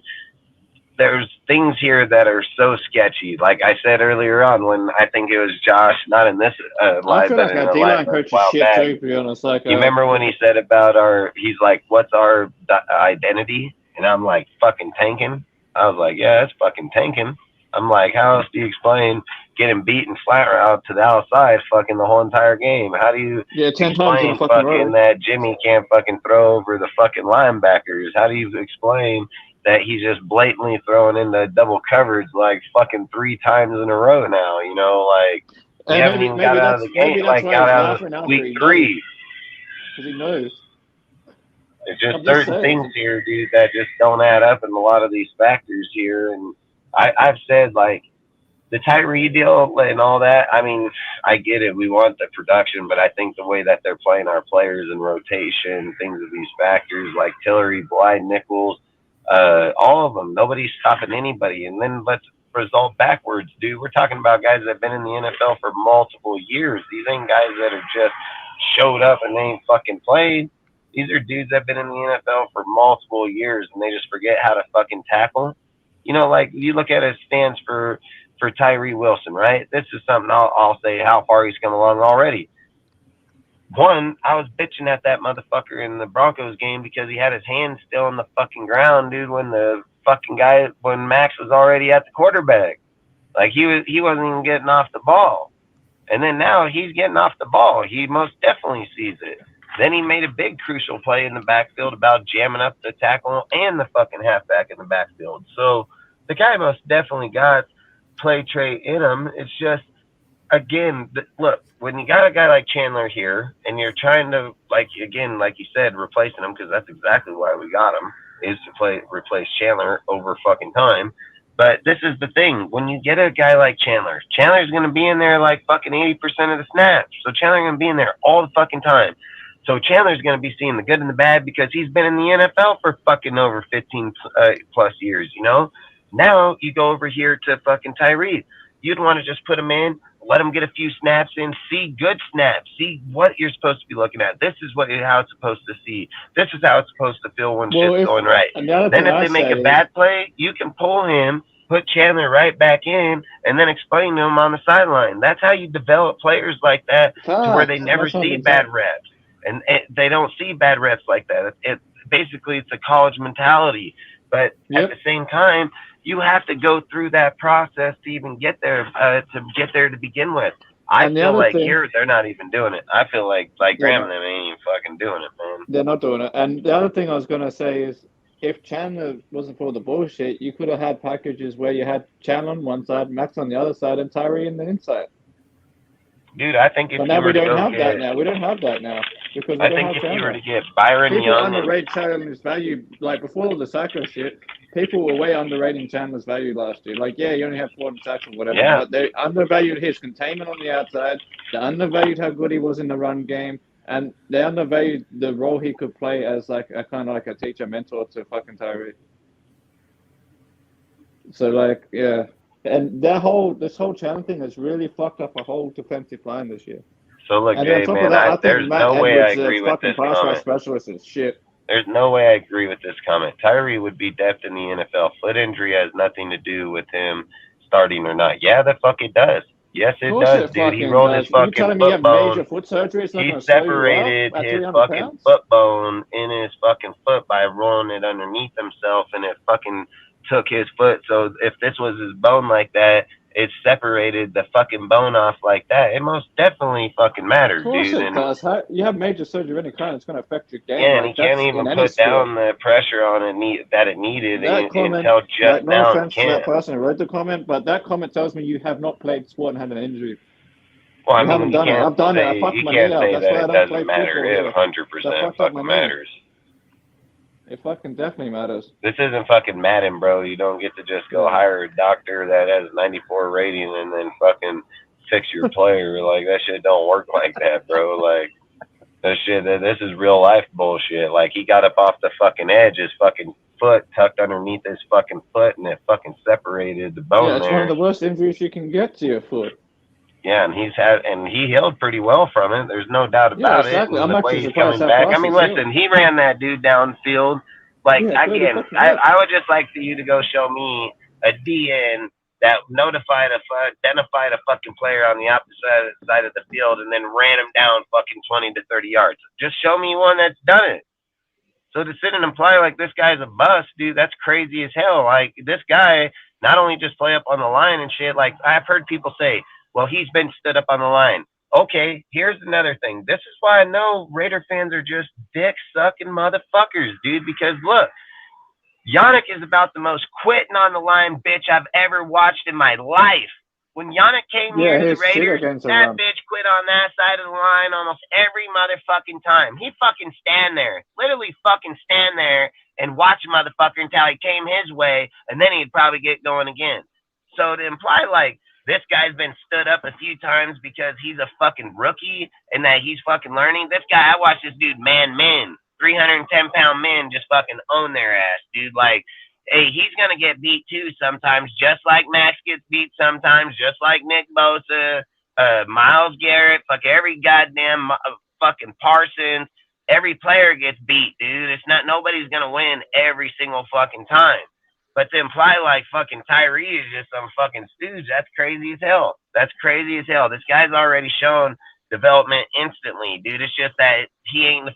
there's things here that are so sketchy. Like I said earlier on, when I think it was Josh, not in this live, I feel but like in our a D-line live coach is while shit back. too, to be honest. Like, You remember when he said about he's like, what's our identity? And I'm like, fucking tanking. I was like, yeah, it's fucking tanking. I'm like, how else do you explain getting beaten flat out to the outside fucking the whole entire game? How do you 10 times in a explain fucking row. that Jimmy can't fucking throw over the fucking linebackers? How do you explain that he's just blatantly throwing into double coverage like fucking 3 times in a row now? You know, like we haven't even got out of the game, like got out of week 3. Because he knows. There's just certain things here, dude, that just don't add up in a lot of these factors here. And I've said, like, the Tyree deal and all that, I mean, I get it. We want the production, but I think the way that they're playing our players in rotation, things of these factors like Tillery, Blythe, Nichols, all of them, nobody's stopping anybody. And then let's result backwards, dude. We're talking about guys that have been in the NFL for multiple years. These ain't guys that have just showed up and they ain't fucking played. These are dudes that have been in the NFL for multiple years and they just forget how to fucking tackle. You know, like you look at his stance for Tyree Wilson, right? This is something I'll say how far he's come along already. One, I was bitching at that motherfucker in the Broncos game because he had his hands still on the fucking ground, dude, when Max was already at the quarterback. Like he wasn't even getting off the ball. And then now he's getting off the ball. He most definitely sees it. Then he made a big crucial play in the backfield about jamming up the tackle and the fucking halfback in the backfield. So the guy most definitely got play trait in him. It's just, again, look, when you got a guy like Chandler here and you're trying to, like, again, like you said, replacing him, because that's exactly why we got him, is to replace Chandler over fucking time. But this is the thing. When you get a guy like Chandler's going to be in there like fucking 80% of the snaps. So Chandler's going to be in there all the fucking time. So Chandler's going to be seeing the good and the bad because he's been in the NFL for fucking over 15 plus years, you know? Now you go over here to fucking Tyree. You'd want to just put him in, let him get a few snaps in, see good snaps, see what you're supposed to be looking at. This is how it's supposed to see. This is how it's supposed to feel when shit's going right. Then if they make a bad play, you can pull him, put Chandler right back in, and then explain to him on the sideline. That's how you develop players like that to where they never see bad reps. And they don't see bad reps like that. Basically, it's a college mentality. But at the same time, you have to go through that process to even get there, to begin with. I feel like here they're not even doing it. I feel like Graham and them ain't even fucking doing it, man. They're not doing it. And the other thing I was going to say is, if Chandler wasn't for the bullshit, you could have had packages where you had Chandler on one side, Max on the other side, and Tyree on the inside. Dude, I think if but you now were we don't to have get, that now. We don't have that now because I think if you were to get Byron people Young, underrate Chandler's value. Like before all the Sacco shit, people were way underrating Chandler's value last year. Like, yeah, you only had 400 sacks or whatever, but they undervalued his containment on the outside. They undervalued how good he was in the run game, and they undervalued the role he could play as like a kind of like a teacher mentor to fucking Tyree. So like, yeah. And this whole Chandler thing has really fucked up a whole defensive line this year. So look, and Jay, man, there's no way I agree with this comment. Specialist is shit. There's no way I agree with this comment. Tyree would be depth in the NFL. Foot injury has nothing to do with him starting or not. Yeah, the fuck it does. Yes, it does, dude. He rolled his fucking foot bone. He separated his fucking foot bone in his fucking foot by rolling it underneath himself, and it fucking took his foot. So if this was his bone like that, it separated the fucking bone off like that. It most definitely fucking matters, dude. It does. You have major surgery of any kind, it's going to affect your game. Yeah, and he can't even put down the pressure on it that it needed until just now. No offense to that person who wrote the comment, but that comment tells me you have not played sport and had an injury. Well, I mean, I've done it. I fucked my knee out. That's why I don't play football. You can't say that it doesn't matter. It 100% fucking matters. It fucking definitely matters. This isn't fucking Madden, bro. You don't get to just go hire a doctor that has 94 rating and then fucking fix your player. Like, that shit don't work like that, bro. Like, this is real life bullshit. Like, he got up off the fucking edge, his fucking foot tucked underneath his fucking foot, and it fucking separated the bone Yeah, it's there. one of the worst injuries you can get to your foot. Yeah, and he healed pretty well from it. There's no doubt about exactly. it. And I'm the way actually he's coming surprised how back. fast I mean, he's listen, he ran that dude downfield. Like, Yeah, again, fucking nuts. I would just like for you to go show me a DN that identified a fucking player on the opposite side of the field and then ran him down fucking 20 to 30 yards. Just show me one that's done it. So to sit and imply like this guy's a bust, dude, that's crazy as hell. Like, this guy not only just play up on the line and shit, like, I've heard people say, well, he's been stood up on the line. Okay, here's another thing. This is why I know Raider fans are just dick-sucking motherfuckers, dude, because look, Yannick is about the most quitting on the line bitch I've ever watched in my life. When Yannick came here to the Raiders, that bitch quit on that side of the line almost every motherfucking time. He fucking stand there, literally fucking stand there and watch a motherfucker until he came his way, and then he'd probably get going again. So to imply like this guy's been stood up a few times because he's a fucking rookie and that he's fucking learning. This guy, I watched this dude men, 310-pound men just fucking own their ass, dude. Like, hey, he's going to get beat too sometimes, just like Max gets beat sometimes, just like Nick Bosa, Myles Garrett, fuck every goddamn fucking Parsons. Every player gets beat, dude. It's not, nobody's going to win every single fucking time. But to imply like fucking Tyree is just some fucking stooge, that's crazy as hell. That's crazy as hell. This guy's already shown development instantly, dude. It's just that he ain't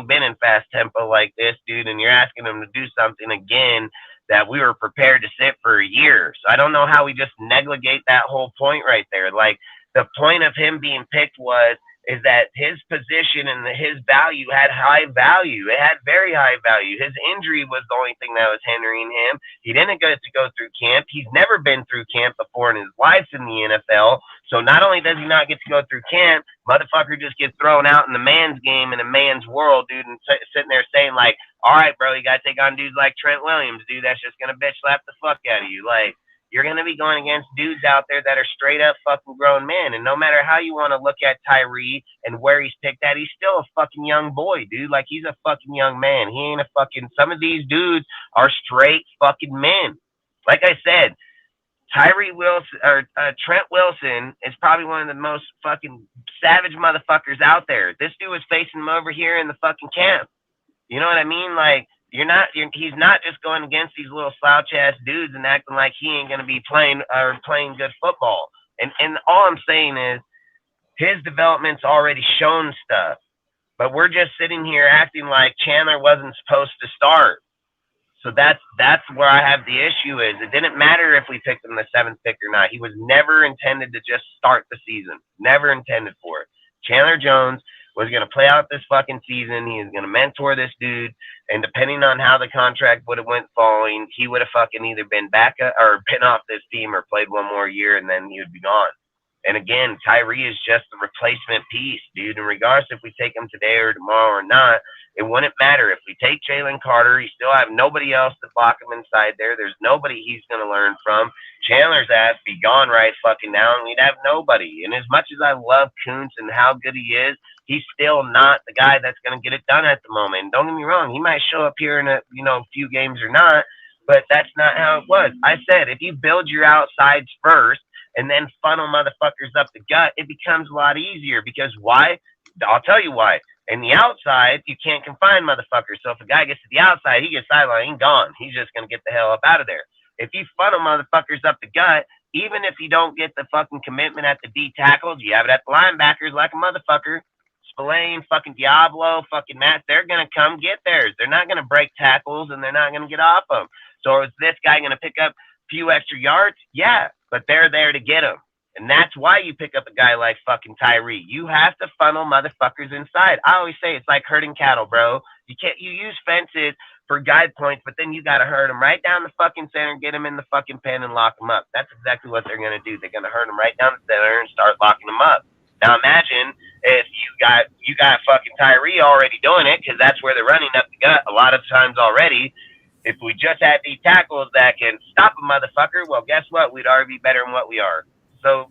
been in fast tempo like this, dude, and you're asking him to do something again that we were prepared to sit for a year. So I don't know how we just negligate that whole point right there. Like, the point of him being picked is that his position and his value had high value. It had very high value. His injury was the only thing that was hindering him. He didn't get to go through camp. He's never been through camp before in his life in the NFL. So not only does he not get to go through camp, motherfucker just gets thrown out in the man's game in a man's world, dude, and sitting there saying like, all right, bro, you got to take on dudes like Trent Williams, dude. That's just going to bitch slap the fuck out of you. Like, you're going to be going against dudes out there that are straight up fucking grown men. And no matter how you want to look at Tyree and where he's picked at, he's still a fucking young boy, dude. Like, he's a fucking young man. He ain't a fucking, some of these dudes are straight fucking men. Like I said, Tyree Wilson or Trent Wilson is probably one of the most fucking savage motherfuckers out there. This dude was facing him over here in the fucking camp. You know what I mean? Like, he's not just going against these little slouch ass dudes and acting like he ain't gonna be playing good football. And all I'm saying is his development's already shown stuff. But we're just sitting here acting like Chandler wasn't supposed to start. So that's where I have the issue is. It didn't matter if we picked him the 7th pick or not. He was never intended to just start the season. Never intended for it. Chandler Jones was going to play out this fucking season. He was going to mentor this dude. And depending on how the contract would have went following, he would have fucking either been back or been off this team or played one more year and then he would be gone. And again, Tyree is just the replacement piece, dude. And regardless if we take him today or tomorrow or not, it wouldn't matter. If we take Jalen Carter, you still have nobody else to block him inside there. There's nobody he's going to learn from. Chandler's ass be gone right fucking now, and we'd have nobody. And as much as I love Kuntz and how good he is, he's still not the guy that's going to get it done at the moment. And don't get me wrong, he might show up here in a few games or not, but that's not how it was. I said, if you build your outsides first and then funnel motherfuckers up the gut, it becomes a lot easier. Because why? I'll tell you why. In the outside, you can't confine motherfuckers. So if a guy gets to the outside, he gets sidelined, he's gone. He's just going to get the hell up out of there. If you funnel motherfuckers up the gut, even if you don't get the fucking commitment at the D tackles, you have it at the linebackers like a motherfucker. Spillane, fucking Diablo, fucking Matt, they're going to come get theirs. They're not going to break tackles, and they're not going to get off them. So is this guy going to pick up a few extra yards? Yeah, but they're there to get them. And that's why you pick up a guy like fucking Tyree. You have to funnel motherfuckers inside. I always say it's like herding cattle, bro. You use fences for guide points, but then you got to herd them right down the fucking center and get them in the fucking pen and lock them up. That's exactly what they're going to do. They're going to herd them right down the center and start locking them up. Now imagine if you got fucking Tyree already doing it, because that's where they're running up the gut a lot of times already. If we just had these tackles that can stop a motherfucker, well, guess what? We'd already be better than what we are. So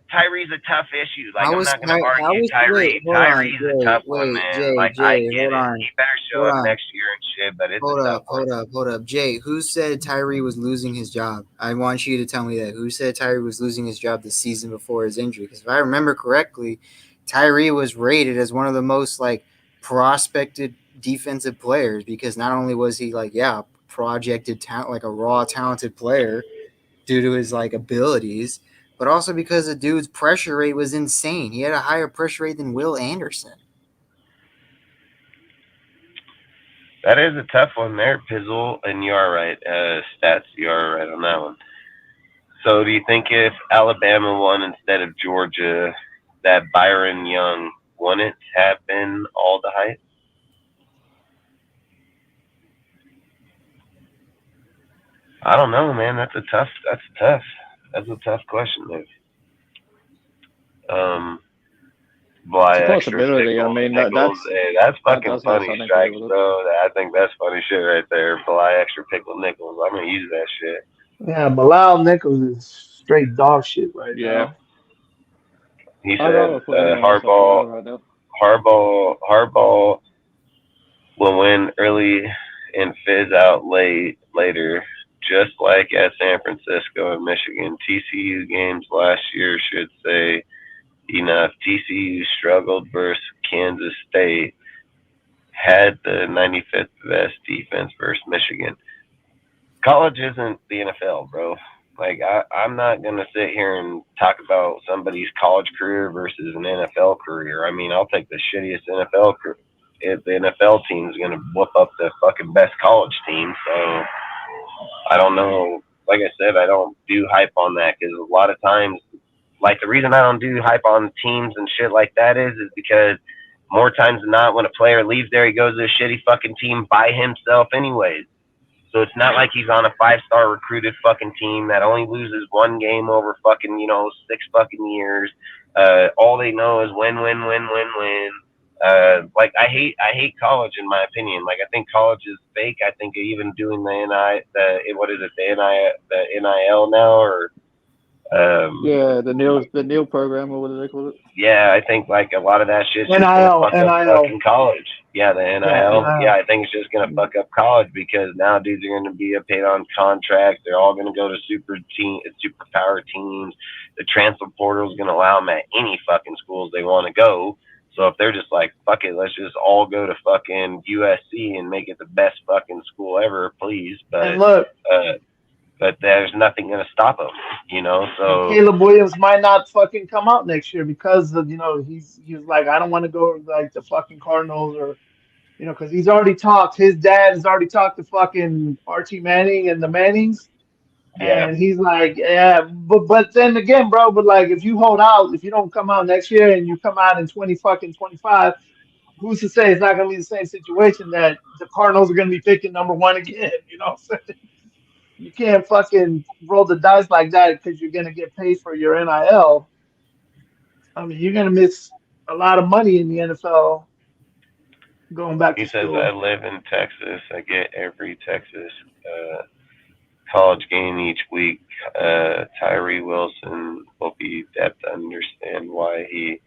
Tyree's a tough issue. Like, I'm not going to argue Tyree. Tyree's a tough one, man. Jay, I get hold it. on. He better show up next year and shit, but it's Hold up. Jay, who said Tyree was losing his job? I want you to tell me that. Who said Tyree was losing his job the season before his injury? Because if I remember correctly, Tyree was rated as one of the most, prospected defensive players, because not only was he, projected talent, like a raw talented player due to his, abilities, but also because the dude's pressure rate was insane. He had a higher pressure rate than Will Anderson. That is a tough one there, Pizzle, and you are right. Stats, you are right on that one. So do you think if Alabama won instead of Georgia, that Byron Young wouldn't have been all the hype? I don't know, man. That's a tough question, Dave. It's a possibility. I mean, that's fucking funny strikes, though. I think that's funny shit right there. Bly extra pickle nickels. I'm gonna use that shit. Yeah, Bilal Nichols is straight dog shit right now. He said Harbaugh will win early and fizz out later. Just like at San Francisco and Michigan, TCU games last year should say enough. TCU struggled versus Kansas State, had the 95th best defense versus Michigan. College isn't the NFL, bro. Like, I'm not going to sit here and talk about somebody's college career versus an NFL career. I mean, I'll take the shittiest NFL career. If the NFL team's going to whoop up the fucking best college team, so I don't know. Like I said, I don't do hype on that, because a lot of times, the reason I don't do hype on teams and shit like that is because more times than not, when a player leaves there, he goes to a shitty fucking team by himself anyways. So it's not like he's on a 5-star recruited fucking team that only loses one game over fucking, 6 fucking years. All they know is win. I hate college, in my opinion. I think college is fake. I think even doing the NIL now, or the NIL program, or what do they call it? Yeah, I think a lot of that shit's NIL, gonna fuck up fucking college. Yeah, the NIL. Yeah, I think it's just gonna fuck up college, because now dudes are gonna be paid on contracts. They're all gonna go to super power teams. The transfer portal is gonna allow them at any fucking schools they want to go. So if they're just like, fuck it, let's just all go to fucking USC and make it the best fucking school ever, please. But and look, but there's nothing going to stop him, So Caleb Williams might not fucking come out next year because of, he's like, I don't want to go the fucking Cardinals, or because he's already talked. His dad has already talked to fucking Archie Manning and the Mannings. Yeah. And he's like, yeah, but then again, bro, if you hold out, if you don't come out next year and you come out in 2025, who's to say it's not going to be the same situation that the Cardinals are going to be picking number 1 again? You can't fucking roll the dice like that, because you're going to get paid for your NIL. I mean, you're going to miss a lot of money in the NFL going back to school. He says, I live in Texas. I get every Texas college game each week. Tyree Wilson will be depth to understand why he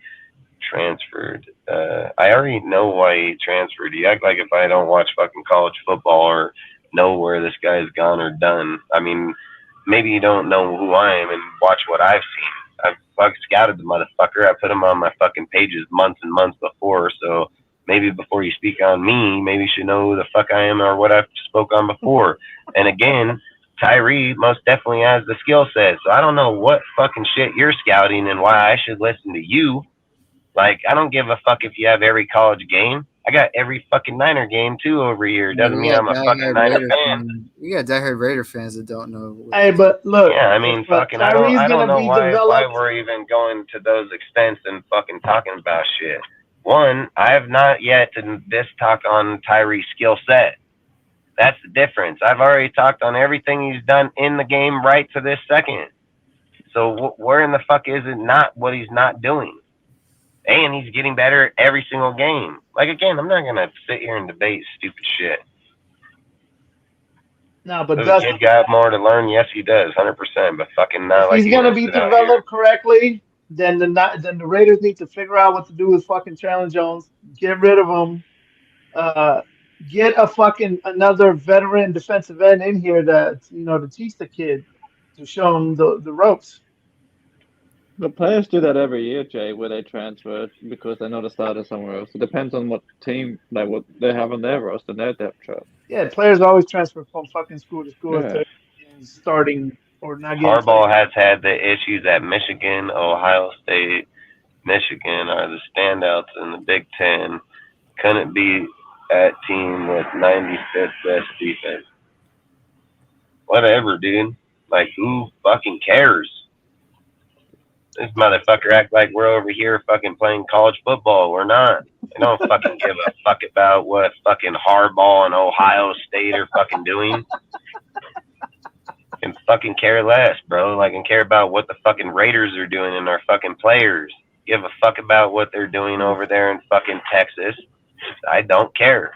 transferred. I already know why he transferred. You act like if I don't watch fucking college football or know where this guy's gone or done. I mean, maybe you don't know who I am and watch what I've seen. I've fucking scouted the motherfucker. I put him on my fucking pages months and months before, so maybe before you speak on me, maybe you should know who the fuck I am or what I've spoke on before. And again, Tyree most definitely has the skill set. So I don't know what fucking shit you're scouting and why I should listen to you. I don't give a fuck if you have every college game. I got every fucking Niner game too over here. Doesn't mean I'm a fucking Niner fan. You got diehard Raider fans that don't know. Hey, but look. Yeah, I mean, fucking, I don't know why we're even going to those extents and fucking talking about shit. One, I have not yet to this talk on Tyree's skill set. That's the difference. I've already talked on everything he's done in the game right to this second. So where in the fuck is it not what he's not doing? And he's getting better every single game. Like, again, I'm not going to sit here and debate stupid shit. No, but Does Dustin, the kid got more to learn? Yes, he does, 100%. But fucking not if like he's gonna be sit out developed correctly, then the Raiders need to figure out what to do with fucking Chandler Jones. Get rid of him. Get a fucking another veteran defensive end in here to teach the kid, to show him the ropes. The players do that every year, Jay, where they transfer because they know the starter somewhere else. It depends on what team, like what they have on their roster, their depth chart. Yeah, players always transfer from fucking school to school Yeah. if they're starting or not getting Harbaugh played. has had the issues at Michigan, Ohio State, Michigan are the standouts in the Big Ten. Couldn't beat that team with 95th best defense. Whatever, dude. Like, who fucking cares? This motherfucker act like we're over here fucking playing college football. We're not. They don't fucking give a fuck about what fucking Harbaugh and Ohio State are fucking doing. And fucking care less, bro. Like, and care about what the fucking Raiders are doing and our fucking players. Give a fuck about what they're doing over there in fucking Texas. I don't care.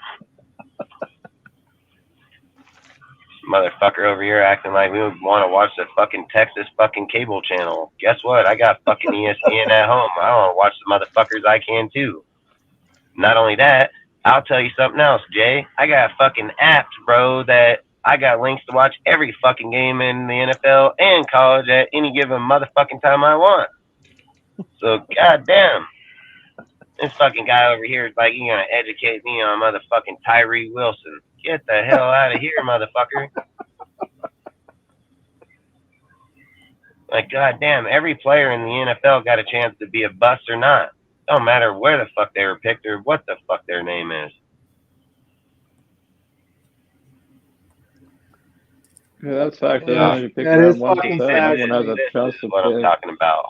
Motherfucker over here acting like we want to watch the fucking Texas fucking cable channel. Guess what? I got fucking ESPN at home. I want to watch the motherfuckers I can too. Not only that, I'll tell you something else, Jay. I got fucking apps, bro, that I got links to watch every fucking game in the NFL and college at any given motherfucking time I want. So, goddamn. This fucking guy over here is like, you gonna educate me on motherfucking Tyree Wilson. Get the hell out of here, motherfucker. Like, goddamn, every player in the NFL got a chance to be a bust or not. Don't matter where the fuck they were picked or what the fuck their name is. Yeah, that's fact. They Yeah, only pick that around is 1%. fucking Everyone has a This chance is to what I'm pick. talking about.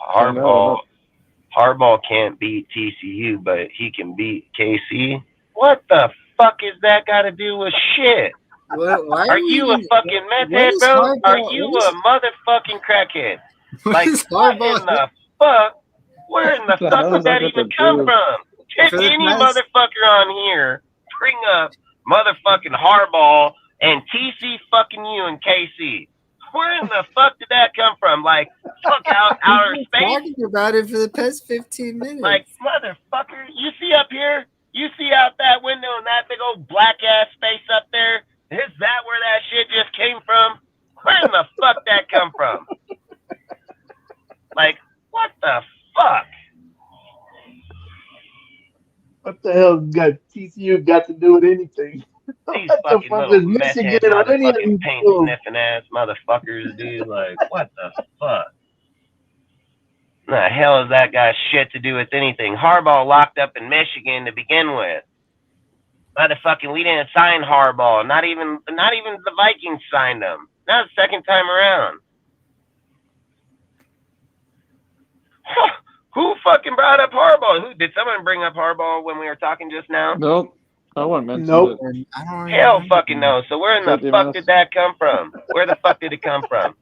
Harbaugh can't beat TCU, but he can beat KC. What the fuck is that got to do with shit? Why Are you a fucking meth head, bro? Are you a motherfucking crackhead? Like, what in the fuck? Where in the The fuck hell did is that that got to even come do? from? Did For the any past- motherfucker on here bring up motherfucking Harbaugh and TC fucking you and KC? Where in the fuck did that come from? Like, fuck out outer We've been space? talking about it for the past 15 minutes. Like, motherfucker, you see up here? You see out that window and that big old black ass space up there? Is that where that shit just came from? Where in the fuck that come from? Like, what the fuck? What the hell got TCU got to do with anything? These What the fucking fuck little is meth head Michigan or any of motherfucking these paint schools? sniffing ass motherfuckers, dude. Like, what the fuck? The hell has that got shit to do with anything? Harbaugh locked up in Michigan to begin with. Motherfucking, we didn't sign Harbaugh. Not even the Vikings signed him. Not the second time around. Who fucking brought up Harbaugh? Who did someone bring up Harbaugh when we were talking just now? Nope. I wouldn't mention Nope. it. I don't Hell fucking no. So where in the 50 fuck minutes. did that come from? Where the fuck did it come from?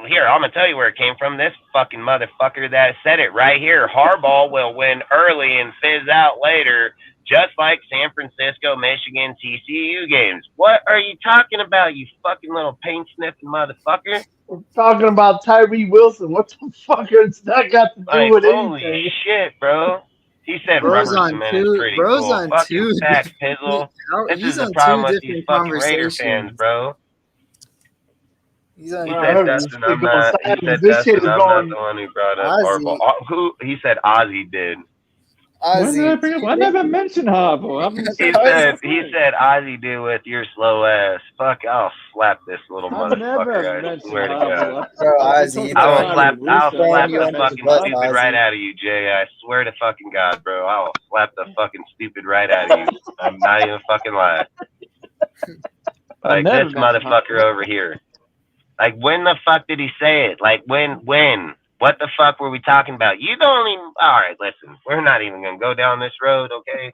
Here, I'm gonna tell you where it came from. This fucking motherfucker that said it right here. Harbaugh will win early and fizz out later, just like San Francisco, Michigan, TCU games. What are you talking about, you fucking little paint sniffing motherfucker? We're talking about Tyree Wilson. What the fuck has that got to do Like, with holy anything? shit, bro. He said Bro's rubber on cement two- is pretty Bro's cool. on Fucking two fat different- pizzle. This he's is the on problem two with these different fucking Raider fans, conversations. bro. He's on He I said heard this Dustin, shit I'm going not. He silent. said This shit Dustin, is I'm not going. the one who brought up Ozzy. Harbaugh. Who? He said Ozzy did. When did I Ozzy. bring up? I never mentioned Harbaugh. I've been He saying said Ozzy did with your slow ass. Fuck, I'll slap this little I've never motherfucker. I mentioned swear to God. Harbaugh. Bro, Ozzy, you I will throwing- slap throwing the you under the fucking bus, stupid Ozzy. right out of you, Jay. I swear to fucking God, bro. I will slap the fucking stupid right out of you. I'm not even fucking lying. Like never this mentioned motherfucker over here. Like, when the fuck did he say it? Like, when? What the fuck were we talking about? You don't even... All right, listen. We're not even going to go down this road, okay?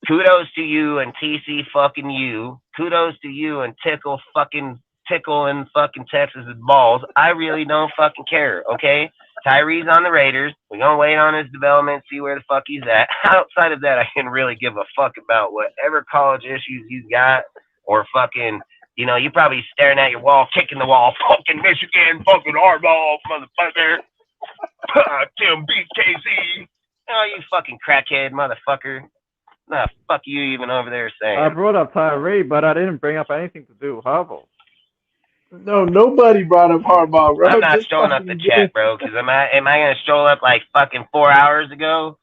Kudos to you and TC fucking you. Kudos to you and Tickle fucking tickling fucking Texas's balls. I really don't fucking care, okay? Tyree's on the Raiders. We're going to wait on his development, see where the fuck he's at. Outside of that, I can really give a fuck about whatever college issues he's got or fucking, you know, you probably staring at your wall, kicking the wall, fucking Michigan, fucking Harbaugh, motherfucker. Tim beat KC. Oh, you fucking crackhead, motherfucker. Nah, fuck you even over there saying. I brought up Tyree, but I didn't bring up anything to do with Harbaugh. No, nobody brought up Harbaugh, bro. I'm not Just strolling up fucking the chat, bro, because am I gonna stroll up like fucking 4 hours ago?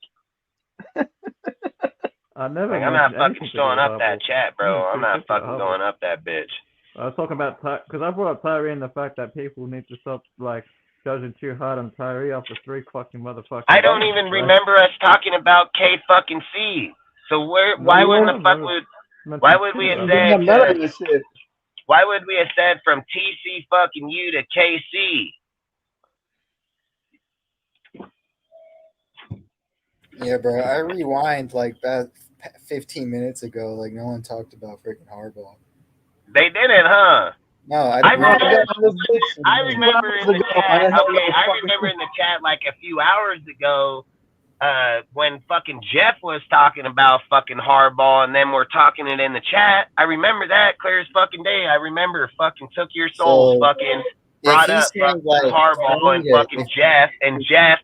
I never. Like, I'm not mentioned fucking anything to strolling do up with that Harbaugh. chat, bro. I'm not fucking Harbaugh. going up that bitch. I was talking about because I brought up Tyree and the fact that people need to stop like judging too hard on Tyree after 3 fucking motherfuckers. I don't even remember us talking about K fucking C. So why would we have said why would we have said from TC fucking U to KC? Yeah, bro. I rewind like about 15 minutes ago. Like no one talked about freaking Harbaugh. They didn't, huh? No, I remember in the chat. Okay, I remember in the chat like a few hours ago, when fucking Jeff was talking about fucking Harbaugh, and then we're talking it in the chat. I remember that clear as fucking day. I remember fucking Took Your Soul fucking brought up fucking Harbaugh and fucking Jeff,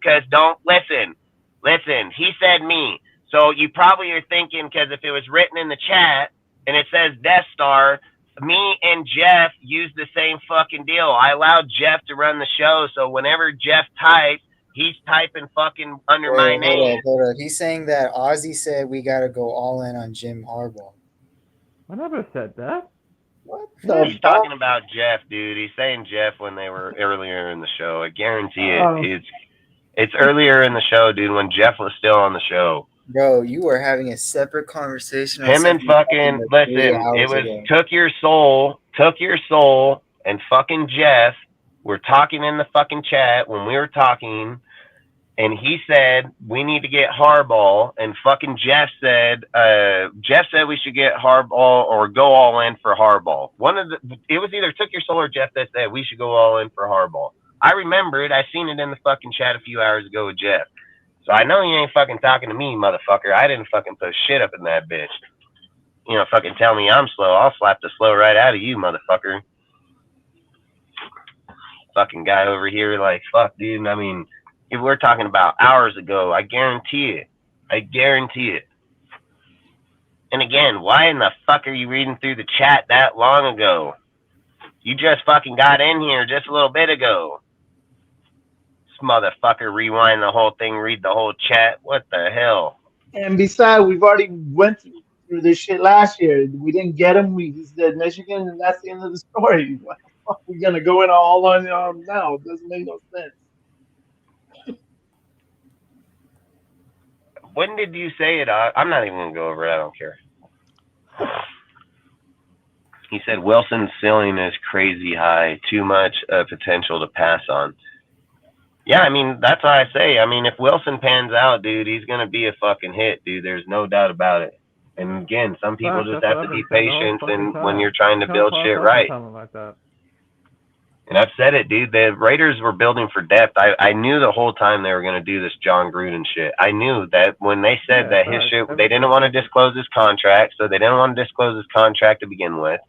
because don't listen, he said me. So you probably are thinking, because if it was written in the chat and it says Death Star, me and Jeff use the same fucking deal. I allowed Jeff to run the show, so whenever Jeff types, he's typing fucking under my name. Hold up. He's saying that Ozzy said we got to go all in on Jim Harbaugh. I never said that. What? He's talking about Jeff, dude. He's saying Jeff when they were earlier in the show. I guarantee it. It's earlier in the show, dude, when Jeff was still on the show. Bro, you were having a separate conversation. Him and fucking, listen, it was ago. Took Your Soul, and fucking Jeff were talking in the fucking chat when we were talking, and he said, we need to get Harbaugh, and fucking Jeff said we should get Harbaugh or go all in for Harbaugh. It was either Took Your Soul or Jeff that said we should go all in for Harbaugh. I remember it. I seen it in the fucking chat a few hours ago with Jeff. So I know you ain't fucking talking to me, motherfucker. I didn't fucking put shit up in that bitch. You know, fucking tell me I'm slow. I'll slap the slow right out of you, motherfucker. Fucking guy over here, like, fuck, dude. I mean, if we're talking about hours ago, I guarantee it. And again, why in the fuck are you reading through the chat that long ago? You just fucking got in here just a little bit ago. Motherfucker, rewind the whole thing, read the whole chat. What the hell? And besides, we've already went through this shit last year. We didn't get him. We said Michigan, and that's the end of the story. What the fuck are we gonna go in all on now? It doesn't make no sense. When did you say it? I'm not even gonna go over it. I don't care. He said Wilson's ceiling is crazy high, too much potential to pass on. Yeah, I mean, that's what I say. I mean, if Wilson pans out, dude, he's going to be a fucking hit, dude. There's no doubt about it. And again, some people just have to be patient and when you're trying to build shit right. And I've said it, dude. The Raiders were building for depth. I knew the whole time they were going to do this John Gruden shit. I knew that when they said that his shit, they didn't want to disclose his contract, so they didn't want to disclose his contract to begin with.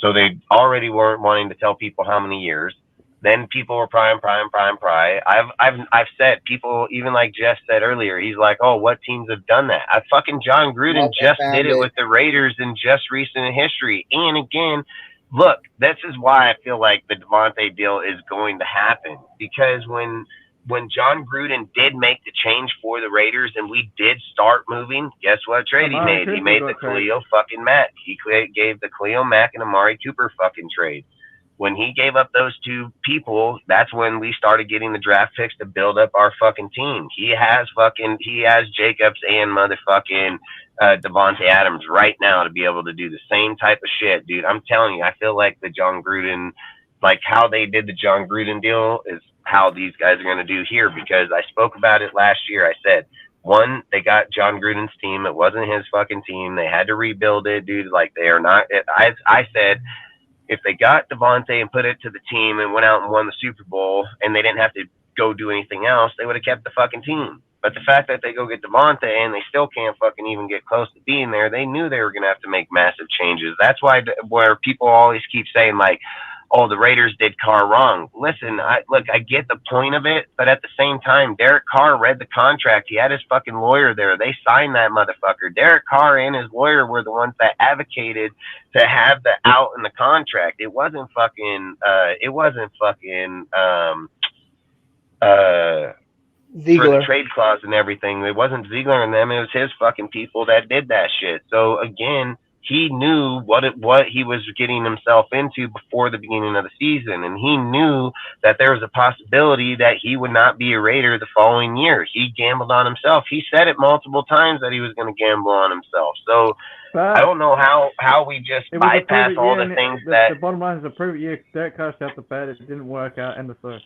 So they already weren't wanting to tell people how many years. Then people were prying. I've said, people, even like Jeff said earlier, he's like, oh, what teams have done that? Fucking John Gruden just did it with the Raiders in just recent history. And again, look, this is why I feel like the Davante deal is going to happen. Because when John Gruden did make the change for the Raiders and we did start moving, guess what trade he made? He made the Khalil fucking Mack. He gave the Khalil Mack and Amari Cooper fucking trade. When he gave up those two people, that's when we started getting the draft picks to build up our fucking team. He has Jacobs and motherfucking Devontae Adams right now to be able to do the same type of shit, dude. I'm telling you, I feel like the John Gruden, like how they did the John Gruden deal is how these guys are going to do here, because I spoke about it last year. I said, one, they got John Gruden's team. It wasn't his fucking team. They had to rebuild it, dude. Like, they are not. I said, if they got Devontae and put it to the team and went out and won the Super Bowl and they didn't have to go do anything else, they would have kept the fucking team. But the fact that they go get Devontae and they still can't fucking even get close to being there, they knew they were going to have to make massive changes. That's why where people always keep saying, like, oh, the Raiders did Carr wrong. Listen, I get the point of it, but at the same time, Derek Carr read the contract. He had his fucking lawyer there. They signed that motherfucker. Derek Carr and his lawyer were the ones that advocated to have the out in the contract. It wasn't fucking Ziegler. for the trade clause and everything. It wasn't Ziegler and them. It was his fucking people that did that shit. So again, he knew what he was getting himself into before the beginning of the season, and he knew that there was a possibility that he would not be a Raider the following year. He gambled on himself. He said it multiple times that he was going to gamble on himself. So I don't know how we just bypass all the things that. The bottom line is a prove year. Derek Carr set the bad. It didn't work out, and the first.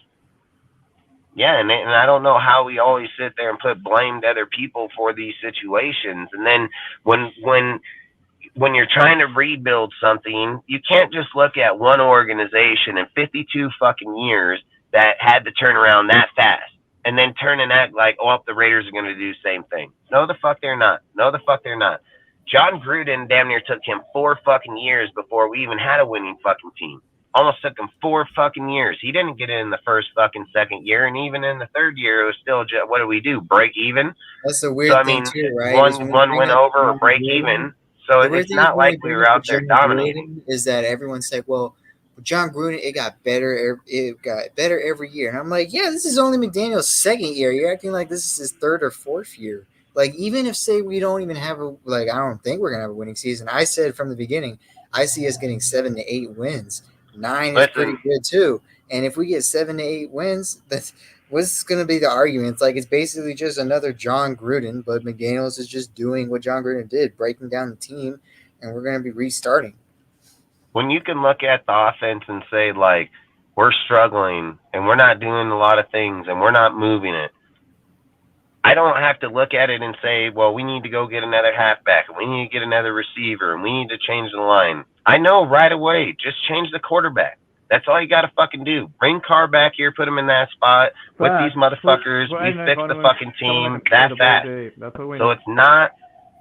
Yeah, and I don't know how we always sit there and put blame to other people for these situations. And then when you're trying to rebuild something, you can't just look at one organization in 52 fucking years that had to turn around that fast and then turn and act like, oh, the Raiders are going to do the same thing. No, the fuck they're not. No, the fuck they're not. John Gruden damn near took him 4 fucking years before we even had a winning fucking team. Almost took him 4 fucking years. He didn't get it in the first fucking second year, and even in the third year, it was still just, what do we do? Break even? That's the weird thing too, right? One went over or break even. So it's not like we were out there dominating. Is that everyone's like, well, John Gruden, it got better every year, and I'm like, yeah, this is only McDaniel's second year. You're acting like this is his 3rd or 4th year. Like, even if say we don't even have I don't think we're gonna have a winning season. I said from the beginning, I see us getting 7 to 8 wins. 9 is pretty good too. And if we get 7 to 8 wins, what's going to be the argument? It's like it's basically just another John Gruden, but McDaniels is just doing what John Gruden did, breaking down the team, and we're going to be restarting. When you can look at the offense and say, like, we're struggling and we're not doing a lot of things and we're not moving it, I don't have to look at it and say, well, we need to go get another halfback and we need to get another receiver and we need to change the line. I know right away, just change the quarterback. That's all you got to fucking do. Bring Carr back here, put him in that spot with these motherfuckers. We fix the fucking team that fast. So it's not,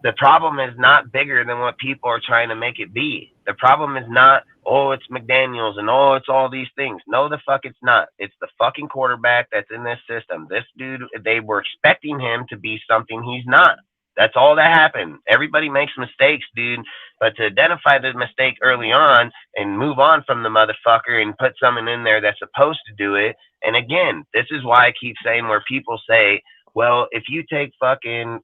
the problem is not bigger than what people are trying to make it be. The problem is not, oh, it's McDaniels and oh, it's all these things. No, the fuck it's not. It's the fucking quarterback that's in this system. This dude, they were expecting him to be something he's not. That's all that happened. Everybody makes mistakes, dude. But to identify the mistake early on and move on from the motherfucker and put someone in there that's supposed to do it. And again, this is why I keep saying where people say, well, if you take fucking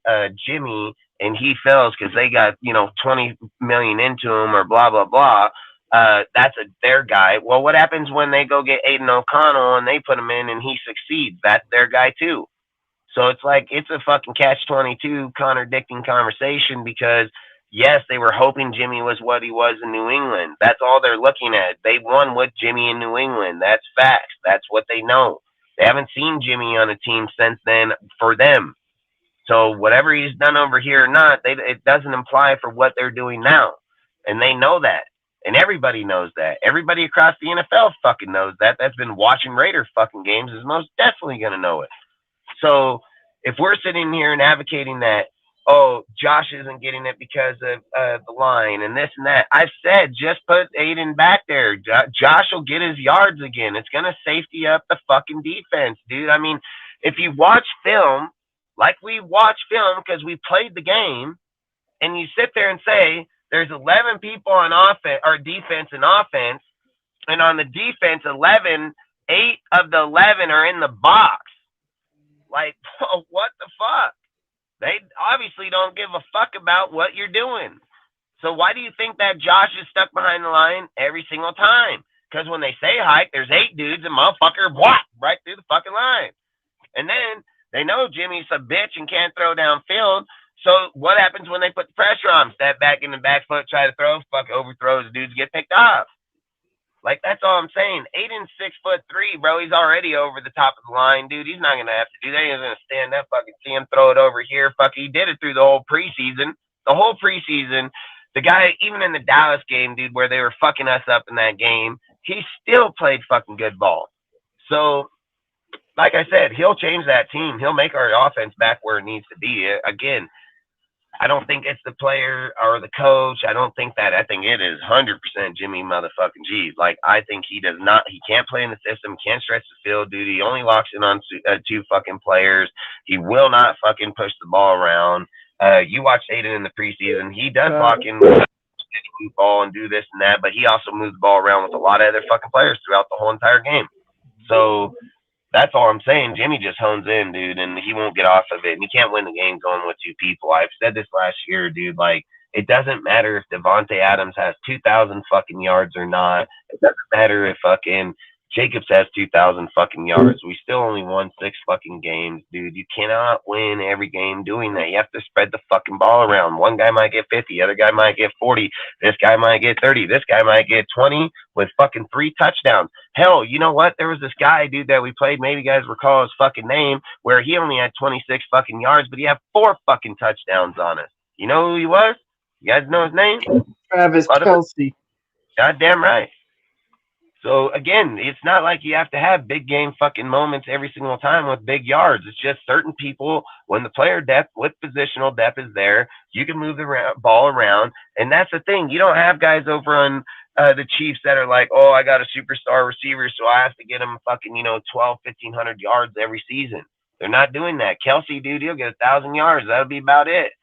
Jimmy and he fails because they got, 20 million into him or blah, blah, blah, that's their guy. Well, what happens when they go get Aiden O'Connell and they put him in and he succeeds? That's their guy too. So it's like, it's a fucking catch-22 contradicting conversation because, yes, they were hoping Jimmy was what he was in New England. That's all they're looking at. They won with Jimmy in New England. That's facts. That's what they know. They haven't seen Jimmy on a team since then for them. So whatever he's done over here or not, it doesn't imply for what they're doing now. And they know that. And everybody knows that. Everybody across the NFL fucking knows that. That's been watching Raider fucking games is most definitely going to know it. So if we're sitting here and advocating that, oh, Josh isn't getting it because of the line and this and that, I've said just put Aiden back there. Josh will get his yards again. It's going to safety up the fucking defense, dude. I mean, if you watch film, like we watch film because we played the game, and you sit there and say there's 11 people on offense or defense and offense, and on the defense, 8 of the 11 are in the box. Like, what the fuck? They obviously don't give a fuck about what you're doing. So why do you think that Josh is stuck behind the line every single time? Because when they say hike, there's 8 dudes and motherfucker whop right through the fucking line. And then they know Jimmy's a bitch and can't throw downfield. So what happens when they put the pressure on him? Step back in the back foot, try to throw, fuck overthrows, dudes get picked off. Like, that's all I'm saying. Aiden's 6'3", bro. He's already over the top of the line, dude. He's not going to have to do that. He's going to stand up, fucking see him throw it over here. Fuck, he did it through the whole preseason. The whole preseason, The guy, even in the Dallas game, dude, where they were fucking us up in that game, he still played fucking good ball. So, like I said, he'll change that team. He'll make our offense back where it needs to be. Again, I don't think it's the player or the coach. I don't think that. I think it is 100% Jimmy motherfucking G. Like, I think he can't play in the system, can't stretch the field, dude. He only locks in on two fucking players. He will not fucking push the ball around. You watched Aiden in the preseason. He does lock in the ball and do this and that, but he also moves the ball around with a lot of other fucking players throughout the whole entire game. So that's all I'm saying. Jimmy just hones in, dude, and he won't get off of it. And you can't win the game going with two people. I've said this last year, dude. Like, it doesn't matter if Devontae Adams has 2,000 fucking yards or not. It doesn't matter if fucking Jacobs has 2,000 fucking yards. We still only won 6 fucking games, dude. You cannot win every game doing that. You have to spread the fucking ball around. One guy might get 50, the other guy might get 40, this guy might get 30, this guy might get 20 with fucking 3 touchdowns. Hell, you know what? There was this guy, dude, that we played, maybe you guys recall his fucking name, where he only had 26 fucking yards, but he had 4 fucking touchdowns on us. You know who he was? You guys know his name? Travis Kelce. Goddamn right. So, again, it's not like you have to have big game fucking moments every single time with big yards. It's just certain people, when the player depth with positional depth is there, you can move the ball around. And that's the thing. You don't have guys over on the Chiefs that are like, oh, I got a superstar receiver, so I have to get him fucking, 1,200, 1,500 yards every season. They're not doing that. Kelce, dude, he'll get 1,000 yards. That'll be about it.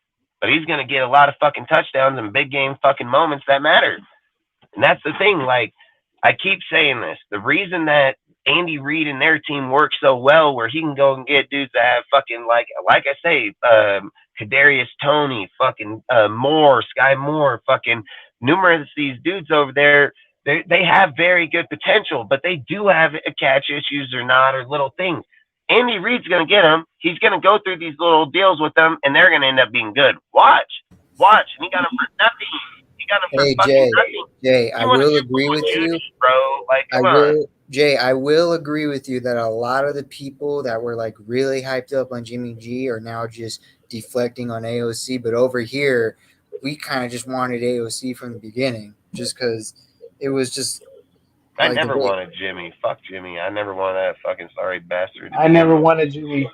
But he's going to get a lot of fucking touchdowns and big game fucking moments that matter. And that's the thing. Like, I keep saying this. The reason that Andy Reid and their team work so well, where he can go and get dudes that have fucking like I say, Kadarius Toney, fucking Moore, Sky Moore, fucking numerous of these dudes over there. They have very good potential, but they do have catch issues or not, or little things. Andy Reid's gonna get them. He's gonna go through these little deals with them, and they're gonna end up being good. Watch, and he got them for nothing. Hey Jay, I will agree with you, bro. Like, come on. Jay, I will agree with you that a lot of the people that were like really hyped up on Jimmy G are now just deflecting on AOC. But over here, we kind of just wanted AOC from the beginning, just because it was just. I never wanted Jimmy. Fuck Jimmy. I never wanted that fucking sorry bastard. I never wanted Jimmy.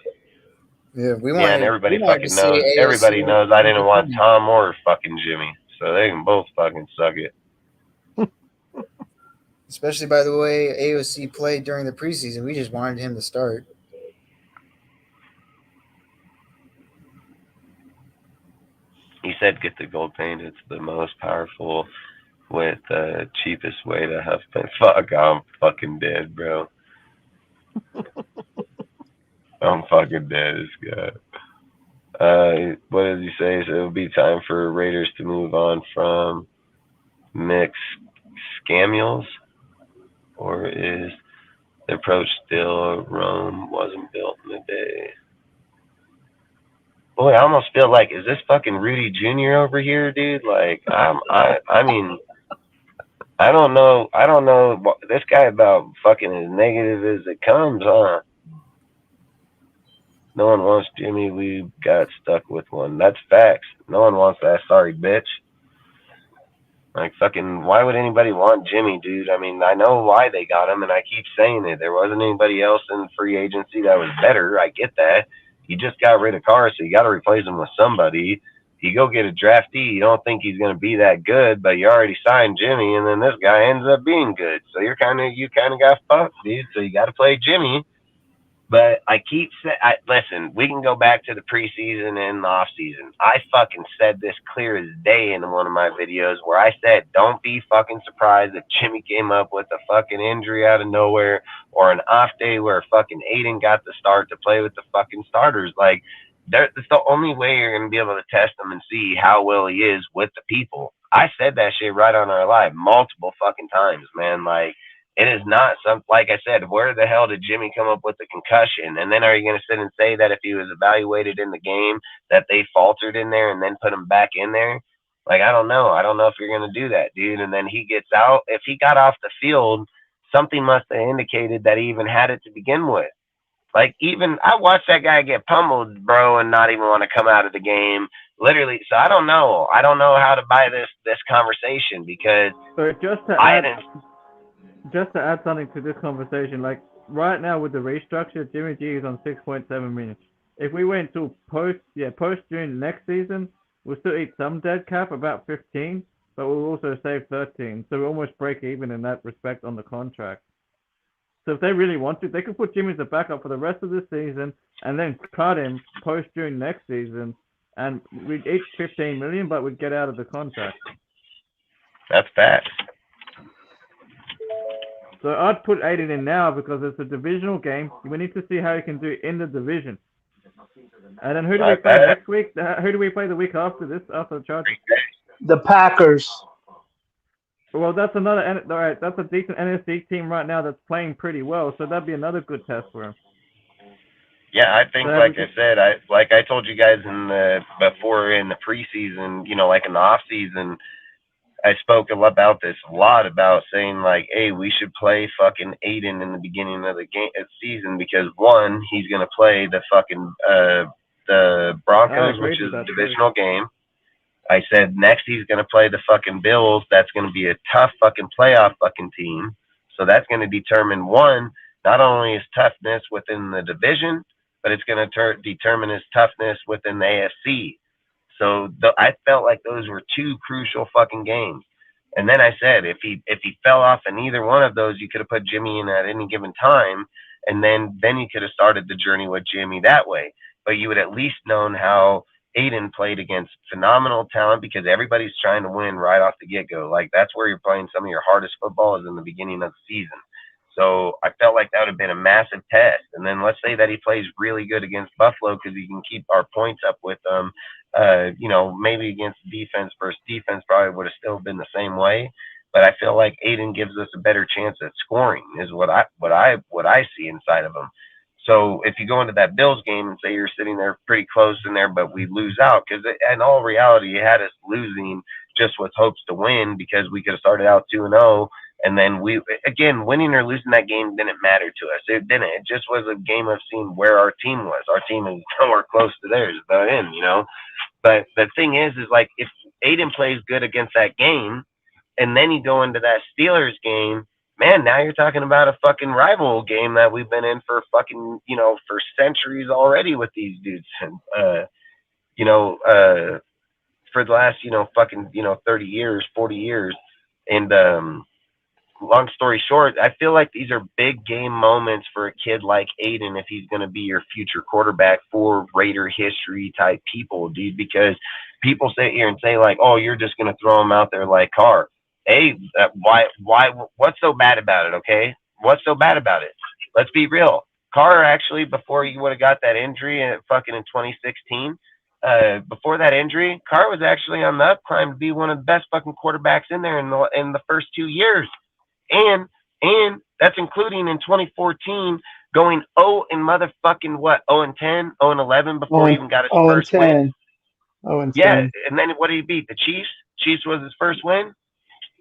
Yeah, and everybody fucking knows. Everybody knows I didn't want Tom or fucking Jimmy. So they can both fucking suck it. Especially, by the way, AOC played during the preseason. We just wanted him to start. He said get the gold paint. It's the most powerful with the cheapest way to have fun. Fuck, I'm fucking dead, bro. I'm fucking dead, this guy. What did he say? So it'll be time for Raiders to move on from Mick Scamuels, or is the approach still Rome wasn't built in a day? Boy, I almost feel like, is this fucking Rudy Jr. over here, dude? Like, I mean, I don't know. This guy about fucking as negative as it comes, huh? No one wants Jimmy. We got stuck with one. That's facts. No one wants that. Sorry, bitch. Like, fucking, why would anybody want Jimmy, dude? I mean, I know why they got him, and I keep saying it. There wasn't anybody else in free agency that was better. I get that. You just got rid of Carr, so you got to replace him with somebody. You go get a draftee. You don't think he's going to be that good, but you already signed Jimmy, and then this guy ends up being good. So you kind of got fucked, dude. So you got to play Jimmy. But I keep saying, listen, we can go back to the preseason and the offseason. I fucking said this clear as day in one of my videos where I said, don't be fucking surprised if Jimmy came up with a fucking injury out of nowhere or an off day where fucking Aiden got the start to play with the fucking starters. Like, that's the only way you're going to be able to test him and see how well he is with the people. I said that shit right on our live multiple fucking times, man. Like, it is not some, like I said, where the hell did Jimmy come up with the concussion? And then are you going to sit and say that if he was evaluated in the game that they faltered in there and then put him back in there? Like, I don't know. I don't know if you're going to do that, dude. And then he gets out. If he got off the field, something must have indicated that he even had it to begin with. Like, even I watched that guy get pummeled, bro, and not even want to come out of the game. Literally, so I don't know. I don't know how to buy this conversation because So just to I add, didn't. just to add something to this conversation, like right now with the restructure, Jimmy G is on 6.7 million. If we went to post June next season, we'll still eat some dead cap, about 15, but we'll also save 13. So we almost break even in that respect on the contract. So if they really want to, they could put Jimmy as a backup for the rest of the season and then cut him post June next season, and we'd eat 15 million, but we'd get out of the contract. That's facts. So I'd put Aiden in now because it's a divisional game. We need to see how he can do in the division. And then who do we play next week? Who do we play the week after this? After the Chargers? The Packers. Well, that's another. All right, that's a decent NFC team right now that's playing pretty well. So that'd be another good test for him. Yeah, I think, like I said, I told you guys before in the preseason, like in the off season, I spoke about this a lot about saying like, hey, we should play fucking Aiden in the beginning of the season because one, he's gonna play the fucking the Broncos, which is a divisional game. I said next he's gonna play the fucking Bills. That's gonna be a tough fucking playoff fucking team. So that's gonna determine one, not only his toughness within the division, but it's gonna determine his toughness within the AFC. So I felt like those were two crucial fucking games. And then I said, if he fell off in either one of those, you could have put Jimmy in at any given time, and then you could have started the journey with Jimmy that way. But you would at least known how Aiden played against phenomenal talent because everybody's trying to win right off the get-go. Like that's where you're playing some of your hardest football is in the beginning of the season. So I felt like that would have been a massive test. And then let's say that he plays really good against Buffalo because he can keep our points up with them. Maybe against defense versus defense probably would have still been the same way. But I feel like Aiden gives us a better chance at scoring is what I see inside of him. So if you go into that Bills game and say you're sitting there pretty close in there, but we lose out because in all reality, you had us losing just with hopes to win because we could have started out 2-0. And then winning or losing that game didn't matter to us. It didn't. It just was a game of seeing where our team was. Our team is nowhere close to theirs, but But the thing is like if Aiden plays good against that game, and then you go into that Steelers game, man, now you're talking about a fucking rival game that we've been in for fucking for centuries already with these dudes, and for the last 30 years, 40 years, and long story short, I feel like these are big game moments for a kid like Aiden if he's going to be your future quarterback for Raider history type people, dude, because people sit here and say like, oh, you're just going to throw him out there like Carr. Hey, why, what's so bad about it? Okay. What's so bad about it? Let's be real. Carr actually, before you would have got that injury in 2016, before that injury, Carr was actually on the up climb to be one of the best fucking quarterbacks in there in the first 2 years. And that's including in 2014 going 0-10, 0-11 before he even got his first win. 0-10. Yeah, and then what did he beat? The Chiefs? Chiefs was his first win?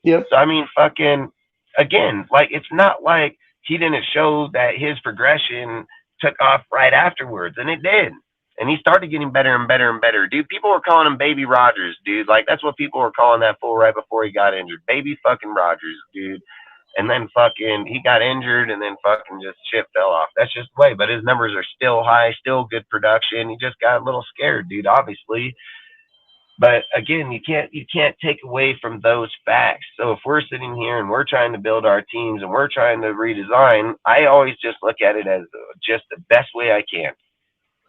Yep. So, I mean, fucking, again, like, it's not like he didn't show that his progression took off right afterwards, and it did. And he started getting better and better and better. Dude, people were calling him Baby Rogers, dude. Like, that's what people were calling that fool right before he got injured. Baby fucking Rogers, dude. And then fucking he got injured and then fucking just shit fell off. That's just the way. But his numbers are still high, still good production. He just got a little scared, dude, obviously. But again, you can't take away from those facts. So if we're sitting here and we're trying to build our teams and we're trying to redesign, I always just look at it as just the best way I can.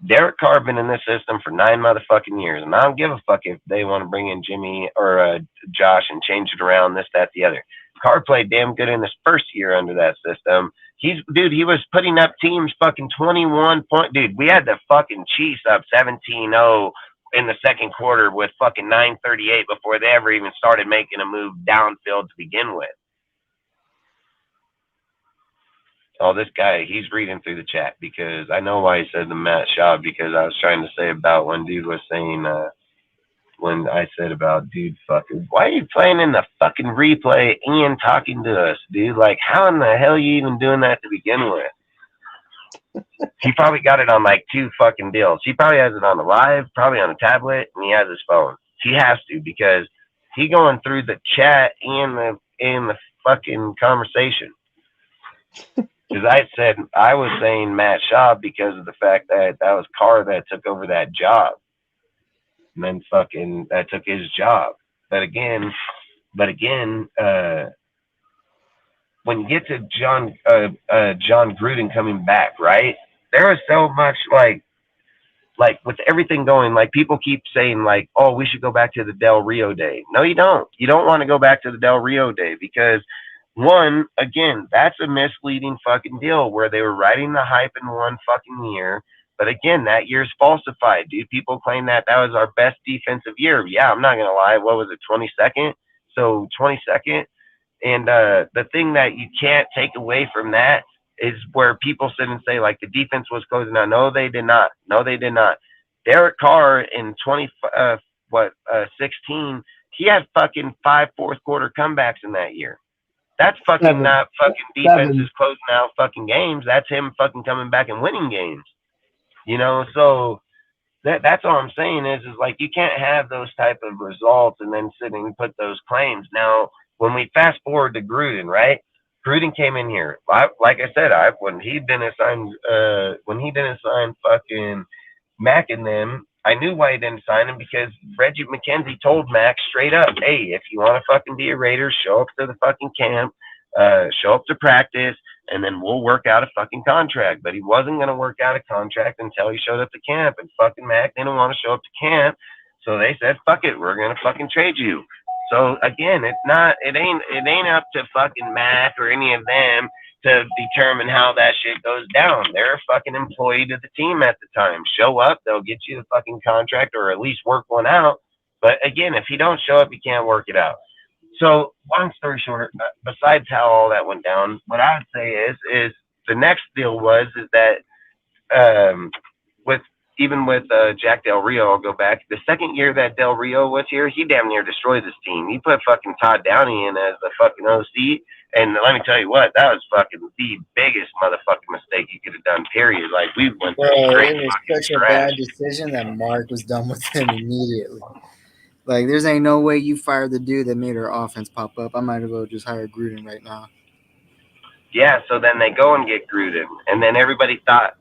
Derek Carr been in this system for 9 motherfucking years, and I don't give a fuck if they want to bring in Jimmy or Josh and change it around, this, that, the other. Carr played damn good in his first year under that system. He was putting up teams fucking 21 point. Dude, we had the fucking Chiefs up 17-0 in the second quarter with fucking 9:38 before they ever even started making a move downfield to begin with. Oh, this guy, he's reading through the chat because I know why he said the Matt Schaub, because I was trying to say about when dude was saying, when I said about, dude, fucking, why are you playing in the fucking replay and talking to us, dude? Like, how in the hell are you even doing that to begin with? He probably got it on like 2 fucking deals. He probably has it on the live, probably on a tablet, and he has his phone. He has to because he going through the chat and the fucking conversation. Because I was saying Matt Schaub because of the fact that was Carr that took over that job, and then fucking that took his job. But again, when you get to John Gruden coming back, right? There is so much like with everything going, like people keep saying like, oh, we should go back to the Del Rio day. No, you don't. You don't want to go back to the Del Rio day because one, again, that's a misleading fucking deal where they were riding the hype in one fucking year. But again, that year's falsified, dude. People claim that was our best defensive year. Yeah, I'm not going to lie. What was it, 22nd? So 22nd. And the thing that you can't take away from that is where people sit and say, like, the defense was closing out. No, they did not. No, they did not. Derek Carr in 16, he had fucking 5 fourth quarter comebacks in that year. That's fucking not fucking defenses closing out fucking games. That's him fucking coming back and winning games. You know, so that's all I'm saying is like you can't have those type of results and then sit and put those claims. Now, when we fast forward to Gruden, right? Gruden came in here. Like I said, when he didn't sign fucking Mac and them, I knew why he didn't sign him because Reggie McKenzie told Mac straight up, hey, if you want to fucking be a Raider, show up to the fucking camp, show up to practice, and then we'll work out a fucking contract. But he wasn't going to work out a contract until he showed up to camp. And fucking Mac didn't want to show up to camp. So they said, fuck it, we're going to fucking trade you. So again, it ain't up to fucking Mac or any of them to determine how that shit goes down. They're a fucking employee to the team at the time. Show up, they'll get you the fucking contract or at least work one out. But again, if you don't show up, you can't work it out. So long story short, besides how all that went down, what I would say is the next deal is that with Jack Del Rio, I'll go back. The second year that Del Rio was here, he damn near destroyed this team. He put fucking Todd Downey in as the fucking OC. And let me tell you what, that was fucking the biggest motherfucking mistake you could have done, period. Like, we went through it was such a bad decision that Mark was done with him immediately. Like, there's ain't no way you fired the dude that made our offense pop up. I might as well just hire Gruden right now. Yeah, so then they go and get Gruden. And then everybody thought,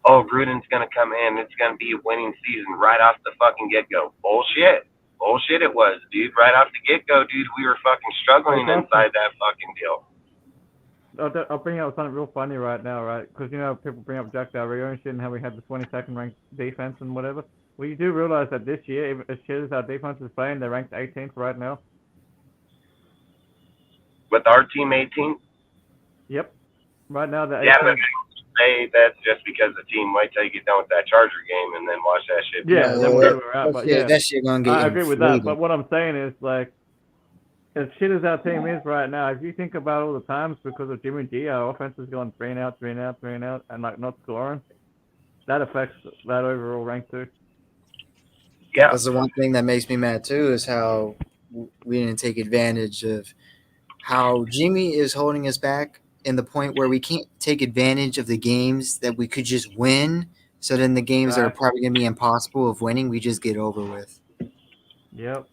oh, Gruden's going to come in. It's going to be a winning season right off the fucking get-go. Bullshit. Bullshit it was, dude. Right off the get-go, dude, we were fucking struggling inside that fucking deal. I'll bring up something real funny right now, right? Because, you know, people bring up Jack Del Rio and shit and how we had the 22nd ranked defense and whatever. Well, you do realize that this year, even as shit as our defense is playing, they're ranked 18th right now. With our team 18th? Yep. Right now, they're 18th. Yeah, but say that's just because the team might till you get done with that Charger game and then watch that shit. Yeah, that's where we're at. But yeah, that shit gonna get. I agree with that. But what I'm saying is, like, as shit as our team is right now, if you think about all the times because of Jimmy G, our offense is going 3 and out, and like not scoring, that affects that overall rank too. Yeah, that's the one thing that makes me mad too is how we didn't take advantage of how Jimmy is holding us back. In the point where we can't take advantage of the games that we could just win, so then the games that are probably going to be impossible of winning, we just get over with. Yep.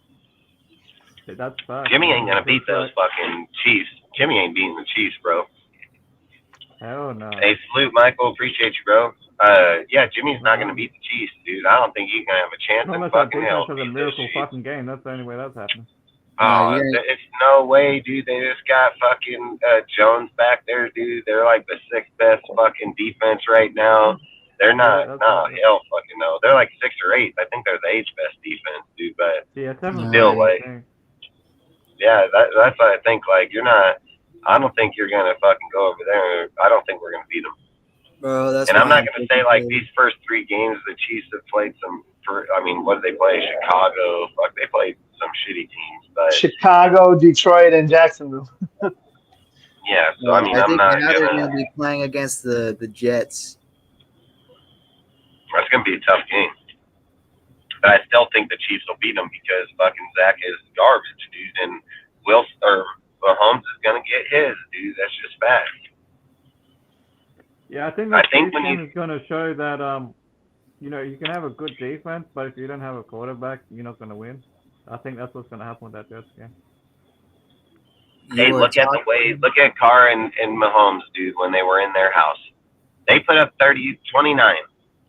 That's fine. Jimmy ain't going to beat those fucking Chiefs. Jimmy ain't beating the Chiefs, bro. Hell no. Hey, salute, Michael. Appreciate you, bro. Yeah, Jimmy's not going to beat the Chiefs, dude. I don't think he's going to have a chance in fucking hell. That's a miracle fucking game. That's the only way that's happening. Oh, it's no way, dude. They just got fucking Jones back there, dude. They're like the 6th best fucking defense right now. They're not, hell fucking no. They're like 6th or 8th. I think they're the 8th best defense, dude. But still, like, yeah, that's what I think. Like, I don't think you're going to fucking go over there. I don't think we're going to beat them. Bro, that's and I'm not going to say, like, these first 3 games, the Chiefs have played what did they play? Chicago. Fuck, they played some shitty teams. But Chicago, Detroit, and Jacksonville. Yeah, so I mean, I think now they're going to be playing against the Jets. That's going to be a tough game. But I still think the Chiefs will beat them because fucking Zach is garbage, dude. And Mahomes is going to get his, dude. That's just fact. Yeah, I think I that think when season you is going to show that you can have a good defense, but if you don't have a quarterback, you're not going to win. I think that's what's going to happen with that Jets game. hey, look at Carr and Mahomes, dude, when they were in their house. They put up 29.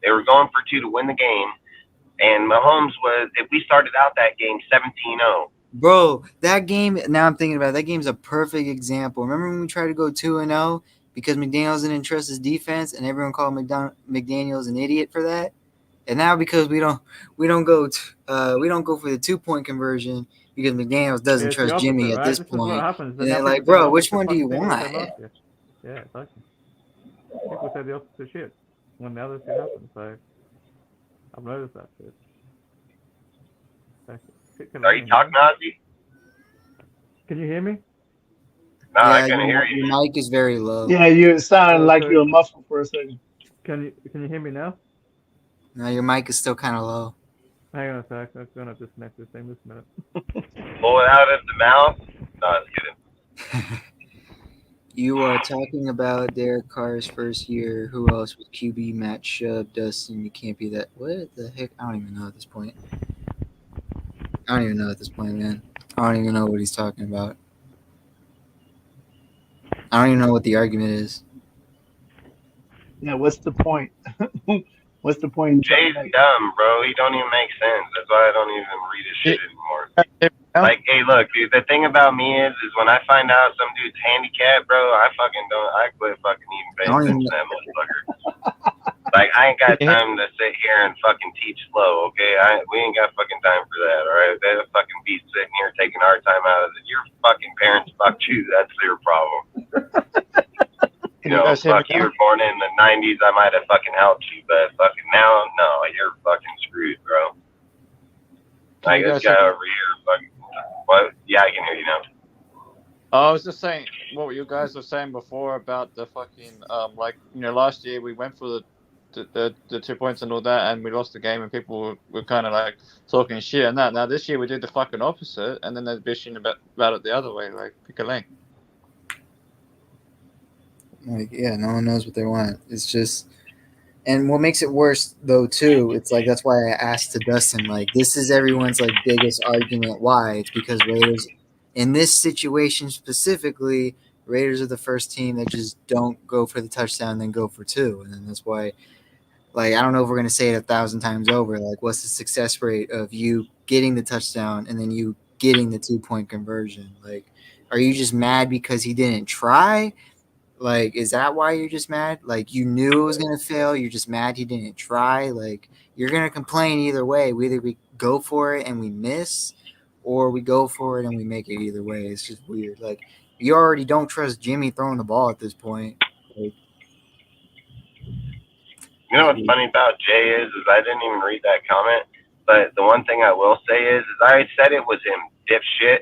They were going for 2 to win the game. And Mahomes if we started out that game 17-0. Bro, that game, now I'm thinking about it, that game's a perfect example. Remember when we tried to go 2-0 because McDaniels didn't trust his defense and everyone called McDaniels an idiot for that? And now because we don't go for the 2-point conversion because McDaniels doesn't trust Jimmy at this point. And they're like, bro, which one do you want? Yeah, exactly. People say the opposite shit when the other shit happens. So I've noticed that shit. Are you talking, Ozzy? Can you hear me? No, I couldn't hear you. Your mic is very low. Yeah, you sound like you were muffled for a second. Can you hear me now? No, your mic is still kind of low. Hang on a sec. I'm gonna disconnect this thing this minute. Pull it out of the mouth. No, I was kidding. You are talking about Derek Carr's first year. Who else was QB? Matt Schubb, Dustin. You can't be that. What the heck? I don't even know at this point. Man. I don't even know what he's talking about. I don't even know what the argument is. Yeah, what's the point? What's the point? Jay's dumb, bro. He don't even make sense. That's why I don't even read his shit anymore. Like, hey, look, dude, the thing about me is when I find out some dude's handicapped, bro, I quit fucking even paying attention to that motherfucker. Like, I ain't got time to sit here and fucking teach slow, okay? We ain't got fucking time for that, all right? They'll fucking be sitting here taking our time out of it. Your fucking parents fucked you. That's their problem. You know, fuck, you were born in the 90s. I might have fucking helped you, but fucking now, no, you're fucking screwed, bro. Like, this guy over here, fucking, what? Yeah, I can hear you now. I was just saying what you guys were saying before about the fucking last year we went for the 2 points and all that, and we lost the game, and people were kind of like talking shit and that. Now this year we did the fucking opposite, and then they're bitching about it the other way. Like, pick a lane. Like, yeah, no one knows what they want. It's just, and what makes it worse though too, it's like that's why I asked to Dustin, like, this is everyone's like biggest argument why. It's because Raiders in this situation specifically, Raiders are the first team that just don't go for the touchdown and then go for 2. And then that's why, like, I don't know if we're gonna say it 1,000 times over, like, what's the success rate of you getting the touchdown and then you getting the 2-point conversion? Like, are you just mad because he didn't try? Like, is that why you're just mad? Like, you knew it was going to fail. You're just mad he didn't try. Like, you're going to complain either way. Either we go for it and we miss, or we go for it and we make it either way. It's just weird. Like, you already don't trust Jimmy throwing the ball at this point. Like, you know what's funny about Jay is I didn't even read that comment, but the one thing I will say is I said it was him, dipshit.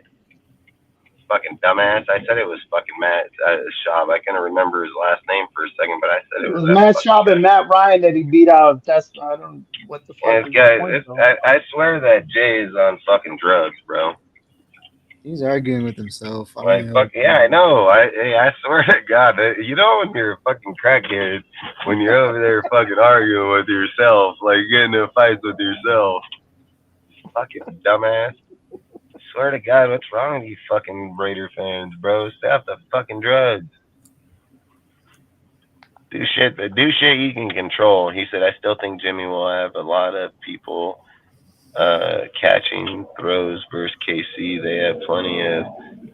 Fucking dumbass. I said it was fucking Matt Schaub. I couldn't remember his last name for a second, but I said it was Matt Schaub and Matt Ryan that he beat out. That's, I don't, what the fuck. I swear that Jay is on fucking drugs, bro. He's arguing with himself. Like, fuck, yeah, I know. I swear to God, you know when you're a fucking crackhead, when you're over there fucking arguing with yourself, like getting in fights with yourself. Fucking dumbass. Swear to God, what's wrong with you fucking Raider fans, bro? Stay off the fucking drugs. Do shit you can control. He said, I still think Jimmy will have a lot of people catching throws versus KC. They have plenty of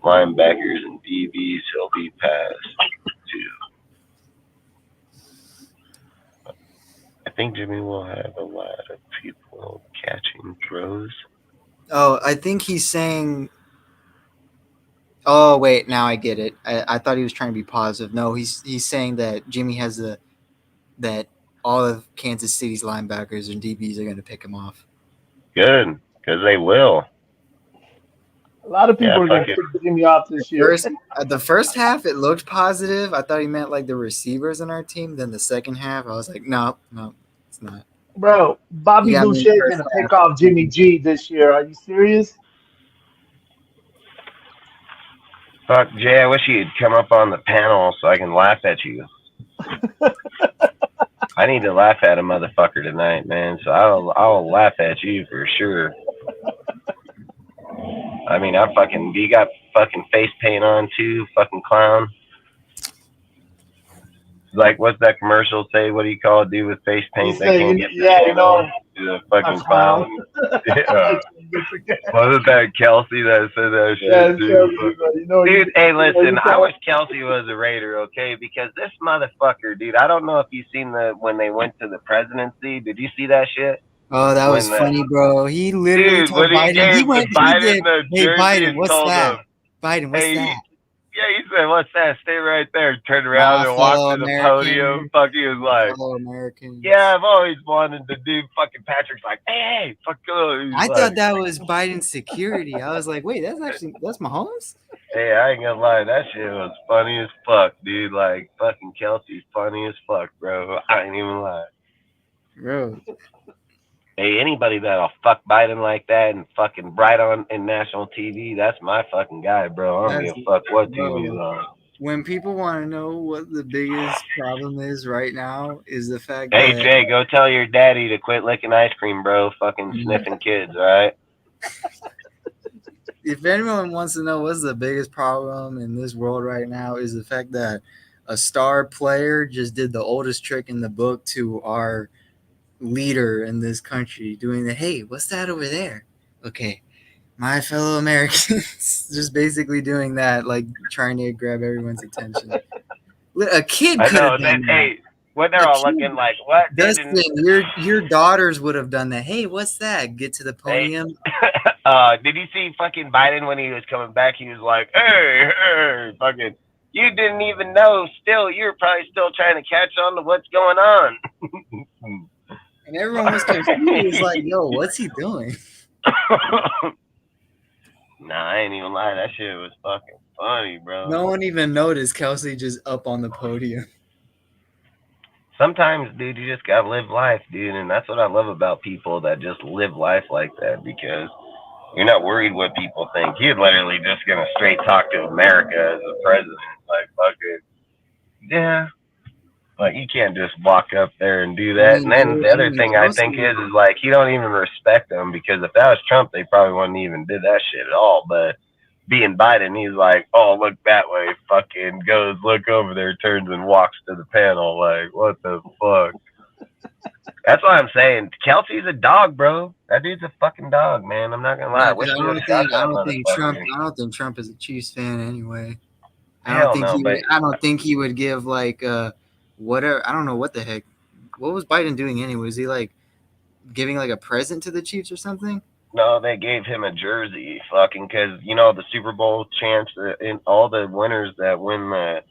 linebackers and DBs he'll be passed to. I think Jimmy will have a lot of people catching throws. Oh, I think he's saying. Oh wait, now I get it. I thought he was trying to be positive. No, he's saying that Jimmy has that all of Kansas City's linebackers and DBs are going to pick him off. Good, because they will. A lot of people are going to pick Jimmy off this year. The first half, it looked positive. I thought he meant like the receivers in our team. Then the second half, I was like, no, it's not. Bro, Bobby Boucher is going to pick off Jimmy G this year. Are you serious? Fuck, Jay, I wish you'd come up on the panel so I can laugh at you. I need to laugh at a motherfucker tonight, man. So I'll laugh at you for sure. I mean, do you got fucking face paint on too, fucking clown? Like, what's that commercial say? What do you call a dude with face paint that can't get the fucking clown? Yeah. Wasn't that Kelsey that said that shit? Yeah, too? Dude, hey, listen, I wish Kelsey was a Raider, okay? Because this motherfucker, dude, I don't know if you've seen when they went to the presidency. Did you see that shit? Oh, that was funny, bro. He literally told Biden. He did. Hey, Biden, what's that? Biden, what's that? Yeah, he said, "What's that? Stay right there." Turned around and walked to the podium. Fuck, he was like, "Yeah, I've always wanted to do." Fucking Patrick's like, "Hey, fuck you." I thought that was Biden's security. I was like, "Wait, that's Mahomes." Hey, I ain't gonna lie, that shit was funny as fuck, dude. Like, fucking Kelsey's funny as fuck, bro. I ain't even lie, bro. Hey, anybody that'll fuck Biden like that and fucking right on in national TV, that's my fucking guy, bro. I don't give a fuck what TV is on. When people want to know what the biggest problem is right now is the fact Hey, that... Jay, go tell your daddy to quit licking ice cream, bro. Fucking sniffing kids, all right? If anyone wants to know what's the biggest problem in this world right now is the fact that a star player just did the oldest trick in the book to our leader in this country, doing the, hey, what's that over there? Okay, my fellow Americans, just basically doing that, like trying to grab everyone's attention. A kid could have done that. Hey, when they're all looking like, what? Dustin, your daughters would have done that. Hey, what's that? Get to the podium. Did you see fucking Biden when he was coming back? He was like, hey, fucking, you didn't even know. Still, you're probably still trying to catch on to what's going on. And everyone was confused, like, yo, what's he doing? Nah, I ain't even lying. That shit was fucking funny, bro. No one even noticed Kelsey just up on the podium. Sometimes, dude, you just gotta live life, dude. And that's what I love about people that just live life like that, because you're not worried what people think. You're literally just gonna straight talk to America as a president. Like, fucking, yeah. Like, you can't just walk up there and do that. And then the other thing I think is like, you don't even respect them, because if that was Trump, they probably wouldn't even did that shit at all. But being Biden, he's like, oh, look that way, fucking goes, look over there, turns and walks to the panel. Like, what the fuck? That's what I'm saying. Kelsey's a dog, bro. That dude's a fucking dog, man. I'm not gonna lie. I don't think Trump is a Chiefs fan anyway. I don't think he would give like whatever. I don't know what the heck. What was Biden doing anyway? Was he like giving like a present to the Chiefs or something? No, they gave him a jersey, fucking, because you know the Super Bowl champs and all the winners that win the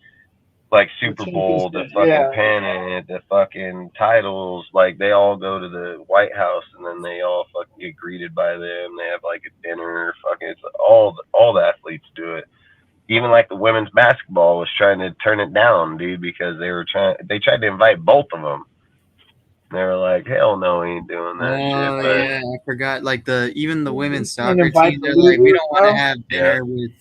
like Super Bowl, the fucking pennant, the fucking titles, like they all go to the White House and then they all fucking get greeted by them. They have like a dinner, fucking, it's all the athletes do it. Even like the women's basketball was trying to turn it down, dude, because they tried to invite both of them. They were like, hell no, we ain't doing that shit. But, yeah, I forgot. Like even the women's soccer team, they're like, we don't want to have dinner with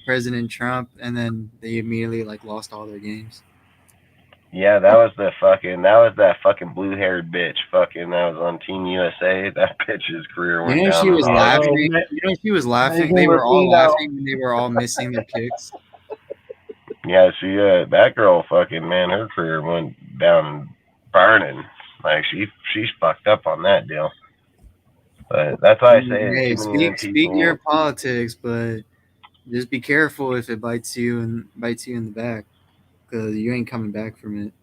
President Trump, and then they immediately like lost all their games. Yeah, that was that fucking blue-haired bitch. Fucking, that was on Team USA. That bitch's career went down. She was laughing. She was laughing. They were all laughing when they were all missing their kicks. Yeah, that girl, fucking, man, her career went down burning. Like she's fucked up on that deal. But that's why I say, hey, speak your politics, but just be careful if it bites you in the back, because you ain't coming back from it.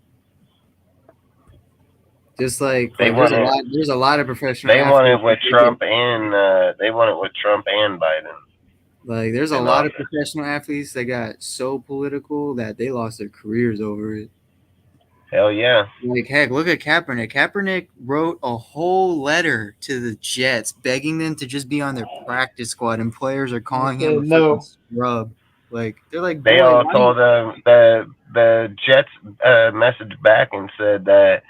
Just like there's a lot of professional. They want it with Trump and Biden. Like there's a lot of professional athletes that got so political that they lost their careers over it. Hell yeah. Like, heck, look at Kaepernick. Kaepernick wrote a whole letter to the Jets begging them to just be on their practice squad, and players are calling him a scrub. Like, they're like, they all told them the Jets messaged back and said that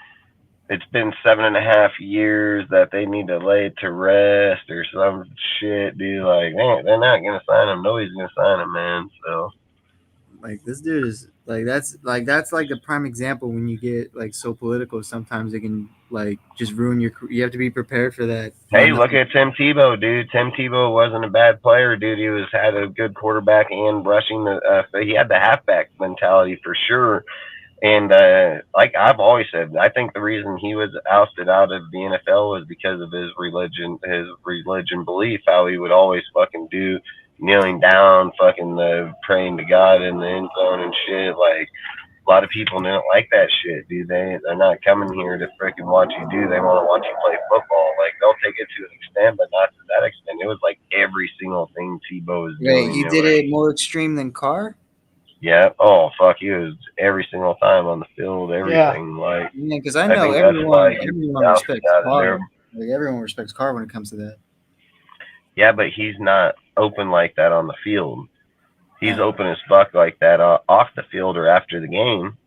it's been 7.5 years that they need to lay to rest or some shit, dude. Like, they're not going to sign him. Nobody's going to sign him, man. So, like, this dude is that's like a prime example when you get like so political. Sometimes it can like just ruin your. You have to be prepared for that. Hey, look at Tim Tebow, dude. Tim Tebow wasn't a bad player, dude. He had a good quarterback and rushing. He had the halfback mentality for sure. And like I've always said, I think the reason he was ousted out of the NFL was because of his religion belief. How he would always fucking do kneeling down, fucking praying to God in the end zone and shit. Like a lot of people didn't like that shit, dude. They're not coming here to freaking watch you do. They want to watch you play football. Like they'll take it to an extent, but not to that extent. It was like every single thing Tebow was doing. Wait, he did it more extreme than Carr? Yeah. Oh fuck, he was every single time on the field, everything. Like yeah, because I know everyone respects Carr. Like everyone respects Carr when it comes to that. Yeah, but he's not open like that on the field. He's open as fuck like that off the field or after the game.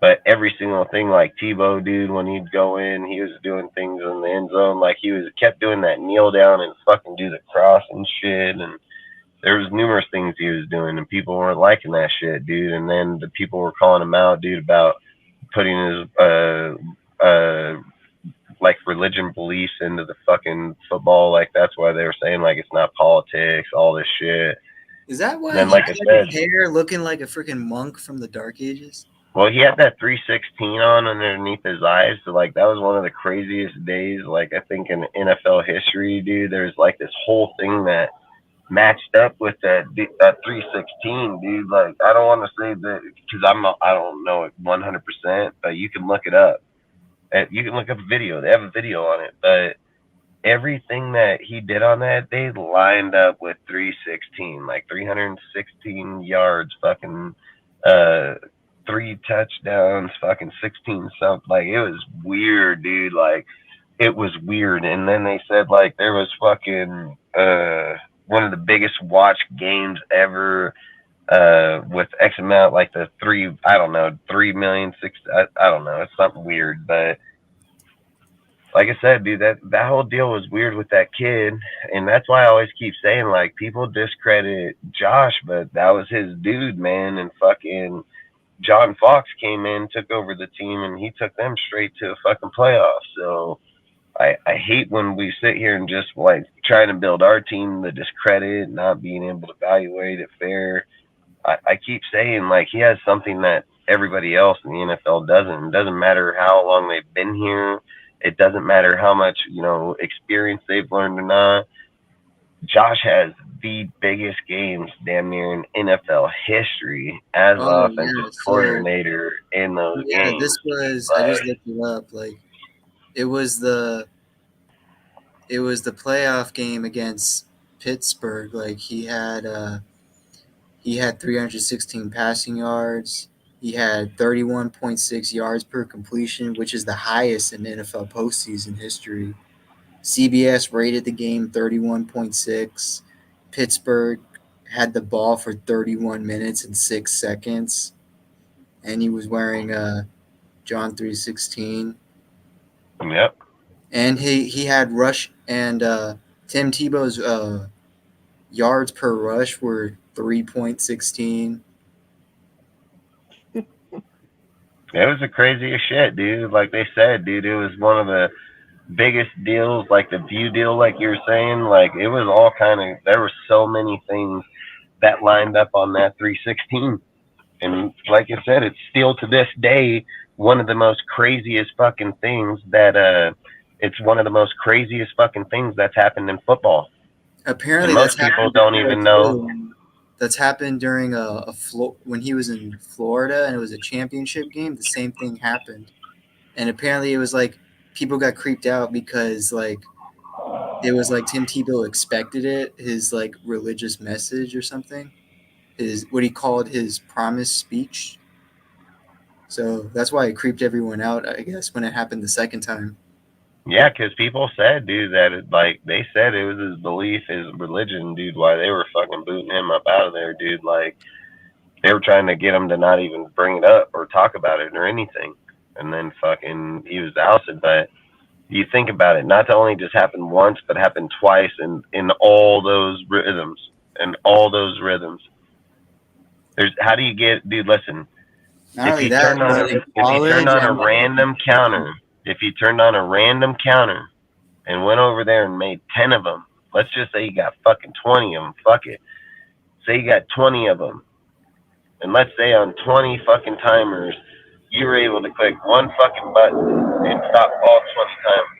But every single thing, like Tebow, dude, when he'd go in, he was doing things in the end zone. Like he kept doing that kneel down and fucking do the cross and shit. And there was numerous things he was doing, and people weren't liking that shit, dude. And then the people were calling him out, dude, about putting his like religion beliefs into the fucking football. Like that's why they were saying like it's not politics, all this shit. Is that why then, he like had I said, his hair looking like a freaking monk from the Dark Ages? Well, he had that 316 on underneath his eyes. So, like, that was one of the craziest days, like, I think in NFL history, dude. There's, like, this whole thing that matched up with that 316, dude. Like, I don't want to say that because I don't know it 100%, but you can look it up. You can look up a video. They have a video on it. But everything that he did on that day lined up with 316, like 316 yards, fucking 3 touchdowns, fucking 16 something. Like it was weird, dude. Like it was weird. And then they said like there was fucking one of the biggest watch games ever with X amount, like the 3 million, 6, I don't know, it's something weird. But like I said, dude, that whole deal was weird with that kid, and that's why I always keep saying like people discredit Josh, but that was his dude, man. And fucking John Fox came in, took over the team, and he took them straight to a fucking playoff. So I hate when we sit here and just like trying to build our team to discredit, not being able to evaluate it fair. I keep saying like he has something that everybody else in the NFL doesn't. It doesn't matter how long they've been here. It doesn't matter how much, experience they've learned or not. Josh has the biggest games damn near in NFL history as an offensive coordinator in those games. Yeah, this was I just looked it up. Like it was the playoff game against Pittsburgh. Like he had 316 passing yards. He had 31.6 yards per completion, which is the highest in NFL postseason history. CBS rated the game 31.6. Pittsburgh had the ball for 31 minutes and 6 seconds. And he was wearing John 3:16. Yep. And he had rush and Tim Tebow's yards per rush were 3.16. It was the craziest shit, dude. Like they said, dude, it was one of the biggest deals, like the View deal, like you were saying. Like it was all there were so many things that lined up on that 316. And like I said, it's still to this day one of the most craziest fucking things it's one of the most craziest fucking things that's happened in football. Apparently, and most people don't even know. That's happened during when he was in Florida and it was a championship game. The same thing happened, and apparently it was like people got creeped out because like it was like Tim Tebow expected it, his like religious message or something, his what he called his promise speech. So that's why it creeped everyone out, I guess, when it happened the second time. Yeah, because people said, dude, that they said it was his belief, his religion, dude, why they were fucking booting him up out of there, dude. Like, they were trying to get him to not even bring it up or talk about it or anything. And then fucking he was ousted. But you think about it, not to only just happen once, but happened twice in all those rhythms. How do you get, dude, listen, Not If only you that, turned on but a, in if you college turned on a and random counter, if you turned on a random counter and went over there and made 10 of them, let's just say you got fucking 20 of them. Fuck it. Say you got 20 of them, and let's say on 20 fucking timers, you were able to click one fucking button and stop all 20 timers.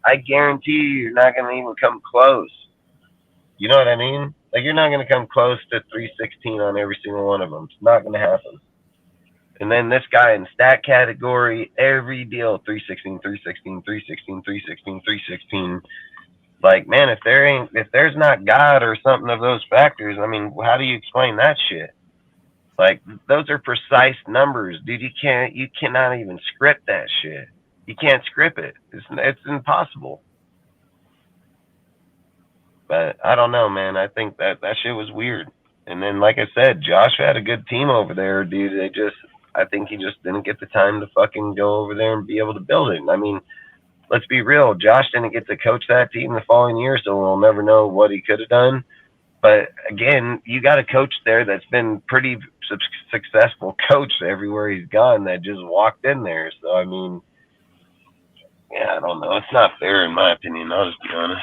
I guarantee you're not gonna even come close. You know what I mean? Like, you're not gonna come close to 316 on every single one of them. It's not gonna happen. And then this guy in stat category, every deal, 316, 316, 316, 316, 316. Like, man, if there's not God or something of those factors, I mean, how do you explain that shit? Like, those are precise numbers, dude. You cannot even script that shit. You can't script it. It's impossible. But I don't know, man. I think that shit was weird. And then, like I said, Josh had a good team over there, dude. I think he just didn't get the time to fucking go over there and be able to build it. I mean, let's be real. Josh didn't get to coach that team the following year, so we'll never know what he could have done. But again, you got a coach there that's been pretty successful coach everywhere he's gone that just walked in there. So, I mean, yeah, I don't know. It's not fair in my opinion. I'll just be honest.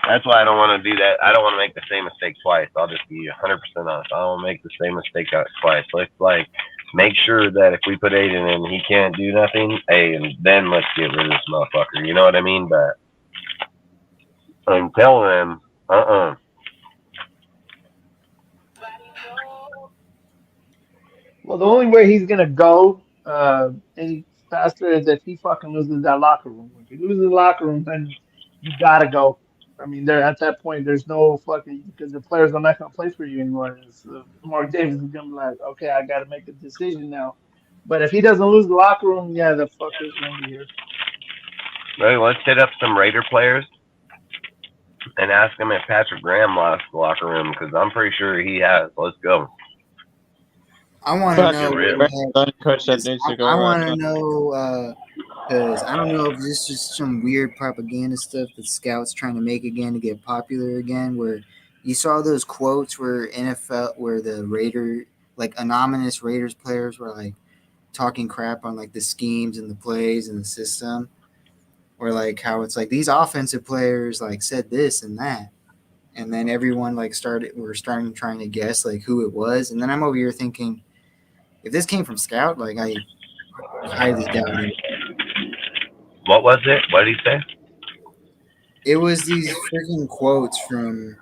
That's why I don't want to do that. I don't want to make the same mistake twice. I'll just be 100% honest. I don't want to make the same mistake twice. Let's, like, make sure that if we put Aiden in, he can't do nothing, hey, and then let's get rid of this motherfucker. You know what I mean? But I'm telling them, Well, the only way he's gonna go any faster is if he fucking loses that locker room. If he loses the locker room, then you gotta go. I mean, there at that point, there's no fucking because the players are not gonna play for you anymore. Mark Davis is gonna be like, okay, I gotta make a decision now. But if he doesn't lose the locker room, yeah, the fucker's gonna be here. Well, let's hit up some Raider players and ask them if Patrick Graham lost the locker room, because I'm pretty sure he has. Let's go. I want to know. I want to know because I don't know if this is just some weird propaganda stuff that scouts trying to make again to get popular again. Where you saw those quotes where where the Raider, like anonymous Raiders players, were like talking crap on like the schemes and the plays and the system, or like how it's like these offensive players like said this and that, and then everyone like we're starting trying to guess like who it was, and then I'm over here thinking, if this came from Scout, like I highly doubt it. What was it? What did he say? It was these freaking quotes from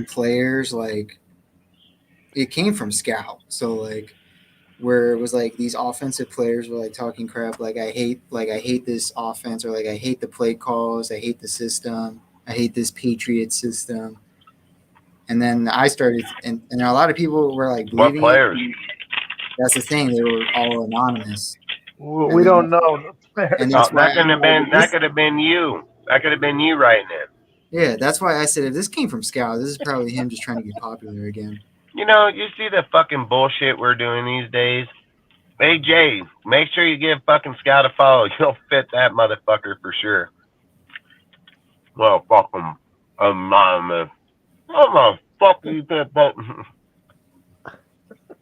players, like it came from Scout. So like where it was like these offensive players were like talking crap, like I hate this offense, or like I hate the play calls, I hate the system, I hate this Patriot system. And then I started, and a lot of people were like, what players? That's the thing; they were all anonymous. We don't know. And that could have been you. That could have been you writing it. Yeah, that's why I said if this came from Scout, this is probably him just trying to get popular again. You know, you see the fucking bullshit we're doing these days. Hey Jay, make sure you give fucking Scout a follow. You'll fit that motherfucker for sure. Well, fucking anonymous. I'm a fucking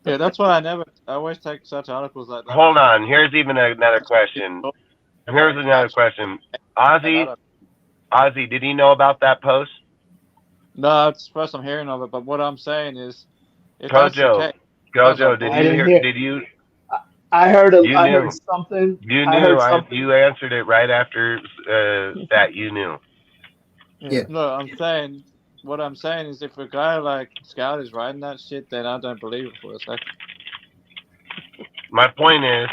Yeah, that's why I always take such articles like that. Hold on, here's even another question. Ozzy, did he know about that post? No, it's the first I'm hearing of it. But what I'm saying is, Gojo, did you? I heard something. You knew. You answered it right after that. You knew. Yeah. No, what I'm saying is, if a guy like Scout is writing that shit, then I don't believe it for a second. My point is,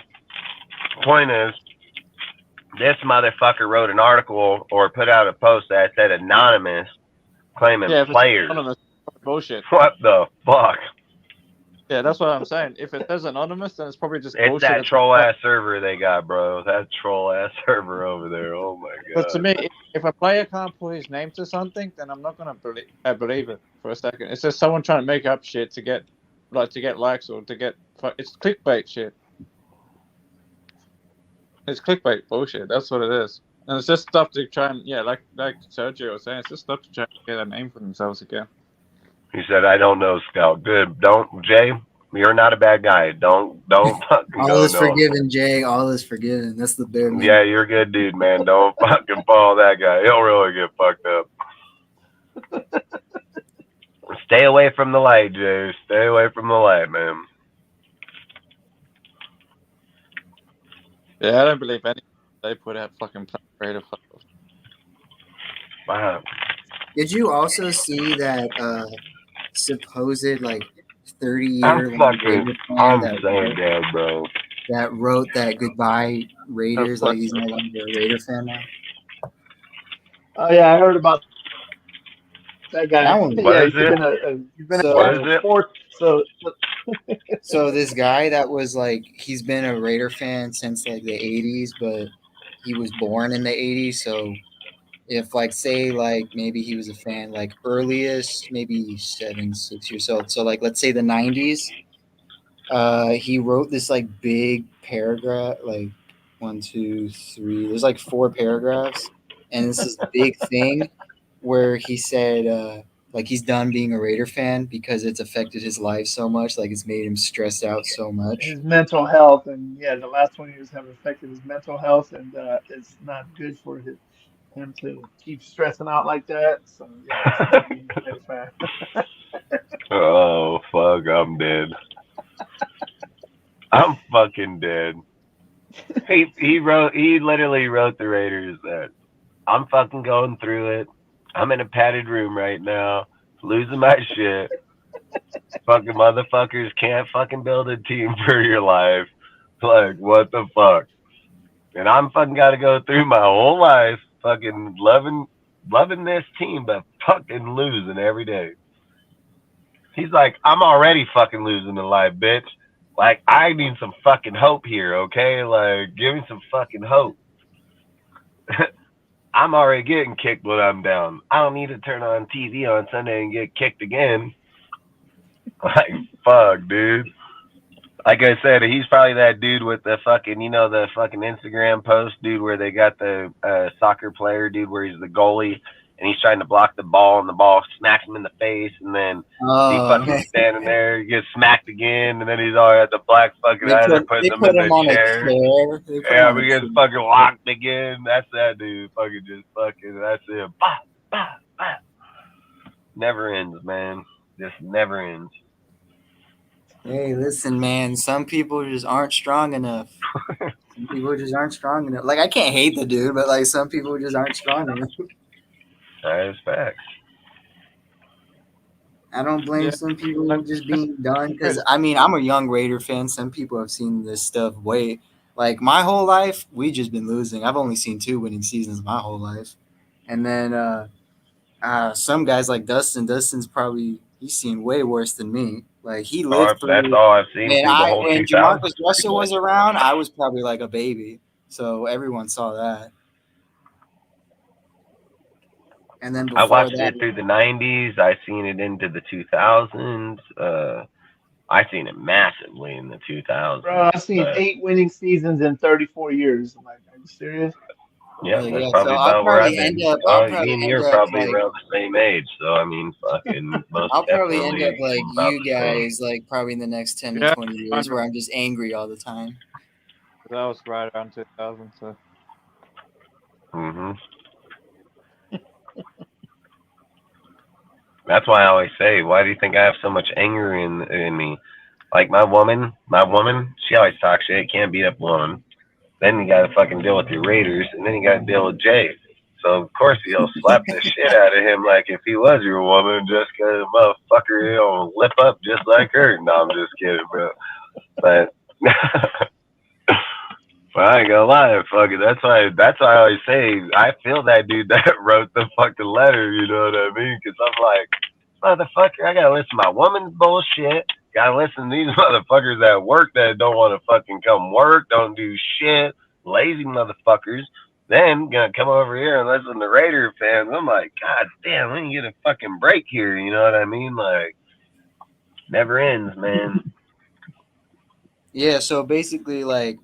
this motherfucker wrote an article or put out a post that said anonymous, claiming players. Anonymous, bullshit. What the fuck? Yeah, that's what I'm saying. If it says anonymous, then it's probably just it's bullshit. That troll ass server they got, bro. That troll ass server over there. Oh my god. But to me, if a player can't put his name to something, then I'm not gonna believe it for a second. It's just someone trying to make up shit to get likes or to get. It's clickbait shit. It's clickbait bullshit. That's what it is. And it's just stuff to try and like Sergio was saying, it's just stuff to try and get a name for themselves again. He said, "I don't know, Scout." Good. Don't, Jay. You're not a bad guy. Don't fucking All go. is No. forgiven, Jay. All is forgiven. That's the bare minimum. Yeah, you're a good dude, man. Don't fucking follow that guy. He'll really get fucked up. Stay away from the light, Jay. Stay away from the light, man. Yeah, I don't believe any they put out fucking Raider photos. Wow. Did you also see that supposed like 30-year I'm fucking. Raider fan I'm that saying, wrote, Dad, bro. that wrote that goodbye Raiders? That's Like he's no longer a Raider fan now. Oh yeah, I heard about that guy. That one. What Yeah, is it? he's been So- What is a it? sport. So this guy that was like, he's been a Raider fan since like the 80s, but he was born in the 80s. So if like say like maybe he was a fan like earliest maybe 6 years old. So like let's say the 90s. He wrote this like big paragraph, like 1, 2, 3. There's like 4 paragraphs, and this is big thing where he said like he's done being a Raider fan because it's affected his life so much, like it's made him stressed out so much. His mental health, and yeah, the last 20 years have affected his mental health, and it's not good for him to keep stressing out like that. So yeah, it's a fan. Oh fuck! I'm dead. I'm fucking dead. He literally wrote the Raiders that I'm fucking going through it. I'm in a padded room right now, losing my shit. Fucking motherfuckers can't fucking build a team for your life. Like, what the fuck? And I'm fucking got to go through my whole life fucking loving this team, but fucking losing every day. He's like, I'm already fucking losing in life, bitch. Like, I need some fucking hope here, okay? Like, give me some fucking hope. I'm already getting kicked when I'm down. I don't need to turn on TV on Sunday and get kicked again. Like, fuck, dude. Like I said, he's probably that dude with the fucking, the fucking Instagram post, dude, where they got the soccer player, dude, where he's the goalie, and he's trying to block the ball, and the ball smacks him in the face, and then he fucking standing there, he gets smacked again, and then he's all at the black fucking eye, they're putting him in the chair. Yeah, we get fucking locked again. That's that dude. Fucking just fucking, that's it. Bah, bah, bah. Never ends, man. Just never ends. Hey, listen, man. Some people just aren't strong enough. Some people just aren't strong enough. Like, I can't hate the dude, but like some people just aren't strong enough. That is facts. I don't blame some people just being done because I mean I'm a young Raider fan. Some people have seen this stuff way like my whole life. We just been losing. I've only seen 2 winning seasons my whole life, and then some guys like Dustin. Dustin's probably he's seen way worse than me. Like he lived through. That's all I've seen. When Jamarcus Russell was around, I was probably like a baby, so everyone saw that. And then I watched it through the 90s. I seen it into the 2000s. I seen it massively in the 2000s. Bro, I've seen 8 winning seasons in 34 years. I'm like, are you serious? Yeah, that's probably about where I've been. Me and you're probably around the same age, so I mean, fucking most I'll probably end up like about you the same. guys, like probably in the next 10 to 20 years, where I'm just angry all the time. That was right around 2000, so. That's why I always say, why do you think I have so much anger in me? Like my woman, she always talks shit, can't beat up woman. Then you gotta fucking deal with your Raiders, and then you gotta deal with Jay. So of course you'll slap the shit out of him like if he was your woman, just cause motherfucker he'll lip up just like her. No, I'm just kidding, bro. But well, I ain't gonna lie, fucking. That's why I always say I feel that dude that wrote the fucking letter. You know what I mean? Because I'm like, motherfucker, I gotta listen to my woman's bullshit. Gotta listen to these motherfuckers at work that don't want to fucking come work, don't do shit, lazy motherfuckers. Then gonna come over here and listen to Raider fans. I'm like, God damn, let me get a fucking break here. You know what I mean? Like, never ends, man. Yeah. So basically, like.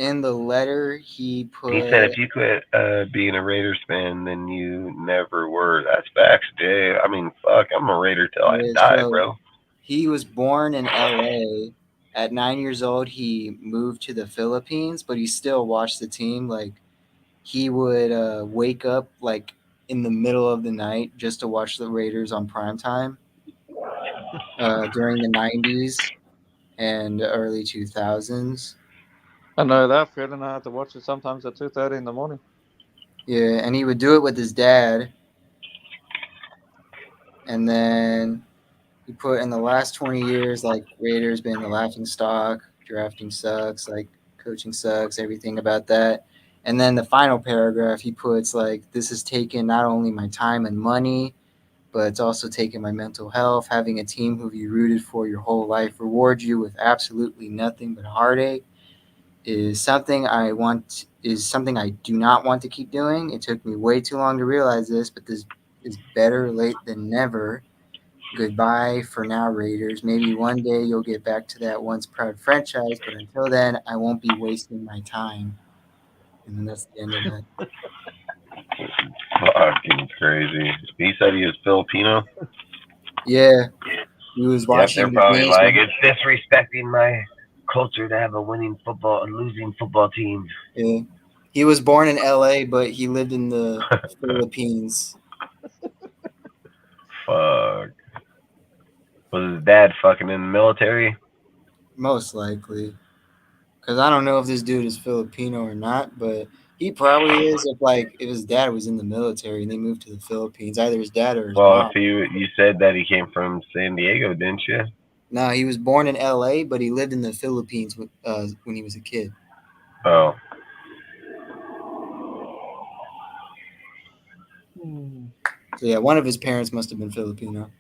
in the letter he put. He said if you quit being a Raiders fan, then you never were. That's facts, Jay. I mean, fuck, I'm a Raider till I die, so bro. he was born in LA. At 9 years old, he moved to the Philippines, but he still watched the team. Like, he would wake up like in the middle of the night just to watch the Raiders on primetime during the 90s and early 2000s. I know that feeling. I had to watch it sometimes at 2:30 in the morning. Yeah, and he would do it with his dad. And then he put in the last 20 years, like, Raiders been the laughing stock, drafting sucks, like, coaching sucks, everything about that. And then the final paragraph, he puts, like, this has taken not only my time and money, but it's also taken my mental health. Having a team who you rooted for your whole life rewards you with absolutely nothing but heartache is something I do not want to keep doing. It took me way too long to realize this, but this is better late than never. Goodbye for now, Raiders. Maybe one day you'll get back to that once proud franchise, but until then, I won't be wasting my time. And then that's the end of that. Fucking crazy. He said he was Filipino. Yeah, he was watching. They're probably like, it's disrespecting my culture to have a losing football team. Yeah, he was born in LA, but he lived in the Philippines. Fuck. Was his dad fucking in the military? Most likely. Because I don't know if this dude is Filipino or not, but he probably is if his dad was in the military and they moved to the Philippines. Either his dad or his mom. If you said that he came from San Diego, didn't you? No, he was born in LA, but he lived in the Philippines when he was a kid. Oh. So yeah, one of his parents must have been Filipino.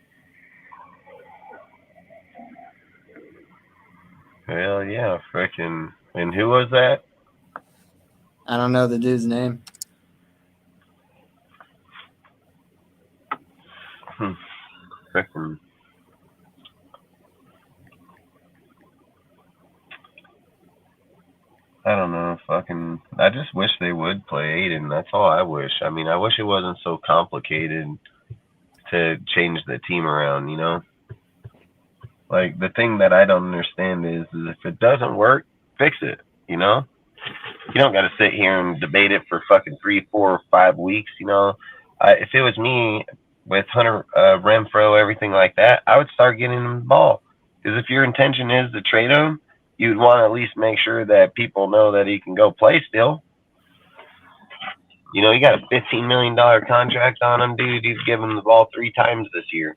Hell yeah, freaking. And who was that? I don't know the dude's name. Freaking. I don't know, fucking. I just wish they would play Aiden. That's all I wish. I mean, I wish it wasn't so complicated to change the team around, you know? Like, the thing that I don't understand is if it doesn't work, fix it, you know? You don't got to sit here and debate it for fucking 3, 4, 5 weeks, you know? If it was me with Hunter Renfrow, everything like that, I would start getting him the ball. Because if your intention is to trade him, you'd want to at least make sure that people know that he can go play still. You know, you got a $15 million contract on him, dude. He's given him the ball 3 times this year.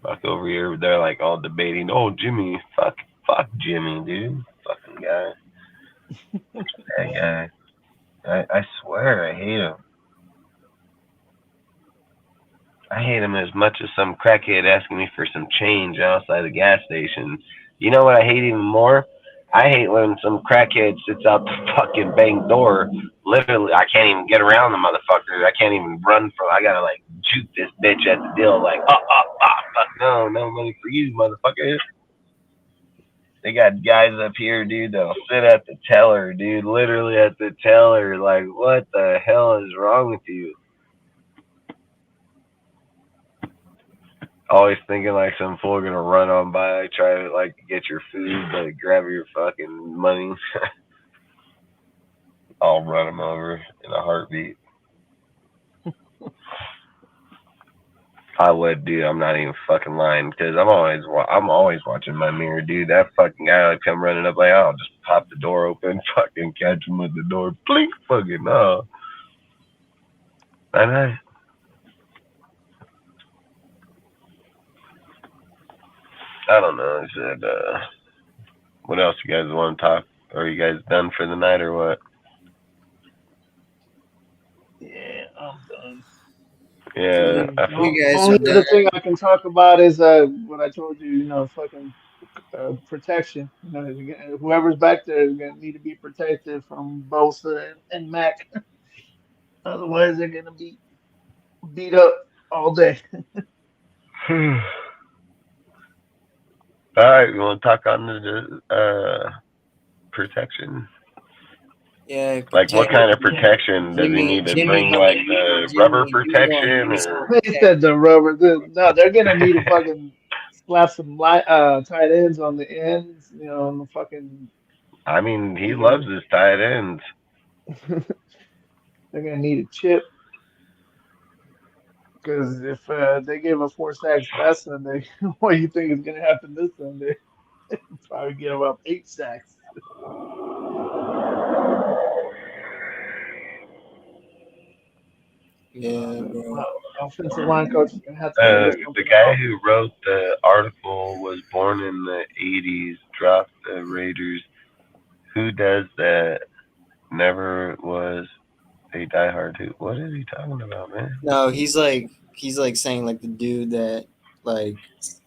Fuck over here, they're like all debating. Oh, Jimmy, fuck Jimmy, dude, fucking guy. That guy, I swear, I hate him. I hate him as much as some crackhead asking me for some change outside the gas station. You know what I hate even more? I hate when some crackhead sits out the fucking bank door. Literally, I can't even get around the motherfucker. I can't even run from. I gotta like juke this bitch at the deal. Like, fuck, no money for you, motherfucker. They got guys up here, dude, that'll sit at the teller, dude. Literally at the teller. Like, what the hell is wrong with you? Always thinking like some fool gonna run on by, try to like get your food, but grab your fucking money. I'll run him over in a heartbeat. I would, dude. I'm not even fucking lying because I'm always watching my mirror, dude. That fucking guy would come running up like, I'll just pop the door open, fucking catch him with the door, blink, fucking no. I don't know. I said, what else you guys want to talk? Are you guys done for the night or what? Yeah, I'm done. Yeah. Only other thing I can talk about is what I told you, you know, fucking protection. You know, whoever's back there is going to need to be protected from Bosa and Mac. Otherwise, they're going to be beat up all day. All right, we want to talk on the protection. Yeah, Like, what kind of protection does he need to bring? Like the rubber protection, or They said the rubber. No, they're gonna need to fucking slap some tight ends on the ends. You know, on the fucking. I mean, he loves his tight ends. They're gonna need a chip because if they give a 4 sacks last Sunday, what do you think is gonna happen this Sunday? Probably give up 8 sacks. Yeah, bro. Offensive line coach is gonna have to. The guy who wrote the article was born in the '80s, dropped the Raiders. Who does that? Never was a diehard. Who? What is he talking about, man? No, he's like saying like the dude that like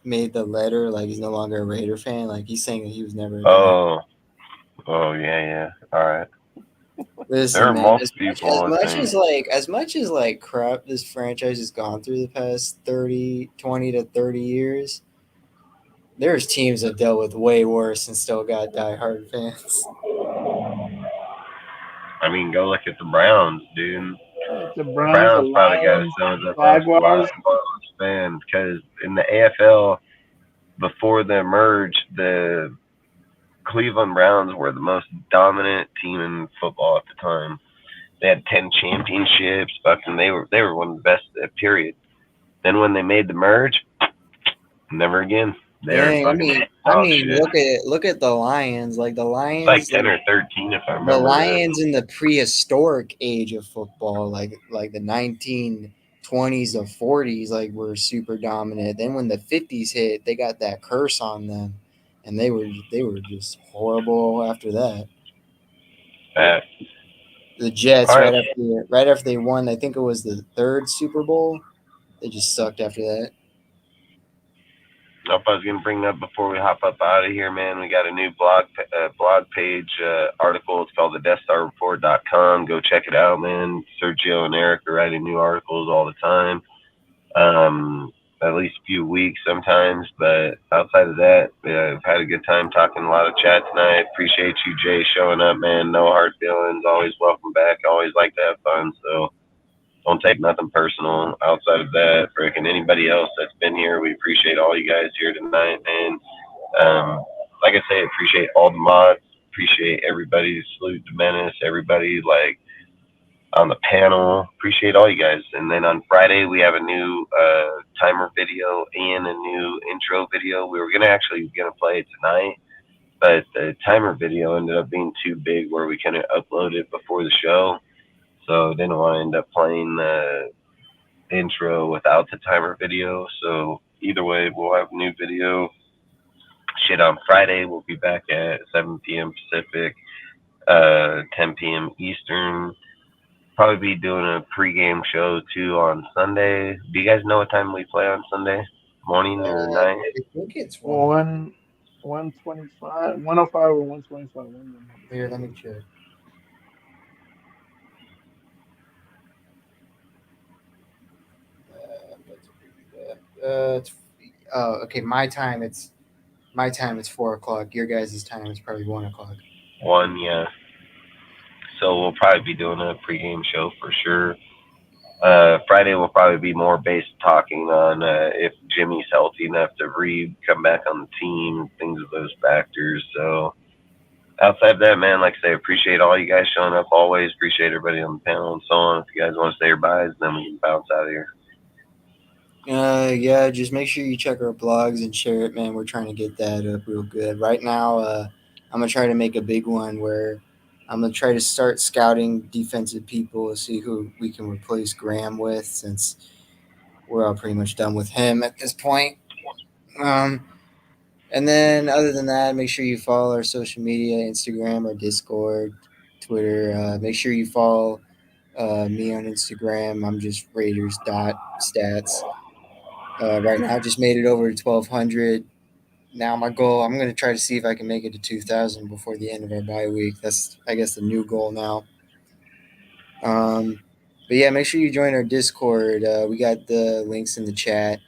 made the letter, like he's no longer a Raider fan. Like he's saying that he was never. Oh, yeah. All right. Listen, there are man, most people. as much as like crap this franchise has gone through the past 20 to 30 years, there's teams that dealt with way worse and still got diehard fans. I mean, go look at the Browns, dude. The Browns probably got some of the fans because in the AFL before the merge, the Cleveland Browns were the most dominant team in football at the time. They had 10 championships. Fucking, they were one of the best. Period. Then when they made the merge, never again. Dang, I mean, look at the Lions. Like the Lions, like 10 or 13, if I remember. The Lions in the prehistoric age of football, like the 1920s or 40s, like were super dominant. Then when the 50s hit, they got that curse on them, and they were just horrible after that. The Jets, right after they won, I think it was the 3rd Super Bowl, they just sucked after that. I was going to bring that up before we hop up out of here, man. We got a new blog page article. It's called the DeathStarReport.com. Go check it out, man. Sergio and Eric are writing new articles all the time. At least a few weeks sometimes. But outside of that, I've had a good time talking a lot of chat tonight. Appreciate you, Jay, showing up, man. No hard feelings. Always welcome back. Always like to have fun. So don't take nothing personal. Outside of that, freaking anybody else that's been here, we appreciate all you guys here tonight, man. Like I say, appreciate all the mods. Appreciate everybody. Salute the Menace. Everybody like on the panel. Appreciate all you guys. And then on Friday we have a new timer video and a new intro video. We were gonna play it tonight, but the timer video ended up being too big where we couldn't upload it before the show. So didn't want to end up playing the intro without the timer video. So either way, we'll have a new video. Shit, on Friday, we'll be back at 7 p.m. Pacific, 10 p.m. Eastern. Probably be doing a pregame show, too, on Sunday. Do you guys know what time we play on Sunday? Morning or night? I think it's 125, 105 or 125. Here, let me check. Okay. My time it's 4:00. Your guys' time is probably 1:00. 1, yeah. So we'll probably be doing a pregame show for sure. Friday will probably be more based talking on if Jimmy's healthy enough to come back on the team, things of those factors. So outside of that, man, like I say, appreciate all you guys showing up always. Appreciate everybody on the panel and so on. If you guys want to say your byes, then we can bounce out of here. Yeah, just make sure you check our blogs and share it, man. We're trying to get that up real good. Right now, I'm going to try to make a big one where I'm going to try to start scouting defensive people to see who we can replace Graham with, since we're all pretty much done with him at this point. And then other than that, make sure you follow our social media, Instagram, our Discord, Twitter. Make sure you follow me on Instagram. I'm just Raiders.stats. Right now, I just made it over to 1,200. Now my goal, I'm going to try to see if I can make it to 2,000 before the end of our bye week. That's, I guess, the new goal now. But yeah, make sure you join our Discord. We got the links in the chat.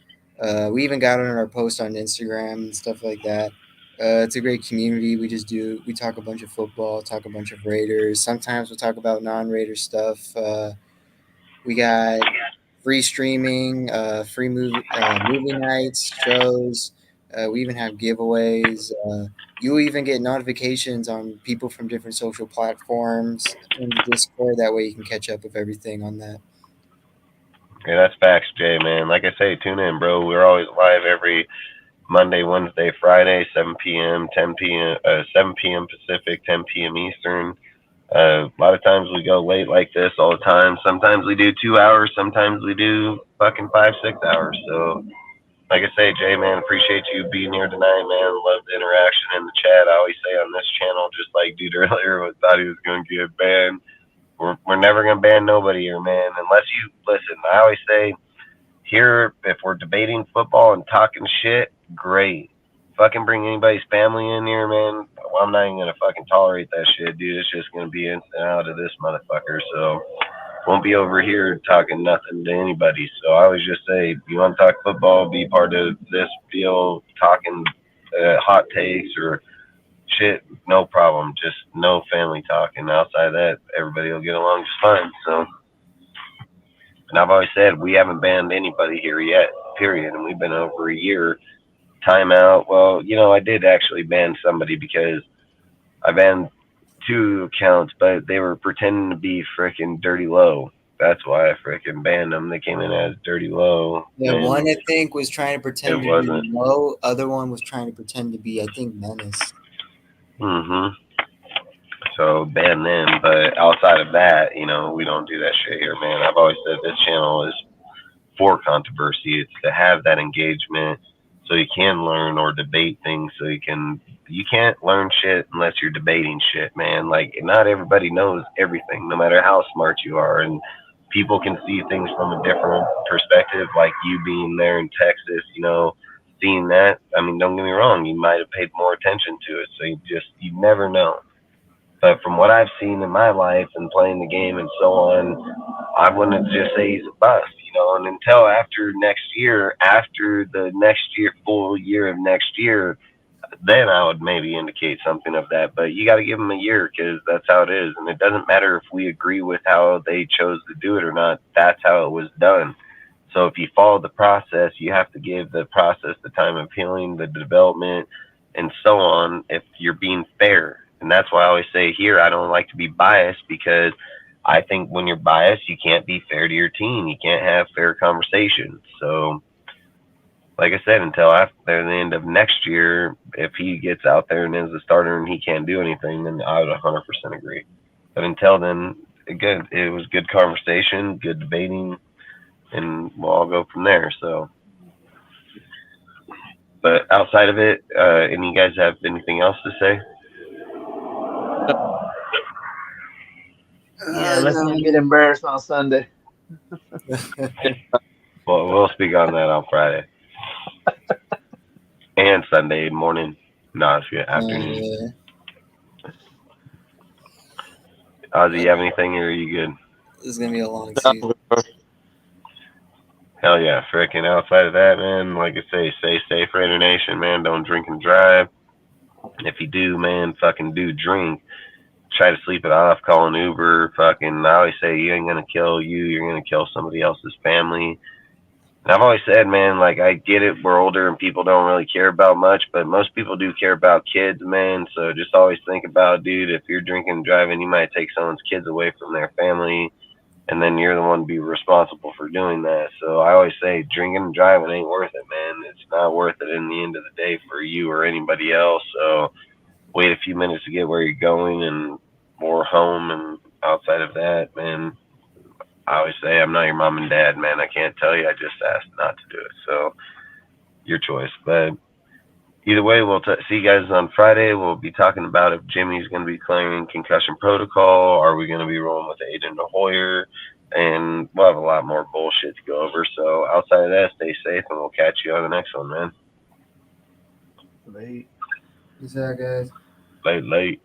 We even got on our post on Instagram and stuff like that. It's a great community. We talk a bunch of football, talk a bunch of Raiders. Sometimes we'll talk about non-Raider stuff. We got free streaming, free movie nights, shows. We even have giveaways. You'll even get notifications on people from different social platforms in the Discord. That way you can catch up with everything on that. Yeah, that's facts, Jay, man. Like I say, tune in, bro. We're always live every Monday, Wednesday, Friday, 7 p.m., 7 p.m. Pacific, 10 p.m. Eastern. A lot of times we go late like this all the time. Sometimes we do 2 hours. Sometimes we do fucking 5-6 hours. So, like I say, Jay, man, appreciate you being here tonight, man. Love the interaction in the chat. I always say on this channel, just like dude earlier thought he was going to get banned. We're never going to ban nobody here, man. Unless you listen. I always say here, if we're debating football and talking shit, great. Fucking bring anybody's family in here, man. Well, I'm not even gonna fucking tolerate that shit, dude. It's just gonna be instant out of this motherfucker. So won't be over here talking nothing to anybody. So I always just say, if you want to talk football, be part of this deal, talking hot takes or shit, no problem. Just no family talking. Outside of that, everybody will get along just fine. So, and I've always said we haven't banned anybody here yet, period. And we've been over a year. Timeout. Well, you know, I did actually ban somebody because I banned 2 accounts, but they were pretending to be freaking Dirty Low. That's why I freaking banned them. They came in as Dirty Low. Yeah, one I think was trying to pretend to be Low. Other one was trying to pretend to be, I think, Menace. So ban them, but outside of that, you know, we don't do that shit here, man. I've always said this channel is for controversy. It's to have that engagement, so you can learn or debate things. So you can't learn shit unless you're debating shit, man. Like, not everybody knows everything, no matter how smart you are. And people can see things from a different perspective, like you being there in Texas, you know, seeing that. I mean, don't get me wrong, you might have paid more attention to it. So you never know. But from what I've seen in my life and playing the game and so on, I wouldn't just say he's a bust, you know. And until after next year, after the next year, full year of next year, then I would maybe indicate something of that. But you got to give them a year, because that's how it is. And it doesn't matter if we agree with how they chose to do it or not. That's how it was done. So if you follow the process, you have to give the process the time of healing, the development, and so on, if you're being fair. And that's why I always say here, I don't like to be biased, because I think when you're biased, you can't be fair to your team. You can't have fair conversations. So, like I said, until after the end of next year, if he gets out there and is a starter and he can't do anything, then I would 100% agree. But until then, again, it was good conversation, good debating, and we'll all go from there. So, but outside of it, any guys have anything else to say? Yeah, let's not get embarrassed on Sunday. Well, we'll speak on that on Friday and Sunday morning. No, it's good afternoon. Ozzy, you have anything, or are you good? This is gonna be a long season. Hell yeah, freaking outside of that, man, like I say, stay safe, Raider Nation, man. Don't drink and drive. If you do, man, fucking do drink. Try to sleep it off, call an Uber, fucking, I always say, you ain't gonna kill you, you're gonna kill somebody else's family. And I've always said, man, like, I get it, we're older and people don't really care about much, but most people do care about kids, man. So just always think about, dude, if you're drinking and driving, you might take someone's kids away from their family, and then you're the one to be responsible for doing that. So I always say, drinking and driving ain't worth it, man. It's not worth it in the end of the day for you or anybody else. So wait a few minutes to get where you're going and more home. And outside of that, man, I always say, I'm not your mom and dad, man. I can't tell you. I just asked not to do it. So your choice. But either way, we'll see you guys on Friday. We'll be talking about if Jimmy's going to be clearing concussion protocol. Are we going to be rolling with Aiden Hoyer? And we'll have a lot more bullshit to go over. So outside of that, stay safe, and we'll catch you on the next one, man. Late. Peace out, guys. Late.